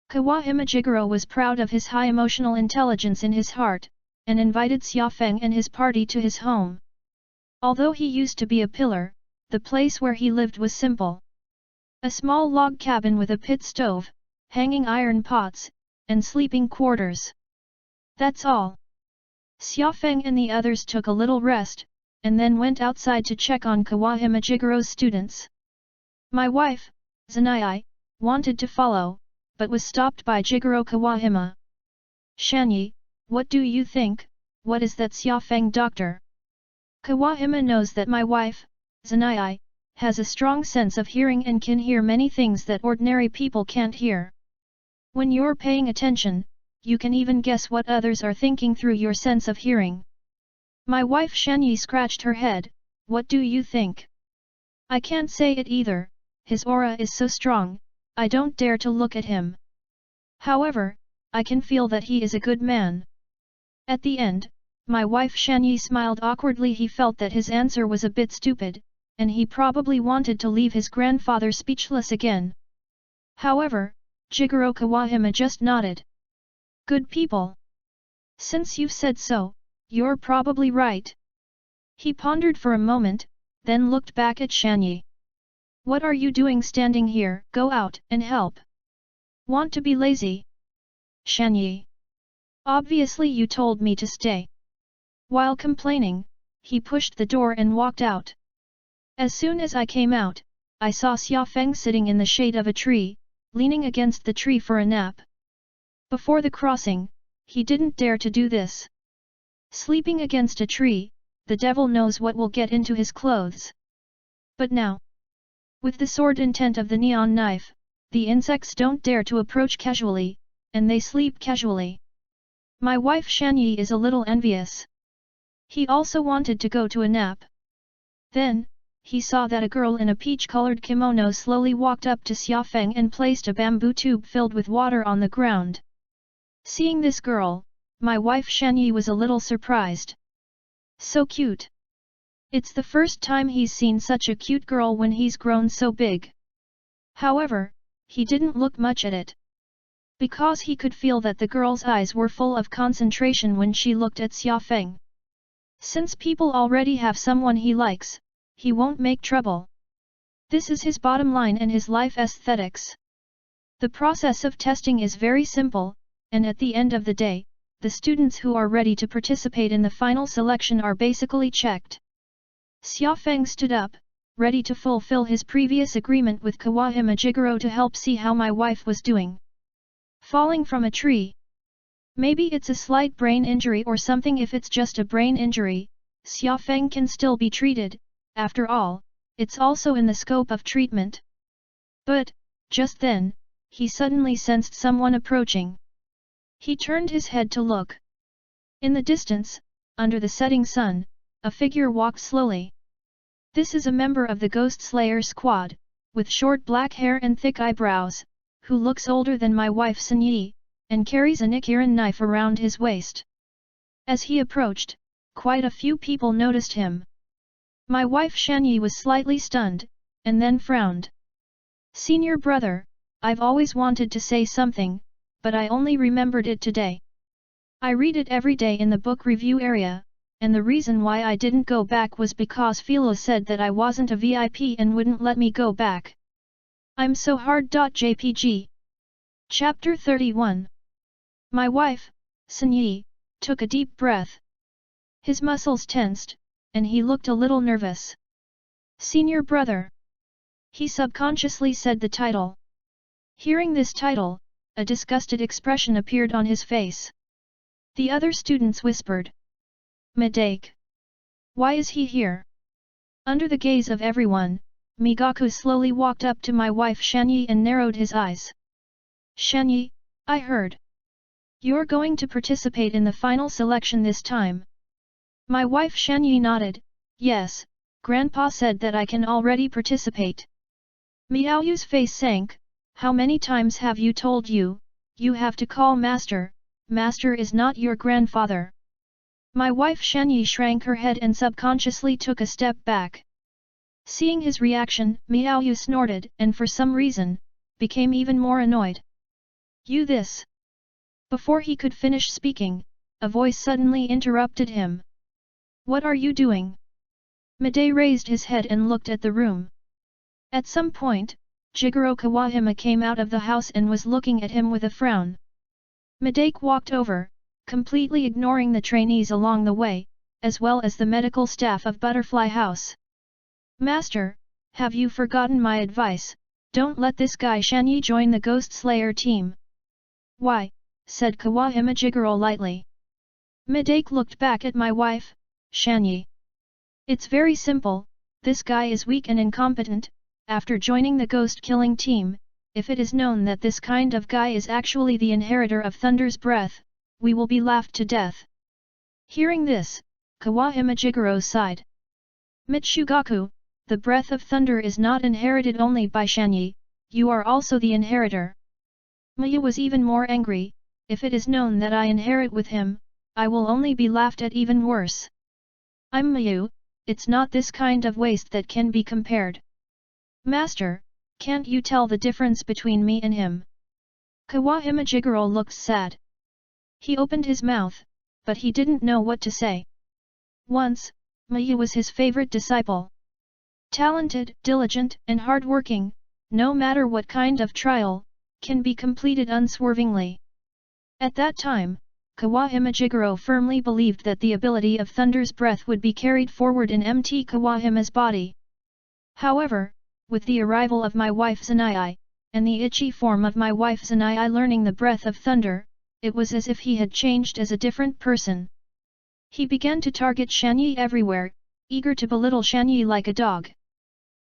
Speaker 1: Kawahime Jigoro was proud of his high emotional intelligence in his heart, and invited Xiaofeng and his party to his home. Although he used to be a pillar, the place where he lived was simple. A small log cabin with a pit stove, hanging iron pots, and sleeping quarters. That's all. Xiaofeng and the others took a little rest, and then went outside to check on Kawahime Jigoro's students. My wife, Zanai, wanted to follow, but was stopped by Jigoro Kawahime. "Shanyi, what do you think? What is that Xiaofeng doctor?" Kawahime knows that my wife, Zanai, has a strong sense of hearing and can hear many things that ordinary people can't hear. When you're paying attention, you can even guess what others are thinking through your sense of hearing. My wife Shanyi scratched her head. "What do you think?" "I can't say it either, his aura is so strong, I don't dare to look at him. However, I can feel that he is a good man." At the end, My wife Shanyi smiled awkwardly. He felt that his answer was a bit stupid, and he probably wanted to leave his grandfather speechless again. However, Jigoro Kawahime just nodded. Good people. Since you've said so, you're probably right. He pondered for a moment, then looked back at Shanyi. What are you doing standing here? Go out and help. Want to be lazy? Shanyi. Obviously you told me to stay. While complaining, he pushed the door and walked out. As soon as I came out, I saw Xia Feng sitting in the shade of a tree, leaning against the tree for a nap. Before the crossing, he didn't dare to do this. Sleeping against a tree, the devil knows what will get into his clothes. But now, with the sword intent of the neon knife, the insects don't dare to approach casually, and they sleep casually. My wife Shanyi is a little envious. He also wanted to go to a nap. Then, he saw that a girl in a peach-colored kimono slowly walked up to Xia Feng and placed a bamboo tube filled with water on the ground. Seeing this girl, my wife Shanyi was a little surprised. So cute. It's the first time he's seen such a cute girl when he's grown so big. However, he didn't look much at it. Because he could feel that the girl's eyes were full of concentration when she looked at Xia Feng. Since people already have someone he likes, he won't make trouble. This is his bottom line and his life aesthetics. The process of testing is very simple, and at the end of the day, the students who are ready to participate in the final selection are basically checked. Xia Feng stood up, ready to fulfill his previous agreement with Kawahime Jigoro to help see how my wife was doing. Falling from a tree. Maybe it's a slight brain injury or something. If it's just a brain injury, Xia Feng can still be treated, after all, it's also in the scope of treatment. But, just then, he suddenly sensed someone approaching. He turned his head to look. In the distance, under the setting sun, a figure walked slowly. This is a member of the Ghost Slayer squad, with short black hair and thick eyebrows, who looks older than my wife Sunyi, and carries a Nichiren knife around his waist. As he approached, quite a few people noticed him. My wife Shanyi was slightly stunned, and then frowned. Senior brother, I've always wanted to say something, but I only remembered it today. I read it every day in the book review area, and the reason why I didn't go back was because Philo said that I wasn't a VIP and wouldn't let me go back. I'm so hard. JPG. Chapter 31. My wife, Sunyi, took a deep breath. His muscles tensed, and he looked a little nervous. Senior brother. He subconsciously said the title. Hearing this title, a disgusted expression appeared on his face. The other students whispered. Mistake. Why is he here? Under the gaze of everyone, Migaku slowly walked up to my wife Shanyi and narrowed his eyes. Shanyi, I heard. You're going to participate in the final selection this time. My wife Shanyi nodded. Yes, Grandpa said that I can already participate. Miaoyu's face sank. How many times have you told you have to call Master, Master is not your grandfather. My wife Shanyi shrank her head and subconsciously took a step back. Seeing his reaction, Miaoyu snorted and for some reason, became even more annoyed. You this. Before he could finish speaking, a voice suddenly interrupted him. What are you doing? Midday raised his head and looked at the room. At some point, Jigoro Kawahime came out of the house and was looking at him with a frown. Midday walked over, completely ignoring the trainees along the way, as well as the medical staff of Butterfly House. Master, have you forgotten my advice? Don't let this guy Shanyi join the Ghost Slayer team. Why? Said Kawahime Jigoro lightly. Midday looked back at my wife, Shanyi. It's very simple, this guy is weak and incompetent. After joining the ghost-killing team, if it is known that this kind of guy is actually the inheritor of Thunder's breath, we will be laughed to death. Hearing this, Kawahime Jigoro sighed. Mitsugaku, the breath of thunder is not inherited only by Shanyi, you are also the inheritor. Maya was even more angry. If it is known that I inherit with him, I will only be laughed at even worse. I'm Mayu, it's not this kind of waste that can be compared. Master, can't you tell the difference between me and him? Kawahime Jigoro looked sad. He opened his mouth, but he didn't know what to say. Once, Mayu was his favorite disciple. Talented, diligent, and hard-working, no matter what kind of trial, can be completed unswervingly. At that time, Kawahime Jigoro firmly believed that the ability of Thunder's breath would be carried forward in Mt. Kawahime's body. However, with the arrival of my wife Zanai, and the itchy form of my wife Zanai learning the breath of Thunder, it was as if he had changed as a different person. He began to target Shanyi everywhere, eager to belittle Shanyi like a dog.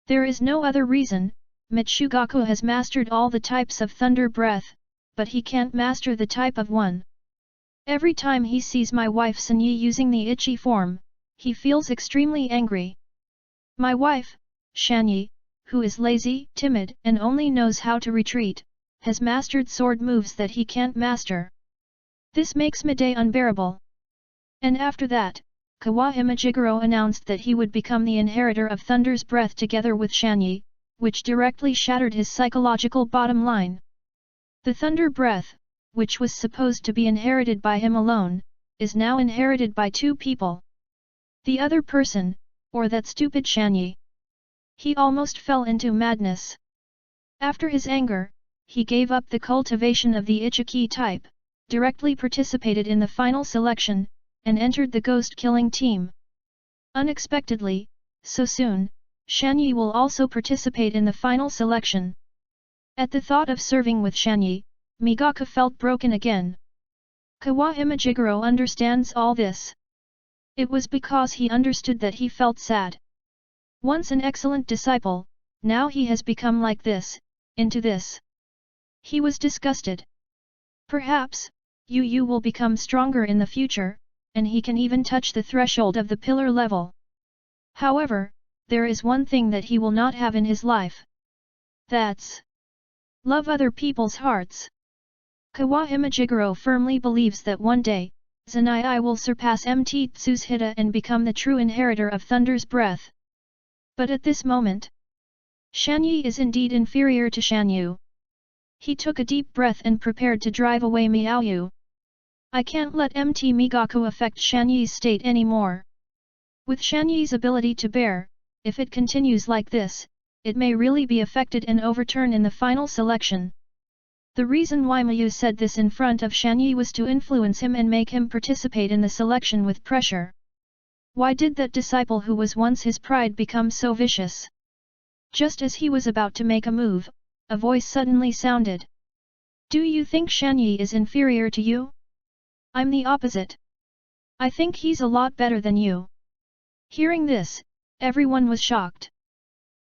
Speaker 1: There is no other reason. Mitsugaku has mastered all the types of thunder breath, but he can't master the type of one. Every time he sees my wife Sanyi using the itchy form, he feels extremely angry. My wife, Shanyi, who is lazy, timid, and only knows how to retreat, has mastered sword moves that he can't master. This makes Midday unbearable. And after that, Kawahime Jigoro announced that he would become the inheritor of Thunder's breath together with Shanyi, which directly shattered his psychological bottom line. The Thunder breath, which was supposed to be inherited by him alone, is now inherited by two people. The other person, or that stupid Shanyi. He almost fell into madness. After his anger, he gave up the cultivation of the Ichiki type, directly participated in the final selection, and entered the ghost-killing team. Unexpectedly, so soon, Shanyi will also participate in the final selection. At the thought of serving with Shanyi, Migaku felt broken again. Kawahime Jigoro understands all this. It was because he understood that he felt sad. Once an excellent disciple, now he has become like this, into this. He was disgusted. Perhaps, Yu will become stronger in the future, and he can even touch the threshold of the pillar level. However, there is one thing that he will not have in his life. That's love other people's hearts. Kawahime Jigoro firmly believes that one day, Zanai will surpass Mt. Tsushita and become the true inheritor of Thunder's breath. But at this moment, Shanyi is indeed inferior to Shanyu. He took a deep breath and prepared to drive away Miaoyu. I can't let Mt. Migaku affect Shanyi's state anymore. With Shanyi's ability to bear, if it continues like this, it may really be affected and overturn in the final selection. The reason why Mayu said this in front of Shanyi was to influence him and make him participate in the selection with pressure. Why did that disciple who was once his pride become so vicious? Just as he was about to make a move, a voice suddenly sounded. Do you think Shanyi is inferior to you? I'm the opposite. I think he's a lot better than you. Hearing this, everyone was shocked.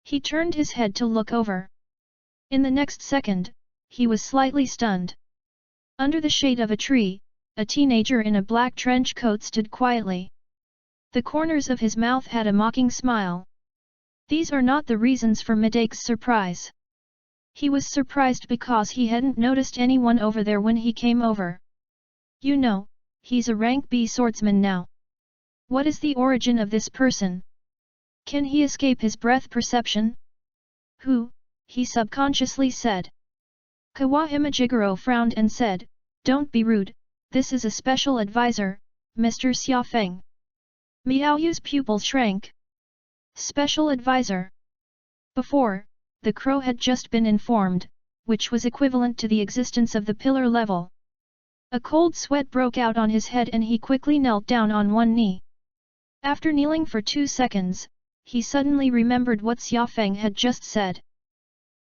Speaker 1: He turned his head to look over. In the next second, he was slightly stunned. Under the shade of a tree, a teenager in a black trench coat stood quietly. The corners of his mouth had a mocking smile. These are not the reasons for Midake's surprise. He was surprised because he hadn't noticed anyone over there when he came over. You know, he's a rank B swordsman now. What is the origin of this person? Can he escape his breath perception? Who? He subconsciously said. Kawahime Jigoro frowned and said, Don't be rude, this is a special advisor, Mr. Xiaofeng. Miaoyu's pupils shrank. Special advisor. Before, the crow had just been informed, which was equivalent to the existence of the pillar level. A cold sweat broke out on his head and he quickly knelt down on one knee. After kneeling for 2 seconds, he suddenly remembered what Xiaofeng had just said.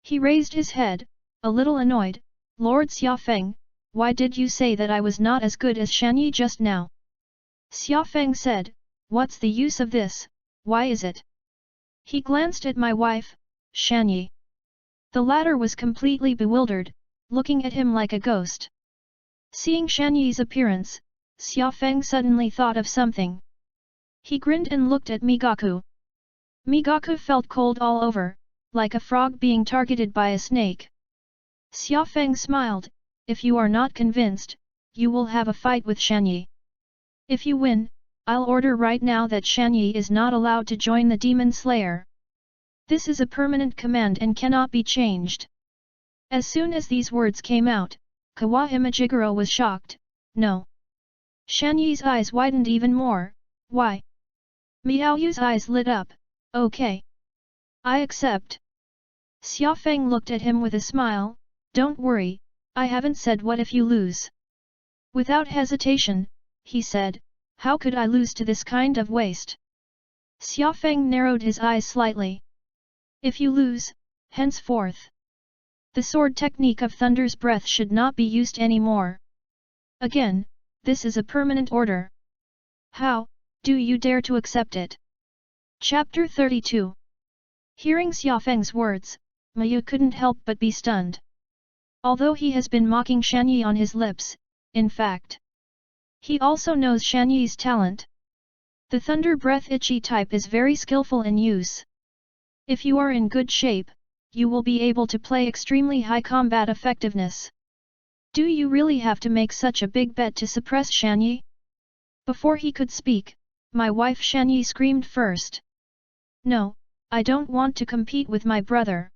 Speaker 1: He raised his head, a little annoyed. Lord Xiaofeng, why did you say that I was not as good as Shanyi just now? Xiaofeng said, What's the use of this, why is it? He glanced at my wife, Shanyi. The latter was completely bewildered, looking at him like a ghost. Seeing Shanyi's appearance, Xiaofeng suddenly thought of something. He grinned and looked at Migaku. Migaku felt cold all over, like a frog being targeted by a snake. Xiaofeng smiled, If you are not convinced, you will have a fight with Shanyi. If you win, I'll order right now that Shanyi is not allowed to join the Demon Slayer. This is a permanent command and cannot be changed. As soon as these words came out, Kawahime Jigoro was shocked. No. Shanyi's eyes widened even more. Why? Miaoyu's eyes lit up. Okay. I accept. Xiaofeng looked at him with a smile. Don't worry, I haven't said what if you lose. Without hesitation, he said, how could I lose to this kind of waste? Xiaofeng narrowed his eyes slightly. If you lose, henceforth, the sword technique of Thunder's Breath should not be used anymore. Again, this is a permanent order. How do you dare to accept it? Chapter 32. Hearing Xiaofeng's words, Mayu couldn't help but be stunned. Although he has been mocking Shanyi on his lips, in fact, he also knows Shanyi's talent. The Thunder Breath Ichi type is very skillful in use. If you are in good shape, you will be able to play extremely high combat effectiveness. Do you really have to make such a big bet to suppress Shanyi? Before he could speak, my wife Shanyi screamed first. No, I don't want to compete with my brother.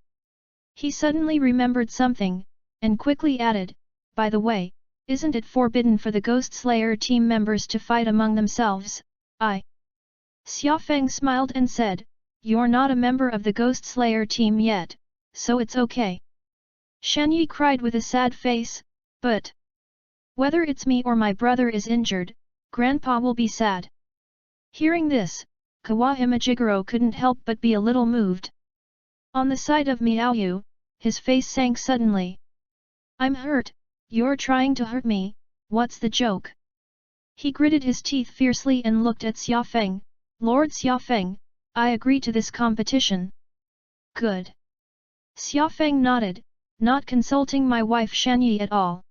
Speaker 1: He suddenly remembered something, and quickly added, by the way, isn't it forbidden for the Ghost Slayer team members to fight among themselves? Xiaofeng smiled and said, you're not a member of the Ghost Slayer team yet, so it's okay. Shanyi cried with a sad face, but whether it's me or my brother is injured, Grandpa will be sad. Hearing this, Kawahime Jigoro couldn't help but be a little moved. On the side of Miaoyu, his face sank suddenly. I'm hurt, you're trying to hurt me, what's the joke? He gritted his teeth fiercely and looked at Xiaofeng. Lord Xiaofeng, I agree to this competition. Good. Xiaofeng nodded, not consulting my wife Shanyi at all.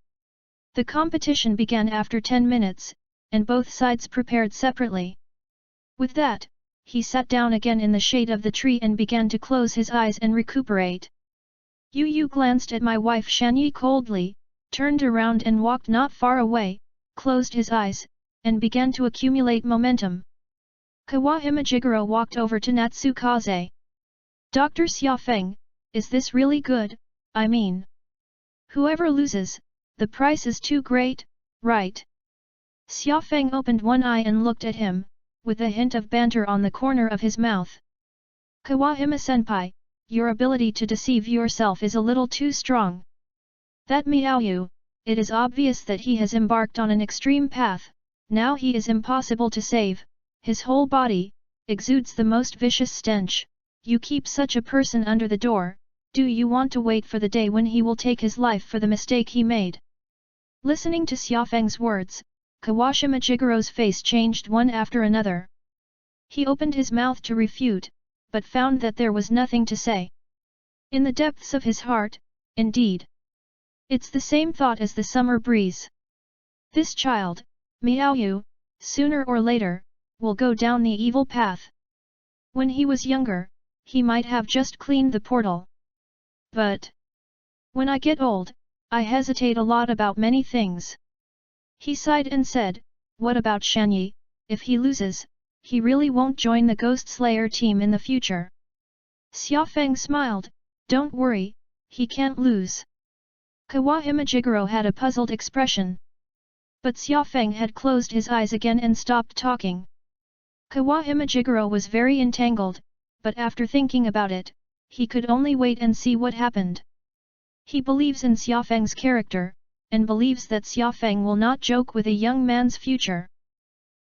Speaker 1: The competition began after 10 minutes, and both sides prepared separately. With that, he sat down again in the shade of the tree and began to close his eyes and recuperate. Yu glanced at my wife Shanyi coldly, turned around and walked not far away, closed his eyes, and began to accumulate momentum. Kawahime Jigoro walked over to Natsukaze. Dr. Xiaofeng, is this really good? I mean, whoever loses, the price is too great, right? Xiaofeng opened one eye and looked at him, with a hint of banter on the corner of his mouth. Kawahime-senpai, your ability to deceive yourself is a little too strong. That Miaoyu, it is obvious that he has embarked on an extreme path, now he is impossible to save, his whole body exudes the most vicious stench. You keep such a person under the door, do you want to wait for the day when he will take his life for the mistake he made? Listening to Xiaofeng's words, Kawahime Jigoro's face changed one after another. He opened his mouth to refute, but found that there was nothing to say. In the depths of his heart, indeed, it's the same thought as the summer breeze. This child, Miaoyu, sooner or later, will go down the evil path. When he was younger, he might have just cleaned the portal. But when I get old, I hesitate a lot about many things. He sighed and said, what about Shanyi? If he loses, he really won't join the Ghost Slayer team in the future. Xiaofeng smiled, don't worry, he can't lose. Kawahime Jigoro had a puzzled expression. But Xiaofeng had closed his eyes again and stopped talking. Kawahime Jigoro was very entangled, but after thinking about it, he could only wait and see what happened. He believes in Xiaofeng's character, and believes that Xiaofeng will not joke with a young man's future.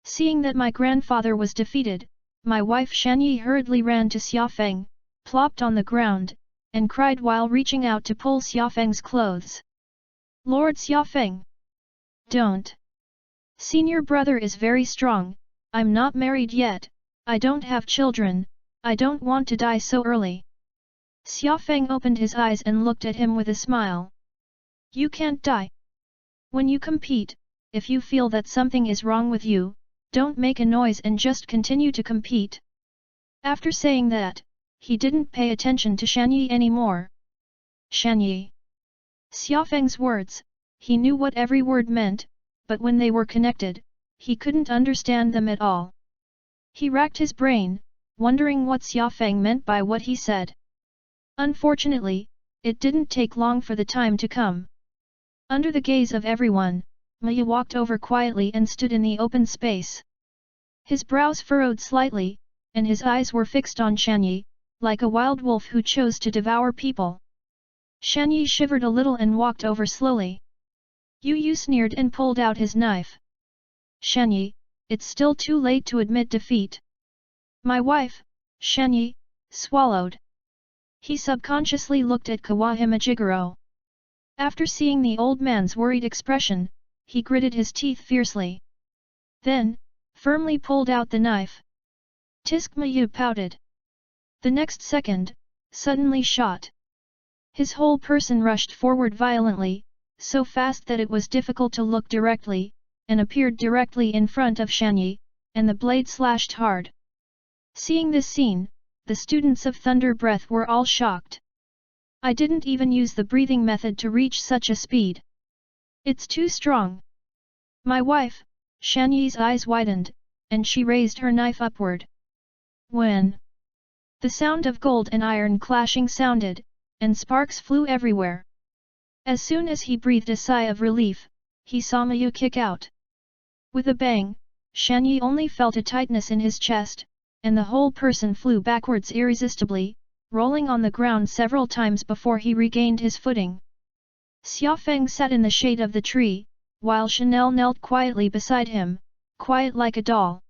Speaker 1: Seeing that my grandfather was defeated, my wife Shanyi hurriedly ran to Xiaofeng, plopped on the ground, and cried while reaching out to pull Xiaofeng's clothes. Lord Xiaofeng! Don't! Senior brother is very strong, I'm not married yet, I don't have children, I don't want to die so early. Xiaofeng opened his eyes and looked at him with a smile. You can't die. When you compete, if you feel that something is wrong with you, don't make a noise and just continue to compete. After saying that, he didn't pay attention to Shanyi anymore. Shanyi. Xiaofeng's words, he knew what every word meant, but when they were connected, he couldn't understand them at all. He racked his brain, wondering what Xiaofeng meant by what he said. Unfortunately, it didn't take long for the time to come. Under the gaze of everyone, Miyu walked over quietly and stood in the open space. His brows furrowed slightly, and his eyes were fixed on Shanyi, like a wild wolf who chose to devour people. Shanyi shivered a little and walked over slowly. Yu sneered and pulled out his knife. Shanyi, it's still too late to admit defeat. My wife, Shanyi, swallowed. He subconsciously looked at Kawahime Jigoro. After seeing the old man's worried expression, he gritted his teeth fiercely. Then, firmly pulled out the knife. Tisk Mayu pouted. The next second, suddenly shot. His whole person rushed forward violently, so fast that it was difficult to look directly, and appeared directly in front of Shanyi, and the blade slashed hard. Seeing this scene, the students of Thunder Breath were all shocked. I didn't even use the breathing method to reach such a speed. It's too strong. My wife, Shanyi's eyes widened, and she raised her knife upward. When the sound of gold and iron clashing sounded, and sparks flew everywhere. As soon as he breathed a sigh of relief, he saw Mayu kick out. With a bang, Shanyi only felt a tightness in his chest, and the whole person flew backwards irresistibly, rolling on the ground several times before he regained his footing. Xiaofeng sat in the shade of the tree, while Chanel knelt quietly beside him, quiet like a doll.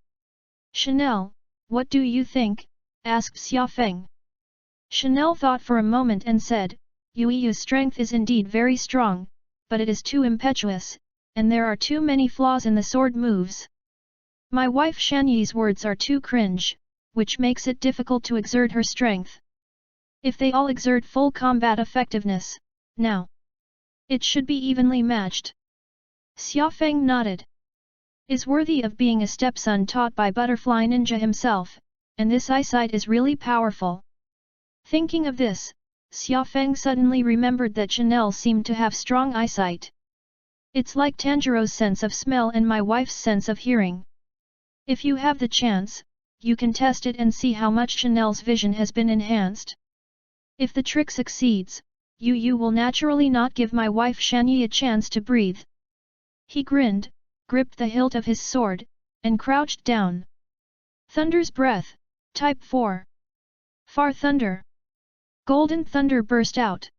Speaker 1: Chanel, what do you think? Asked Xiaofeng. Chanel thought for a moment and said, Yu's strength is indeed very strong, but it is too impetuous, and there are too many flaws in the sword moves. My wife Shanyi's words are too cringe, which makes it difficult to exert her strength. If they all exert full combat effectiveness, now, it should be evenly matched. Xiaofeng nodded. Is worthy of being a stepson taught by Butterfly Ninja himself, and this eyesight is really powerful. Thinking of this, Xiaofeng suddenly remembered that Chanel seemed to have strong eyesight. It's like Tanjiro's sense of smell and my wife's sense of hearing. If you have the chance, you can test it and see how much Chanel's vision has been enhanced. If the trick succeeds, you will naturally not give my wife Shanyi a chance to breathe. He grinned, gripped the hilt of his sword, and crouched down. Thunder's Breath, Type 4. Far Thunder. Golden thunder burst out.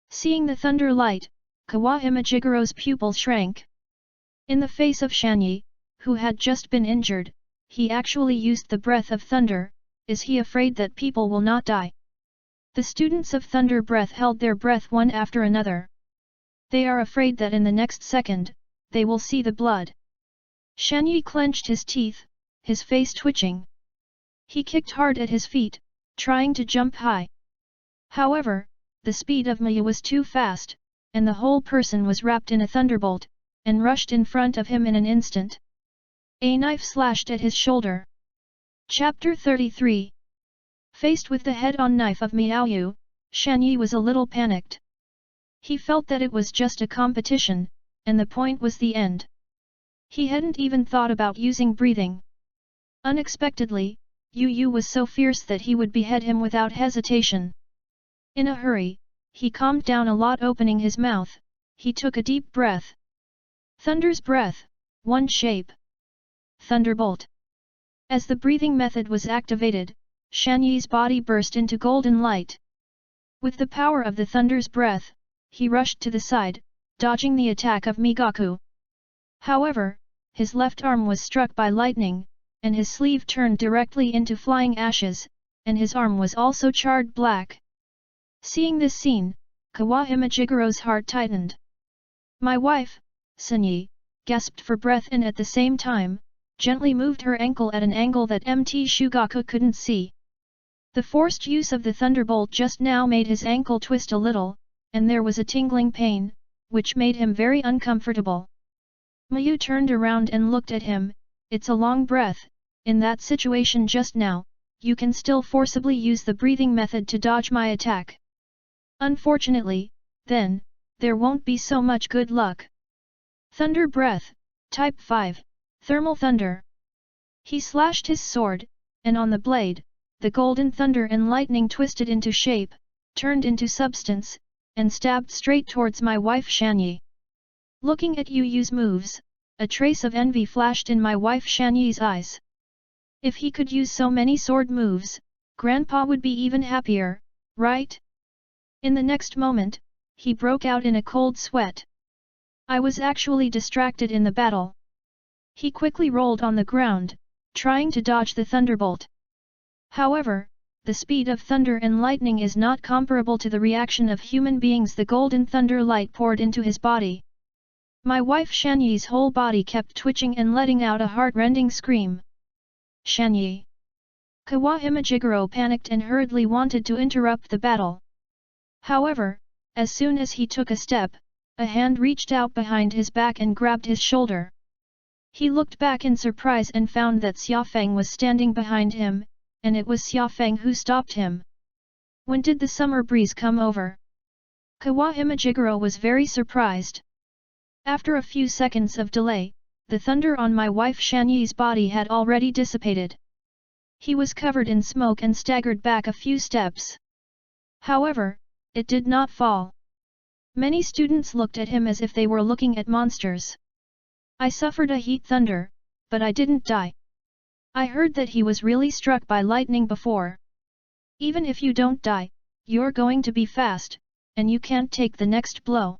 Speaker 1: Seeing the thunder light, Kawahime Jigoro's pupils shrank. In the face of Shanyi, who had just been injured, he actually used the breath of thunder. Is he afraid that people will not die? The students of Thunder Breath held their breath one after another. They are afraid that in the next second, they will see the blood. Shanyi clenched his teeth, his face twitching. He kicked hard at his feet, trying to jump high. However, the speed of Mayu was too fast, and the whole person was wrapped in a thunderbolt, and rushed in front of him in an instant. A knife slashed at his shoulder. Chapter 33. Faced with the head-on knife of Miaoyu, Shanyi was a little panicked. He felt that it was just a competition, and the point was the end. He hadn't even thought about using breathing. Unexpectedly, Yu was so fierce that he would behead him without hesitation. In a hurry, he calmed down a lot, opening his mouth. He took a deep breath. Thunder's Breath, One Shape. Thunderbolt. As the breathing method was activated, Shanyi's body burst into golden light. With the power of the Thunder's Breath, he rushed to the side, dodging the attack of Migaku. However, his left arm was struck by lightning, and his sleeve turned directly into flying ashes, and his arm was also charred black. Seeing this scene, Kawahime Jigoro's heart tightened. My wife, Shanyi, gasped for breath and at the same time, gently moved her ankle at an angle that Mt. Shugaku couldn't see. The forced use of the thunderbolt just now made his ankle twist a little, and there was a tingling pain, which made him very uncomfortable. Mayu turned around and looked at him. It's a long breath. In that situation just now, you can still forcibly use the breathing method to dodge my attack. Unfortunately, then, there won't be so much good luck. Thunder Breath, Type 5, Thermal thunder. He slashed his sword, and on the blade, the golden thunder and lightning twisted into shape, turned into substance, and stabbed straight towards my wife Shanyi. Looking at Yu Yu's moves, a trace of envy flashed in my wife Shanyi's eyes. If he could use so many sword moves, Grandpa would be even happier, right? In the next moment, he broke out in a cold sweat. I was actually distracted in the battle. He quickly rolled on the ground, trying to dodge the thunderbolt. However, the speed of thunder and lightning is not comparable to the reaction of human beings. The golden thunder light poured into his body. My wife Shanyi's whole body kept twitching and letting out a heart-rending scream. Shanyi! Kawahime Jigoro panicked and hurriedly wanted to interrupt the battle. However, as soon as he took a step, a hand reached out behind his back and grabbed his shoulder. He looked back in surprise and found that Xiaofeng was standing behind him, and it was Xiaofeng who stopped him. When did the summer breeze come over? Kawahime Jigoro was very surprised. After a few seconds of delay, the thunder on my wife Shanyi's body had already dissipated. He was covered in smoke and staggered back a few steps. However, it did not fall. Many students looked at him as if they were looking at monsters. I suffered a heat thunder, but I didn't die. I heard that he was really struck by lightning before. Even if you don't die, you're going to be fast, and you can't take the next blow.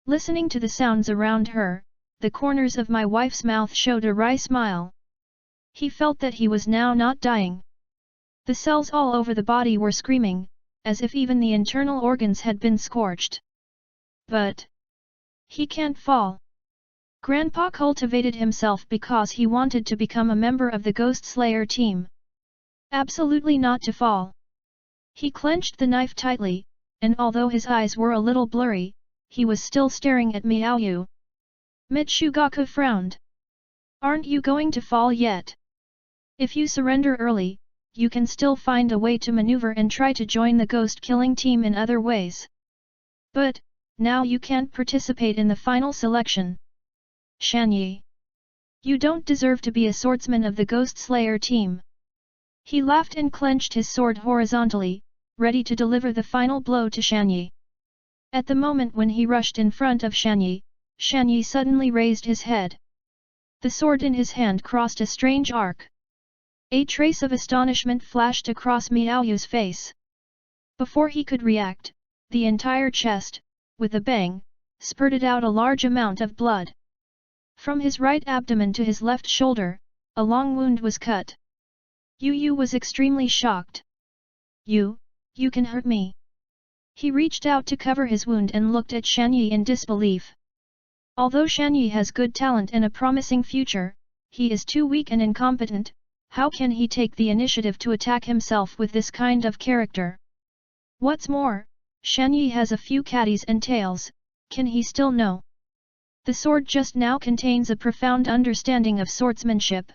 Speaker 1: Listening to the sounds around her, the corners of my wife's mouth showed a wry smile. He felt that he was now not dying. The cells all over the body were screaming, as if even the internal organs had been scorched. But he can't fall. Grandpa cultivated himself because he wanted to become a member of the Ghost Slayer team. Absolutely not to fall. He clenched the knife tightly, and although his eyes were a little blurry, he was still staring at Miaoyu. Mitsugaku frowned. Aren't you going to fall yet? If you surrender early, you can still find a way to maneuver and try to join the ghost-killing team in other ways. But, now you can't participate in the final selection. Shanyi. You don't deserve to be a swordsman of the Ghost Slayer team. He laughed and clenched his sword horizontally, ready to deliver the final blow to Shanyi. At the moment when he rushed in front of Shanyi, Shanyi suddenly raised his head. The sword in his hand crossed a strange arc. A trace of astonishment flashed across Miaoyu's face. Before he could react, the entire chest, with a bang, spurted out a large amount of blood. From his right abdomen to his left shoulder, a long wound was cut. Yu Yu was extremely shocked. You can hurt me. He reached out to cover his wound and looked at Shanyi in disbelief. Although Shanyi has good talent and a promising future, he is too weak and incompetent. How can he take the initiative to attack himself with this kind of character? What's more, Shanyi has a few caddies and tails, can he still know? The sword just now contains a profound understanding of swordsmanship.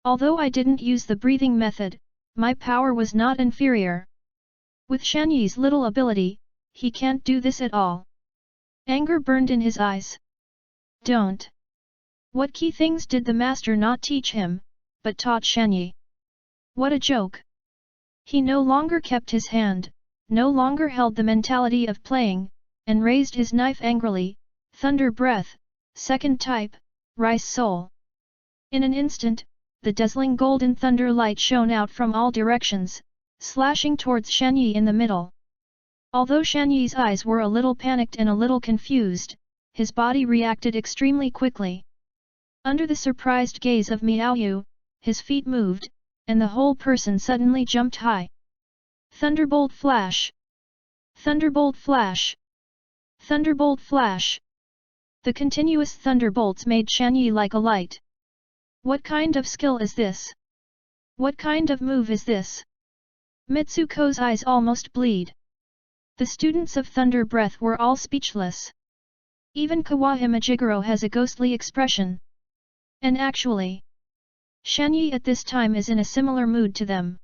Speaker 1: Although I didn't use the breathing method, my power was not inferior. With Shanyi's little ability, he can't do this at all. Anger burned in his eyes. Don't. What key things did the master not teach him, but taught Shanyi? What a joke! He no longer kept his hand, no longer held the mentality of playing, and raised his knife angrily. Thunder breath, second type, rice soul. In an instant, the dazzling golden thunder light shone out from all directions, slashing towards Shanyi in the middle. Although Shanyi's eyes were a little panicked and a little confused, his body reacted extremely quickly. Under the surprised gaze of Miaoyu, his feet moved, and the whole person suddenly jumped high. Thunderbolt flash! Thunderbolt flash! Thunderbolt flash! The continuous thunderbolts made Shanyi like a light. What kind of skill is this? What kind of move is this? Mitsuko's eyes almost bleed. The students of Thunder Breath were all speechless. Even Kawahime Jigoro has a ghostly expression. And actually, Shanyi at this time is in a similar mood to them.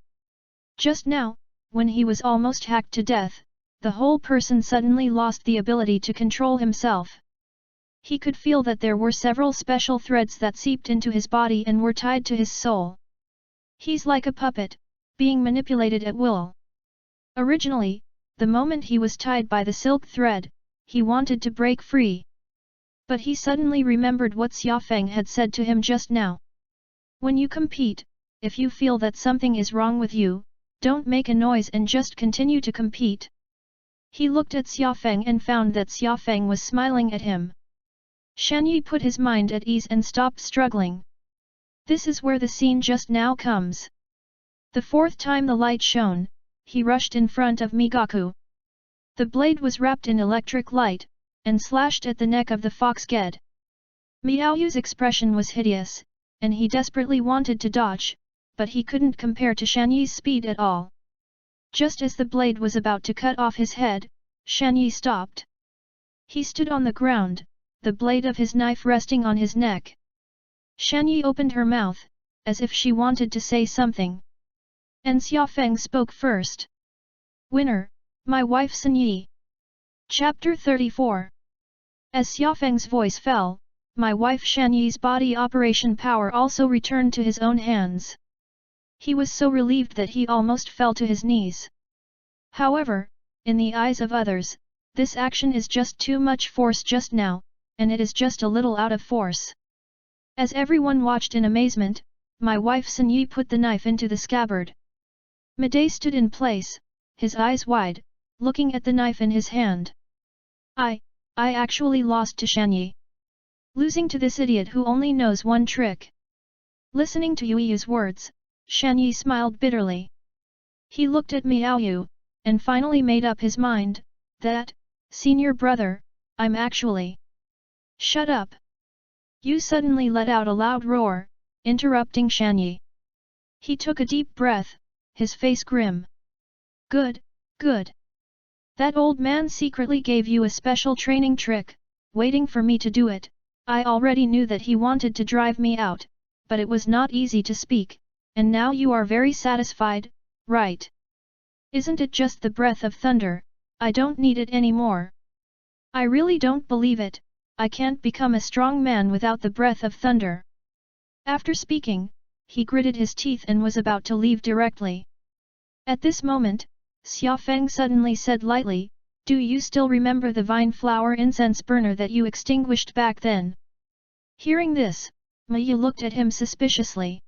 Speaker 1: Just now, when he was almost hacked to death, the whole person suddenly lost the ability to control himself. He could feel that there were several special threads that seeped into his body and were tied to his soul. He's like a puppet, being manipulated at will. Originally, the moment he was tied by the silk thread, he wanted to break free. But he suddenly remembered what Xiaofeng had said to him just now. When you compete, if you feel that something is wrong with you, don't make a noise and just continue to compete. He looked at Xiaofeng and found that Xiaofeng was smiling at him. Shan Yi put his mind at ease and stopped struggling. This is where the scene just now comes. The fourth time the light shone, he rushed in front of Migaku. The blade was wrapped in electric light, and slashed at the neck of the fox Ged. Miaoyu's expression was hideous, and he desperately wanted to dodge, but he couldn't compare to Shan Yi's speed at all. Just as the blade was about to cut off his head, Shan Yi stopped. He stood on the ground, the blade of his knife resting on his neck. Shan Yi opened her mouth, as if she wanted to say something. And Xiaofeng spoke first. Winner, my wife Sun Yi. Chapter 34. As Xiaofeng's voice fell, my wife Shan Yi's body operation power also returned to his own hands. He was so relieved that he almost fell to his knees. However, in the eyes of others, this action is just too much force just now, and it is just a little out of force. As everyone watched in amazement, my wife Sun Yi put the knife into the scabbard. Midday stood in place, his eyes wide, looking at the knife in his hand. I actually lost to Shan Yi. Losing to this idiot who only knows one trick. Listening to Yu's words, Shan Yi smiled bitterly. He looked at Miaoyu, and finally made up his mind, that, senior brother, I'm actually. Shut up! Yu suddenly let out a loud roar, interrupting Shan Yi. He took a deep breath, his face grim. Good, good. That old man secretly gave you a special training trick, waiting for me to do it. I already knew that he wanted to drive me out, but it was not easy to speak, and now you are very satisfied, right? Isn't it just the breath of thunder? I don't need it anymore. I really don't believe it. I can't become a strong man without the breath of thunder. After speaking, he gritted his teeth and was about to leave directly. At this moment, Xiaofeng suddenly said lightly, do you still remember the vine flower incense burner that you extinguished back then? Hearing this, Miyu looked at him suspiciously.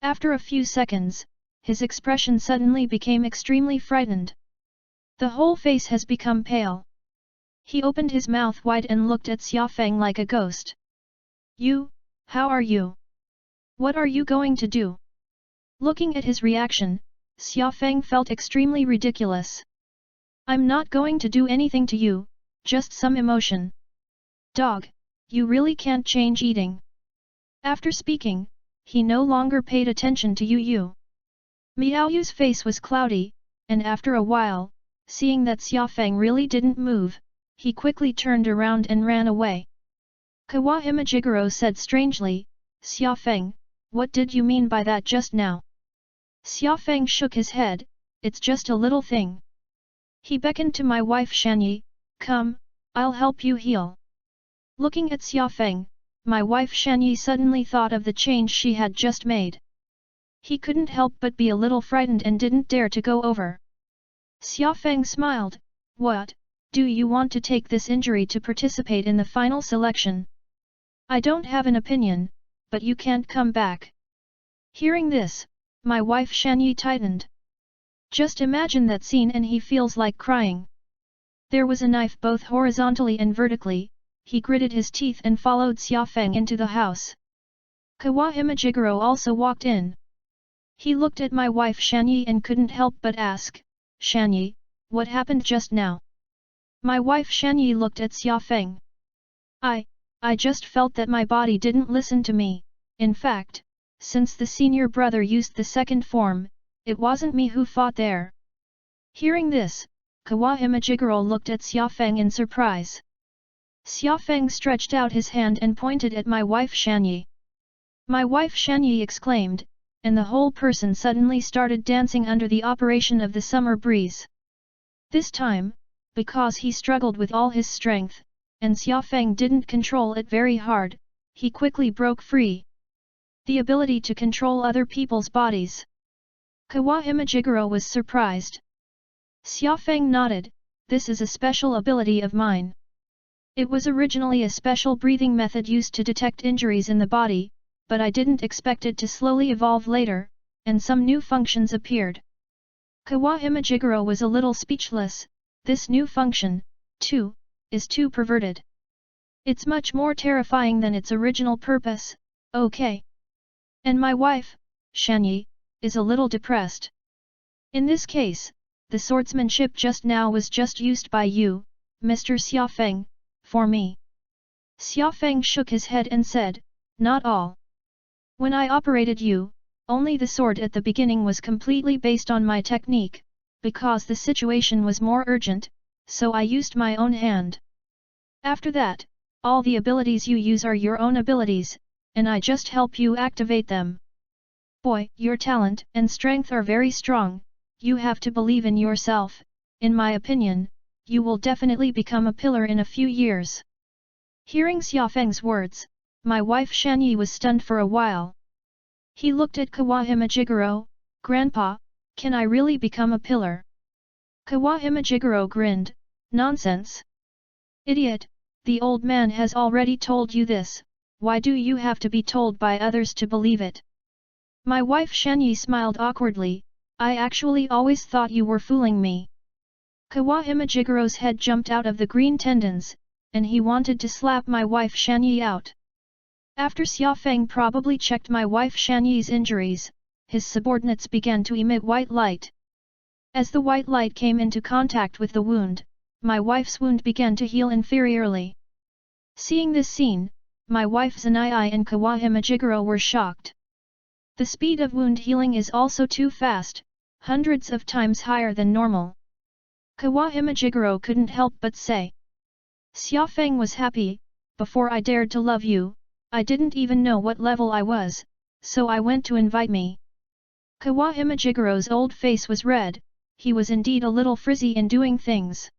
Speaker 1: After a few seconds, his expression suddenly became extremely frightened. The whole face has become pale. He opened his mouth wide and looked at Xiaofeng like a ghost. You, how are you? What are you going to do? Looking at his reaction, Xiaofeng felt extremely ridiculous. I'm not going to do anything to you, just some emotion. Dog, you really can't change eating. After speaking, he no longer paid attention to Yu. Miaoyu's face was cloudy, and after a while, seeing that Xiaofeng really didn't move, he quickly turned around and ran away. Kawahime Jigoro said strangely, Xiaofeng, what did you mean by that just now? Xiaofeng shook his head, it's just a little thing. He beckoned to my wife Shan Yi, come, I'll help you heal. Looking at Xiaofeng, my wife Shan Yi suddenly thought of the change she had just made. He couldn't help but be a little frightened and didn't dare to go over. Xiaofeng smiled, what, do you want to take this injury to participate in the final selection? I don't have an opinion, but you can't come back. Hearing this, my wife Shan Yi tightened. Just imagine that scene and he feels like crying. There was a knife both horizontally and vertically, he gritted his teeth and followed Xiaofeng into the house. Kawahime Jigoro also walked in. He looked at my wife Shan Yi and couldn't help but ask, Shan Yi, what happened just now? My wife Shan Yi looked at Xiaofeng. I just felt that my body didn't listen to me. In fact, since the senior brother used the second form, it wasn't me who fought there. Hearing this, Kawahime Jigoro looked at Xiaofeng in surprise. Xiaofeng stretched out his hand and pointed at my wife Shan Yi. My wife Shan Yi exclaimed, and the whole person suddenly started dancing under the operation of the summer breeze. This time, because he struggled with all his strength, and Xiaofeng didn't control it very hard, he quickly broke free. The ability to control other people's bodies. Kawahime Jigoro was surprised. Xiaofeng nodded, this is a special ability of mine. It was originally a special breathing method used to detect injuries in the body, but I didn't expect it to slowly evolve later, and some new functions appeared. Kawahime Jigoro was a little speechless. This new function, too, is too perverted. It's much more terrifying than its original purpose, okay. And my wife, Shanyi, is a little depressed. In this case, the swordsmanship just now was just used by you, Mr. Xiaofeng, for me. Xiaofeng shook his head and said, not all. When I operated you, only the sword at the beginning was completely based on my technique, because the situation was more urgent, so I used my own hand. After that, all the abilities you use are your own abilities, and I just help you activate them. Boy, your talent and strength are very strong, you have to believe in yourself, in my opinion, you will definitely become a pillar in a few years. Hearing Xiaofeng's words, my wife Shanyi was stunned for a while. He looked at Kawahime Jigoro, Grandpa, can I really become a pillar? Kawahime Jigoro grinned, nonsense. Idiot, the old man has already told you this, why do you have to be told by others to believe it? My wife Shanyi smiled awkwardly, I actually always thought you were fooling me. Kawahime Jigoro's head jumped out of the green tendons, and he wanted to slap my wife Shanyi out. After Xiaofeng probably checked my wife Shanyi's injuries, his subordinates began to emit white light. As the white light came into contact with the wound, my wife's wound began to heal inferiorly. Seeing this scene, my wife Zanai and Kawahime Jigoro were shocked. The speed of wound healing is also too fast, hundreds of times higher than normal. Kawahime Jigoro couldn't help but say. Xiaofeng was happy, before I dared to love you, I didn't even know what level I was, so I went to invite me. Kawahime Jigoro's old face was red, he was indeed a little frizzy in doing things.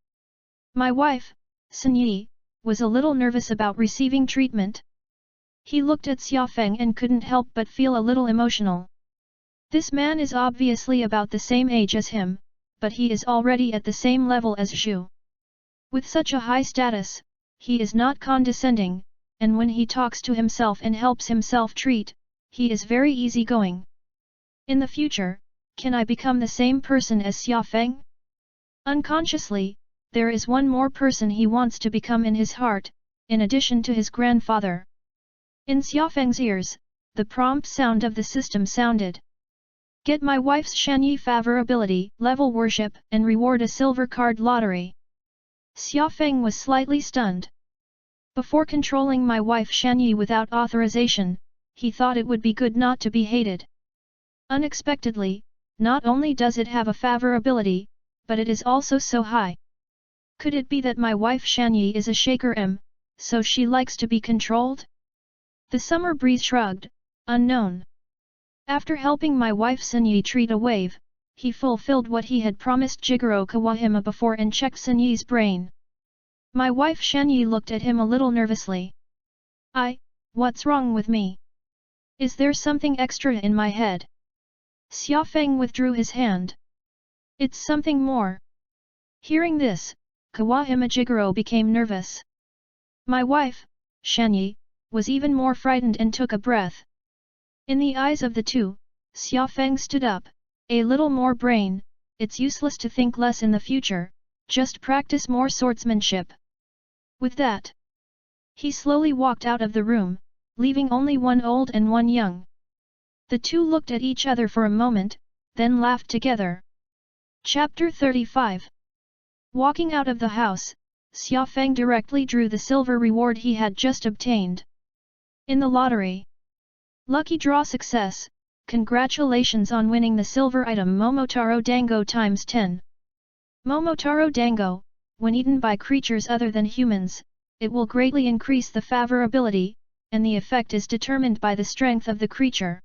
Speaker 1: My wife, Sanyi, was a little nervous about receiving treatment. He looked at Xiaofeng and couldn't help but feel a little emotional. This man is obviously about the same age as him, but he is already at the same level as Zhu. With such a high status, he is not condescending, and when he talks to himself and helps himself treat, he is very easygoing. In the future, can I become the same person as Xiaofeng? Unconsciously, there is one more person he wants to become in his heart, in addition to his grandfather. In Xiaofeng's ears, the prompt sound of the system sounded. Get my wife's Shanyi favor ability, level worship, and reward a silver card lottery. Xiaofeng was slightly stunned. Before controlling my wife Shanyi without authorization, he thought it would be good not to be hated. Unexpectedly, not only does it have a favor ability, but it is also so high. Could it be that my wife Shanyi is a shaker so she likes to be controlled? The summer breeze shrugged, unknown. After helping my wife Sanyi treat a wave, he fulfilled what he had promised Jigoro Kawahime before and checked Sanyi's brain. My wife Shanyi looked at him a little nervously. What's wrong with me? Is there something extra in my head? Xiaofeng withdrew his hand. It's something more. Hearing this, Kawahime Jigoro became nervous. My wife, Shanyi, was even more frightened and took a breath. In the eyes of the two, Xiaofeng stood up. A little more brain, it's useless to think less in the future, just practice more swordsmanship. With that, he slowly walked out of the room, leaving only one old and one young. The two looked at each other for a moment, then laughed together. Chapter 35. Walking out of the house, Xiaofeng directly drew the silver reward he had just obtained. In the lottery. Lucky draw success, congratulations on winning the silver item Momotaro Dango times 10. Momotaro Dango, when eaten by creatures other than humans, it will greatly increase the favor ability, and the effect is determined by the strength of the creature.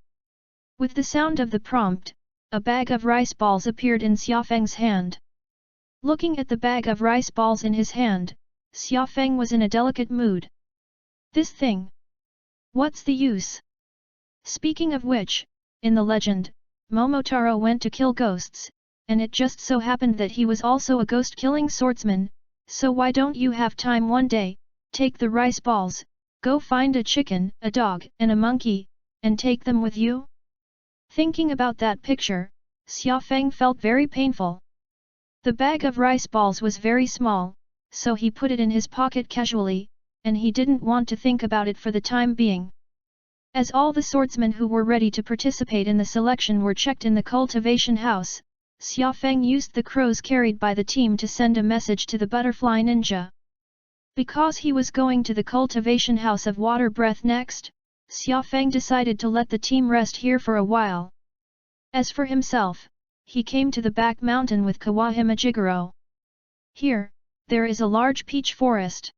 Speaker 1: With the sound of the prompt, a bag of rice balls appeared in Xiaofeng's hand. Looking at the bag of rice balls in his hand, Xia Feng was in a delicate mood. This thing. What's the use? Speaking of which, in the legend, Momotaro went to kill ghosts, and it just so happened that he was also a ghost-killing swordsman, so why don't you have time one day, take the rice balls, go find a chicken, a dog, and a monkey, and take them with you? Thinking about that picture, Xia Feng felt very painful. The bag of rice balls was very small, so he put it in his pocket casually, and he didn't want to think about it for the time being. As all the swordsmen who were ready to participate in the selection were checked in the cultivation house, Xia Feng used the crows carried by the team to send a message to the butterfly ninja. Because he was going to the cultivation house of water breath next, Xia Feng decided to let the team rest here for a while. As for himself, he came to the back mountain with Kawahima Jigoro. Here, there is a large peach forest.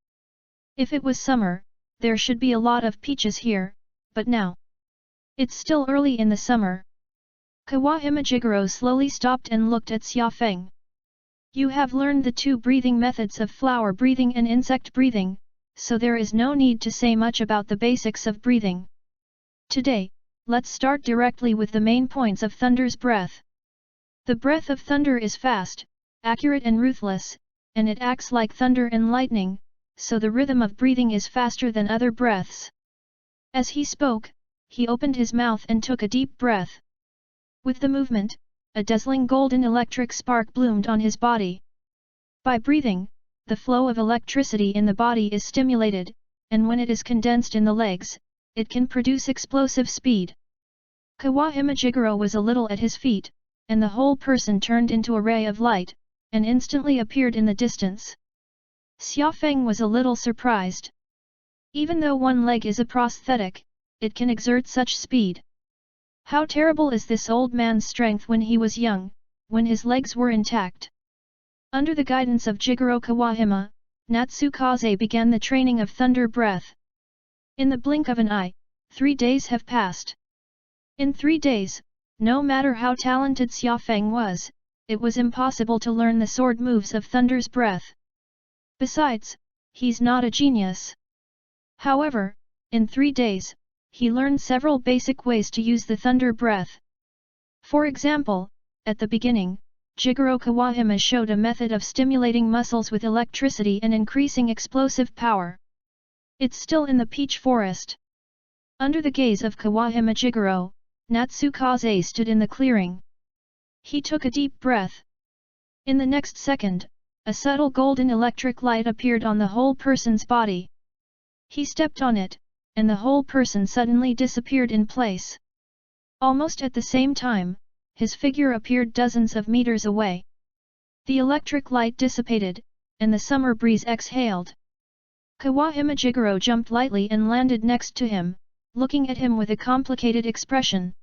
Speaker 1: If it was summer, there should be a lot of peaches here, but now it's still early in the summer. Kawahima Jigoro slowly stopped and looked at Xia Feng. You have learned the two breathing methods of flower breathing and insect breathing, so there is no need to say much about the basics of breathing. Today, let's start directly with the main points of Thunder's breath. The breath of thunder is fast, accurate and ruthless, and it acts like thunder and lightning, so the rhythm of breathing is faster than other breaths. As he spoke, he opened his mouth and took a deep breath. With the movement, a dazzling golden electric spark bloomed on his body. By breathing, the flow of electricity in the body is stimulated, and when it is condensed in the legs, it can produce explosive speed. Kawahima Jigoro was a little at his feet, and the whole person turned into a ray of light, and instantly appeared in the distance. Xia Feng was a little surprised. Even though one leg is a prosthetic, it can exert such speed. How terrible is this old man's strength when he was young, when his legs were intact. Under the guidance of Jigoro Kawahima, Natsukaze began the training of thunder breath. In the blink of an eye, 3 days have passed. In 3 days, no matter how talented Xia Feng was, it was impossible to learn the sword moves of Thunder's breath. Besides, he's not a genius. However, in 3 days, he learned several basic ways to use the thunder breath. For example, at the beginning, Jigoro Kawahima showed a method of stimulating muscles with electricity and increasing explosive power. It's still in the peach forest. Under the gaze of Kawahima Jigoro, Natsukaze stood in the clearing. He took a deep breath. In the next second, a subtle golden electric light appeared on the whole person's body. He stepped on it, and the whole person suddenly disappeared in place. Almost at the same time, his figure appeared dozens of meters away. The electric light dissipated, and the summer breeze exhaled. Kawahima Jigoro jumped lightly and landed next to him, looking at him with a complicated expression.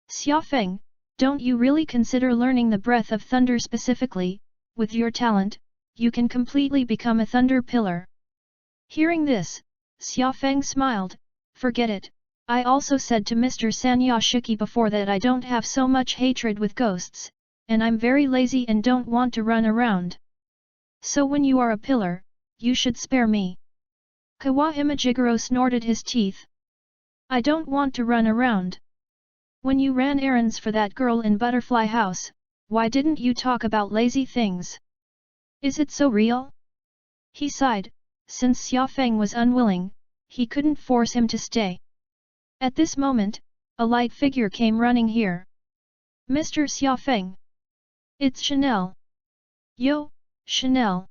Speaker 1: Xia Feng, don't you really consider learning the breath of thunder specifically? With your talent, you can completely become a thunder pillar. Hearing this, Xia Feng smiled. Forget it, I also said to Mr. Sanyashiki before that I don't have so much hatred with ghosts, and I'm very lazy and don't want to run around. So when you are a pillar, you should spare me. Kawahima Jigoro snorted his teeth. I don't want to run around. When you ran errands for that girl in Butterfly House, why didn't you talk about lazy things? Is it so real? He sighed. Since Xia Feng was unwilling, he couldn't force him to stay. At this moment, a light figure came running here. Mr. Xia Feng. It's Chanel. Yo, Chanel.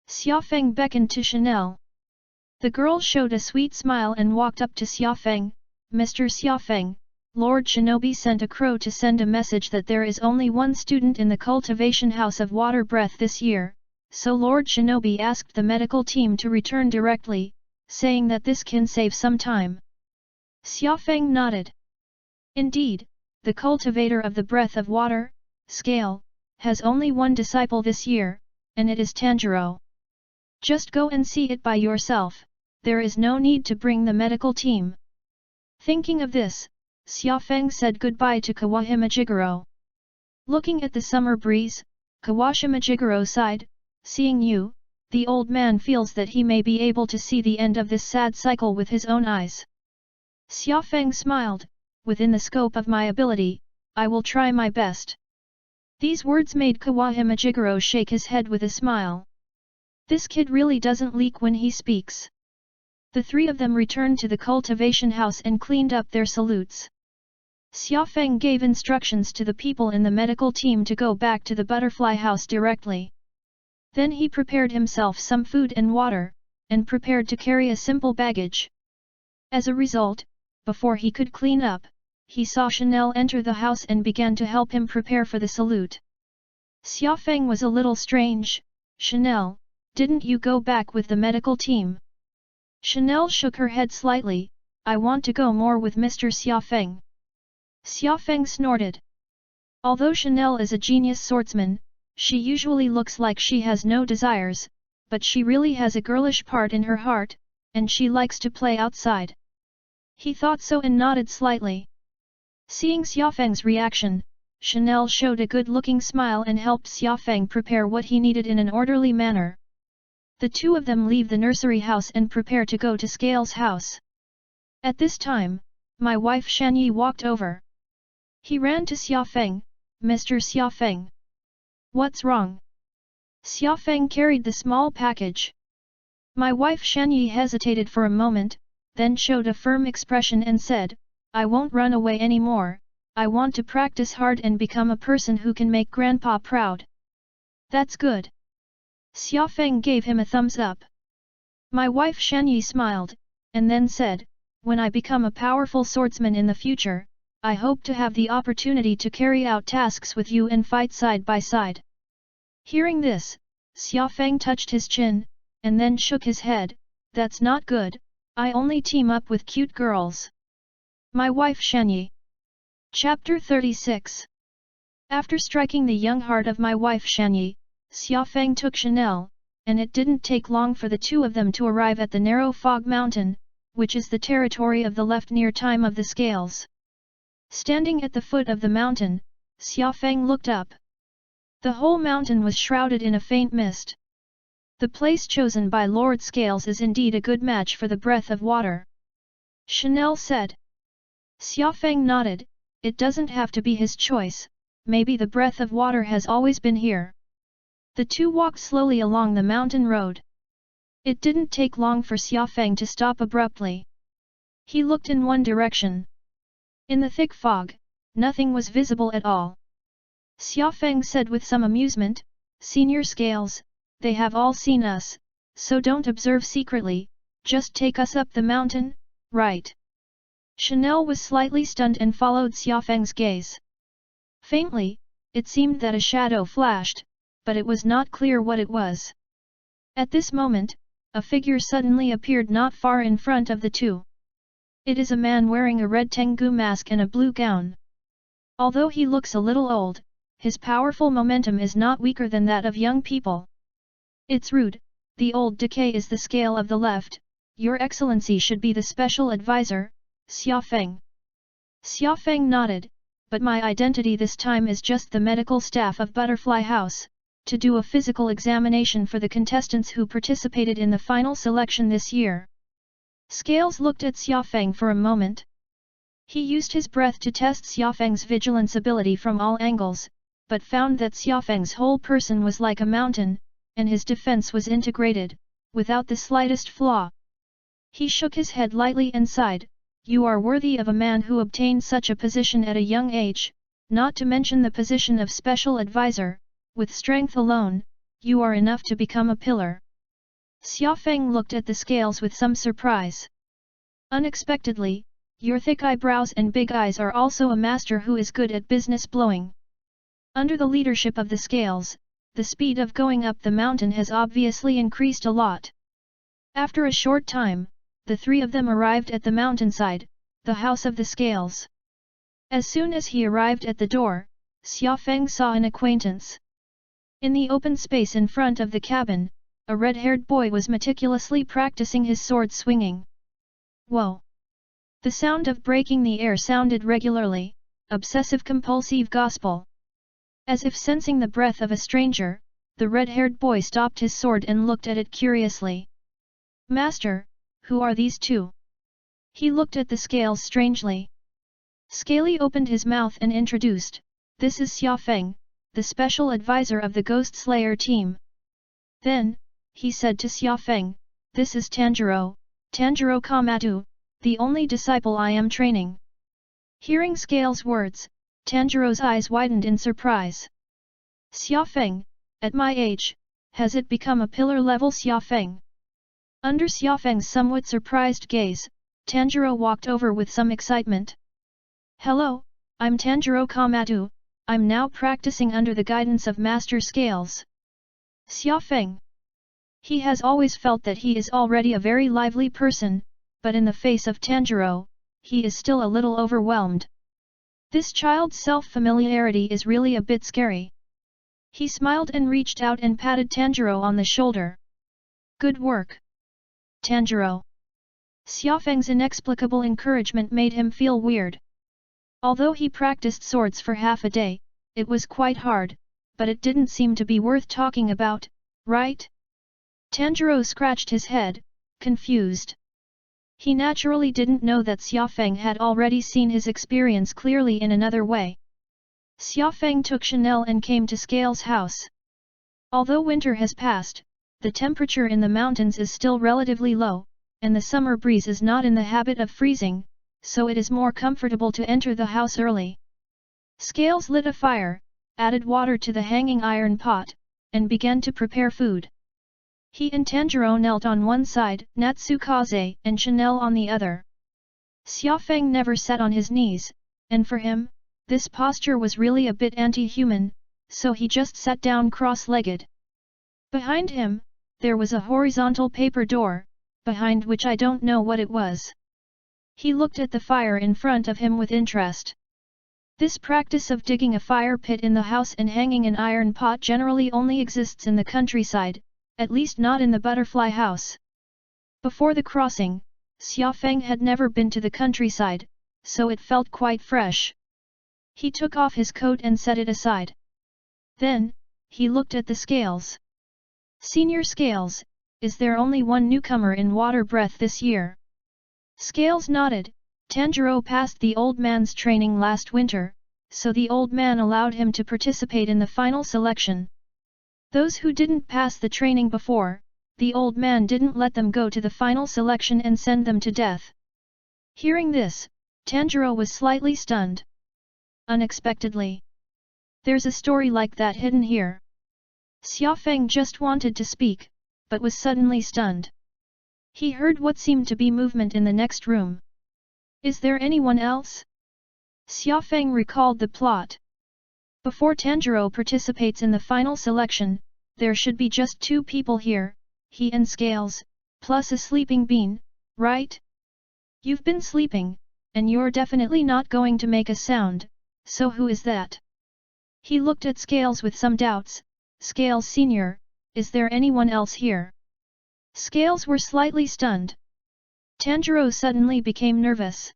Speaker 1: Xia Feng beckoned to Chanel. The girl showed a sweet smile and walked up to Xia Feng. Mr. Xia Feng, Lord Shinobi sent a crow to send a message that there is only one student in the cultivation house of water breath this year, so Lord Shinobi asked the medical team to return directly, saying that this can save some time. Xia Feng nodded. Indeed, the cultivator of the breath of water, scale, has only one disciple this year, and it is Tanjiro. Just go and see it by yourself, there is no need to bring the medical team. Thinking of this, Xia Feng said goodbye to Kawahima Jigoro. Looking at the summer breeze, Kawashima Jigoro sighed. Seeing you, the old man feels that he may be able to see the end of this sad cycle with his own eyes. Xia Feng smiled, within the scope of my ability, I will try my best. These words made Kawahime Jigoro shake his head with a smile. This kid really doesn't leak when he speaks. The three of them returned to the cultivation house and cleaned up their salutes. Xia Feng gave instructions to the people in the medical team to go back to the butterfly house directly. Then he prepared himself some food and water, and prepared to carry a simple baggage. As a result, before he could clean up, he saw Chanel enter the house and began to help him prepare for the salute. Xia Feng was a little strange. Chanel, didn't you go back with the medical team? Chanel shook her head slightly, I want to go more with Mr. Xia Feng. Xia Feng snorted. Although Chanel is a genius swordsman, she usually looks like she has no desires, but she really has a girlish part in her heart, and she likes to play outside. He thought so and nodded slightly. Seeing Xia Feng's reaction, Chanel showed a good-looking smile and helped Xia Feng prepare what he needed in an orderly manner. The two of them leave the nursery house and prepare to go to Scale's house. At this time, my wife Shanyi walked over. He ran to Xia Feng, Mr. Xia Feng. What's wrong? Xia Feng carried the small package. My wife Shanyi hesitated for a moment, then showed a firm expression and said, I won't run away anymore, I want to practice hard and become a person who can make Grandpa proud. That's good. Xia Feng gave him a thumbs up. My wife Shanyi smiled, and then said, when I become a powerful swordsman in the future, I hope to have the opportunity to carry out tasks with you and fight side by side. Hearing this, Xia Feng touched his chin, and then shook his head, that's not good, I only team up with cute girls. My wife Shanyi. Chapter 36. After striking the young heart of my wife Shanyi, Xia Feng took Chanel, and it didn't take long for the two of them to arrive at the narrow fog mountain, which is the territory of the left near time of the scales. Standing at the foot of the mountain, Xia Feng looked up. The whole mountain was shrouded in a faint mist. The place chosen by Lord Scales is indeed a good match for the breath of water. Chanel said. Xia Feng nodded, it doesn't have to be his choice, maybe the breath of water has always been here. The two walked slowly along the mountain road. It didn't take long for Xia Feng to stop abruptly. He looked in one direction. In the thick fog, nothing was visible at all. Xia Feng said with some amusement, Senior Scales, they have all seen us, so don't observe secretly, just take us up the mountain, right? Chanel was slightly stunned and followed Xia Feng's gaze. Faintly, it seemed that a shadow flashed, but it was not clear what it was. At this moment, a figure suddenly appeared not far in front of the two. It is a man wearing a red Tengu mask and a blue gown. Although he looks a little old, his powerful momentum is not weaker than that of young people. It's rude, the old decay is the scale of the left, Your Excellency should be the special advisor, Xia Feng. Xia Feng nodded, but my identity this time is just the medical staff of Butterfly House, to do a physical examination for the contestants who participated in the final selection this year. Scales looked at Xia Feng for a moment. He used his breath to test Xia Feng's vigilance ability from all angles, but found that Xia Feng's whole person was like a mountain, and his defense was integrated, without the slightest flaw. He shook his head lightly and sighed, You are worthy of a man who obtained such a position at a young age, not to mention the position of special advisor, with strength alone, you are enough to become a pillar. Xia Feng looked at the scales with some surprise. Unexpectedly, your thick eyebrows and big eyes are also a master who is good at business blowing. Under the leadership of the scales, the speed of going up the mountain has obviously increased a lot. After a short time, the three of them arrived at the mountainside, the house of the scales. As soon as he arrived at the door, Xia Feng saw an acquaintance. In the open space in front of the cabin, a red-haired boy was meticulously practicing his sword swinging. Whoa! The sound of breaking the air sounded regularly, obsessive-compulsive gospel. As if sensing the breath of a stranger, the red-haired boy stopped his sword and looked at it curiously. Master, who are these two? He looked at the scales strangely. Scaly opened his mouth and introduced, "This is Xia Feng, the special advisor of the Ghost Slayer team." Then, he said to Xia Feng, "This is Tanjiro Kamadu, the only disciple I am training." Hearing Scale's words, Tanjiro's eyes widened in surprise. Xia Feng, at my age, has it become a pillar-level Xia Feng? Under Xia Feng's somewhat surprised gaze, Tanjiro walked over with some excitement. "Hello, I'm Tanjiro Kamadu, I'm now practicing under the guidance of Master Scales." Xia Feng. He has always felt that he is already a very lively person, but in the face of Tanjiro, he is still a little overwhelmed. This child's self-familiarity is really a bit scary. He smiled and reached out and patted Tanjiro on the shoulder. "Good work, Tanjiro." Xia Feng's inexplicable encouragement made him feel weird. Although he practiced swords for half a day, it was quite hard, but it didn't seem to be worth talking about, right? Tanjiro scratched his head, confused. He naturally didn't know that Xia Feng had already seen his experience clearly in another way. Xia Feng took Chanel and came to Scale's house. Although winter has passed, the temperature in the mountains is still relatively low, and the summer breeze is not in the habit of freezing, so it is more comfortable to enter the house early. Scales lit a fire, added water to the hanging iron pot, and began to prepare food. He and Tanjiro knelt on one side, Natsukaze and Chanel on the other. Xia Feng never sat on his knees, and for him, this posture was really a bit anti-human, so he just sat down cross-legged. Behind him, there was a horizontal paper door, behind which I don't know what it was. He looked at the fire in front of him with interest. This practice of digging a fire pit in the house and hanging an iron pot generally only exists in the countryside, at least not in the butterfly house. Before the crossing, Xia Feng had never been to the countryside, so it felt quite fresh. He took off his coat and set it aside. Then, he looked at the Scales. "Senior Scales, is there only one newcomer in Water Breath this year?" Scales nodded. Tanjiro passed the old man's training last winter, so the old man allowed him to participate in the final selection. Those who didn't pass the training before, the old man didn't let them go to the final selection and send them to death. Hearing this, Tanjiro was slightly stunned. Unexpectedly. There's a story like that hidden here. Xia Feng just wanted to speak, but was suddenly stunned. He heard what seemed to be movement in the next room. Is there anyone else? Xia Feng recalled the plot. Before Tanjiro participates in the final selection, there should be just 2 people here, he and Scales, plus a sleeping bean, right? You've been sleeping, and you're definitely not going to make a sound, so who is that? He looked at Scales with some doubts. Scales Senior, is there anyone else here? Scales were slightly stunned. Tanjiro suddenly became nervous.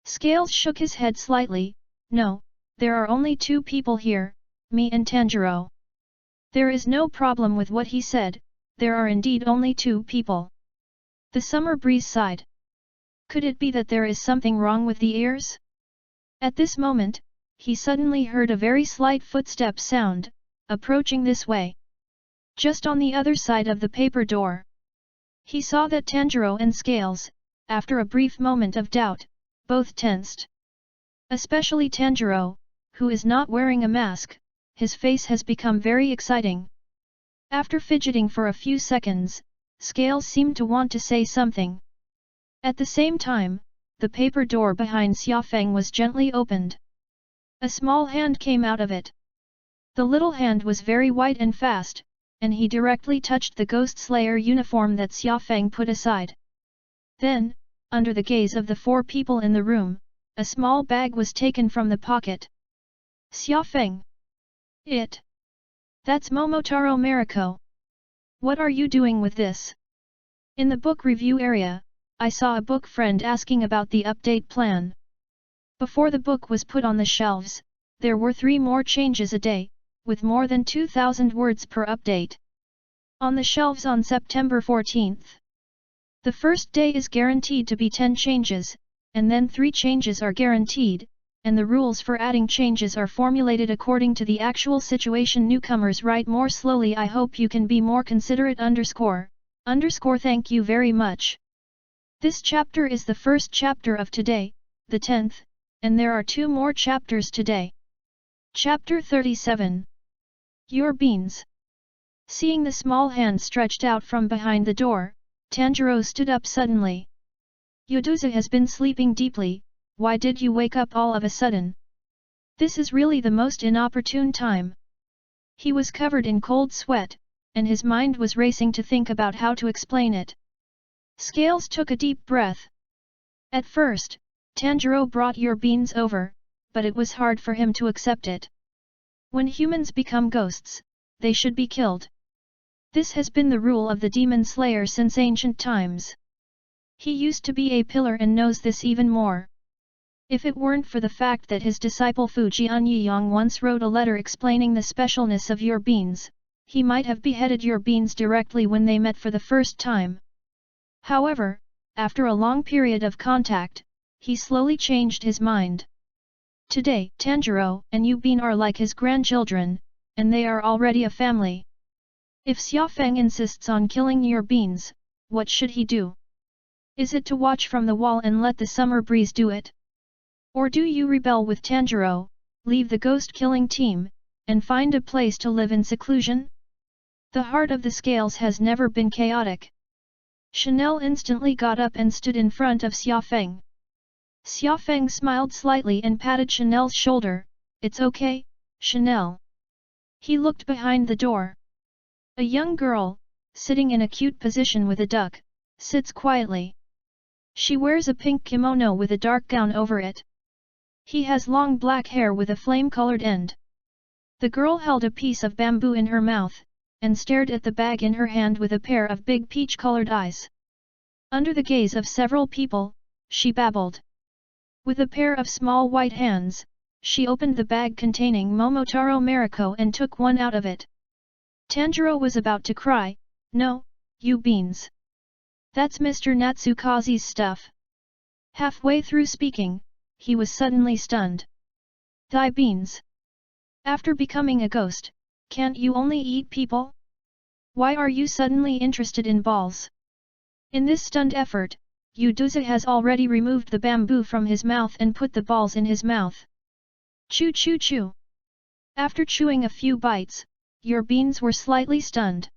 Speaker 1: Scales shook his head slightly. No, there are only 2 people here, me and Tanjiro. There is no problem with what he said, there are indeed only 2 people. The summer breeze sighed. Could it be that there is something wrong with the ears? At this moment, he suddenly heard a very slight footstep sound, approaching this way. Just on the other side of the paper door. He saw that Tanjiro and Scales, after a brief moment of doubt, both tensed. Especially Tanjiro, who is not wearing a mask, his face has become very exciting. After fidgeting for a few seconds, Scales seemed to want to say something. At the same time, the paper door behind Xia Feng was gently opened. A small hand came out of it. The little hand was very white and fast, and he directly touched the Ghost Slayer uniform that Xia Feng put aside. Then, under the gaze of the 4 people in the room, a small bag was taken from the pocket. Xia Feng. That's Momotaro Mariko. What are you doing with this? In the book review area, I saw a book friend asking about the update plan. Before the book was put on the shelves, there were 3 more changes a day, with more than 2,000 words per update. On the shelves on September 14th. The first day is guaranteed to be 10 changes, and then 3 changes are guaranteed, and the rules for adding changes are formulated according to the actual situation. Newcomers write more slowly. I hope you can be more considerate. Thank you very much. This chapter is the first chapter of today, the 10th, and there are 2 more chapters today. Chapter 37. Your Beans. Seeing the small hand stretched out from behind the door, Tanjiro stood up suddenly. Yuduza has been sleeping deeply, why did you wake up all of a sudden? This is really the most inopportune time. He was covered in cold sweat, and his mind was racing to think about how to explain it. Scales took a deep breath. At first, Tanjiro brought your beans over, but it was hard for him to accept it. When humans become ghosts, they should be killed. This has been the rule of the Demon Slayer since ancient times. He used to be a pillar and knows this even more. If it weren't for the fact that his disciple Fujian Yiyang once wrote a letter explaining the specialness of your beans, he might have beheaded your beans directly when they met for the first time. However, after a long period of contact, he slowly changed his mind. Today, Tanjiro and Yubin are like his grandchildren, and they are already a family. If Xiaofeng insists on killing your beans, what should he do? Is it to watch from the wall and let the summer breeze do it? Or do you rebel with Tanjiro, leave the ghost-killing team, and find a place to live in seclusion? The heart of the Scales has never been chaotic. Chanel instantly got up and stood in front of Xiaofeng. Xiaofeng smiled slightly and patted Chanel's shoulder. It's okay, Chanel. He looked behind the door. A young girl, sitting in a cute position with a duck, sits quietly. She wears a pink kimono with a dark gown over it. He has long black hair with a flame-colored end. The girl held a piece of bamboo in her mouth, and stared at the bag in her hand with a pair of big peach-colored eyes. Under the gaze of several people, she babbled. With a pair of small white hands, she opened the bag containing Momotaro Mariko and took one out of it. Tanjiro was about to cry, "No, you beans. That's Mr. Natsukaze's stuff." Halfway through speaking, he was suddenly stunned. "Thy beans. After becoming a ghost, can't you only eat people? Why are you suddenly interested in balls?" In this stunned effort, Yuduza has already removed the bamboo from his mouth and put the balls in his mouth. Chew chew chew. After chewing a few bites, your beans were slightly stunned.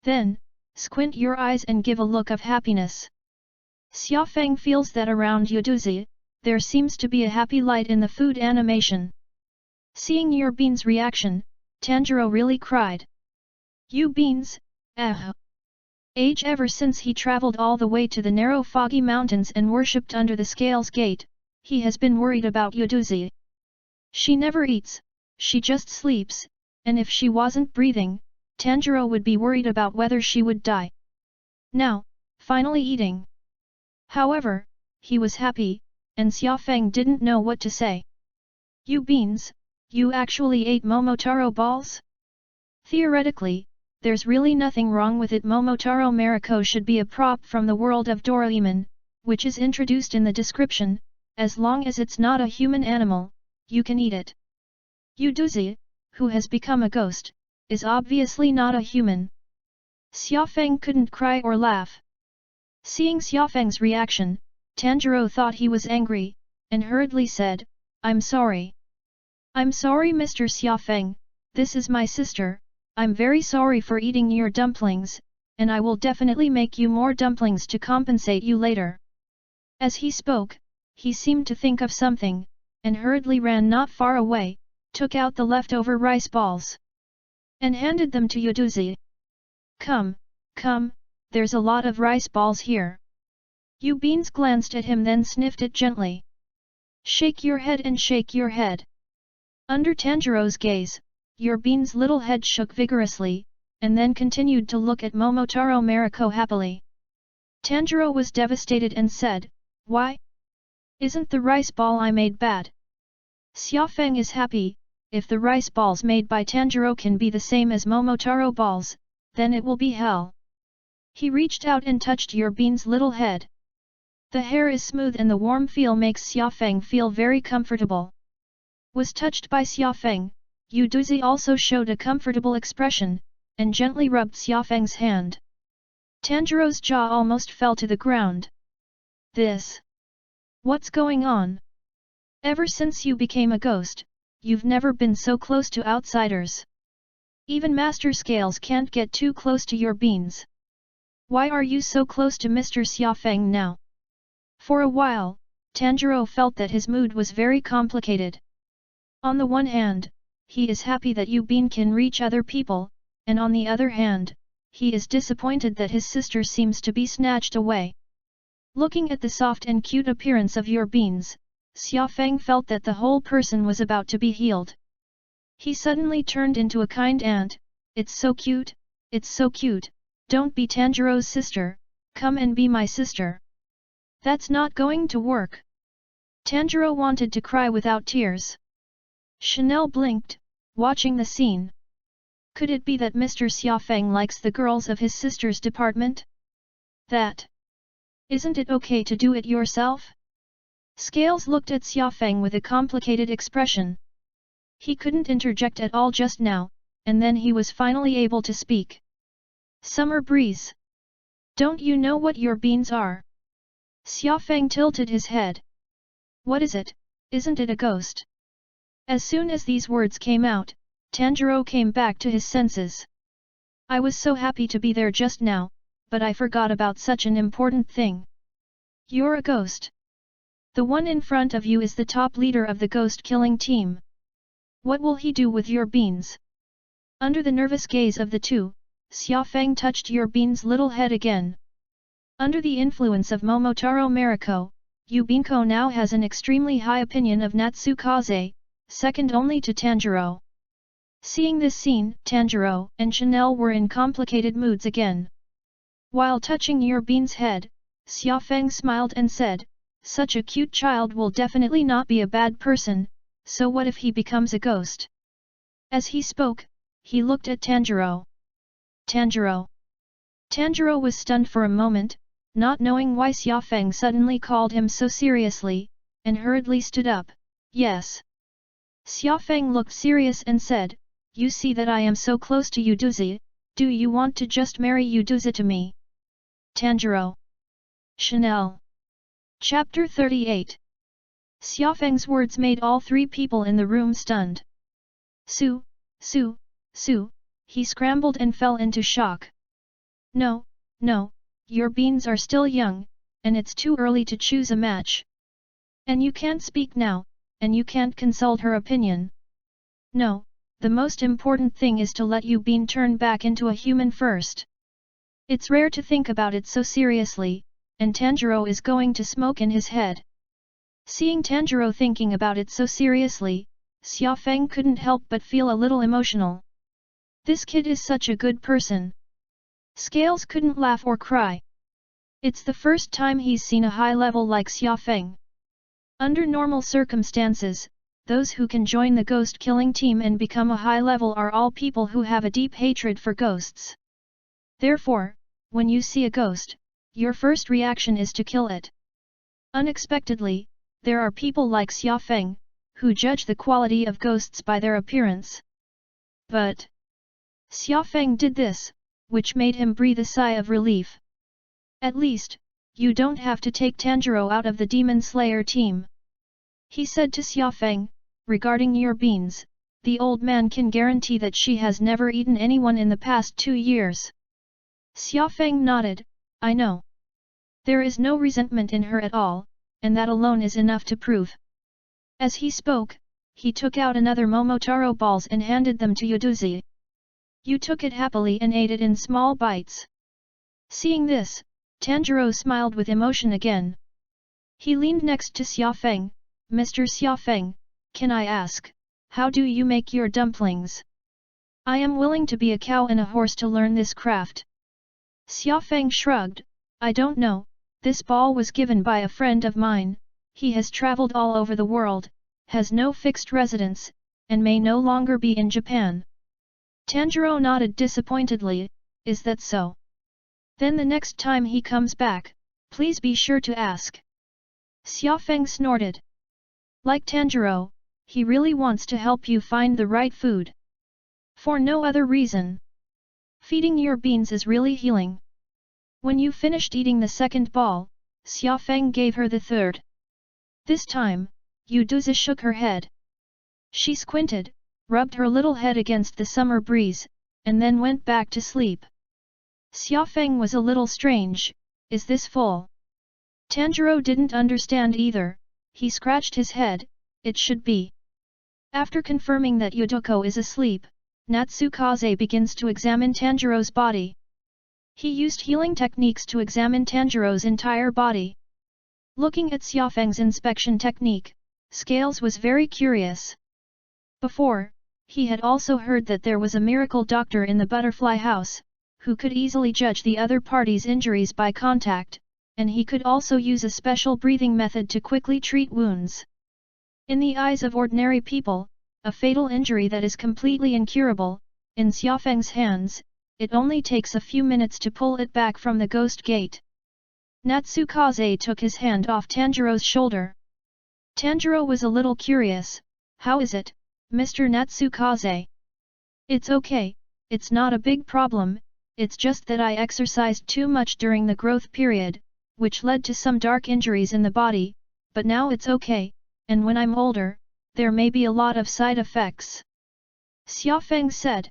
Speaker 1: Then, squint your eyes and give a look of happiness. Xiaofeng feels that around Yuduzi, there seems to be a happy light in the food animation. Seeing your beans' reaction, Tanjiro really cried. You beans, age ever since he traveled all the way to the narrow foggy mountains and worshipped under the Scales Gate, he has been worried about Yuduzi. She never eats, she just sleeps, and if she wasn't breathing, Tanjiro would be worried about whether she would die. Now, finally eating. However, he was happy, and Xiaofeng didn't know what to say. You beans, you actually ate Momotaro balls? Theoretically, there's really nothing wrong with it. Momotaro Mariko should be a prop from the world of Doraemon, which is introduced in the description. As long as it's not a human animal, you can eat it. Yuduzi, who has become a ghost, is obviously not a human. Xiaofeng couldn't cry or laugh. Seeing Xiaofeng's reaction, Tanjiro thought he was angry, and hurriedly said, "I'm sorry. I'm sorry Mr. Xiaofeng, this is my sister, I'm very sorry for eating your dumplings, and I will definitely make you more dumplings to compensate you later." As he spoke, he seemed to think of something, and hurriedly ran not far away, took out the leftover rice balls, and handed them to Yuduzi. Come, there's a lot of rice balls here." Beans glanced at him then sniffed it gently. "Shake your head and shake your head." Under Tanjiro's gaze, Beans' little head shook vigorously, and then continued to look at Momotaro Mariko happily. Tanjiro was devastated and said, "Why? Isn't the rice ball I made bad?" Xiaofeng is happy, if the rice balls made by Tanjiro can be the same as Momotaro balls, then it will be hell. He reached out and touched your bean's little head. The hair is smooth and the warm feel makes Xiaofeng feel very comfortable. Was touched by Xiaofeng, Yu Duzi also showed a comfortable expression, and gently rubbed Xiaofeng's hand. Tanjiro's jaw almost fell to the ground. This. What's going on? Ever since you became a ghost, you've never been so close to outsiders. Even master scales can't get too close to your beans. Why are you so close to Mr. Xiaofeng now? For a while, Tanjiro felt that his mood was very complicated. On the one hand, he is happy that Yu Bin can reach other people, and on the other hand, he is disappointed that his sister seems to be snatched away. Looking at the soft and cute appearance of your beans, Xiaofeng felt that the whole person was about to be healed. He suddenly turned into a kind aunt. It's so cute, it's so cute, don't be Tanjiro's sister, come and be my sister. That's not going to work. Tanjiro wanted to cry without tears. Chanel blinked, watching the scene. Could it be that Mr. Xiaofeng likes the girls of his sister's department? That. Isn't it okay to do it yourself? Scales looked at Xiaofeng with a complicated expression. He couldn't interject at all just now, and then he was finally able to speak. Summer breeze. Don't you know what your beans are? Xiaofeng tilted his head. What is it? Isn't it a ghost? As soon as these words came out, Tanjiro came back to his senses. I was so happy to be there just now, but I forgot about such an important thing. You're a ghost. The one in front of you is the top leader of the ghost-killing team. What will he do with your beans? Under the nervous gaze of the two, Xiaofeng touched your bean's little head again. Under the influence of Momotaro Mariko, Yu Binko now has an extremely high opinion of Natsukaze, second only to Tanjiro. Seeing this scene, Tanjiro and Chanel were in complicated moods again. While touching your bean's head, Xiaofeng smiled and said, such a cute child will definitely not be a bad person, so what if he becomes a ghost? As he spoke, he looked at Tanjiro. Tanjiro. Tanjiro was stunned for a moment, not knowing why Xiaofeng suddenly called him so seriously, and hurriedly stood up. Yes. Xiaofeng looked serious and said, you see that I am so close to Yuduzi, do you want to just marry Yuduzi to me? Tanjiro. Chanel. Chapter 38. Xiaofeng's words made all three people in the room stunned. Su, he scrambled and fell into shock. No, your beans are still young, and it's too early to choose a match. And you can't speak now, and you can't consult her opinion. No, the most important thing is to let Yu Bin turn back into a human first. It's rare to think about it so seriously, and Tanjiro is going to smoke in his head. Seeing Tanjiro thinking about it so seriously, Xiaofeng couldn't help but feel a little emotional. This kid is such a good person. Scales couldn't laugh or cry. It's the first time he's seen a high level like Xiaofeng. Under normal circumstances, those who can join the ghost-killing team and become a high level are all people who have a deep hatred for ghosts. Therefore, when you see a ghost, your first reaction is to kill it. Unexpectedly, there are people like Xiaofeng, who judge the quality of ghosts by their appearance. But Xiaofeng did this, which made him breathe a sigh of relief. At least, you don't have to take Tanjiro out of the Demon Slayer team. He said to Xiaofeng, regarding your beans, the old man can guarantee that she has never eaten anyone in the past 2 years. Xiaofeng nodded, I know. There is no resentment in her at all, and that alone is enough to prove. As he spoke, he took out another Momotaro balls and handed them to Yuduzi. You took it happily and ate it in small bites. Seeing this, Tanjiro smiled with emotion again. He leaned next to Xiaofeng. Mr. Xiaofeng, can I ask, how do you make your dumplings? I am willing to be a cow and a horse to learn this craft. Xiaofeng shrugged, I don't know, this ball was given by a friend of mine, he has traveled all over the world, has no fixed residence, and may no longer be in Japan. Tanjiro nodded disappointedly, is that so? Then the next time he comes back, please be sure to ask. Xiaofeng snorted. Like Tanjiro, he really wants to help you find the right food. For no other reason. Feeding your beans is really healing. When you finished eating the second ball, Xiaofeng gave her the third. This time, Yuduzi shook her head. She squinted, rubbed her little head against the summer breeze, and then went back to sleep. Xiaofeng was a little strange, is this full? Tanjiro didn't understand either, he scratched his head, it should be. After confirming that Yuduko is asleep, Natsukaze begins to examine Tanjiro's body. He used healing techniques to examine Tanjiro's entire body. Looking at Xiaofeng's inspection technique, Scales was very curious. Before, he had also heard that there was a miracle doctor in the butterfly house, who could easily judge the other party's injuries by contact, and he could also use a special breathing method to quickly treat wounds. In the eyes of ordinary people, a fatal injury that is completely incurable, in Xiaofeng's hands, it only takes a few minutes to pull it back from the ghost gate. Natsukaze took his hand off Tanjiro's shoulder. Tanjiro was a little curious, how is it, Mr. Natsukaze? It's okay, it's not a big problem, it's just that I exercised too much during the growth period, which led to some dark injuries in the body, but now it's okay, and when I'm older, there may be a lot of side effects. Xiaofeng said.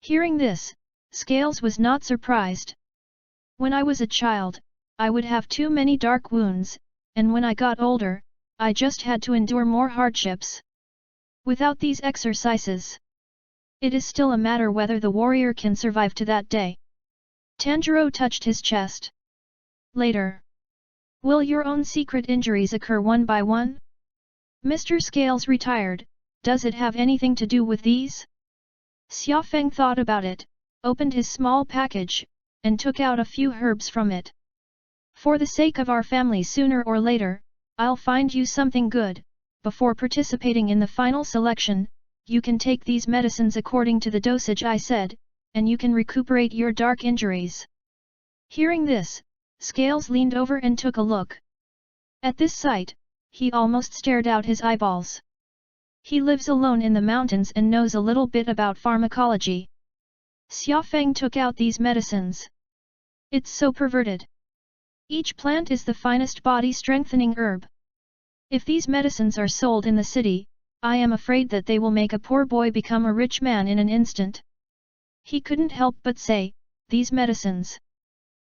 Speaker 1: Hearing this, Scales was not surprised. When I was a child, I would have too many dark wounds, and when I got older, I just had to endure more hardships. Without these exercises, it is still a matter whether the warrior can survive to that day. Tanjiro touched his chest. Later. Will your own secret injuries occur one by one? Mr. Scales retired, does it have anything to do with these? Xiaofeng thought about it, opened his small package, and took out a few herbs from it. For the sake of our family, sooner or later, I'll find you something good. Before participating in the final selection, you can take these medicines according to the dosage I said, and you can recuperate your dark injuries. Hearing this, Scales leaned over and took a look. At this sight, he almost stared out his eyeballs. He lives alone in the mountains and knows a little bit about pharmacology. Xiaofeng took out these medicines. It's so perverted. Each plant is the finest body-strengthening herb. If these medicines are sold in the city, I am afraid that they will make a poor boy become a rich man in an instant. He couldn't help but say, these medicines.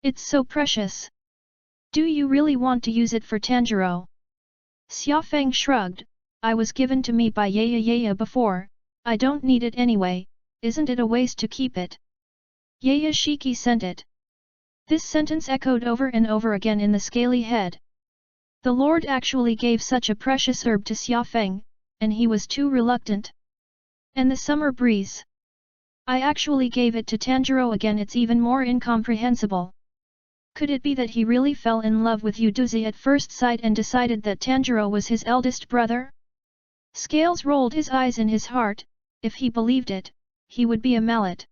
Speaker 1: It's so precious. Do you really want to use it for Tanjiro? Xiaofeng shrugged, I was given to me by Yaya before, I don't need it anyway, isn't it a waste to keep it? Yaya Shiki sent it. This sentence echoed over and over again in the scaly head. The Lord actually gave such a precious herb to Xiaofeng, and he was too reluctant. And the summer breeze. I actually gave it to Tanjiro again, it's even more incomprehensible. Could it be that he really fell in love with Yuduzi at first sight and decided that Tanjiro was his eldest brother? Scales rolled his eyes in his heart, if he believed it, he would be a mallet.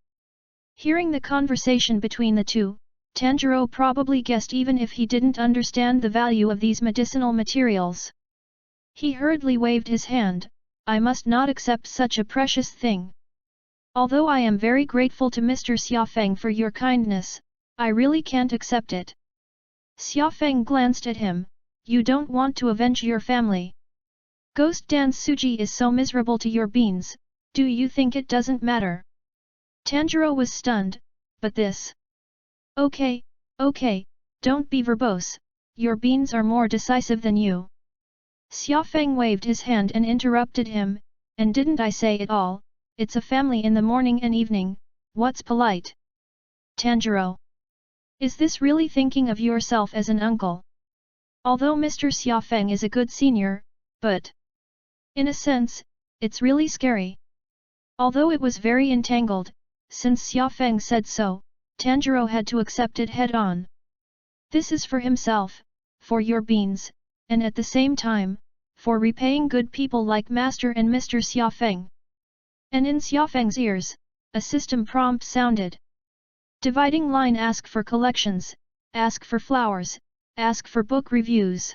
Speaker 1: Hearing the conversation between the two, Tanjiro probably guessed even if he didn't understand the value of these medicinal materials. He hurriedly waved his hand, I must not accept such a precious thing. Although I am very grateful to Mr. Xiaofeng for your kindness, I really can't accept it. Xiaofeng glanced at him, you don't want to avenge your family. Ghost Dance Suji is so miserable to your beans, do you think it doesn't matter? Tanjiro was stunned, but this... Okay, don't be verbose, your beans are more decisive than you. Xiaofeng waved his hand and interrupted him, and didn't I say it all, it's a family in the morning and evening, what's polite? Tanjiro. Is this really thinking of yourself as an uncle? Although Mr. Xiaofeng is a good senior, but... in a sense, it's really scary. Although it was very entangled, since Xiaofeng said so, Tanjiro had to accept it head-on. This is for himself, for your beans, and at the same time, for repaying good people like Master and Mr. Xiaofeng. And in Xiaofeng's ears, a system prompt sounded. Dividing line: ask for collections, ask for flowers, ask for book reviews.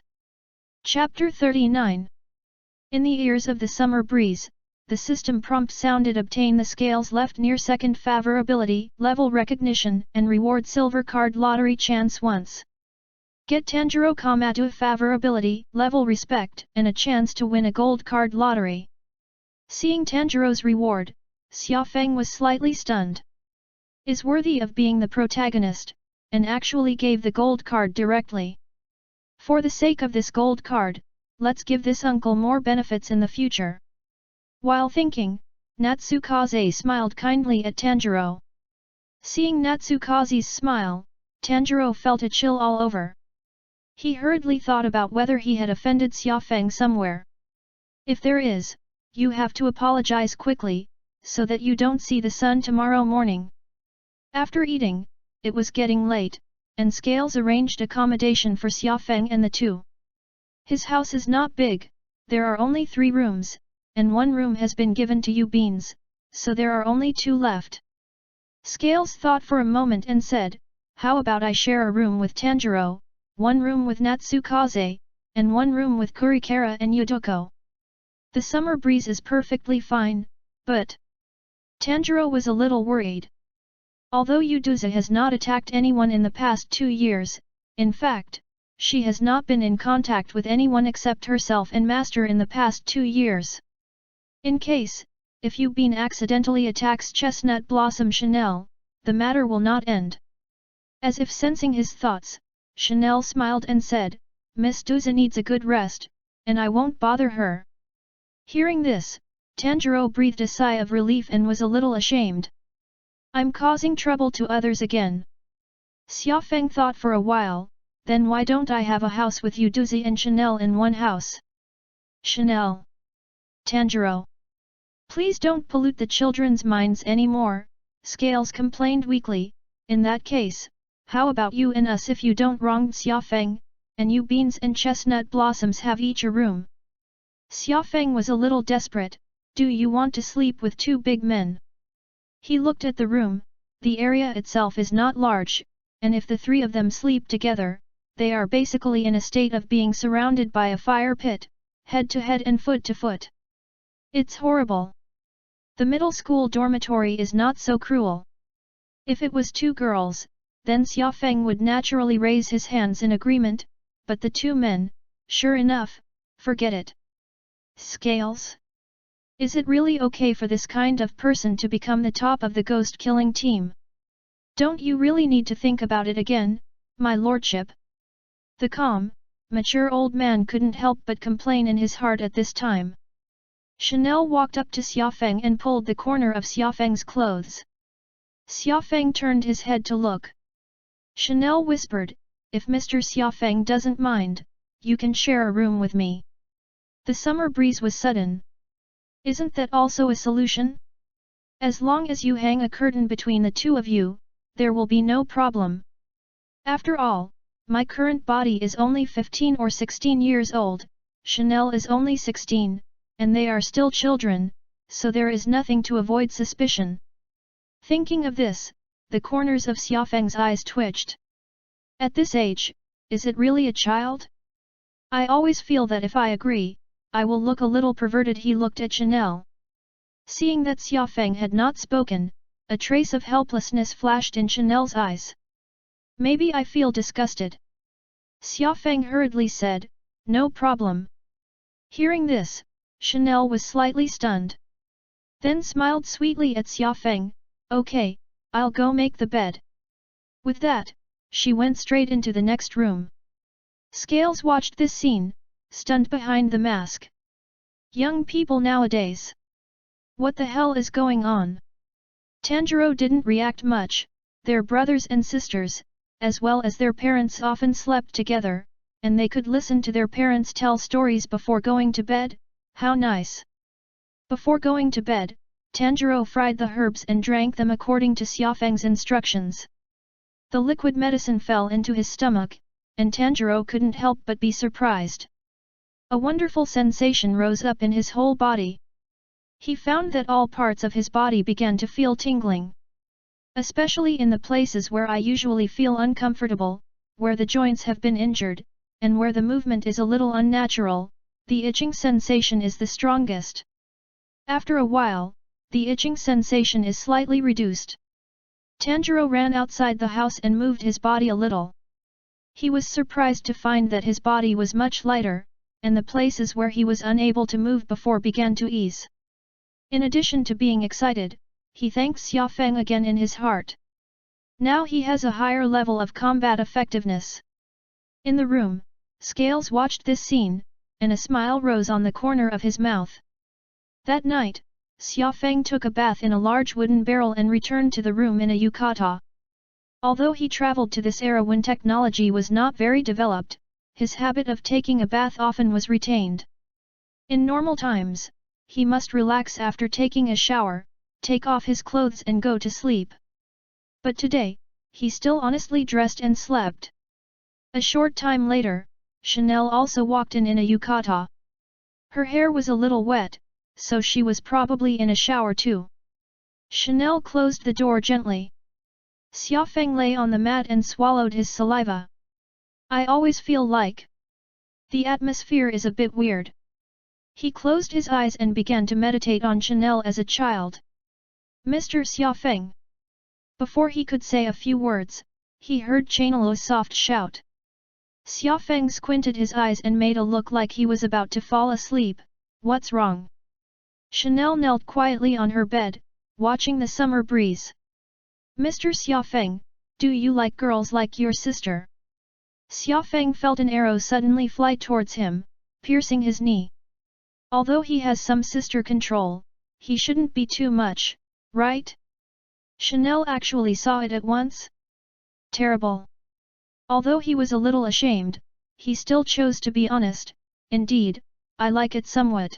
Speaker 1: Chapter 39. In the ears of the summer breeze, the system prompt sounded: obtain the scales left near second favorability, level recognition, and reward silver card lottery chance once. Get Tanjiro Kamatu favorability, level respect, and a chance to win a gold card lottery. Seeing Tanjiro's reward, Xiaofeng was slightly stunned. Is worthy of being the protagonist, and actually gave the gold card directly. For the sake of this gold card, let's give this uncle more benefits in the future. While thinking, Natsukaze smiled kindly at Tanjiro. Seeing Natsukaze's smile, Tanjiro felt a chill all over. He hurriedly thought about whether he had offended Xiaofeng somewhere. If there is, you have to apologize quickly, so that you don't see the sun tomorrow morning. After eating, it was getting late, and Scales arranged accommodation for Xiaofeng and the two. His house is not big, there are only 3 rooms, and 1 room has been given to you Beans, so there are only 2 left. Scales thought for a moment and said, how about I share a room with Tanjiro, 1 room with Natsukaze, and 1 room with Kurikara and Yuduko. The summer breeze is perfectly fine, but… Tanjiro was a little worried. Although Yuduza has not attacked anyone in the past 2 years, in fact, she has not been in contact with anyone except herself and Master in the past 2 years. In case, if Yubin accidentally attacks Chestnut Blossom Chanel, the matter will not end. As if sensing his thoughts, Chanel smiled and said, Miss Duza needs a good rest, and I won't bother her. Hearing this, Tanjiro breathed a sigh of relief and was a little ashamed. I'm causing trouble to others again. Xiaofeng thought for a while, then why don't I have a house with Yuduzi and Chanel in one house? Chanel. Tanjiro. Please don't pollute the children's minds anymore, Scales complained weakly. In that case, how about you and us if you don't wrong Xiaofeng, and you Beans and Chestnut Blossoms have each a room? Xiaofeng was a little desperate. Do you want to sleep with 2 big men? He looked at the room. The area itself is not large, and if the 3 of them sleep together, they are basically in a state of being surrounded by a fire pit, head to head and foot to foot. It's horrible. The middle school dormitory is not so cruel. If it was 2 girls, then Xiaofeng would naturally raise his hands in agreement, but the 2 men, sure enough, forget it. Scales? Is it really okay for this kind of person to become the top of the ghost-killing team? Don't you really need to think about it again, my lordship? The calm, mature old man couldn't help but complain in his heart at this time. Chanel walked up to Xiaofeng and pulled the corner of Xiaofeng's clothes. Xiaofeng turned his head to look. Chanel whispered, if Mr. Xiaofeng doesn't mind, you can share a room with me. The summer breeze was sudden. Isn't that also a solution? As long as you hang a curtain between the 2 of you, there will be no problem. After all, my current body is only 15 or 16 years old, Chanel is only 16, and they are still children, so there is nothing to avoid suspicion. Thinking of this, the corners of Xiaofeng's eyes twitched. At this age, is it really a child? I always feel that if I agree, I will look a little perverted. He looked at Chanel. Seeing that Xiaofeng had not spoken, a trace of helplessness flashed in Chanel's eyes. Maybe I feel disgusted. Xiaofeng hurriedly said, no problem. Hearing this, Chanel was slightly stunned. Then smiled sweetly at Xiaofeng, okay, I'll go make the bed. With that, she went straight into the next room. Scales watched this scene, stunned behind the mask. Young people nowadays. What the hell is going on? Tanjiro didn't react much. Their brothers and sisters, as well as their parents, often slept together, and they could listen to their parents tell stories before going to bed. How nice! Before going to bed, Tanjiro fried the herbs and drank them according to Xiaofeng's instructions. The liquid medicine fell into his stomach, and Tanjiro couldn't help but be surprised. A wonderful sensation rose up in his whole body. He found that all parts of his body began to feel tingling. Especially in the places where I usually feel uncomfortable, where the joints have been injured, and where the movement is a little unnatural, the itching sensation is the strongest. After a while, the itching sensation is slightly reduced. Tanjiro ran outside the house and moved his body a little. He was surprised to find that his body was much lighter, and the places where he was unable to move before began to ease. In addition to being excited, he thanked Xiaofeng again in his heart. Now he has a higher level of combat effectiveness. In the room, Scales watched this scene, and a smile rose on the corner of his mouth. That night, Xiaofeng took a bath in a large wooden barrel and returned to the room in a yukata. Although he traveled to this era when technology was not very developed, his habit of taking a bath often was retained. In normal times, he must relax after taking a shower, take off his clothes and go to sleep. But today, he still honestly dressed and slept. A short time later, Chanel also walked in a yukata. Her hair was a little wet, so she was probably in a shower too. Chanel closed the door gently. Xiaofeng lay on the mat and swallowed his saliva. I always feel like the atmosphere is a bit weird. He closed his eyes and began to meditate on Chanel as a child. Mr. Xiaofeng. Before he could say a few words, he heard Chanelo's soft shout. Xiaofeng squinted his eyes and made a look like he was about to fall asleep. What's wrong? Chanel knelt quietly on her bed, watching the summer breeze. Mr. Xiaofeng, do you like girls like your sister? Xiaofeng felt an arrow suddenly fly towards him, piercing his knee. Although he has some sister control, he shouldn't be too much, right? Chanel actually saw it at once. Terrible. Although he was a little ashamed, he still chose to be honest. Indeed, I like it somewhat.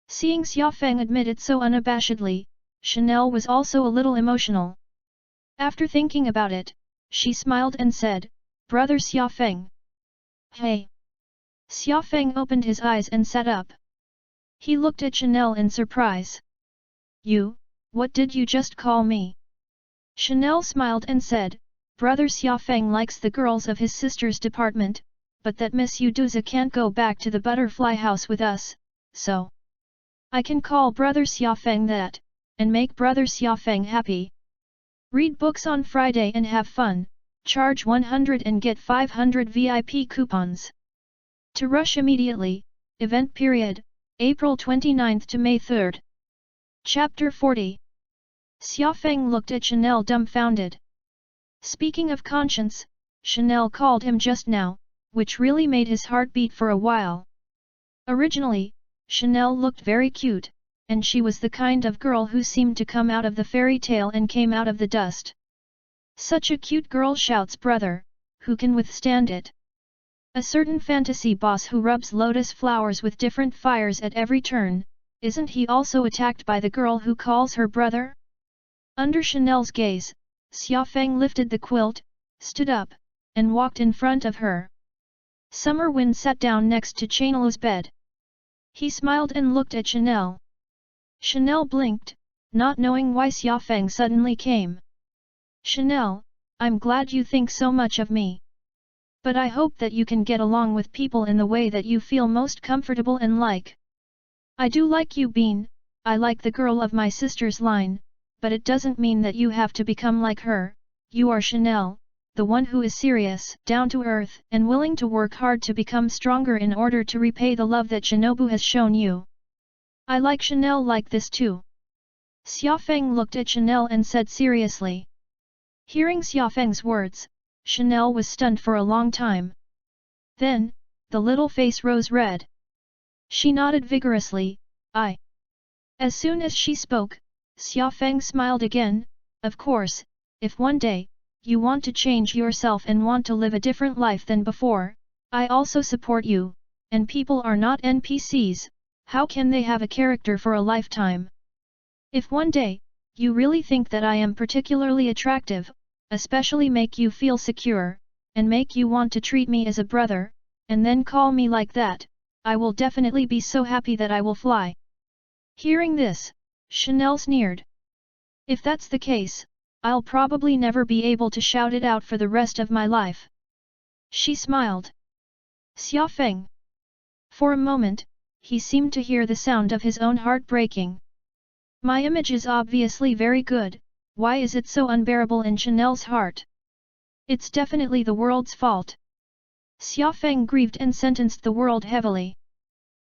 Speaker 1: Seeing Xiaofeng admit it so unabashedly, Chanel was also a little emotional. After thinking about it, she smiled and said, Brother Xiaofeng. Hey! Xiaofeng opened his eyes and sat up. He looked at Chanel in surprise. You, what did you just call me? Chanel smiled and said, Brother Xiaofeng likes the girls of his sister's department, but that Miss Yuduza can't go back to the butterfly house with us, so I can call Brother Xiaofeng that, and make Brother Xiaofeng happy. Read books on Friday and have fun, charge 100 and get 500 VIP coupons. To rush immediately, event period, April 29th to May 3rd. Chapter 40. Xiaofeng looked at Chanel dumbfounded. Speaking of conscience, Chanel called him just now, which really made his heart beat for a while. Originally, Chanel looked very cute, and she was the kind of girl who seemed to come out of the fairy tale and came out of the dust. Such a cute girl shouts brother, who can withstand it? A certain fantasy boss who rubs lotus flowers with different fires at every turn, isn't he also attacked by the girl who calls her brother? Under Chanel's gaze, Xiaofeng lifted the quilt, stood up, and walked in front of her. Summer Wind sat down next to Chanelo's bed. He smiled and looked at Chanel. Chanel blinked, not knowing why Xiaofeng suddenly came. Chanel, I'm glad you think so much of me. But I hope that you can get along with people in the way that you feel most comfortable and like. I do like you, Bean, I like the girl of my sister's line, but it doesn't mean that you have to become like her. You are Chanel, the one who is serious, down to earth, and willing to work hard to become stronger in order to repay the love that Shinobu has shown you. I like Chanel like this too. Xiaofeng looked at Chanel and said seriously. Hearing Xiaofeng's words, Chanel was stunned for a long time. Then, the little face rose red. She nodded vigorously, I. As soon as she spoke, Xiaofeng smiled again. Of course, if one day, you want to change yourself and want to live a different life than before, I also support you, and people are not NPCs, how can they have a character for a lifetime? If one day, you really think that I am particularly attractive, especially make you feel secure, and make you want to treat me as a brother, and then call me like that, I will definitely be so happy that I will fly." Hearing this, Chanel sneered. "If that's the case, I'll probably never be able to shout it out for the rest of my life." She smiled. Xia Feng. For a moment, he seemed to hear the sound of his own heart breaking. "My image is obviously very good, why is it so unbearable in Chanel's heart? It's definitely the world's fault." Xia Feng grieved and sentenced the world heavily.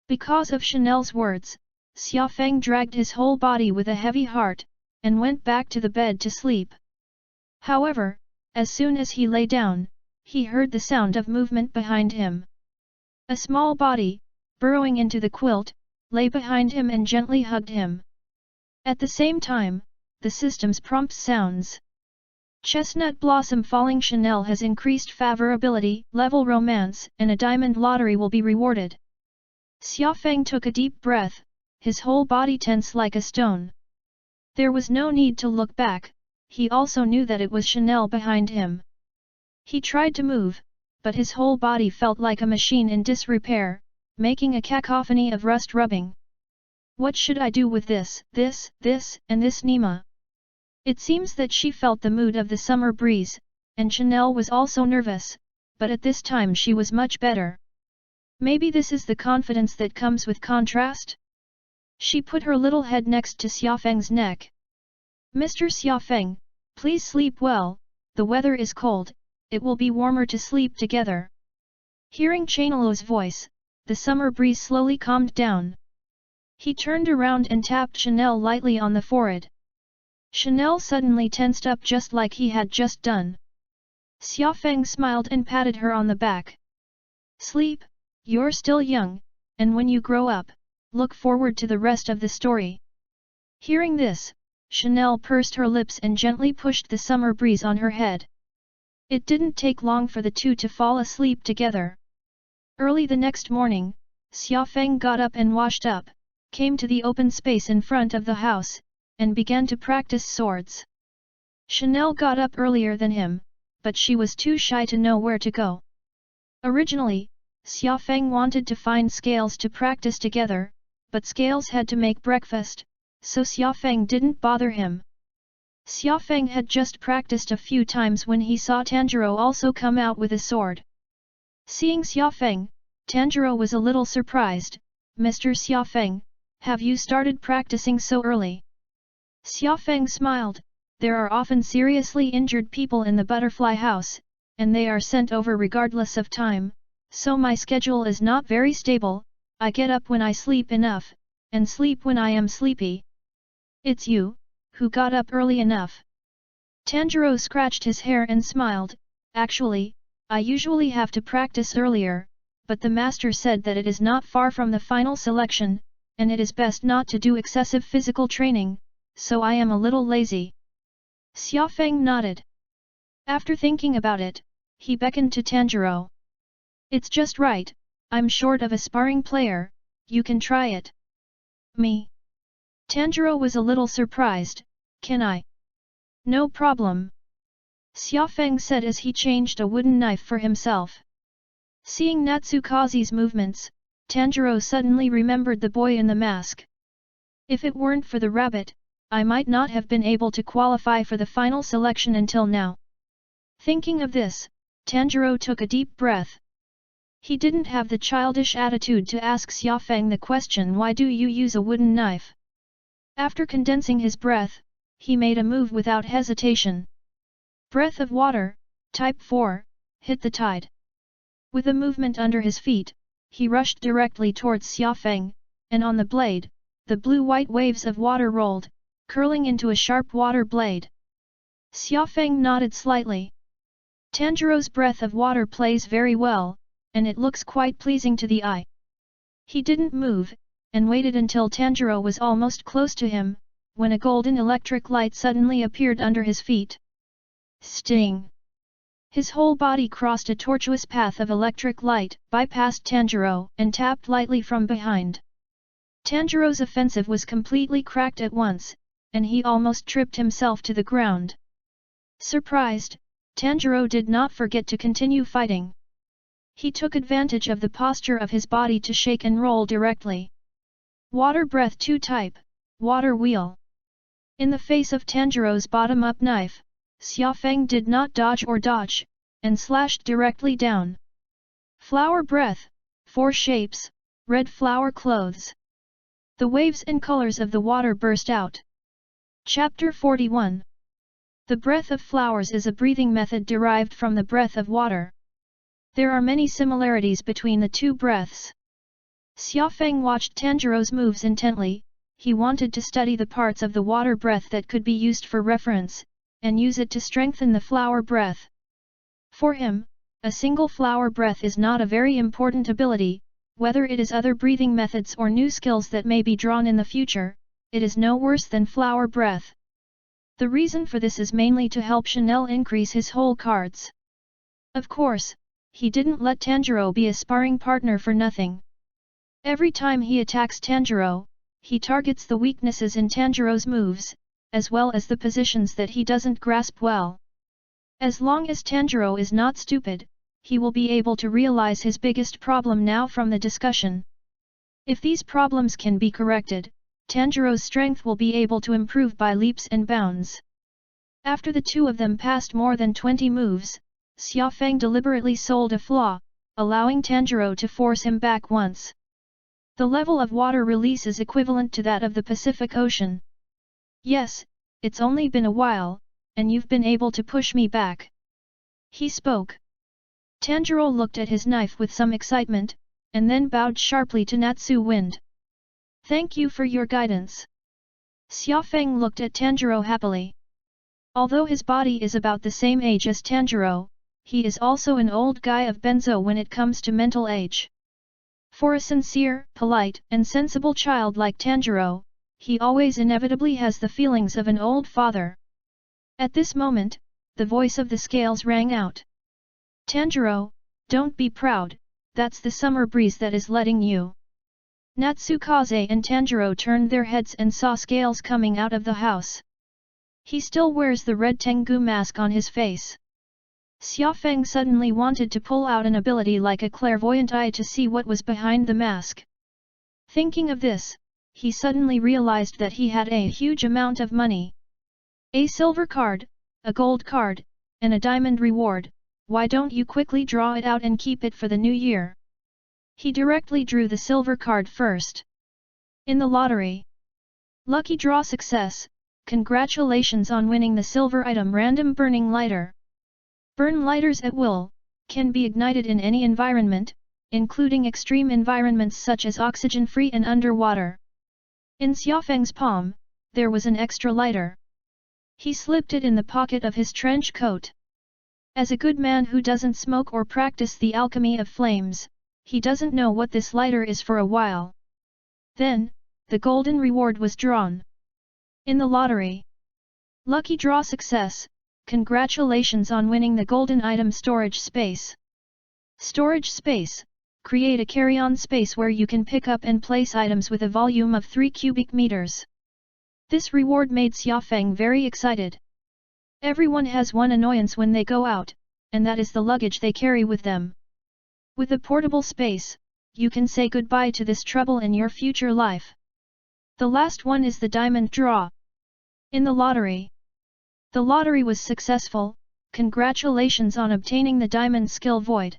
Speaker 1: Because of Chanel's words, Xia Feng dragged his whole body with a heavy heart, and went back to the bed to sleep. However, as soon as he lay down, he heard the sound of movement behind him. A small body, burrowing into the quilt, lay behind him and gently hugged him. At the same time, the system's prompt sounds. Chestnut blossom falling. Chanel has increased favorability, level romance, and a diamond lottery will be rewarded. Xia Feng took a deep breath, his whole body tense like a stone. There was no need to look back, he also knew that it was Chanel behind him. He tried to move, but his whole body felt like a machine in disrepair, making a cacophony of rust rubbing. What should I do with this, and this Nima? It seems that she felt the mood of the summer breeze, and Chanel was also nervous, but at this time she was much better. Maybe this is the confidence that comes with contrast? She put her little head next to Xia Feng's neck. "Mr. Xia Feng, please sleep well, the weather is cold, it will be warmer to sleep together." Hearing Chainluo's voice, the summer breeze slowly calmed down. He turned around and tapped Chanel lightly on the forehead. Chanel suddenly tensed up just like he had just done. Xia Feng smiled and patted her on the back. "Sleep, you're still young, and when you grow up, look forward to the rest of the story." Hearing this, Chanel pursed her lips and gently pushed the summer breeze on her head. It didn't take long for the two to fall asleep together. Early the next morning, Xia Feng got up and washed up, came to the open space in front of the house, and began to practice swords. Chanel got up earlier than him, but she was too shy to know where to go. Originally, Xia Feng wanted to find Scales to practice together, but Scales had to make breakfast, so Xia Feng didn't bother him. Xia Feng had just practiced a few times when he saw Tanjiro also come out with a sword. Seeing Xia Feng, Tanjiro was a little surprised. "Mr. Xia Feng, have you started practicing so early?" Xia Feng smiled. "There are often seriously injured people in the butterfly house, and they are sent over regardless of time, so my schedule is not very stable. I get up when I sleep enough, and sleep when I am sleepy." "It's you, who got up early enough." Tanjiro scratched his hair and smiled. "Actually, I usually have to practice earlier, but the master said that it is not far from the final selection, and it is best not to do excessive physical training, so I am a little lazy." Xia Feng nodded. After thinking about it, he beckoned to Tanjiro. "It's just right, I'm short of a sparring player, you can try it." "Me?" Tanjiro was a little surprised. "Can I?" "No problem." Xia Feng said as he changed a wooden knife for himself. Seeing Natsukazi's movements, Tanjiro suddenly remembered the boy in the mask. "If it weren't for the rabbit, I might not have been able to qualify for the final selection until now." Thinking of this, Tanjiro took a deep breath. He didn't have the childish attitude to ask Xia Feng the question, "Why do you use a wooden knife?" After condensing his breath, he made a move without hesitation. Breath of water, type 4, hit the tide. With a movement under his feet, he rushed directly towards Xia Feng, and on the blade, the blue-white waves of water rolled, curling into a sharp water blade. Xia Feng nodded slightly. Tanjiro's breath of water plays very well, and it looks quite pleasing to the eye. He didn't move, and waited until Tanjiro was almost close to him, when a golden electric light suddenly appeared under his feet. Sting! His whole body crossed a tortuous path of electric light, bypassed Tanjiro, and tapped lightly from behind. Tanjiro's offensive was completely cracked at once, and he almost tripped himself to the ground. Surprised, Tanjiro did not forget to continue fighting. He took advantage of the posture of his body to shake and roll directly. Water breath 2 type, water wheel. In the face of Tanjiro's bottom-up knife, Xiaofeng did not dodge or dodge, and slashed directly down. Flower breath, 4 shapes, red flower clothes. The waves and colors of the water burst out. Chapter 41. The breath of flowers is a breathing method derived from the breath of water. There are many similarities between the two breaths. Xiaofeng watched Tanjiro's moves intently. He wanted to study the parts of the water breath that could be used for reference, and use it to strengthen the flower breath. For him, a single flower breath is not a very important ability, whether it is other breathing methods or new skills that may be drawn in the future, it is no worse than flower breath. The reason for this is mainly to help Chanel increase his whole cards. Of course, he didn't let Tanjiro be a sparring partner for nothing. Every time he attacks Tanjiro, he targets the weaknesses in Tanjiro's moves, as well as the positions that he doesn't grasp well. As long as Tanjiro is not stupid, he will be able to realize his biggest problem now from the discussion. If these problems can be corrected, Tanjiro's strength will be able to improve by leaps and bounds. After the two of them passed more than 20 moves, Xiaofeng deliberately sold a flaw, allowing Tanjiro to force him back once. The level of water release is equivalent to that of the Pacific Ocean. Yes, it's only been a while, and you've been able to push me back. He spoke. Tanjiro looked at his knife with some excitement, and then bowed sharply to Natsu Wind. Thank you for your guidance. Xiaofeng looked at Tanjiro happily. Although his body is about the same age as Tanjiro, he is also an old guy of Benzo when it comes to mental age. For a sincere, polite, and sensible child like Tanjiro, he always inevitably has the feelings of an old father. At this moment, the voice of the scales rang out. Tanjiro, don't be proud, that's the summer breeze that is letting you. Natsukaze and Tanjiro turned their heads and saw scales coming out of the house. He still wears the red Tengu mask on his face. Xiaofeng suddenly wanted to pull out an ability like a clairvoyant eye to see what was behind the mask. Thinking of this, he suddenly realized that he had a huge amount of money. A silver card, a gold card, and a diamond reward. Why don't you quickly draw it out and keep it for the new year? He directly drew the silver card first. In the lottery. Lucky draw success, congratulations on winning the silver item random burning lighter. Burn lighters at will, can be ignited in any environment, including extreme environments such as oxygen-free and underwater. In Xiaofeng's palm, there was an extra lighter. He slipped it in the pocket of his trench coat. As a good man who doesn't smoke or practice the alchemy of flames, he doesn't know what this lighter is for a while. Then, the golden reward was drawn. In the lottery. Lucky draw success, congratulations on winning the golden item storage space. Storage space, create a carry-on space where you can pick up and place items with a volume of 3 cubic meters. This reward made Xiaofeng very excited. Everyone has one annoyance when they go out, and that is the luggage they carry with them. With a portable space, you can say goodbye to this trouble in your future life. The last one is the diamond draw. In the lottery. The lottery was successful, congratulations on obtaining the diamond skill Void.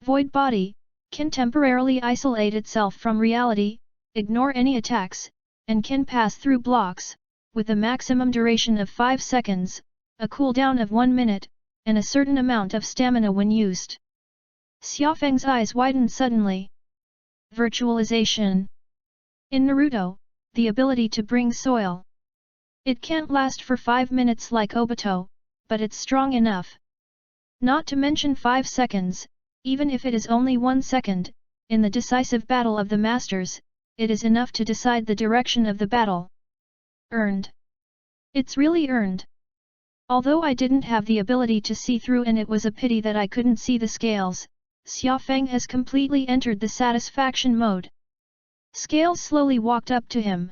Speaker 1: Void body, can temporarily isolate itself from reality, ignore any attacks, and can pass through blocks, with a maximum duration of 5 seconds, a cooldown of 1 minute, and a certain amount of stamina when used. Xiaofeng's eyes widened suddenly. Virtualization. In Naruto, the ability to bring soil. It can't last for 5 minutes like Obito, but it's strong enough. Not to mention 5 seconds, even if it is only 1 second, in the decisive battle of the masters, it is enough to decide the direction of the battle. Earned. It's really earned. Although I didn't have the ability to see through and it was a pity that I couldn't see the scales, Xiaofeng has completely entered the satisfaction mode. Scales slowly walked up to him.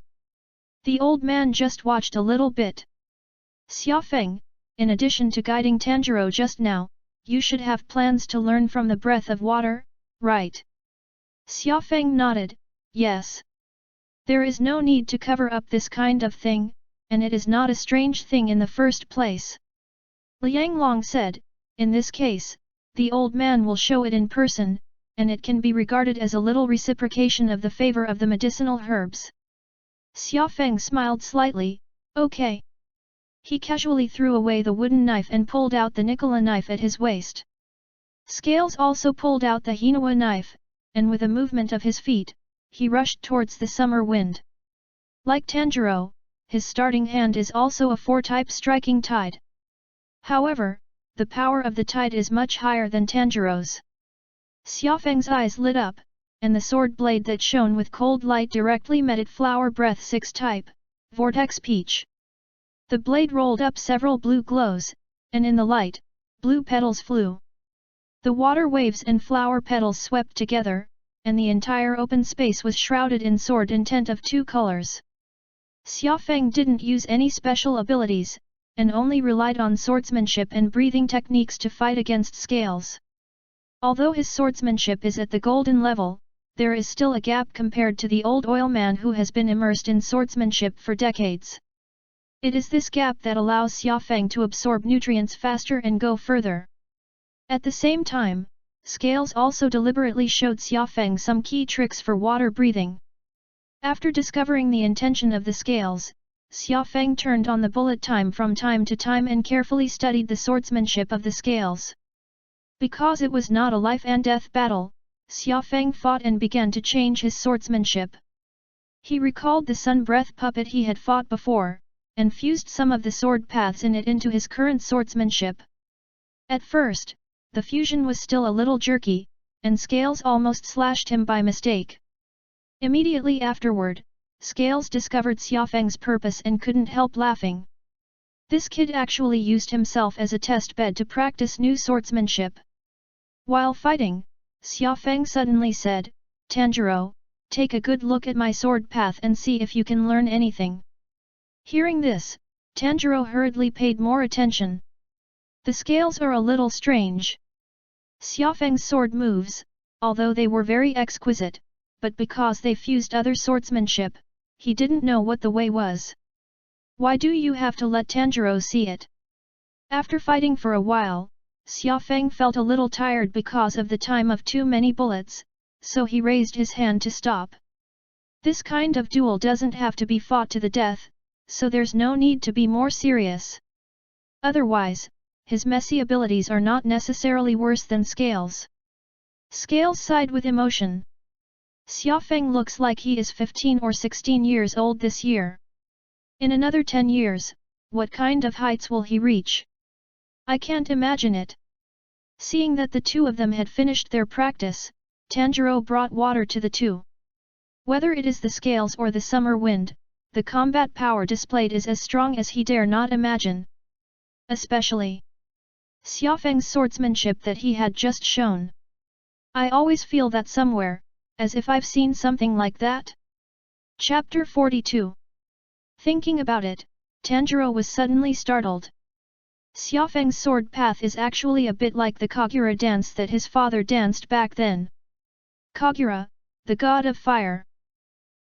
Speaker 1: The old man just watched a little bit. Xiaofeng, in addition to guiding Tanjiro just now, you should have plans to learn from the breath of water, right? Xiaofeng nodded, yes. There is no need to cover up this kind of thing, and it is not a strange thing in the first place. Liang Long said, in this case, the old man will show it in person, and it can be regarded as a little reciprocation of the favor of the medicinal herbs. Xiaofeng smiled slightly, okay. He casually threw away the wooden knife and pulled out the Nicola knife at his waist. Scales also pulled out the Hinawa knife, and with a movement of his feet, he rushed towards the summer wind. Like Tanjiro, his starting hand is also a 4-type striking tide. However, the power of the tide is much higher than Tanjiro's. Xiaofeng's eyes lit up, and the sword blade that shone with cold light directly met it flower breath 6-type, vortex peach. The blade rolled up several blue glows, and in the light, blue petals flew. The water waves and flower petals swept together, and the entire open space was shrouded in sword intent of 2 colors. Xiaofeng didn't use any special abilities, and only relied on swordsmanship and breathing techniques to fight against Scales. Although his swordsmanship is at the golden level, there is still a gap compared to the old oilman who has been immersed in swordsmanship for decades. It is this gap that allows Xiaofeng to absorb nutrients faster and go further. At the same time, Scales also deliberately showed Xiaofeng some key tricks for water breathing. After discovering the intention of the Scales, Xiaofeng turned on the bullet time from time to time and carefully studied the swordsmanship of the Scales. Because it was not a life and death battle, Xiaofeng fought and began to change his swordsmanship. He recalled the sun breath puppet he had fought before, and fused some of the sword paths in it into his current swordsmanship. At first, the fusion was still a little jerky, and Scales almost slashed him by mistake. Immediately afterward, Scales discovered Xiaofeng's purpose and couldn't help laughing. This kid actually used himself as a test bed to practice new swordsmanship. While fighting, Xiaofeng suddenly said, Tanjiro, take a good look at my sword path and see if you can learn anything. Hearing this, Tanjiro hurriedly paid more attention. The Scales are a little strange. Xiaofeng's sword moves, although they were very exquisite, but because they fused other swordsmanship, he didn't know what the way was. Why do you have to let Tanjiro see it? After fighting for a while, Xiaofeng felt a little tired because of the time of too many bullets, so he raised his hand to stop. This kind of duel doesn't have to be fought to the death, so there's no need to be more serious. Otherwise, his messy abilities are not necessarily worse than Scales. Scales sighed with emotion. Xiaofeng looks like he is 15 or 16 years old this year. In another 10 years, what kind of heights will he reach? I can't imagine it. Seeing that the two of them had finished their practice, Tanjiro brought water to the two. Whether it is the Scales or the summer wind, the combat power displayed is as strong as he dare not imagine. Especially Xiaofeng's swordsmanship that he had just shown. I always feel that somewhere, as if I've seen something like that. Chapter 42. Thinking about it, Tanjiro was suddenly startled. Xiaofeng's sword path is actually a bit like the Kagura dance that his father danced back then. Kagura, the god of fire.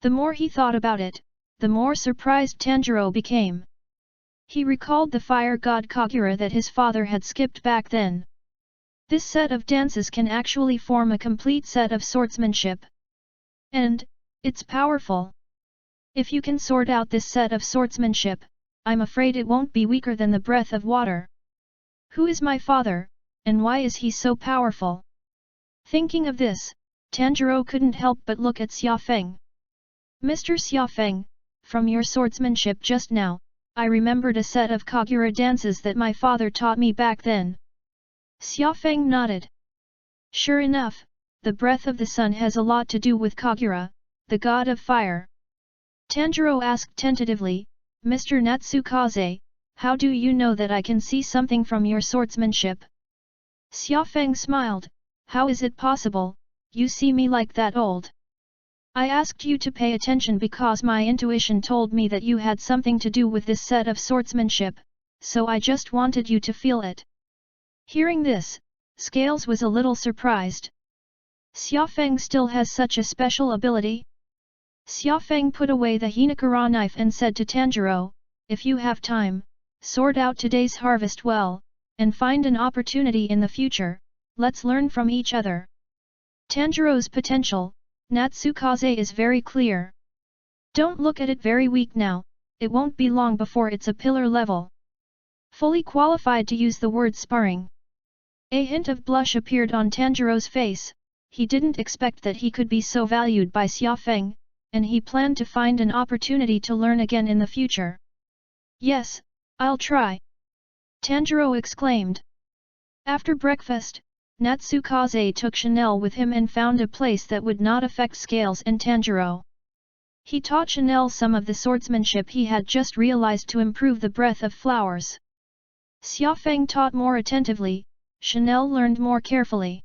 Speaker 1: The more he thought about it, the more surprised Tanjiro became. He recalled the fire god Kagura that his father had skipped back then. This set of dances can actually form a complete set of swordsmanship. And, it's powerful. If you can sort out this set of swordsmanship, I'm afraid it won't be weaker than the breath of water. Who is my father, and why is he so powerful? Thinking of this, Tanjiro couldn't help but look at Xiaofeng. Mr. Xiaofeng, from your swordsmanship just now, I remembered a set of Kagura dances that my father taught me back then. Xiaofeng nodded. Sure enough, the breath of the sun has a lot to do with Kagura, the god of fire. Tanjiro asked tentatively, Mr. Natsukaze, how do you know that I can see something from your swordsmanship? Xiaofeng smiled, how is it possible, you see me like that old? I asked you to pay attention because my intuition told me that you had something to do with this set of swordsmanship, so I just wanted you to feel it. Hearing this, Scales was a little surprised. Xiaofeng still has such a special ability? Xiaofeng put away the Hinakura knife and said to Tanjiro, if you have time, sort out today's harvest well, and find an opportunity in the future, let's learn from each other. Tanjiro's potential, Natsukaze, is very clear. Don't look at it very weak now, it won't be long before it's a pillar level. Fully qualified to use the word sparring. A hint of blush appeared on Tanjiro's face. He didn't expect that he could be so valued by Xiaofeng, and he planned to find an opportunity to learn again in the future. Yes, I'll try. Tanjiro exclaimed. After breakfast, Natsukaze took Chanel with him and found a place that would not affect Scales and Tanjiro. He taught Chanel some of the swordsmanship he had just realized to improve the breath of flowers. Xiaofeng taught more attentively, Chanel learned more carefully.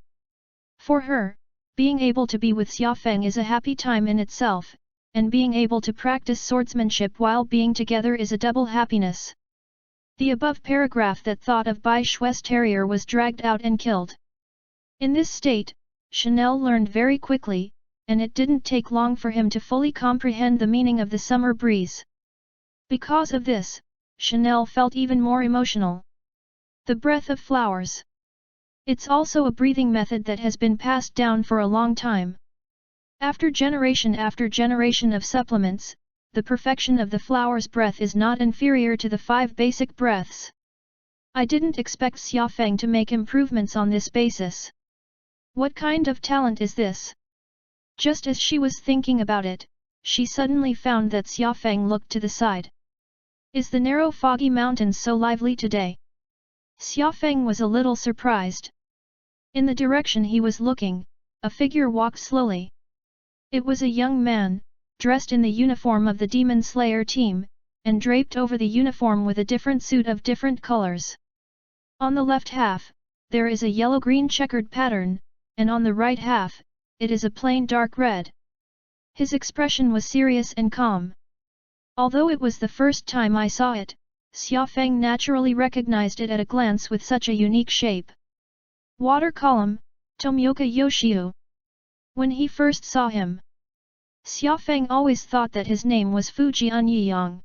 Speaker 1: For her, being able to be with Xiaofeng is a happy time in itself, and being able to practice swordsmanship while being together is a double happiness. The above paragraph that thought of Bai Shui's terrier was dragged out and killed. In this state, Chanel learned very quickly, and it didn't take long for him to fully comprehend the meaning of the summer breeze. Because of this, Chanel felt even more emotional. The breath of flowers. It's also a breathing method that has been passed down for a long time. After generation of supplements, the perfection of the flower's breath is not inferior to the 5 basic breaths. I didn't expect Xiaofeng to make improvements on this basis. What kind of talent is this? Just as she was thinking about it, she suddenly found that Xiaofeng looked to the side. Is the narrow foggy mountains so lively today? Xiaofeng was a little surprised. In the direction he was looking, a figure walked slowly. It was a young man, dressed in the uniform of the Demon Slayer team, and draped over the uniform with a different suit of different colors. On the left half, there is a yellow-green checkered pattern, and on the right half, it is a plain dark red. His expression was serious and calm. Although it was the first time I saw it, Xiaofeng naturally recognized it at a glance with such a unique shape. Water Column, Tomioka Yoshio. When he first saw him, Xiaofeng always thought that his name was Fujian Yiyang.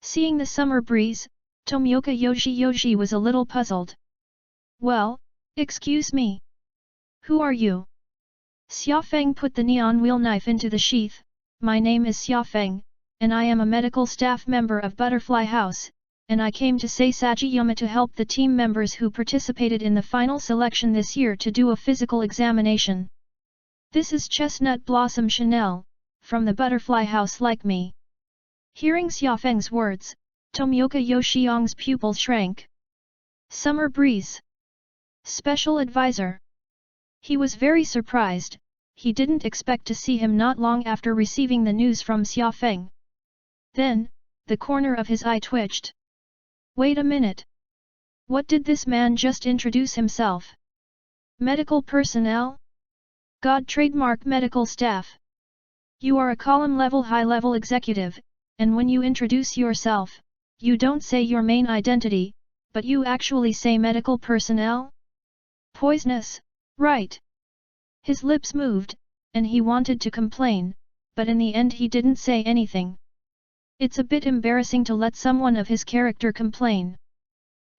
Speaker 1: Seeing the summer breeze, Tomioka Yoshi was a little puzzled. Well, excuse me. Who are you? Xiaofeng put the neon wheel knife into the sheath. My name is Xiaofeng, and I am a medical staff member of Butterfly House, and I came to Sagiyama to help the team members who participated in the final selection this year to do a physical examination. This is Chestnut Blossom Chanel, from the Butterfly House like me. Hearing Xiaofeng's words, Tomioka Yoshiyang's pupil shrank. Summer breeze. Special advisor. He was very surprised. He didn't expect to see him not long after receiving the news from Xiaofeng. Then, the corner of his eye twitched. Wait a minute. What did this man just introduce himself? Medical personnel? God, trademark medical staff. You are a column-level high-level executive, and when you introduce yourself, you don't say your main identity, but you actually say medical personnel? Poisonous, right? His lips moved, and he wanted to complain, but in the end he didn't say anything. It's a bit embarrassing to let someone of his character complain.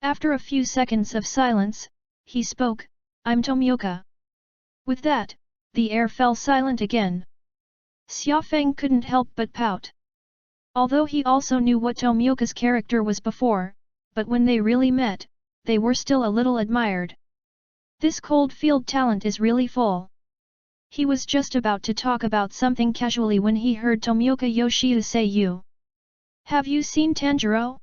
Speaker 1: After a few seconds of silence, he spoke, I'm Tomioka. With that, the air fell silent again. Xiaofeng couldn't help but pout. Although he also knew what Tomioka's character was before, but when they really met, they were still a little admired. This cold field talent is really full. He was just about to talk about something casually when he heard Tomioka Yoshida say you. Have you seen Tanjiro?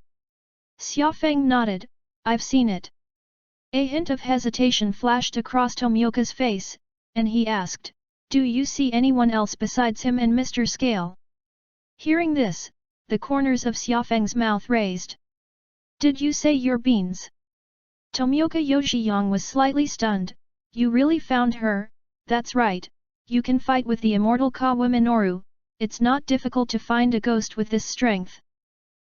Speaker 1: Xiaofeng nodded, I've seen it. A hint of hesitation flashed across Tomioka's face, and he asked, do you see anyone else besides him and Mr. Scale? Hearing this, the corners of Xiaofeng's mouth raised. Did you say your beans? Tomioka Yoshiyang was slightly stunned. You really found her? That's right, you can fight with the immortal Kawa Minoru, it's not difficult to find a ghost with this strength.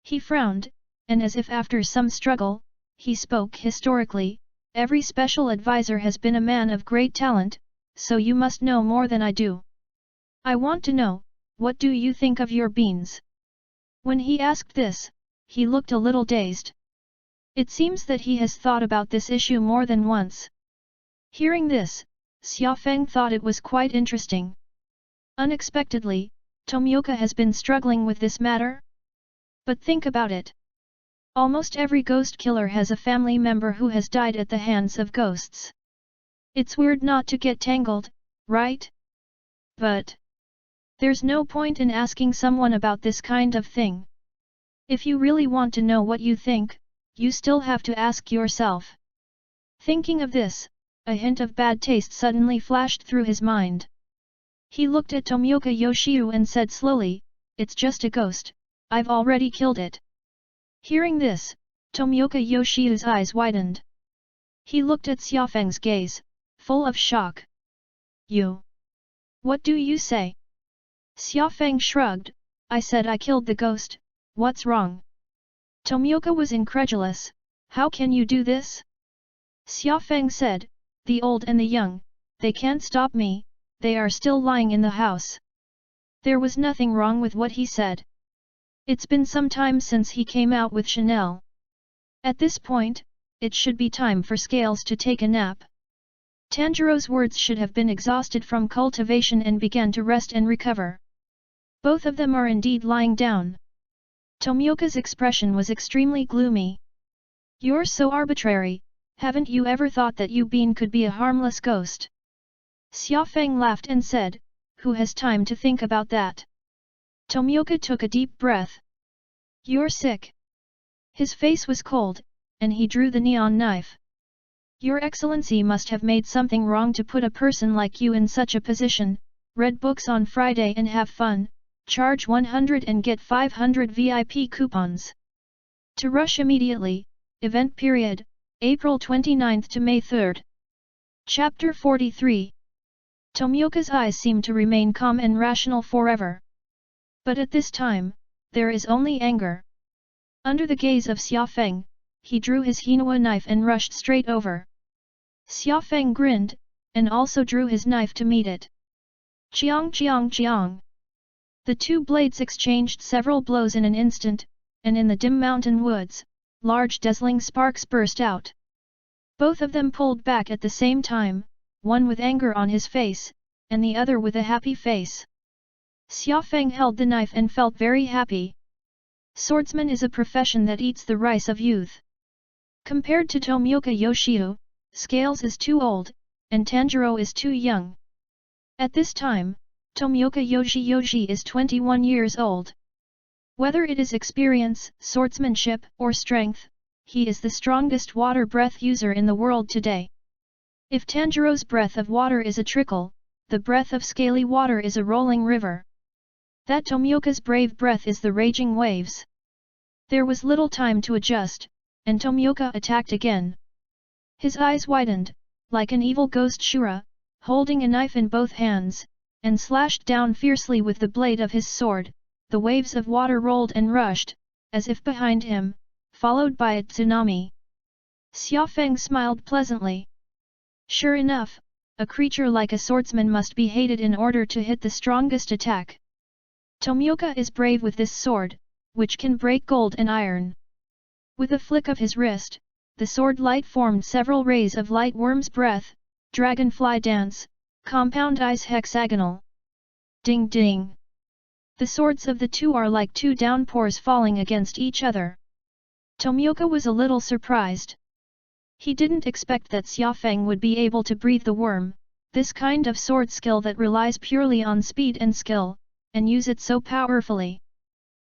Speaker 1: He frowned, and as if after some struggle, he spoke historically, every special advisor has been a man of great talent, so you must know more than I do. I want to know, what do you think of your beans? When he asked this, he looked a little dazed. It seems that he has thought about this issue more than once. Hearing this, Xiaofeng thought it was quite interesting. Unexpectedly, Tomioka has been struggling with this matter? But think about it. Almost every ghost killer has a family member who has died at the hands of ghosts. It's weird not to get tangled, right? But there's no point in asking someone about this kind of thing. If you really want to know what you think, you still have to ask yourself. Thinking of this, a hint of bad taste suddenly flashed through his mind. He looked at Tomioka Yoshiu and said slowly, "It's just a ghost, I've already killed it." Hearing this, Tomioka Yoshiu's eyes widened. He looked at Xiaofeng's gaze, full of shock. "You? What do you say?" Xiaofeng shrugged, "I said I killed the ghost, what's wrong?" Tomioka was incredulous, "How can you do this?" Xiaofeng said, "The old and the young, they can't stop me, they are still lying in the house." There was nothing wrong with what he said. It's been some time since he came out with Chanel. At this point, it should be time for Scales to take a nap. Tanjiro's words should have been exhausted from cultivation and began to rest and recover. Both of them are indeed lying down. Tomioka's expression was extremely gloomy. "You're so arbitrary, haven't you ever thought that Yu Bean could be a harmless ghost?" Xiaofeng laughed and said, "Who has time to think about that?" Tomioka took a deep breath. "You're sick." His face was cold, and he drew the neon knife. "Your Excellency must have made something wrong to put a person like you in such a position. Read books on Friday and have fun. Charge 100 and get 500 VIP coupons. To rush immediately. Event period, April 29th to May 3rd. Chapter 43. Tomioka's eyes seemed to remain calm and rational forever. But at this time, there is only anger. Under the gaze of Xiaofeng, he drew his Hinua knife and rushed straight over. Xiaofeng grinned, and also drew his knife to meet it. Chiang chiang chiang. The two blades exchanged several blows in an instant, and in the dim mountain woods, large dazzling sparks burst out. Both of them pulled back at the same time, one with anger on his face, and the other with a happy face. Xiaofeng held the knife and felt very happy. Swordsman is a profession that eats the rice of youth. Compared to Tomioka Yoshiu, Scales is too old, and Tanjiro is too young. At this time, Tomioka Yoshi is 21 years old. Whether it is experience, swordsmanship, or strength, he is the strongest water breath user in the world today. If Tanjiro's breath of water is a trickle, the breath of scaly water is a rolling river. That Tomioka's brave breath is the raging waves. There was little time to adjust, and Tomioka attacked again. His eyes widened, like an evil ghost Shura, holding a knife in both hands, and slashed down fiercely with the blade of his sword. The waves of water rolled and rushed, as if behind him, followed by a tsunami. Xiaofeng smiled pleasantly. Sure enough, a creature like a swordsman must be hated in order to hit the strongest attack. Tomioka is brave with this sword, which can break gold and iron. With a flick of his wrist, the sword light formed several rays of light worm's breath, dragonfly dance, compound eyes hexagonal. Ding ding. The swords of the two are like two downpours falling against each other. Tomioka was a little surprised. He didn't expect that Xiaofeng would be able to breathe the worm, this kind of sword skill that relies purely on speed and skill, and use it so powerfully.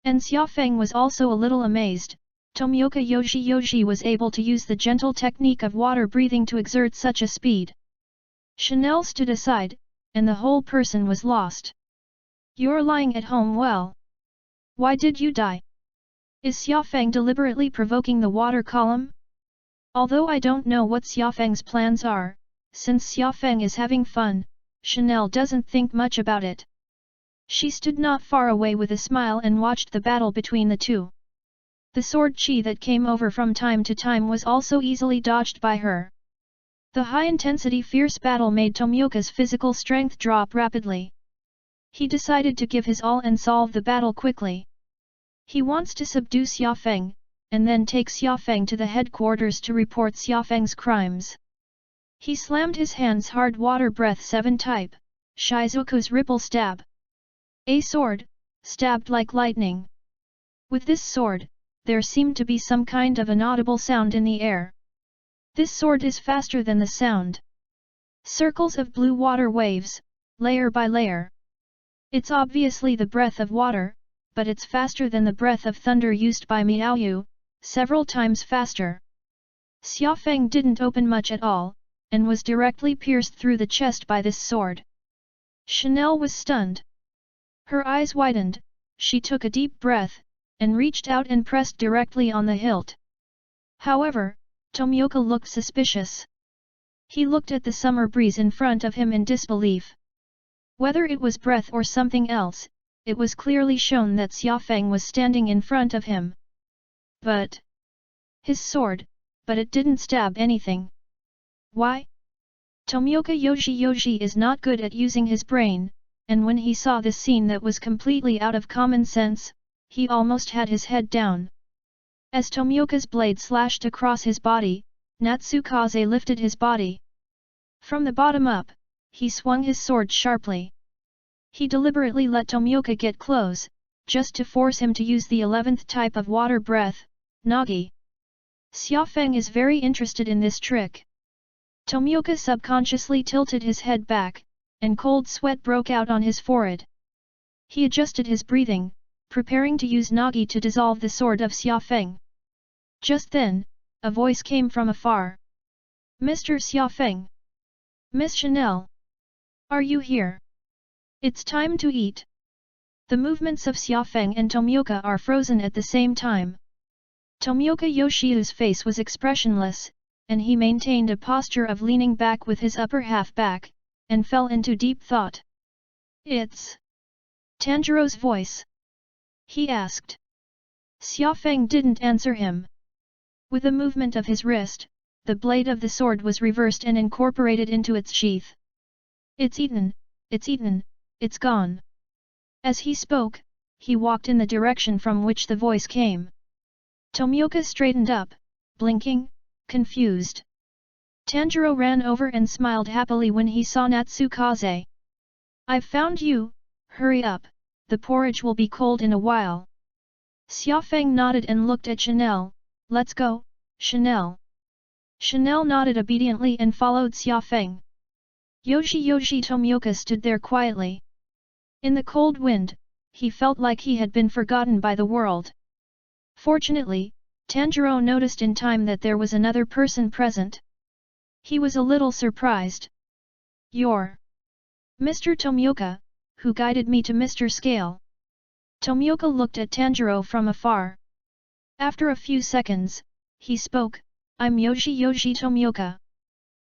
Speaker 1: And Xiaofeng was also a little amazed. Tomioka Yoshi was able to use the gentle technique of water breathing to exert such a speed. Chanel stood aside, and the whole person was lost. You're lying at home well. Why did you die? Is Xiaofeng deliberately provoking the water column? Although I don't know what Xiaofeng's plans are, since Xiaofeng is having fun, Chanel doesn't think much about it. She stood not far away with a smile and watched the battle between the two. The sword chi that came over from time to time was also easily dodged by her. The high-intensity fierce battle made Tomioka's physical strength drop rapidly. He decided to give his all and solve the battle quickly. He wants to subdue Xiaofeng, and then take Xiaofeng to the headquarters to report Xiaofeng's crimes. He slammed his hands hard. Water breath 7 type, Shizuku's ripple stab. A sword, stabbed like lightning. With this sword, there seemed to be some kind of inaudible sound in the air. This sword is faster than the sound. Circles of blue water waves, layer by layer. It's obviously the breath of water, but it's faster than the breath of thunder used by Miaoyu, several times faster. Xiaofeng didn't open much at all, and was directly pierced through the chest by this sword. Chanel was stunned. Her eyes widened, she took a deep breath, and reached out and pressed directly on the hilt. However, Tomioka looked suspicious. He looked at the summer breeze in front of him in disbelief. Whether it was breath or something else, it was clearly shown that Xiaofeng was standing in front of him. But his sword, but it didn't stab anything. Why? Tomioka Yoshi is not good at using his brain, and when he saw this scene that was completely out of common sense, he almost had his head down. As Tomioka's blade slashed across his body, Natsukaze lifted his body. From the bottom up, he swung his sword sharply. He deliberately let Tomioka get close, just to force him to use the 11th type of water breath, Nagi. Xiaofeng is very interested in this trick. Tomioka subconsciously tilted his head back, and cold sweat broke out on his forehead. He adjusted his breathing, preparing to use Nagi to dissolve the sword of Xiaofeng. Just then, a voice came from afar. Mr. Xiaofeng! Miss Chanel! Are you here? It's time to eat. The movements of Xiaofeng and Tomioka are frozen at the same time. Tomioka Yoshiu's face was expressionless, and he maintained a posture of leaning back with his upper half back, and fell into deep thought. It's Tanjiro's voice. He asked. Xiaofeng didn't answer him. With a movement of his wrist, the blade of the sword was reversed and incorporated into its sheath. It's eaten, it's gone. As he spoke, he walked in the direction from which the voice came. Tomioka straightened up, blinking, confused. Tanjiro ran over and smiled happily when he saw Natsukaze. I've found you, hurry up, the porridge will be cold in a while. Xiaofeng nodded and looked at Chanel. Let's go, Chanel. Chanel nodded obediently and followed Xiaofeng. Yoshi Tomioka stood there quietly. In the cold wind, he felt like he had been forgotten by the world. Fortunately, Tanjiro noticed in time that there was another person present. He was a little surprised. You're Mr. Tomioka, who guided me to Mr. Scale. Tomioka looked at Tanjiro from afar. After a few seconds, he spoke, I'm Yoshi Tomioka.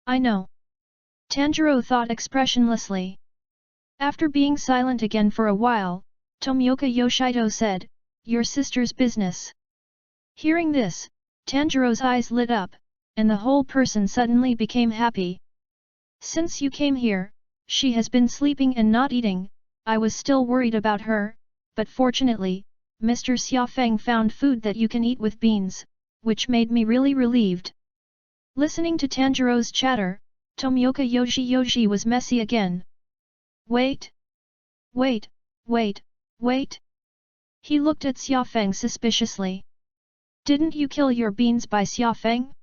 Speaker 1: I know. Tanjiro thought expressionlessly. After being silent again for a while, Tomioka Yoshito said, your sister's business. Hearing this, Tanjiro's eyes lit up, and the whole person suddenly became happy. Since you came here, she has been sleeping and not eating. I was still worried about her, but fortunately, Mr. Xiaofeng found food that you can eat with beans, which made me really relieved. Listening to Tanjiro's chatter, Tomioka Yoshi was messy again. Wait! He looked at Xiaofeng suspiciously. Didn't you kill your beans by Xiaofeng?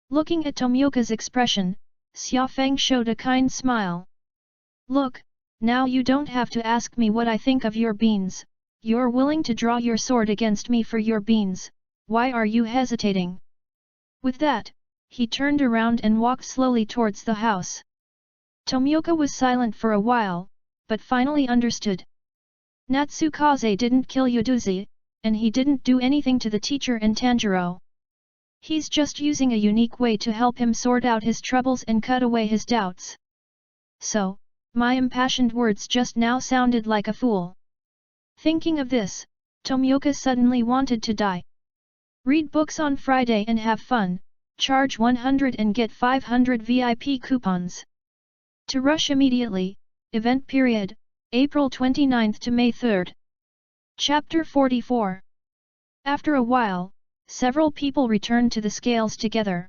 Speaker 1: Looking at Tomioka's expression, Xiaofeng showed a kind smile. Look, now you don't have to ask me what I think of your beans. You're willing to draw your sword against me for your beans, why are you hesitating? With that, he turned around and walked slowly towards the house. Tomioka was silent for a while, but finally understood. Natsukaze didn't kill Yuduzi, and he didn't do anything to the teacher and Tanjiro. He's just using a unique way to help him sort out his troubles and cut away his doubts. So, my impassioned words just now sounded like a fool. Thinking of this, Tomioka suddenly wanted to die. Read books on Friday and have fun, Charge 100 and get 500 VIP coupons. To rush immediately, event period, April 29 to May 3. Chapter 44. After a while, several people returned to the scales together.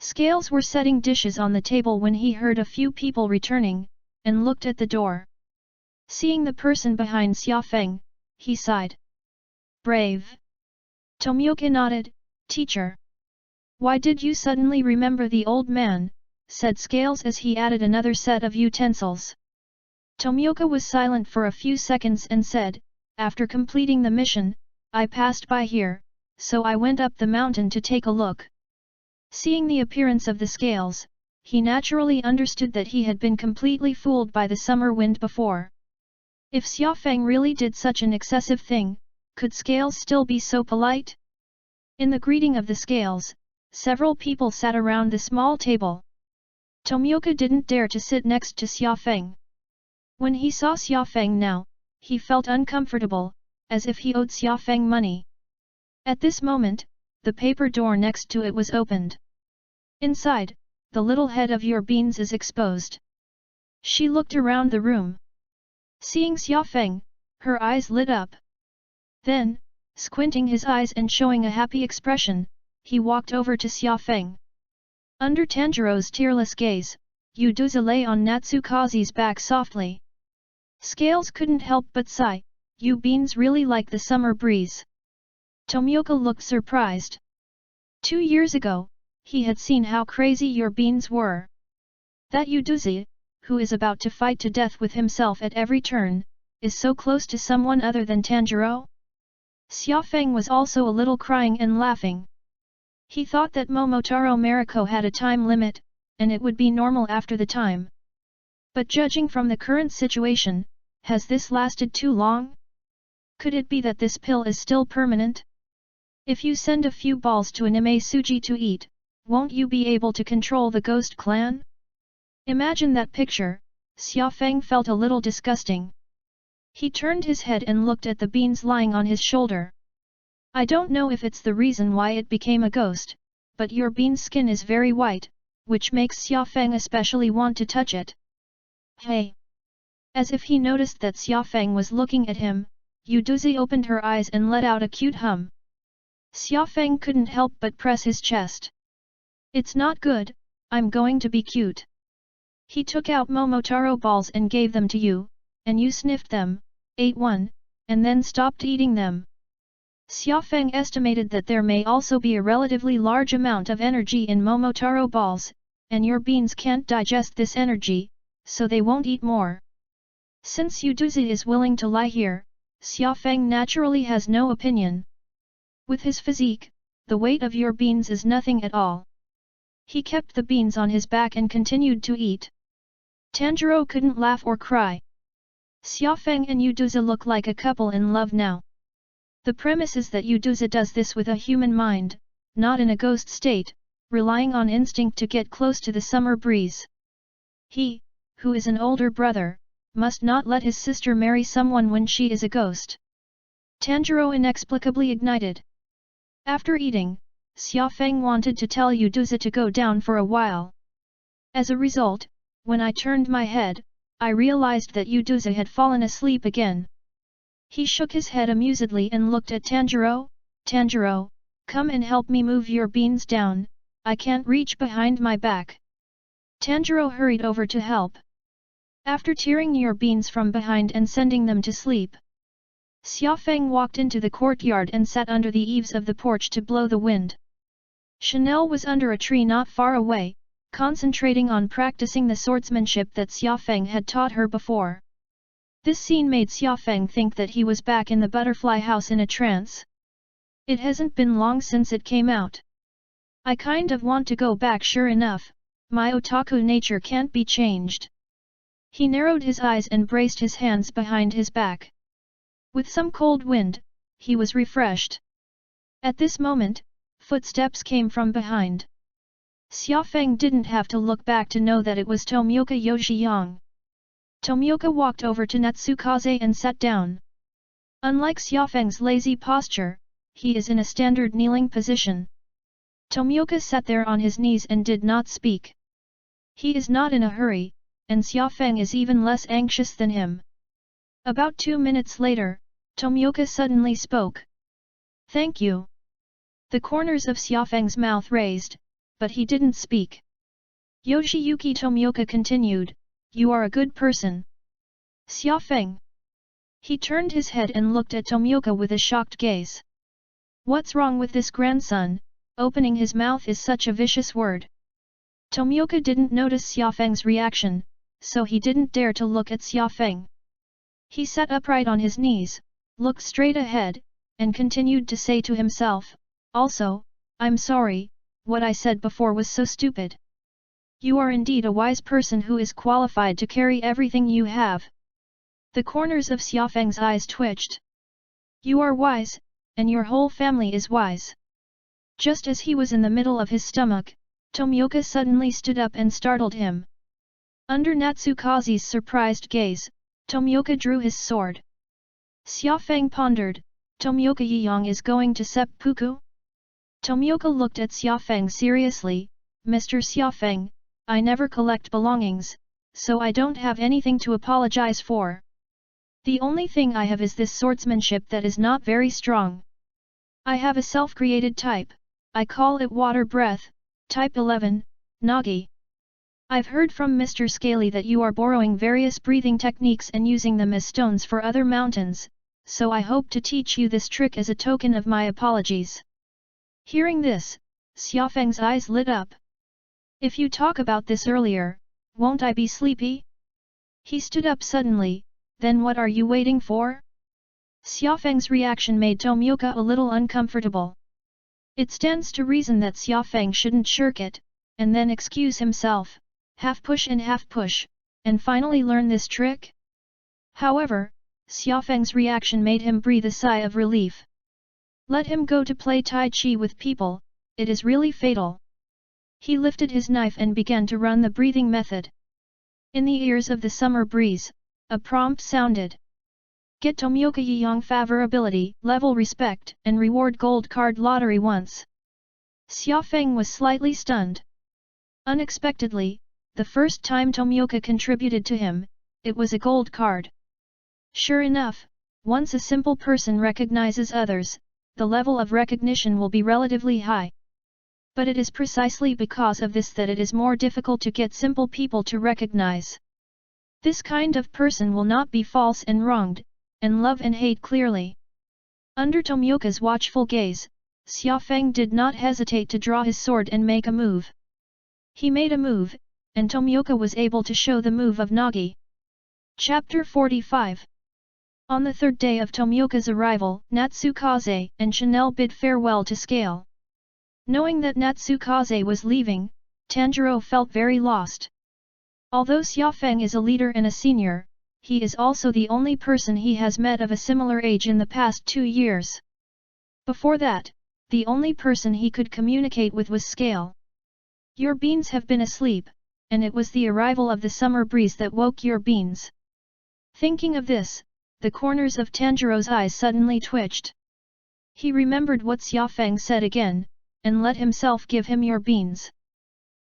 Speaker 1: Scales were setting dishes on the table when he heard a few people returning, and looked at the door. Seeing the person behind Xiaofeng, he sighed. Brave. Tomioka nodded. Teacher. Why did you suddenly remember the old man? Said Scales as he added another set of utensils. Tomioka was silent for a few seconds and said, after completing the mission, I passed by here, so I went up the mountain to take a look. Seeing the appearance of the Scales, he naturally understood that he had been completely fooled by the summer wind before. If Xiaofeng really did such an excessive thing, could Scales still be so polite? In the greeting of the Scales, several people sat around the small table. Tomioka didn't dare to sit next to Xiaofeng. When he saw Xiaofeng now, he felt uncomfortable, as if he owed Xiaofeng money. At this moment, the paper door next to it was opened. Inside, the little head of your beans is exposed. She looked around the room. Seeing Xiaofeng, her eyes lit up. Then, squinting his eyes and showing a happy expression, he walked over to Xiaofeng. Under Tanjiro's tearless gaze, Yuduza lay on Natsukaze's back softly. Scales couldn't help but sigh, you beans really like the summer breeze. Tomioka looked surprised. 2 years ago, he had seen how crazy your beans were. That Yuduza, who is about to fight to death with himself at every turn, is so close to someone other than Tanjiro? Xiaofeng was also a little crying and laughing. He thought that Momotaro Mariko had a time limit, and it would be normal after the time. But judging from the current situation, has this lasted too long? Could it be that this pill is still permanent? If you send a few balls to Anime Suji to eat, won't you be able to control the ghost clan? Imagine that picture. Xiaofeng felt a little disgusting. He turned his head and looked at the beans lying on his shoulder. I don't know if it's the reason why it became a ghost, but your bean's skin is very white, which makes Xiaofeng especially want to touch it. Hey! As if he noticed that Xiaofeng was looking at him, Yuduzi opened her eyes and let out a cute hum. Xiaofeng couldn't help but press his chest. It's not good, I'm going to be cute. He took out Momotaro balls and gave them to you, and you sniffed them, ate one, and then stopped eating them. Xiaofeng estimated that there may also be a relatively large amount of energy in Momotaro balls, and your beans can't digest this energy, so they won't eat more. Since Yuduzi is willing to lie here, Xiaofeng naturally has no opinion. With his physique, the weight of your beans is nothing at all. He kept the beans on his back and continued to eat. Tanjiro couldn't laugh or cry. Xiaofeng and Yuduza look like a couple in love now. The premise is that Yuduza does this with a human mind, not in a ghost state, relying on instinct to get close to the summer breeze. He, who is an older brother, must not let his sister marry someone when she is a ghost. Tanjiro inexplicably ignited. After eating, Xiaofeng wanted to tell Yuduza to go down for a while. As a result, when I turned my head, I realized that Yuduza had fallen asleep again. He shook his head amusedly and looked at Tanjiro. Tanjiro, come and help me move your beans down, I can't reach behind my back. Tanjiro hurried over to help. After tearing your beans from behind and sending them to sleep, Xiaofeng walked into the courtyard and sat under the eaves of the porch to blow the wind. Chanel was under a tree not far away, concentrating on practicing the swordsmanship that Xiaofeng had taught her before. This scene made Xiaofeng think that he was back in the butterfly house in a trance. It hasn't been long since it came out. I kind of want to go back. Sure enough, my otaku nature can't be changed. He narrowed his eyes and braced his hands behind his back. With some cold wind, he was refreshed. At this moment, footsteps came from behind. Xiaofeng didn't have to look back to know that it was Tomioka Yoshiyang. Tomioka walked over to Natsukaze and sat down. Unlike Xiaofeng's lazy posture, he is in a standard kneeling position. Tomioka sat there on his knees and did not speak. He is not in a hurry, and Xiaofeng is even less anxious than him. About 2 minutes later, Tomioka suddenly spoke. Thank you. The corners of Xiaofeng's mouth raised, but he didn't speak. Yoshiyuki Tomioka continued, you are a good person. Xiaofeng. He turned his head and looked at Tomioka with a shocked gaze. What's wrong with this grandson? Opening his mouth is such a vicious word. Tomioka didn't notice Xiaofeng's reaction, so he didn't dare to look at Xiaofeng. He sat upright on his knees, looked straight ahead, and continued to say to himself, also, I'm sorry, what I said before was so stupid. You are indeed a wise person who is qualified to carry everything you have. The corners of Xiaofeng's eyes twitched. You are wise, and your whole family is wise. Just as he was in the middle of his stomach, Tomioka suddenly stood up and startled him. Under Natsukaze's surprised gaze, Tomioka drew his sword. Xiaofeng pondered, Tomioka Yiyang is going to seppuku? Tomioka looked at Xiaofeng seriously, Mr. Xiaofeng, I never collect belongings, so I don't have anything to apologize for. The only thing I have is this swordsmanship that is not very strong. I have a self-created type, I call it water breath, type 11, Nagi. I've heard from Mr. Scaly that you are borrowing various breathing techniques and using them as stones for other mountains, so I hope to teach you this trick as a token of my apologies. Hearing this, Xiaofeng's eyes lit up. If you talk about this earlier, won't I be sleepy? He stood up suddenly, then what are you waiting for? Xiaofeng's reaction made Tomioka a little uncomfortable. It stands to reason that Xiaofeng shouldn't shirk it, and then excuse himself, half push and half push, and finally learn this trick? However, Xiaofeng's reaction made him breathe a sigh of relief. Let him go to play Tai Chi with people, it is really fatal. He lifted his knife and began to run the breathing method. In the ears of the summer breeze, a prompt sounded. Get Tomioka Yiyang favorability, level respect, and reward gold card lottery once. Xiaofeng was slightly stunned. Unexpectedly, the first time Tomioka contributed to him, it was a gold card. Sure enough, once a simple person recognizes others, the level of recognition will be relatively high. But it is precisely because of this that it is more difficult to get simple people to recognize. This kind of person will not be false and wronged, and love and hate clearly. Under Tomioka's watchful gaze, Xiaofeng did not hesitate to draw his sword and make a move. He made a move, and Tomioka was able to show the move of Nagi. Chapter 45. On the third day of Tomioka's arrival, Natsukaze and Chanel bid farewell to Scale. Knowing that Natsukaze was leaving, Tanjiro felt very lost. Although Xiaofeng is a leader and a senior, he is also the only person he has met of a similar age in the past 2 years. Before that, the only person he could communicate with was Scale. Your beans have been asleep, and it was the arrival of the summer breeze that woke your beans. Thinking of this, the corners of Tanjiro's eyes suddenly twitched. He remembered what Xiaofeng said again, and let himself give him your beans.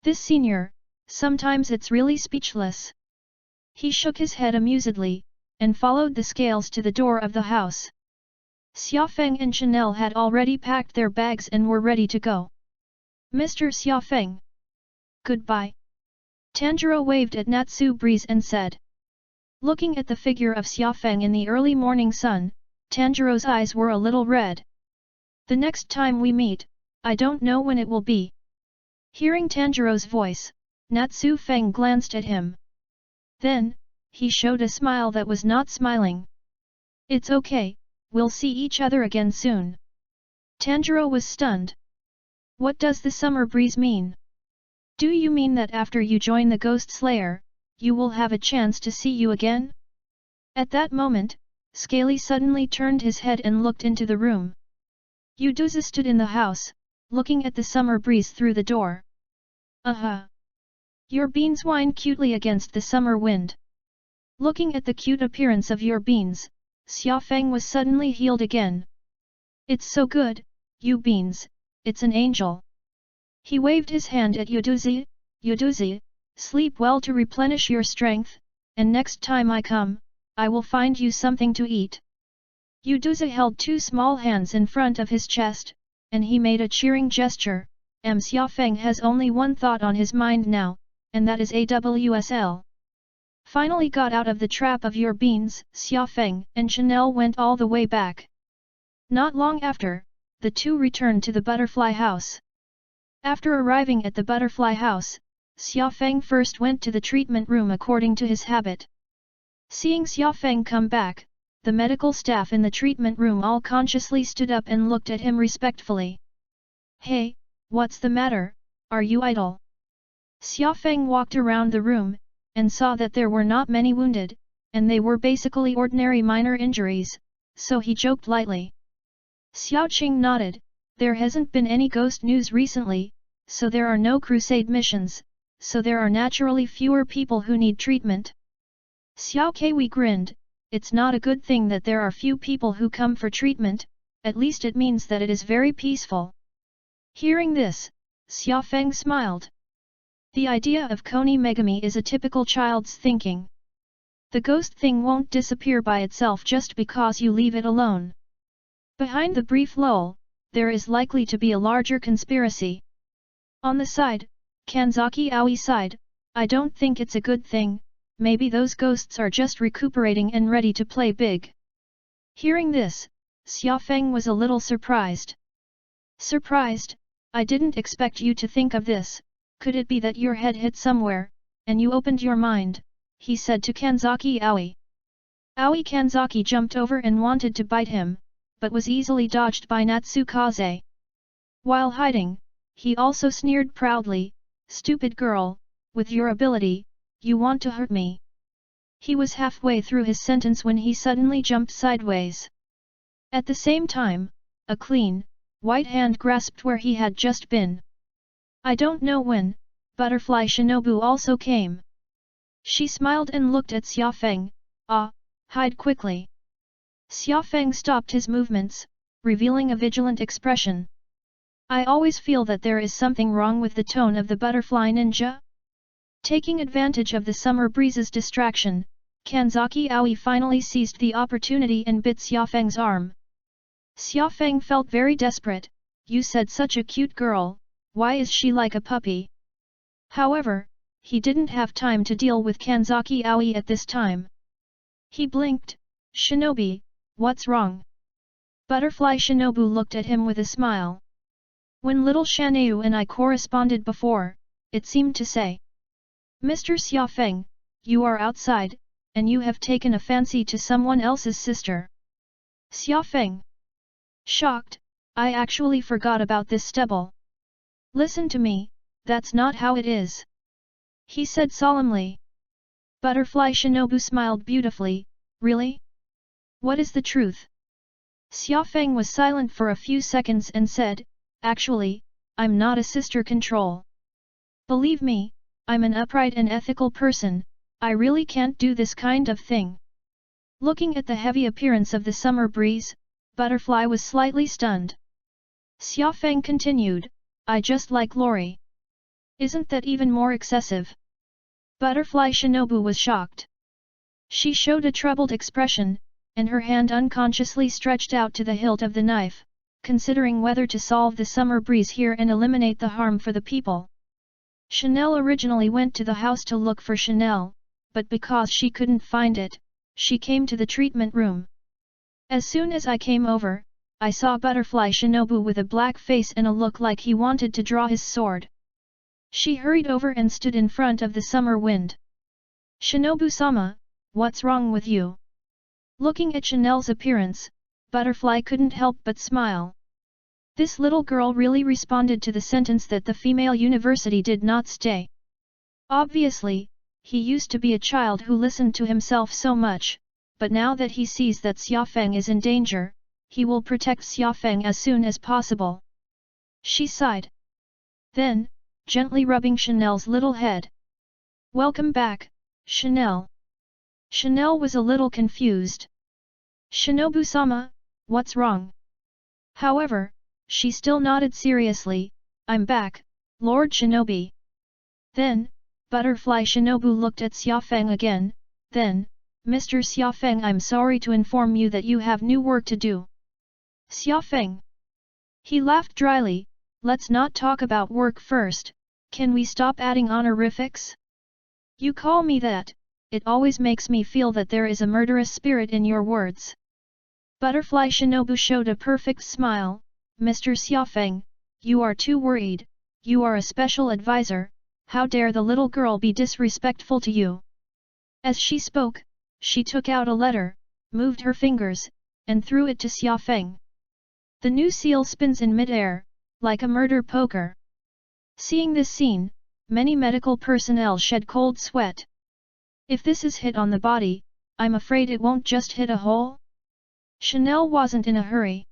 Speaker 1: This senior, sometimes it's really speechless. He shook his head amusedly, and followed the Scales to the door of the house. Xiaofeng and Chanel had already packed their bags and were ready to go. Mr. Xiaofeng. Goodbye. Tanjiro waved at Natsu Breeze and said. Looking at the figure of Xiaofeng in the early morning sun, Tanjiro's eyes were a little red. The next time we meet, I don't know when it will be. Hearing Tanjiro's voice, Natsu Feng glanced at him. Then, he showed a smile that was not smiling. It's okay, we'll see each other again soon. Tanjiro was stunned. What does the summer breeze mean? Do you mean that after you join the Ghost Slayer, you will have a chance to see you again? At that moment, Scaly suddenly turned his head and looked into the room. Uduza stood in the house, looking at the summer breeze through the door. Your beans whine cutely against the summer wind. Looking at the cute appearance of your beans, Xiaofeng was suddenly healed again. It's so good, you beans, it's an angel. He waved his hand at Yuduzi. Yuduzi, sleep well to replenish your strength, and next time I come, I will find you something to eat. Yuduzi held two small hands in front of his chest, and he made a cheering gesture. Xiaofeng has only one thought on his mind now, and that is AWSL. Finally got out of the trap of your beans, Xiaofeng and Chanel went all the way back. Not long after, the two returned to the butterfly house. After arriving at the butterfly house, Xiaofeng first went to the treatment room according to his habit. Seeing Xiaofeng come back, the medical staff in the treatment room all consciously stood up and looked at him respectfully. Hey, what's the matter, are you idle? Xiaofeng walked around the room, and saw that there were not many wounded, and they were basically ordinary minor injuries, so he joked lightly. Xiaoqing nodded, there hasn't been any ghost news recently, so there are no crusade missions, so there are naturally fewer people who need treatment. Xiao Keiwei grinned, it's not a good thing that there are few people who come for treatment, at least it means that it is very peaceful. Hearing this, Xiaofeng smiled. The idea of Koni Megami is a typical child's thinking. The ghost thing won't disappear by itself just because you leave it alone. Behind the brief lull, there is likely to be a larger conspiracy. On the side, Kanzaki Aoi sighed, I don't think it's a good thing, maybe those ghosts are just recuperating and ready to play big. Hearing this, Xiaofeng was a little surprised. Surprised? I didn't expect you to think of this, could it be that your head hit somewhere, and you opened your mind, he said to Kanzaki Aoi. Aoi Kanzaki jumped over and wanted to bite him, but was easily dodged by Natsukaze. While hiding, he also sneered proudly, stupid girl, with your ability, you want to hurt me. He was halfway through his sentence when he suddenly jumped sideways. At the same time, a clean, white hand grasped where he had just been. I don't know when, Butterfly Shinobu also came. She smiled and looked at Xiaofeng, hide quickly. Xiaofeng stopped his movements, revealing a vigilant expression. I always feel that there is something wrong with the tone of the butterfly ninja. Taking advantage of the summer breeze's distraction, Kanzaki Aoi finally seized the opportunity and bit Xiaofeng's arm. Xiaofeng felt very desperate, you said such a cute girl, why is she like a puppy? However, he didn't have time to deal with Kanzaki Aoi at this time. He blinked, Shinobi, what's wrong? Butterfly Shinobu looked at him with a smile. When little Shanyu and I corresponded before, it seemed to say, Mr. Xiaofeng, you are outside, and you have taken a fancy to someone else's sister. Xiaofeng. Shocked, I actually forgot about this stubble. Listen to me, that's not how it is. He said solemnly. Butterfly Shinobu smiled beautifully, really? What is the truth? Xiaofeng was silent for a few seconds and said, actually, I'm not a sister control. Believe me, I'm an upright and ethical person, I really can't do this kind of thing. Looking at the heavy appearance of the summer breeze, Butterfly was slightly stunned. Xiaofeng continued, I just like Lori. Isn't that even more excessive? Butterfly Shinobu was shocked. She showed a troubled expression, and her hand unconsciously stretched out to the hilt of the knife, considering whether to solve the summer breeze here and eliminate the harm for the people. Chanel originally went to the house to look for Chanel, but because she couldn't find it, she came to the treatment room. As soon as I came over, I saw Butterfly Shinobu with a black face and a look like he wanted to draw his sword. She hurried over and stood in front of the summer wind. Shinobu-sama, what's wrong with you? Looking at Chanel's appearance, Butterfly couldn't help but smile. This little girl really responded to the sentence that the female university did not stay. Obviously, he used to be a child who listened to himself so much, but now that he sees that Xiaofeng is in danger, he will protect Xiaofeng as soon as possible. She sighed. Then, gently rubbing Chanel's little head. Welcome back, Chanel. Chanel was a little confused. Shinobu-sama, what's wrong? However, she still nodded seriously, I'm back, Lord Shinobi. Then, Butterfly Shinobu looked at Xiaofeng again, then, Mr. Xiaofeng, I'm sorry to inform you that you have new work to do. Xiaofeng. He laughed dryly, let's not talk about work first, can we stop adding honorifics? You call me that, it always makes me feel that there is a murderous spirit in your words. Butterfly Shinobu showed a perfect smile, Mr. Xiaofeng, you are too worried, you are a special advisor, how dare the little girl be disrespectful to you? As she spoke, she took out a letter, moved her fingers, and threw it to Xiaofeng. The new seal spins in mid-air, like a murder poker. Seeing this scene, many medical personnel shed cold sweat. If this is hit on the body, I'm afraid it won't just hit a hole. Chanel wasn't in a hurry.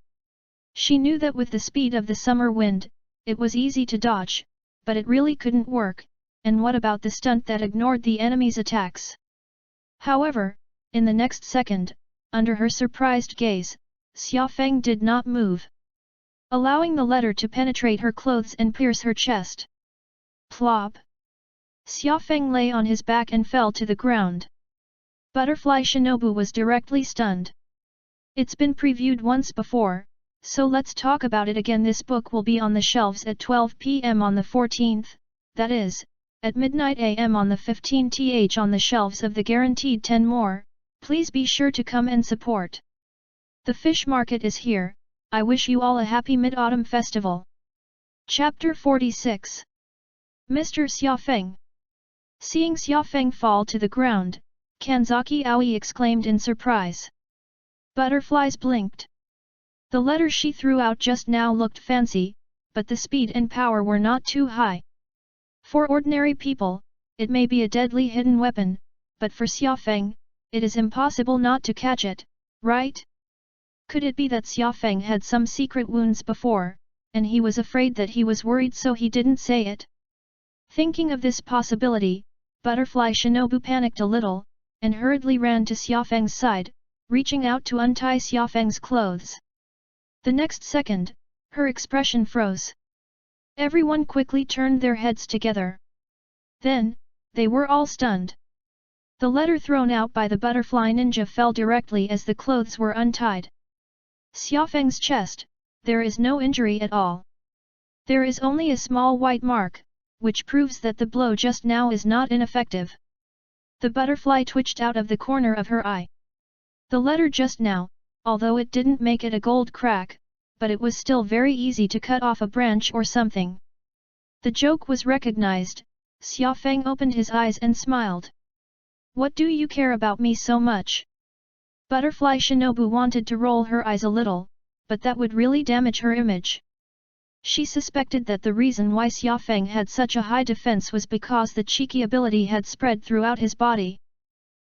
Speaker 1: She knew that with the speed of the summer wind, it was easy to dodge, but it really couldn't work, and what about the stunt that ignored the enemy's attacks? However, in the next second, under her surprised gaze, Xiaofeng did not move, allowing the letter to penetrate her clothes and pierce her chest. Plop! Xiaofeng lay on his back and fell to the ground. Butterfly Shinobu was directly stunned. It's been previewed once before, so let's talk about it again. This book will be on the shelves at 12 p.m. on the 14th, that is, at midnight a.m. on the 15th on the shelves of the guaranteed 10 more, please be sure to come and support. The fish market is here, I wish you all a happy Mid-Autumn Festival. Chapter 46. Mr. Xiaofeng. Seeing Xiaofeng fall to the ground, Kanzaki Aoi exclaimed in surprise. Butterflies blinked. The letter she threw out just now looked fancy, but the speed and power were not too high. For ordinary people, it may be a deadly hidden weapon, but for Xiaofeng, it is impossible not to catch it, right? Could it be that Xiaofeng had some secret wounds before, and he was afraid that he was worried so he didn't say it? Thinking of this possibility, Butterfly Shinobu panicked a little, and hurriedly ran to Xiaofeng's side, reaching out to untie Xiaofeng's clothes. The next second, her expression froze. Everyone quickly turned their heads together. Then, they were all stunned. The letter thrown out by the butterfly ninja fell directly as the clothes were untied. Xiaofeng's chest, there is no injury at all. There is only a small white mark, which proves that the blow just now is not ineffective. The butterfly twitched out of the corner of her eye. The letter just now, although it didn't make it a gold crack, but it was still very easy to cut off a branch or something. The joke was recognized. Xiaofeng opened his eyes and smiled. What do you care about me so much? Butterfly Shinobu wanted to roll her eyes a little, but that would really damage her image. She suspected that the reason why Xiaofeng had such a high defense was because the cheeky ability had spread throughout his body.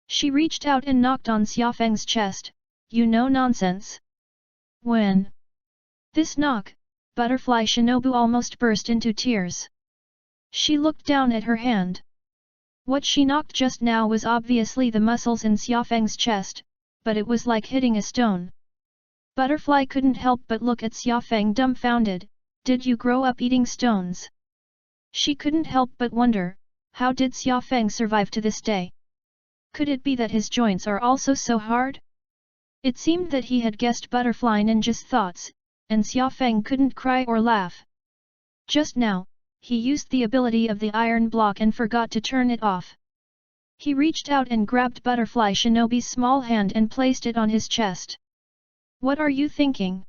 Speaker 1: She reached out and knocked on Xiaofeng's chest. You know nonsense. When this knock, Butterfly Shinobu almost burst into tears. She looked down at her hand. What she knocked just now was obviously the muscles in Xiaofeng's chest, but it was like hitting a stone. Butterfly couldn't help but look at Xiaofeng dumbfounded. Did you grow up eating stones? She couldn't help but wonder, how did Xiaofeng survive to this day? Could it be that his joints are also so hard? It seemed that he had guessed Butterfly Ninja's thoughts, and Xiaofeng couldn't cry or laugh. Just now, he used the ability of the iron block and forgot to turn it off. He reached out and grabbed Butterfly Shinobi's small hand and placed it on his chest. What are you thinking?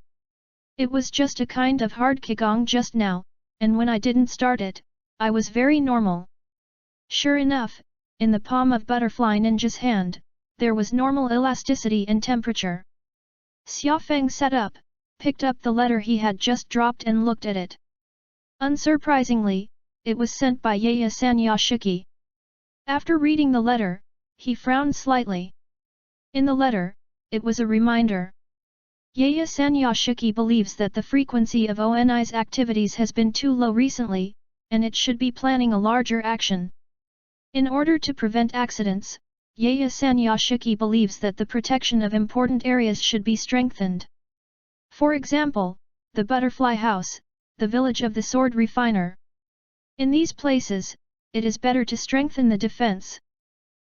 Speaker 1: It was just a kind of hard qigong just now, and when I didn't start it, I was very normal. Sure enough, in the palm of Butterfly Ninja's hand, there was normal elasticity and temperature. Xiaofeng sat up, picked up the letter he had just dropped and looked at it. Unsurprisingly, it was sent by Yaya Sanyashiki. After reading the letter, he frowned slightly. In the letter, it was a reminder. Yaya Sanyashiki believes that the frequency of ONI's activities has been too low recently, and it should be planning a larger action. In order to prevent accidents, Yaya Sanyashiki believes that the protection of important areas should be strengthened. For example, the butterfly house, the village of the sword refiner. In these places, it is better to strengthen the defense.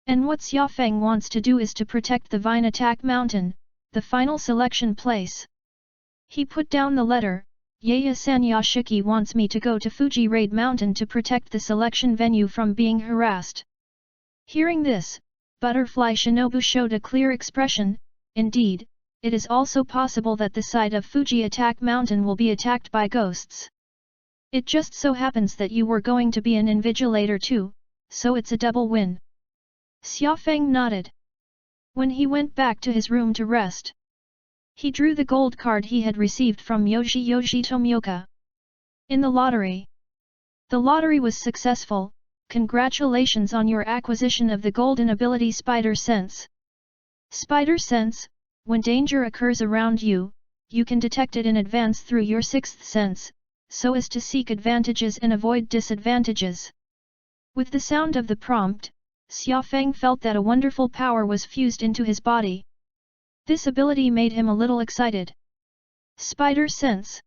Speaker 1: And what Xiaofeng wants to do is to protect the Vine Attack Mountain, the final selection place. He put down the letter. Yaya Sanyashiki wants me to go to Fuji Raid Mountain to protect the selection venue from being harassed. Hearing this, Butterfly Shinobu showed a clear expression. Indeed, it is also possible that the side of Fuji Attack Mountain will be attacked by ghosts. It just so happens that you were going to be an invigilator too, so it's a double win. Xiaofeng nodded. When he went back to his room to rest, he drew the gold card he had received from Yoji Tomioka. In the lottery. The lottery was successful. Congratulations on your acquisition of the golden ability Spider Sense. Spider Sense, when danger occurs around you, you can detect it in advance through your sixth sense, so as to seek advantages and avoid disadvantages. With the sound of the prompt, Xiaofeng felt that a wonderful power was fused into his body. This ability made him a little excited. Spider Sense.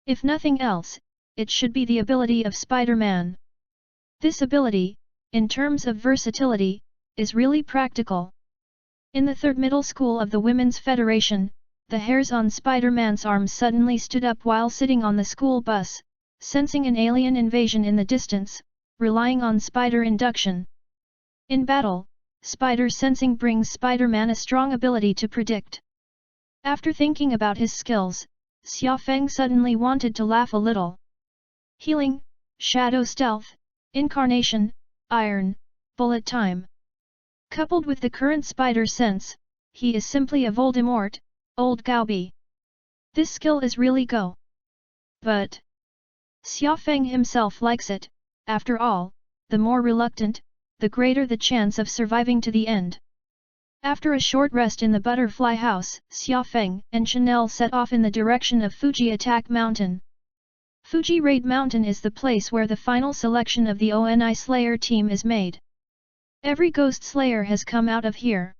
Speaker 1: If nothing else, it should be the ability of Spider-Man. This ability, in terms of versatility, is really practical. In the third middle school of the Women's Federation, the hairs on Spider-Man's arms suddenly stood up while sitting on the school bus, sensing an alien invasion in the distance, relying on spider induction. In battle, spider sensing brings Spider-Man a strong ability to predict. After thinking about his skills, Xiaofeng suddenly wanted to laugh a little. Healing, Shadow Stealth, Incarnation, Iron, Bullet Time. Coupled with the current spider sense, he is simply a Voldemort, old Gaobi. This skill is really go. But Xiaofeng himself likes it. After all, the more reluctant, the greater the chance of surviving to the end. After a short rest in the butterfly house, Xiaofeng and Chanel set off in the direction of Fuji Attack Mountain. Fuji Raid Mountain is the place where the final selection of the ONI Slayer team is made. Every ghost slayer has come out of here.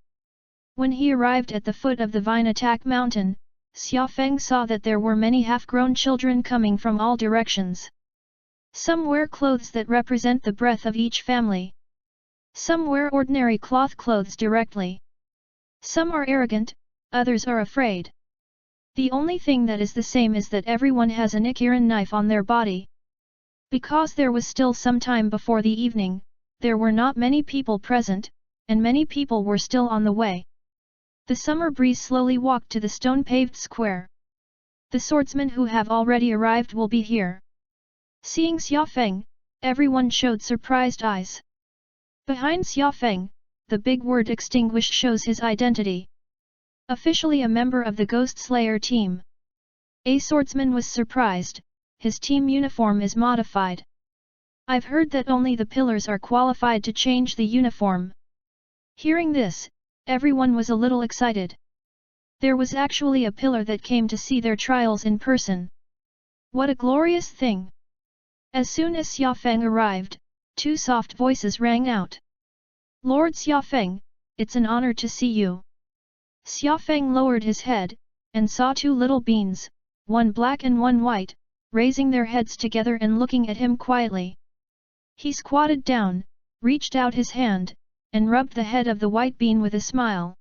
Speaker 1: When he arrived at the foot of the Vine Attack Mountain, Xiaofeng saw that there were many half-grown children coming from all directions. Some wear clothes that represent the breath of each family. Some wear ordinary cloth clothes directly. Some are arrogant, others are afraid. The only thing that is the same is that everyone has a Nichiren knife on their body. Because there was still some time before the evening, there were not many people present, and many people were still on the way. The summer breeze slowly walked to the stone-paved square. The swordsmen who have already arrived will be here. Seeing Xiaofeng, everyone showed surprised eyes. Behind Xiaofeng, the big word extinguished shows his identity. Officially a member of the Ghost Slayer team. A swordsman was surprised. His team uniform is modified. I've heard that only the pillars are qualified to change the uniform. Hearing this, everyone was a little excited. There was actually a pillar that came to see their trials in person. What a glorious thing! As soon as Xiaofeng arrived, two soft voices rang out. Lord Xiaofeng, it's an honor to see you. Xiaofeng lowered his head, and saw two little beans, one black and one white, raising their heads together and looking at him quietly. He squatted down, reached out his hand, and rubbed the head of the white bean with a smile.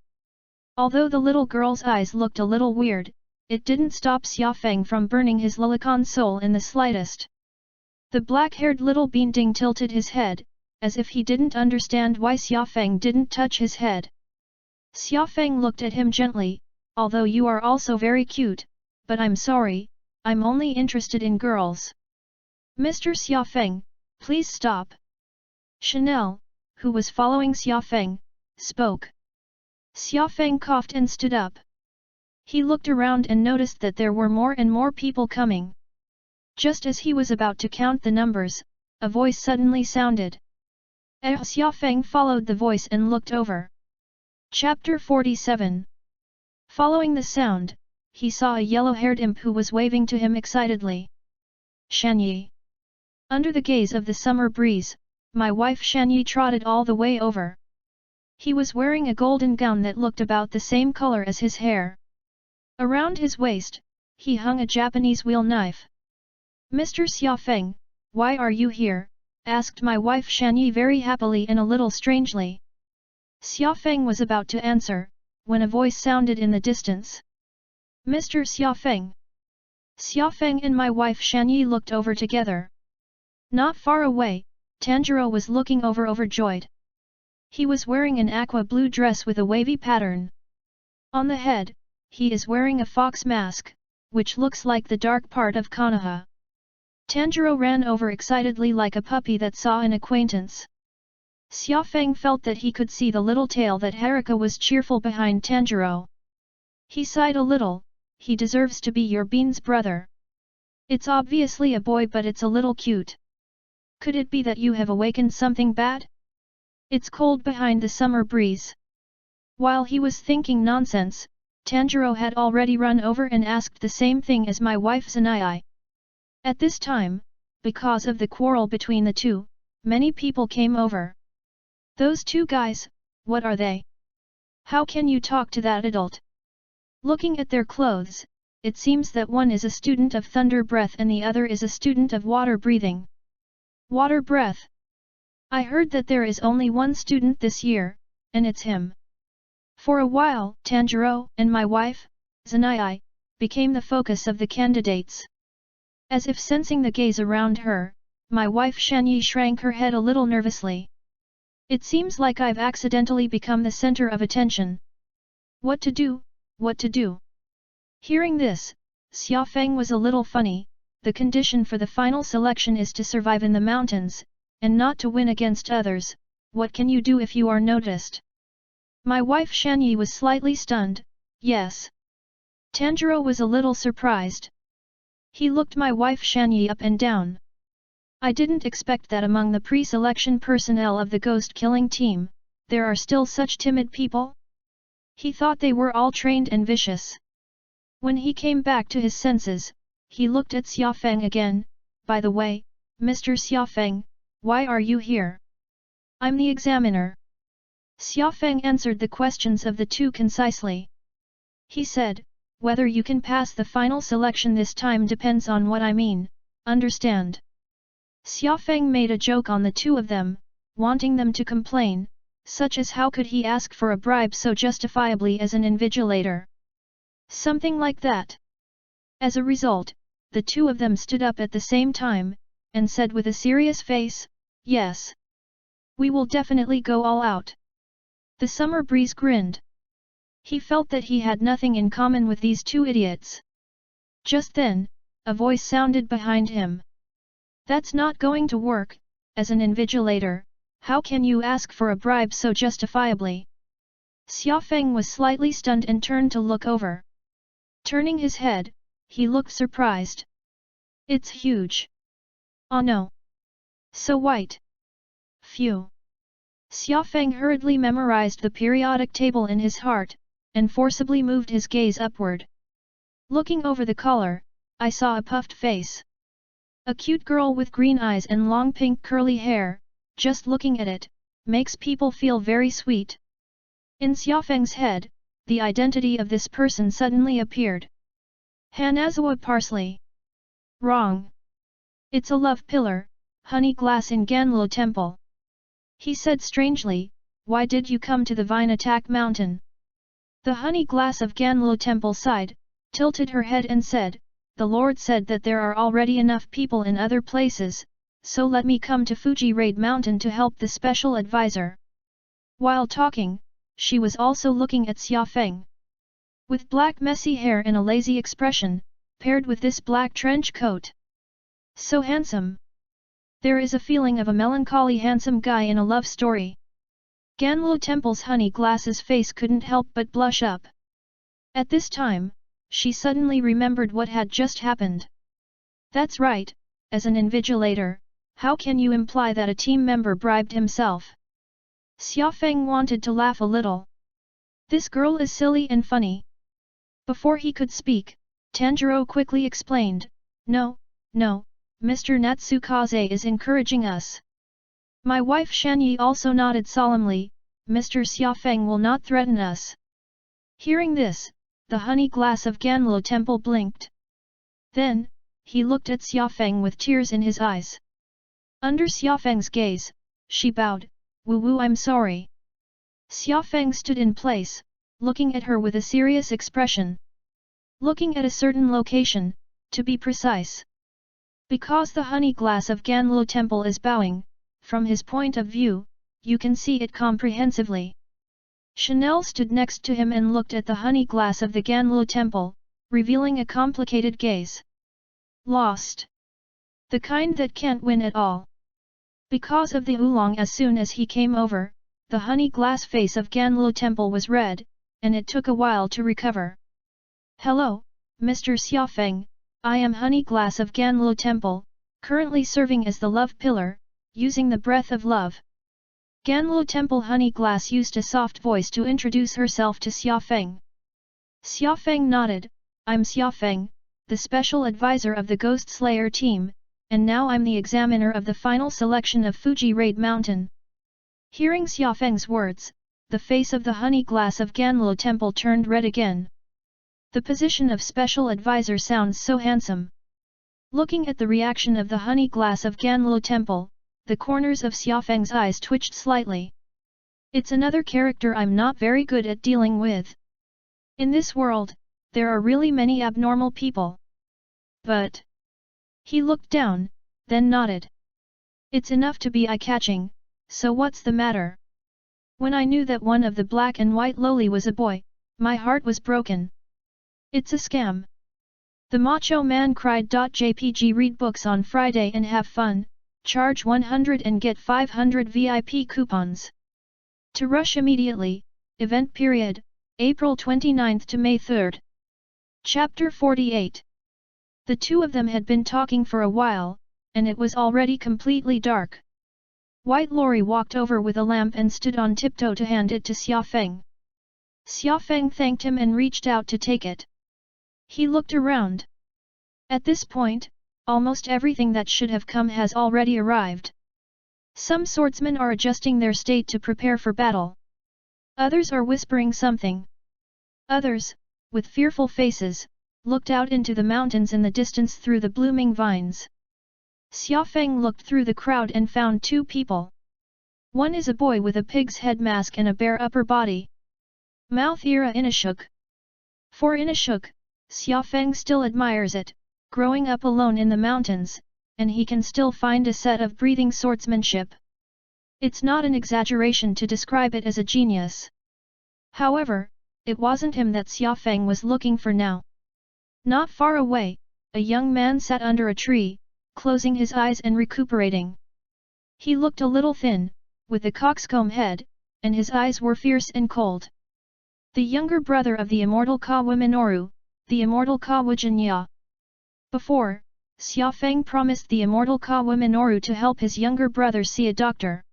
Speaker 1: Although the little girl's eyes looked a little weird, it didn't stop Xiaofeng from burning his Lilicon soul in the slightest. The black-haired little bean-ding tilted his head, as if he didn't understand why Xiaofeng didn't touch his head. Xiaofeng looked at him gently, although you are also very cute, but I'm sorry, I'm only interested in girls. Mr. Xiaofeng, please stop. Chanel, who was following Xiaofeng, spoke. Xiaofeng coughed and stood up. He looked around and noticed that there were more and more people coming. Just as he was about to count the numbers, a voice suddenly sounded. Xiaofeng followed the voice and looked over. Chapter 47. Following the sound, he saw a yellow-haired imp who was waving to him excitedly. Shanyi. Under the gaze of the summer breeze, my wife Shanyi trotted all the way over. He was wearing a golden gown that looked about the same color as his hair. Around his waist, he hung a Japanese wheel knife. Mr. Xiaofeng, why are you here?" asked my wife Shanyi very happily and a little strangely. Xiaofeng was about to answer, when a voice sounded in the distance. "Mr. Xiaofeng." Xiaofeng and my wife Shanyi looked over together. Not far away, Tanjiro was looking over overjoyed. He was wearing an aqua blue dress with a wavy pattern. On the head, he is wearing a fox mask, which looks like the dark part of Konoha. Tanjiro ran over excitedly like a puppy that saw an acquaintance. Xiaofeng felt that he could see the little tail that Haruka was cheerful behind Tanjiro. He sighed a little. "He deserves to be your bean's brother. It's obviously a boy but it's a little cute. Could it be that you have awakened something bad? It's cold behind the summer breeze." While he was thinking nonsense, Tanjiro had already run over and asked the same thing as my wife Zanai. At this time, because of the quarrel between the two, many people came over. "Those two guys, what are they? How can you talk to that adult?" Looking at their clothes, it seems that one is a student of thunder breath and the other is a student of water breathing. Water breath? I heard that there is only one student this year, and it's him. For a while, Tanjiro and my wife, Zanai, became the focus of the candidates. As if sensing the gaze around her, my wife Shanyi shrank her head a little nervously. "It seems like I've accidentally become the center of attention. What to do, what to do?" Hearing this, Xiaofeng was a little funny. The condition for the final selection is to survive in the mountains, and not to win against others. What can you do if you are noticed? My wife Shanyi was slightly stunned. "Yes." Tanjiro was a little surprised. He looked my wife Shanyi up and down. "I didn't expect that among the pre-selection personnel of the ghost-killing team, there are still such timid people?" He thought they were all trained and vicious. When he came back to his senses, he looked at Xiaofeng again. "By the way, Mr. Xiaofeng, why are you here?" "I'm the examiner." Xiaofeng answered the questions of the two concisely. He said, "Whether you can pass the final selection this time depends on what I mean, understand?" Xiaofeng made a joke on the two of them, wanting them to complain, such as how could he ask for a bribe so justifiably as an invigilator. Something like that. As a result, the two of them stood up at the same time, and said with a serious face, "Yes. We will definitely go all out." The summer breeze grinned. He felt that he had nothing in common with these two idiots. Just then, a voice sounded behind him. "That's not going to work. As an invigilator, how can you ask for a bribe so justifiably?" Xiaofeng was slightly stunned and turned to look over. Turning his head, he looked surprised. "It's huge. Oh no! So white. Phew!" Xiaofeng hurriedly memorized the periodic table in his heart, and forcibly moved his gaze upward. Looking over the collar, I saw a puffed face. A cute girl with green eyes and long pink curly hair. Just looking at it, makes people feel very sweet. In Xiaofeng's head, the identity of this person suddenly appeared. Hanazawa Parsley. Wrong. It's a love pillar, honey glass in Ganlo Temple. He said strangely, "Why did you come to the Vine Attack Mountain?" The honey glass of Ganlo Temple sighed, tilted her head and said, "The Lord said that there are already enough people in other places, so let me come to Fuji Raid Mountain to help the special advisor." While talking, she was also looking at Xiaofeng. With black messy hair and a lazy expression, paired with this black trench coat. So handsome. There is a feeling of a melancholy handsome guy in a love story. Ganlo Temple's honey glass's face couldn't help but blush up. At this time, she suddenly remembered what had just happened. That's right, as an invigilator, how can you imply that a team member bribed himself? Xiaofeng wanted to laugh a little. This girl is silly and funny. Before he could speak, Tanjiro quickly explained, No, Mr. Natsukaze is encouraging us. My wife Shanyi also nodded solemnly, Mr. Xiaofeng will not threaten us. Hearing this, the honey glass of Ganlo Temple blinked. Then, he looked at Xiaofeng with tears in his eyes. Under Xiaofeng's gaze, she bowed, "Wu, I'm sorry." Xiaofeng stood in place, looking at her with a serious expression. Looking at a certain location, to be precise. Because the honey glass of Ganlu Temple is bowing, from his point of view, you can see it comprehensively. Chanel stood next to him and looked at the honey glass of the Ganlu Temple, revealing a complicated gaze. Lost. The kind that can't win at all. Because of the oolong, as soon as he came over, the honey glass face of Ganlu Temple was red, and it took a while to recover. "Hello, Mr. Xiaofeng, I am Honey Glass of Ganlu Temple, currently serving as the love pillar, using the breath of love." Ganlu Temple Honey Glass used a soft voice to introduce herself to Xiaofeng. Xiaofeng nodded, "I'm Xiaofeng, the special advisor of the Ghost Slayer team, and now I'm the examiner of the final selection of Fuji Raid Mountain." Hearing Xiaofeng's words, the face of the Honey Glass of Ganlu Temple turned red again. The position of special advisor sounds so handsome. Looking at the reaction of the Honey Glass of Ganlu Temple, the corners of Xiaofeng's eyes twitched slightly. "It's another character I'm not very good at dealing with. In this world, there are really many abnormal people. But..." He looked down, then nodded. "It's enough to be eye-catching, so what's the matter?" "When I knew that one of the black and white loli was a boy, my heart was broken. It's a scam." The macho man cried. "JPG read books on Friday and have fun, charge 100 and get 500 VIP coupons. To rush immediately, event period, April 29 to May 3. Chapter 48. The two of them had been talking for a while, and it was already completely dark. White Lori walked over with a lamp and stood on tiptoe to hand it to Xiaofeng. Xiaofeng thanked him and reached out to take it. He looked around. At this point, almost everything that should have come has already arrived. Some swordsmen are adjusting their state to prepare for battle. Others are whispering something. Others, with fearful faces, looked out into the mountains in the distance through the blooming vines. Xiaofeng looked through the crowd and found two people. One is a boy with a pig's head mask and a bare upper body. Mouth era Inishuk. For Inishuk, Xiaofeng still admires it, growing up alone in the mountains, and he can still find a set of breathing swordsmanship. It's not an exaggeration to describe it as a genius. However, it wasn't him that Xiaofeng was looking for now. Not far away, a young man sat under a tree, closing his eyes and recuperating. He looked a little thin, with a coxcomb head, and his eyes were fierce and cold. The younger brother of the immortal Kawa Minoru, the immortal Kawa Jinya. Before, Xiaofeng promised the immortal Kawa Minoru to help his younger brother see a doctor.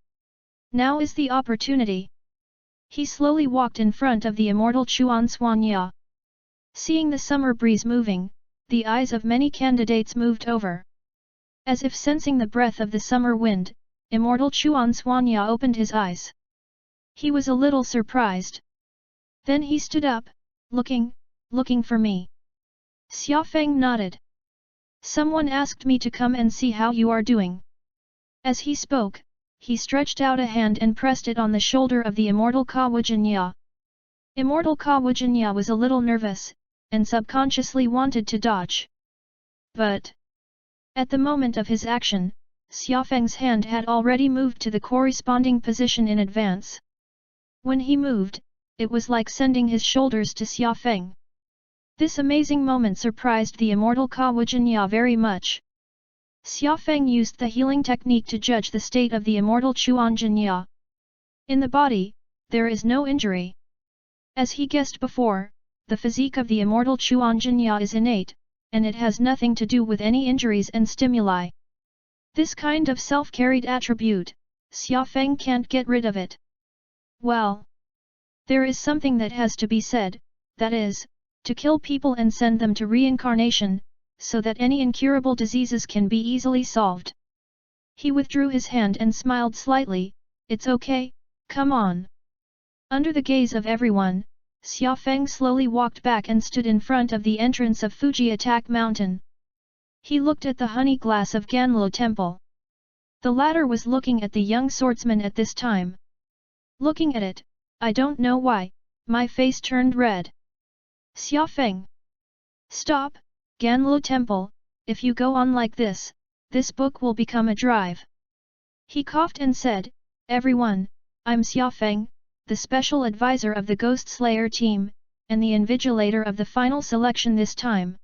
Speaker 1: Now is the opportunity. He slowly walked in front of the immortal Chuan Suanya. Seeing the summer breeze moving, the eyes of many candidates moved over. As if sensing the breath of the summer wind, immortal Chuan Suanya opened his eyes. He was a little surprised. Then he stood up, looking for me. Xiaofeng nodded. Someone asked me to come and see how you are doing. As he spoke, he stretched out a hand and pressed it on the shoulder of the immortal Kawa Jinya. Immortal Kawa Jinya was a little nervous, and subconsciously wanted to dodge. But at the moment of his action, Xiaofeng's hand had already moved to the corresponding position in advance. When he moved, it was like sending his shoulders to Xiaofeng. This amazing moment surprised the immortal Kawa Jinya very much. Xiaofeng used the healing technique to judge the state of the immortal Chuan Jinya. In the body, there is no injury. As he guessed before, the physique of the immortal Chuan Jinya is innate, and it has nothing to do with any injuries and stimuli. This kind of self-carried attribute, Xiaofeng can't get rid of it. Well, there is something that has to be said, that is, to kill people and send them to reincarnation, so that any incurable diseases can be easily solved. He withdrew his hand and smiled slightly. It's okay, come on. Under the gaze of everyone, Xiaofeng slowly walked back and stood in front of the entrance of Fuji Attack Mountain. He looked at the honey glass of Ganlu Temple. The latter was looking at the young swordsman at this time. Looking at it, I don't know why, my face turned red. Xiaofeng! Stop, Ganlu Temple, if you go on like this book will become a drive. He coughed and said, Everyone, I'm Xiaofeng, the special advisor of the Ghost Slayer team, and the invigilator of the final selection this time.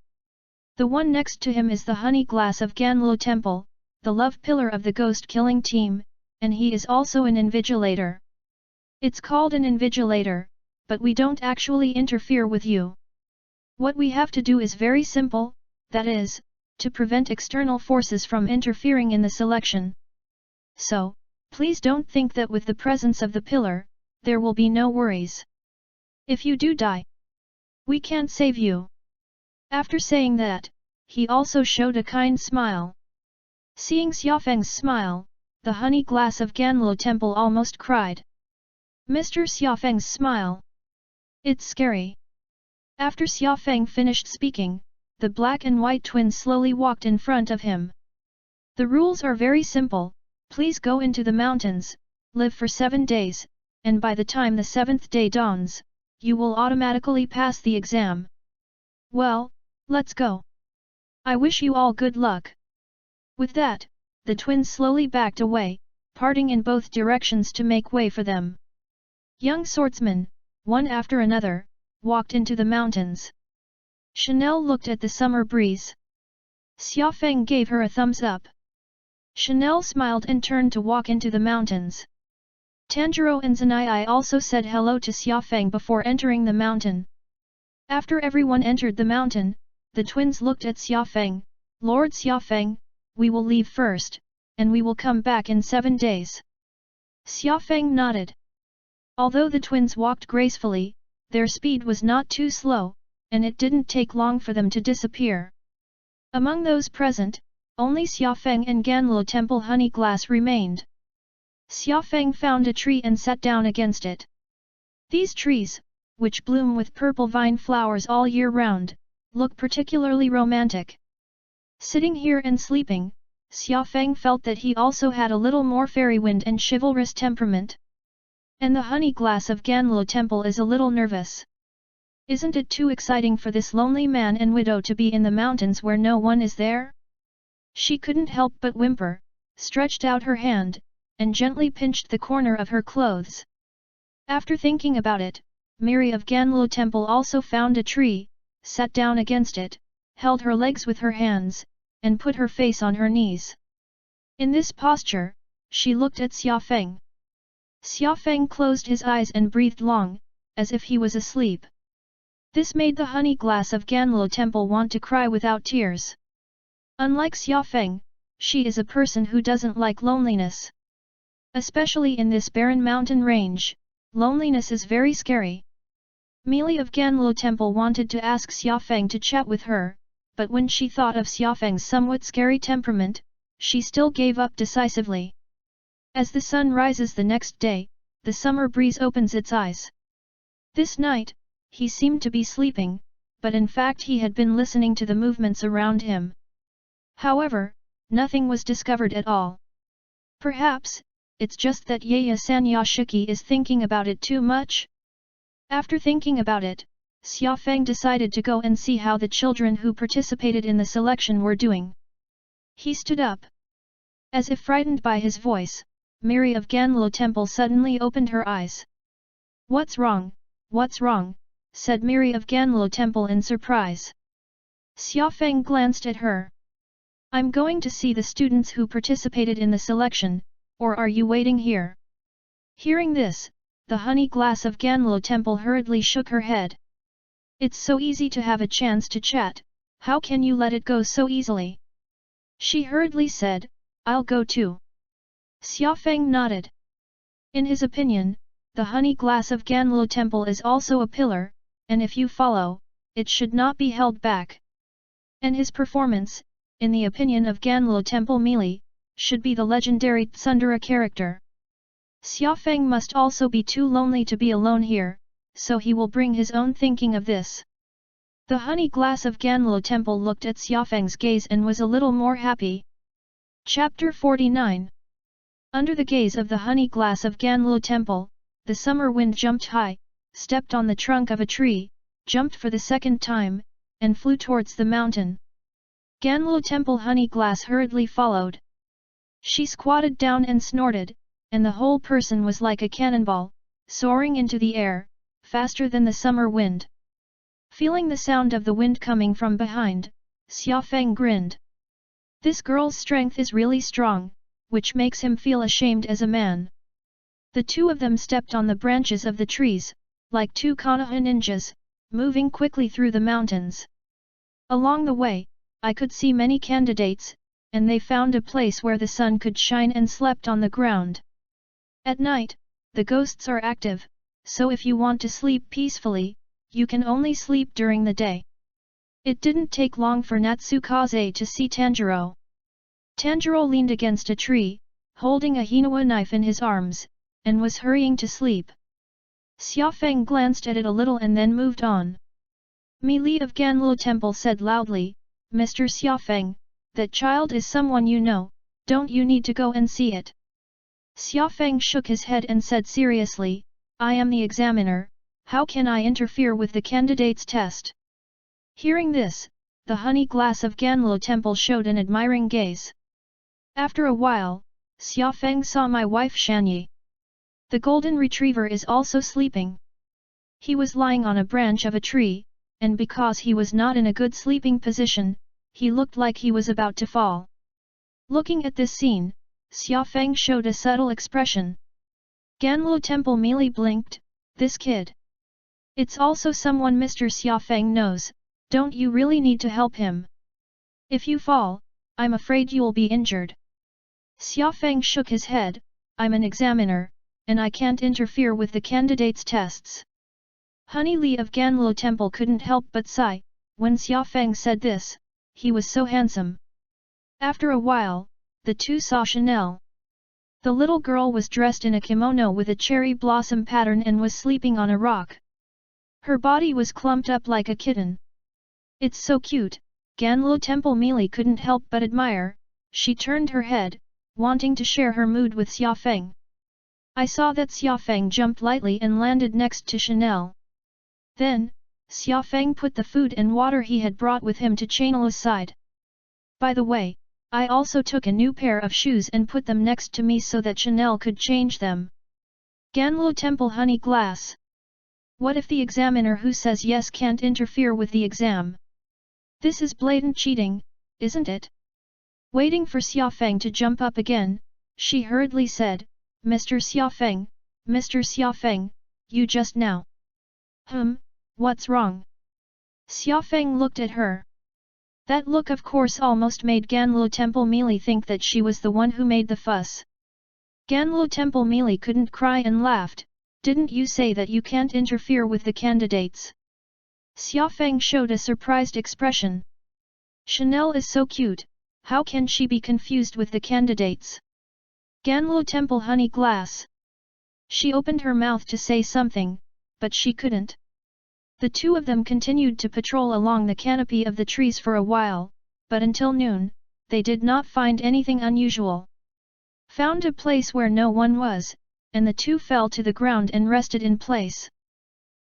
Speaker 1: The one next to him is the honey glass of Ganlu Temple, the love pillar of the ghost killing team, and he is also an invigilator. It's called an invigilator, but we don't actually interfere with you. What we have to do is very simple, that is, to prevent external forces from interfering in the selection. So, please don't think that with the presence of the pillar, there will be no worries. If you do die, we can't save you. After saying that, he also showed a kind smile. Seeing Xiaofeng's smile, the honey glass of Ganlu Temple almost cried. Mr. Xiaofeng's smile. It's scary. After Xiaofeng finished speaking, the black and white twins slowly walked in front of him. The rules are very simple, please go into the mountains, live for 7 days, and by the time the 7th day dawns, you will automatically pass the exam. Well, let's go. I wish you all good luck. With that, the twins slowly backed away, parting in both directions to make way for them. Young swordsmen, one after another, walked into the mountains. Chanel looked at the summer breeze. Xiaofeng gave her a thumbs up. Chanel smiled and turned to walk into the mountains. Tanjiro and Zanai also said hello to Xiaofeng before entering the mountain. After everyone entered the mountain, the twins looked at Xiaofeng. Lord Xiaofeng, we will leave first, and we will come back in 7 days. Xiaofeng nodded. Although the twins walked gracefully, their speed was not too slow, and it didn't take long for them to disappear. Among those present, only Xiaofeng and Ganlu Temple Honey Glass remained. Xiaofeng found a tree and sat down against it. These trees, which bloom with purple vine flowers all year round, look particularly romantic. Sitting here and sleeping, Xiaofeng felt that he also had a little more fairy wind and chivalrous temperament. And the honey glass of Ganlu Temple is a little nervous. Isn't it too exciting for this lonely man and widow to be in the mountains where no one is there? She couldn't help but whimper, stretched out her hand, and gently pinched the corner of her clothes. After thinking about it, Miri of Ganlu Temple also found a tree, sat down against it, held her legs with her hands, and put her face on her knees. In this posture, she looked at Xiaofeng. Xiaofeng closed his eyes and breathed long, as if he was asleep. This made the honey glass of Ganlu Temple want to cry without tears. Unlike Xiaofeng, she is a person who doesn't like loneliness. Especially in this barren mountain range, loneliness is very scary. Meili of Ganlu Temple wanted to ask Xiaofeng to chat with her, but when she thought of Xiaofeng's somewhat scary temperament, she still gave up decisively. As the sun rises the next day, the summer breeze opens its eyes. This night, he seemed to be sleeping, but in fact he had been listening to the movements around him. However, nothing was discovered at all. Perhaps, it's just that Yaya Sanyashiki is thinking about it too much? After thinking about it, Xiaofeng decided to go and see how the children who participated in the selection were doing. He stood up. As if frightened by his voice, Miri of Ganlu Temple suddenly opened her eyes. What's wrong? What's wrong? Said Miri of Ganlu Temple in surprise. Xiaofeng glanced at her. I'm going to see the students who participated in the selection, or are you waiting here? Hearing this, the honey glass of Ganlu Temple hurriedly shook her head. It's so easy to have a chance to chat, how can you let it go so easily? She hurriedly said, I'll go too. Xiaofeng nodded. In his opinion, the honey glass of Ganlu Temple is also a pillar, and if you follow, it should not be held back. And his performance, in the opinion of Ganlu Temple Meili, should be the legendary Tsundere character. Xiaofeng must also be too lonely to be alone here, so he will bring his own thinking of this. The honey glass of Ganlu Temple looked at Xiaofeng's gaze and was a little more happy. Chapter 49. Under the gaze of the honey glass of Ganlu Temple, the summer wind jumped high, stepped on the trunk of a tree, jumped for the second time, and flew towards the mountain. Ganlu Temple honey glass hurriedly followed. She squatted down and snorted, and the whole person was like a cannonball, soaring into the air, faster than the summer wind. Feeling the sound of the wind coming from behind, Xiaofeng grinned. This girl's strength is really strong, which makes him feel ashamed as a man. The two of them stepped on the branches of the trees, like two Konoha ninjas, moving quickly through the mountains. Along the way, I could see many candidates, and they found a place where the sun could shine and slept on the ground. At night, the ghosts are active, so if you want to sleep peacefully, you can only sleep during the day. It didn't take long for Natsukaze to see Tanjiro. Tanjiro leaned against a tree, holding a Hinawa knife in his arms, and was hurrying to sleep. Xiaofeng glanced at it a little and then moved on. Mi Li of Ganlu Temple said loudly, "Mr. Xiaofeng, that child is someone you know, don't you need to go and see it?" Xiaofeng shook his head and said seriously, "I am the examiner, how can I interfere with the candidate's test?" Hearing this, the honey glass of Ganlu Temple showed an admiring gaze. After a while, Xiaofeng saw my wife Shanyi. The golden retriever is also sleeping. He was lying on a branch of a tree, and because he was not in a good sleeping position, he looked like he was about to fall. Looking at this scene, Xiaofeng showed a subtle expression. Ganlu Temple merely blinked, "This kid. It's also someone Mr. Xiaofeng knows, don't you really need to help him? If you fall, I'm afraid you'll be injured." Xiaofeng shook his head, "I'm an examiner, and I can't interfere with the candidate's tests." Honey Li of Ganlu Temple couldn't help but sigh, when Xiaofeng said this, he was so handsome. After a while, the two saw Chanel. The little girl was dressed in a kimono with a cherry blossom pattern and was sleeping on a rock. Her body was clumped up like a kitten. "It's so cute," Ganlu Temple Meili couldn't help but admire. She turned her head, wanting to share her mood with Xiaofeng. I saw that Xiaofeng jumped lightly and landed next to Chanel. Then, Xiaofeng put the food and water he had brought with him to Chanel's side. "By the way, I also took a new pair of shoes and put them next to me so that Chanel could change them." Ganlu Temple honey glass. What if the examiner who says yes can't interfere with the exam? This is blatant cheating, isn't it? Waiting for Xiaofeng to jump up again, she hurriedly said, "Mr. Xiaofeng, Mr. Xiaofeng, you just now." What's wrong?" Xiaofeng looked at her. That look of course almost made Ganlu Temple Meili think that she was the one who made the fuss. Ganlu Temple Meili couldn't cry and laughed, "Didn't you say that you can't interfere with the candidates?" Xiaofeng showed a surprised expression. "Chanel is so cute, how can she be confused with the candidates?" Ganlu Temple honey glass. She opened her mouth to say something, but she couldn't. The two of them continued to patrol along the canopy of the trees for a while, but until noon, they did not find anything unusual. Found a place where no one was, and the two fell to the ground and rested in place.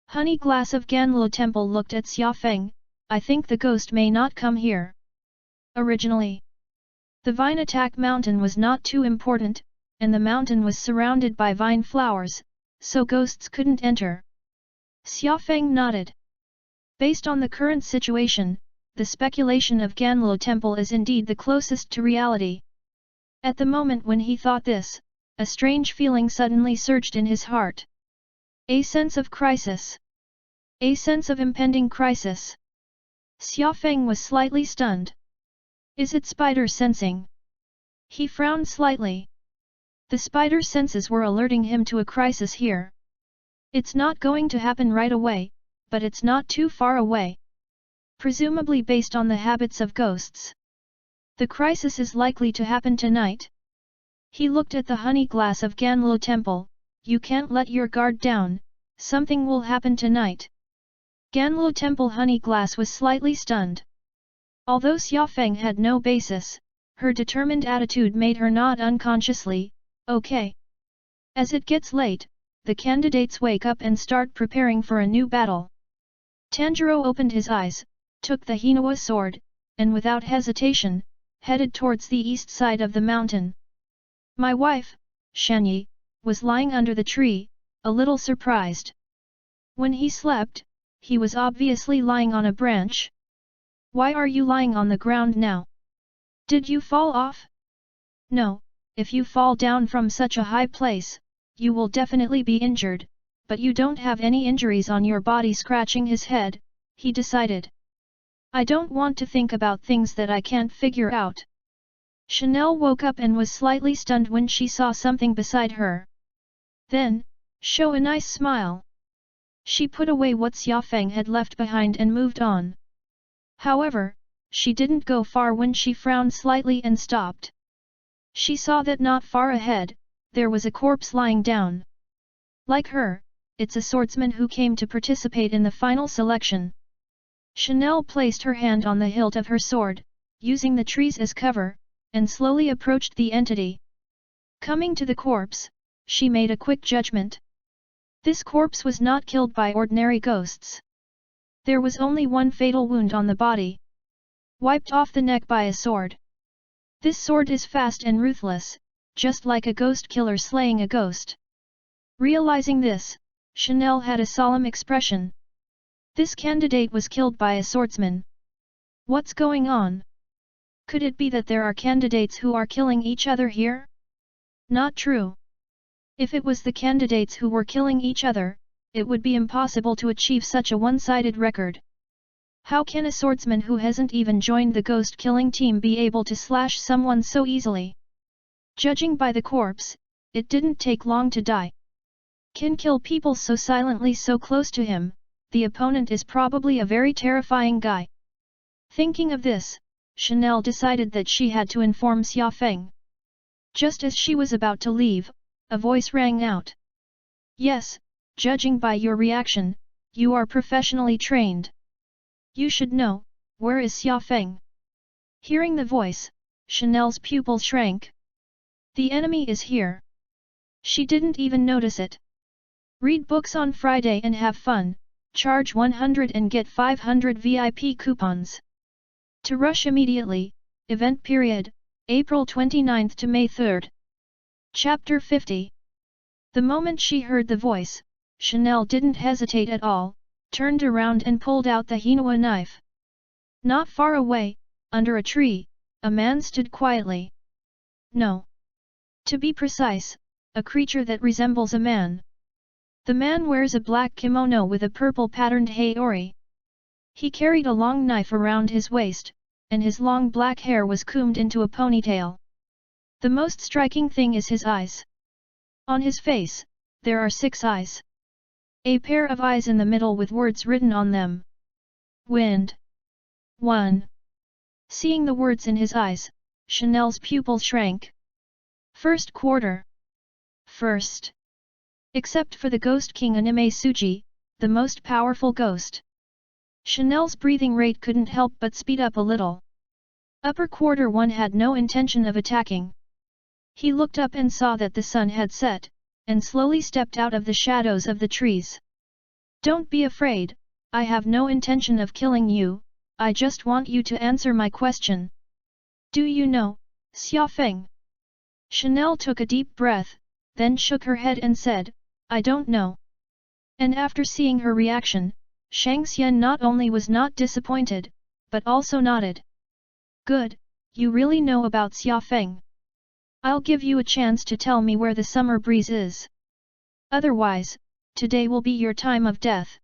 Speaker 1: Honey glass of Ganlu Temple looked at Xiaofeng, "I think the ghost may not come here." Originally, the vine attack mountain was not too important, and the mountain was surrounded by vine flowers, so ghosts couldn't enter. Xiaofeng nodded. Based on the current situation, the speculation of Ganlu Temple is indeed the closest to reality. At the moment when he thought this, a strange feeling suddenly surged in his heart. A sense of crisis. A sense of impending crisis. Xiaofeng was slightly stunned. Is it spider sensing? He frowned slightly. The spider senses were alerting him to a crisis here. It's not going to happen right away, but it's not too far away. Presumably based on the habits of ghosts. The crisis is likely to happen tonight. He looked at the honey glass of Ganlu Temple, "You can't let your guard down, something will happen tonight." Ganlu Temple honey glass was slightly stunned. Although Xiaofeng had no basis, her determined attitude made her nod unconsciously, Okay. As it gets late, the candidates wake up and start preparing for a new battle. Tanjiro opened his eyes, took the Hinawa sword, and without hesitation, headed towards the east side of the mountain. My wife, Shanyi, was lying under the tree, a little surprised. When he slept, he was obviously lying on a branch. Why are you lying on the ground now? Did you fall off? No, if you fall down from such a high place, you will definitely be injured, but you don't have any injuries on your body. Scratching his head, he decided. I don't want to think about things that I can't figure out. Chanel woke up and was slightly stunned when she saw something beside her. Then, show a nice smile. She put away what Xiaofeng had left behind and moved on. However, she didn't go far when she frowned slightly and stopped. She saw that not far ahead, there was a corpse lying down. Like her, it's a swordsman who came to participate in the final selection. Chanel placed her hand on the hilt of her sword, using the trees as cover, and slowly approached the entity. Coming to the corpse, she made a quick judgment. This corpse was not killed by ordinary ghosts. There was only one fatal wound on the body. Wiped off the neck by a sword. This sword is fast and ruthless, just like a ghost killer slaying a ghost. Realizing this, Chanel had a solemn expression. This candidate was killed by a swordsman. What's going on? Could it be that there are candidates who are killing each other here? Not true. If it was the candidates who were killing each other, it would be impossible to achieve such a one-sided record. How can a swordsman who hasn't even joined the ghost-killing team be able to slash someone so easily? Judging by the corpse, it didn't take long to die. Can kill people so silently so close to him, the opponent is probably a very terrifying guy. Thinking of this, Chanel decided that she had to inform Xiaofeng. Just as she was about to leave, a voice rang out. Yes, judging by your reaction, you are professionally trained. You should know, where is Xiaofeng? Hearing the voice, Chanel's pupil shrank. The enemy is here. She didn't even notice it. Read books on Friday and have fun, charge 100 and get 500 VIP coupons. To rush immediately, event period, April 29 to May 3. Chapter 50. The moment she heard the voice, Chanel didn't hesitate at all, turned around and pulled out the Hinawa knife. Not far away, under a tree, a man stood quietly. No. To be precise, a creature that resembles a man. The man wears a black kimono with a purple patterned haori. He carried a long knife around his waist, and his long black hair was combed into a ponytail. The most striking thing is his eyes. On his face, there are 6 eyes. A pair of eyes in the middle with words written on them. Wind. 1. Seeing the words in his eyes, Chanel's pupil shrank. First quarter. First. Except for the Ghost King Anime Suji, the most powerful ghost. Chanel's breathing rate couldn't help but speed up a little. Upper quarter 1 had no intention of attacking. He looked up and saw that the sun had set, and slowly stepped out of the shadows of the trees. Don't be afraid, I have no intention of killing you, I just want you to answer my question. Do you know, Xiaofeng? Chanel took a deep breath, then shook her head and said, I don't know. And after seeing her reaction, Shang Xian not only was not disappointed, but also nodded. Good, you really know about Xiaofeng. I'll give you a chance to tell me where the summer breeze is. Otherwise, today will be your time of death.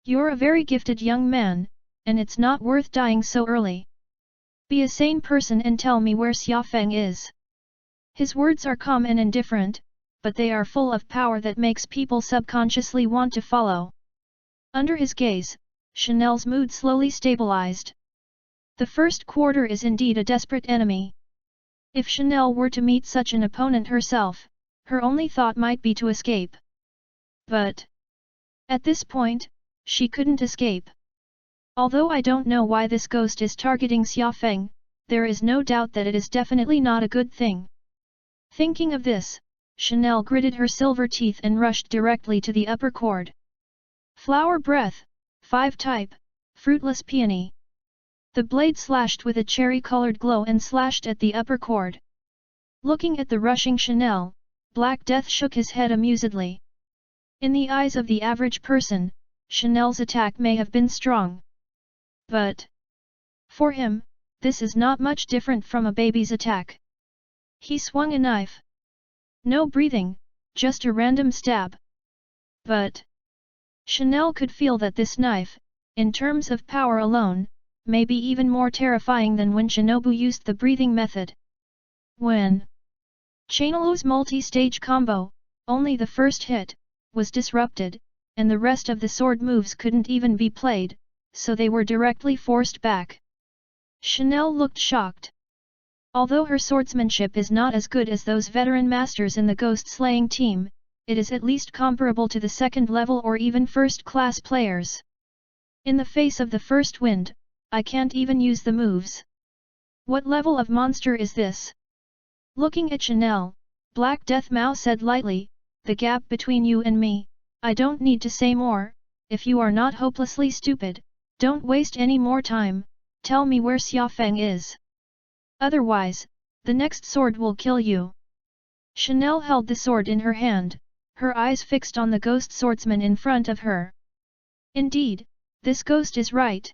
Speaker 1: You're a very gifted young man, and it's not worth dying so early. Be a sane person and tell me where Xiaofeng is. His words are calm and indifferent, but they are full of power that makes people subconsciously want to follow. Under his gaze, Chanel's mood slowly stabilized. The first quarter is indeed a desperate enemy. If Chanel were to meet such an opponent herself, her only thought might be to escape. But at this point, she couldn't escape. Although I don't know why this ghost is targeting Xiaofeng, there is no doubt that it is definitely not a good thing. Thinking of this, Chanel gritted her silver teeth and rushed directly to the upper chord. Flower breath, 5 type, fruitless peony. The blade slashed with a cherry-colored glow and slashed at the upper chord. Looking at the rushing Chanel, Black Death shook his head amusedly. In the eyes of the average person, Chanel's attack may have been strong. But for him, this is not much different from a baby's attack. He swung a knife. No breathing, just a random stab. But Chanel could feel that this knife, in terms of power alone, may be even more terrifying than when Shinobu used the breathing method. When Chainaloo's multi-stage combo, only the first hit, was disrupted, and the rest of the sword moves couldn't even be played, so they were directly forced back. Chanel looked shocked. Although her swordsmanship is not as good as those veteran masters in the ghost-slaying team, it is at least comparable to the second-level or even first-class players. In the face of the first wind, I can't even use the moves. What level of monster is this? Looking at Chanel, Black Death Mao said lightly, the gap between you and me, I don't need to say more, if you are not hopelessly stupid, don't waste any more time, tell me where Xiaofeng is. Otherwise, the next sword will kill you. Chanel held the sword in her hand, her eyes fixed on the ghost swordsman in front of her. Indeed, this ghost is right.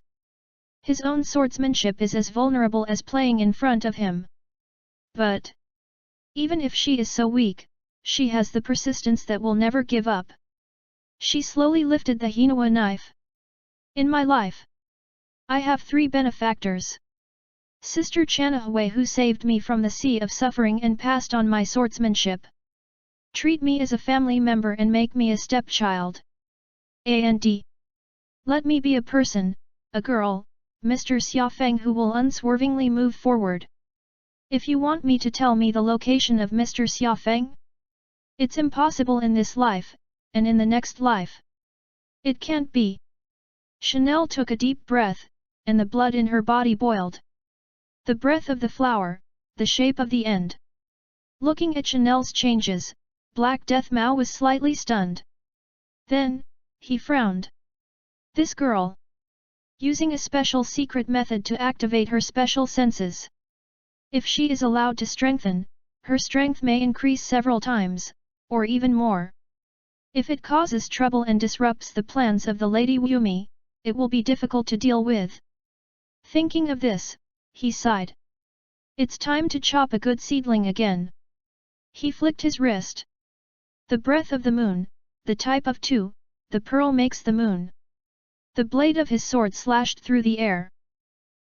Speaker 1: His own swordsmanship is as vulnerable as playing in front of him. But even if she is so weak, she has the persistence that will never give up. She slowly lifted the Hinawa knife. In my life, I have 3 benefactors. Sister Chanahue, who saved me from the sea of suffering and passed on my swordsmanship. Treat me as a family member and make me a stepchild. And let me be a person, a girl, Mr. Xiaofeng, who will unswervingly move forward. If you want me to tell me the location of Mr. Xiaofeng? It's impossible in this life, and in the next life. It can't be. Chanel took a deep breath, and the blood in her body boiled. The breath of the flower, the shape of the end. Looking at Chanel's changes, Black Death Mao was slightly stunned. Then, he frowned. This girl, using a special secret method to activate her special senses. If she is allowed to strengthen, her strength may increase several times, or even more. If it causes trouble and disrupts the plans of the Lady Yumi, it will be difficult to deal with. Thinking of this, he sighed. It's time to chop a good seedling again. He flicked his wrist. The breath of the moon, the type of 2, the pearl makes the moon. The blade of his sword slashed through the air.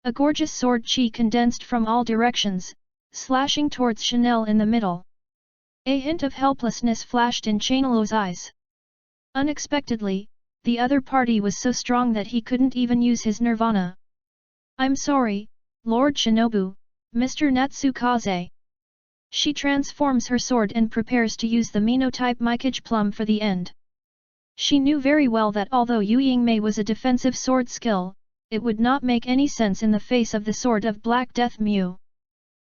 Speaker 1: A gorgeous sword chi condensed from all directions, slashing towards Chanel in the middle. A hint of helplessness flashed in Chainaloo's eyes. Unexpectedly, the other party was so strong that he couldn't even use his nirvana. I'm sorry, Lord Shinobu, Mr. Natsukaze. She transforms her sword and prepares to use the Mino-type Mikage Plum for the end. She knew very well that although Yu Yingmei was a defensive sword skill, it would not make any sense in the face of the sword of Black Death Mu.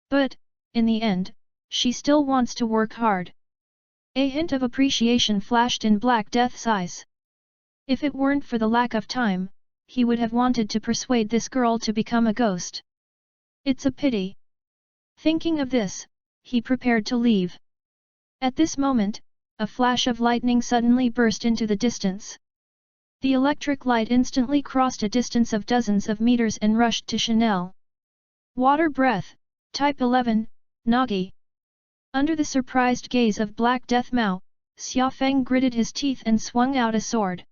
Speaker 1: But, in the end, she still wants to work hard. A hint of appreciation flashed in Black Death's eyes. If it weren't for the lack of time, he would have wanted to persuade this girl to become a ghost. It's a pity. Thinking of this, he prepared to leave. At this moment, a flash of lightning suddenly burst into the distance. The electric light instantly crossed a distance of dozens of meters and rushed to Chanel. Water breath, type 11, Nagi. Under the surprised gaze of Black Death Mao, Xiaofeng gritted his teeth and swung out a sword.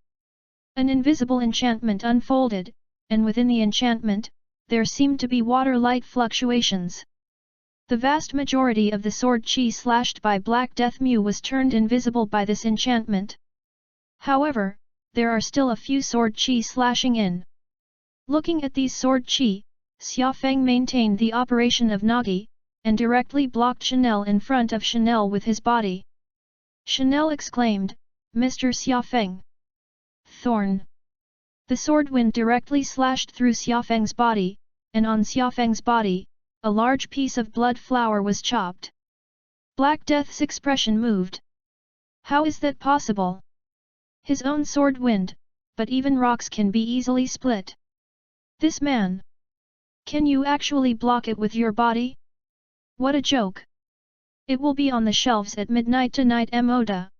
Speaker 1: An invisible enchantment unfolded, and within the enchantment, there seemed to be water-light fluctuations. The vast majority of the sword chi slashed by Black Death Mu was turned invisible by this enchantment. However, there are still a few sword chi slashing in. Looking at these sword chi, Xiaofeng maintained the operation of Nagi, and directly blocked Chanel in front of Chanel with his body. Chanel exclaimed, Mr. Xiaofeng. Thorn. The sword wind directly slashed through Xiaofeng's body, and on Xiaofeng's body, a large piece of blood flower was chopped. Black Death's expression moved. How is that possible? His own sword wind, but even rocks can be easily split. This man. Can you actually block it with your body? What a joke. It will be on the shelves at midnight tonight, Moda.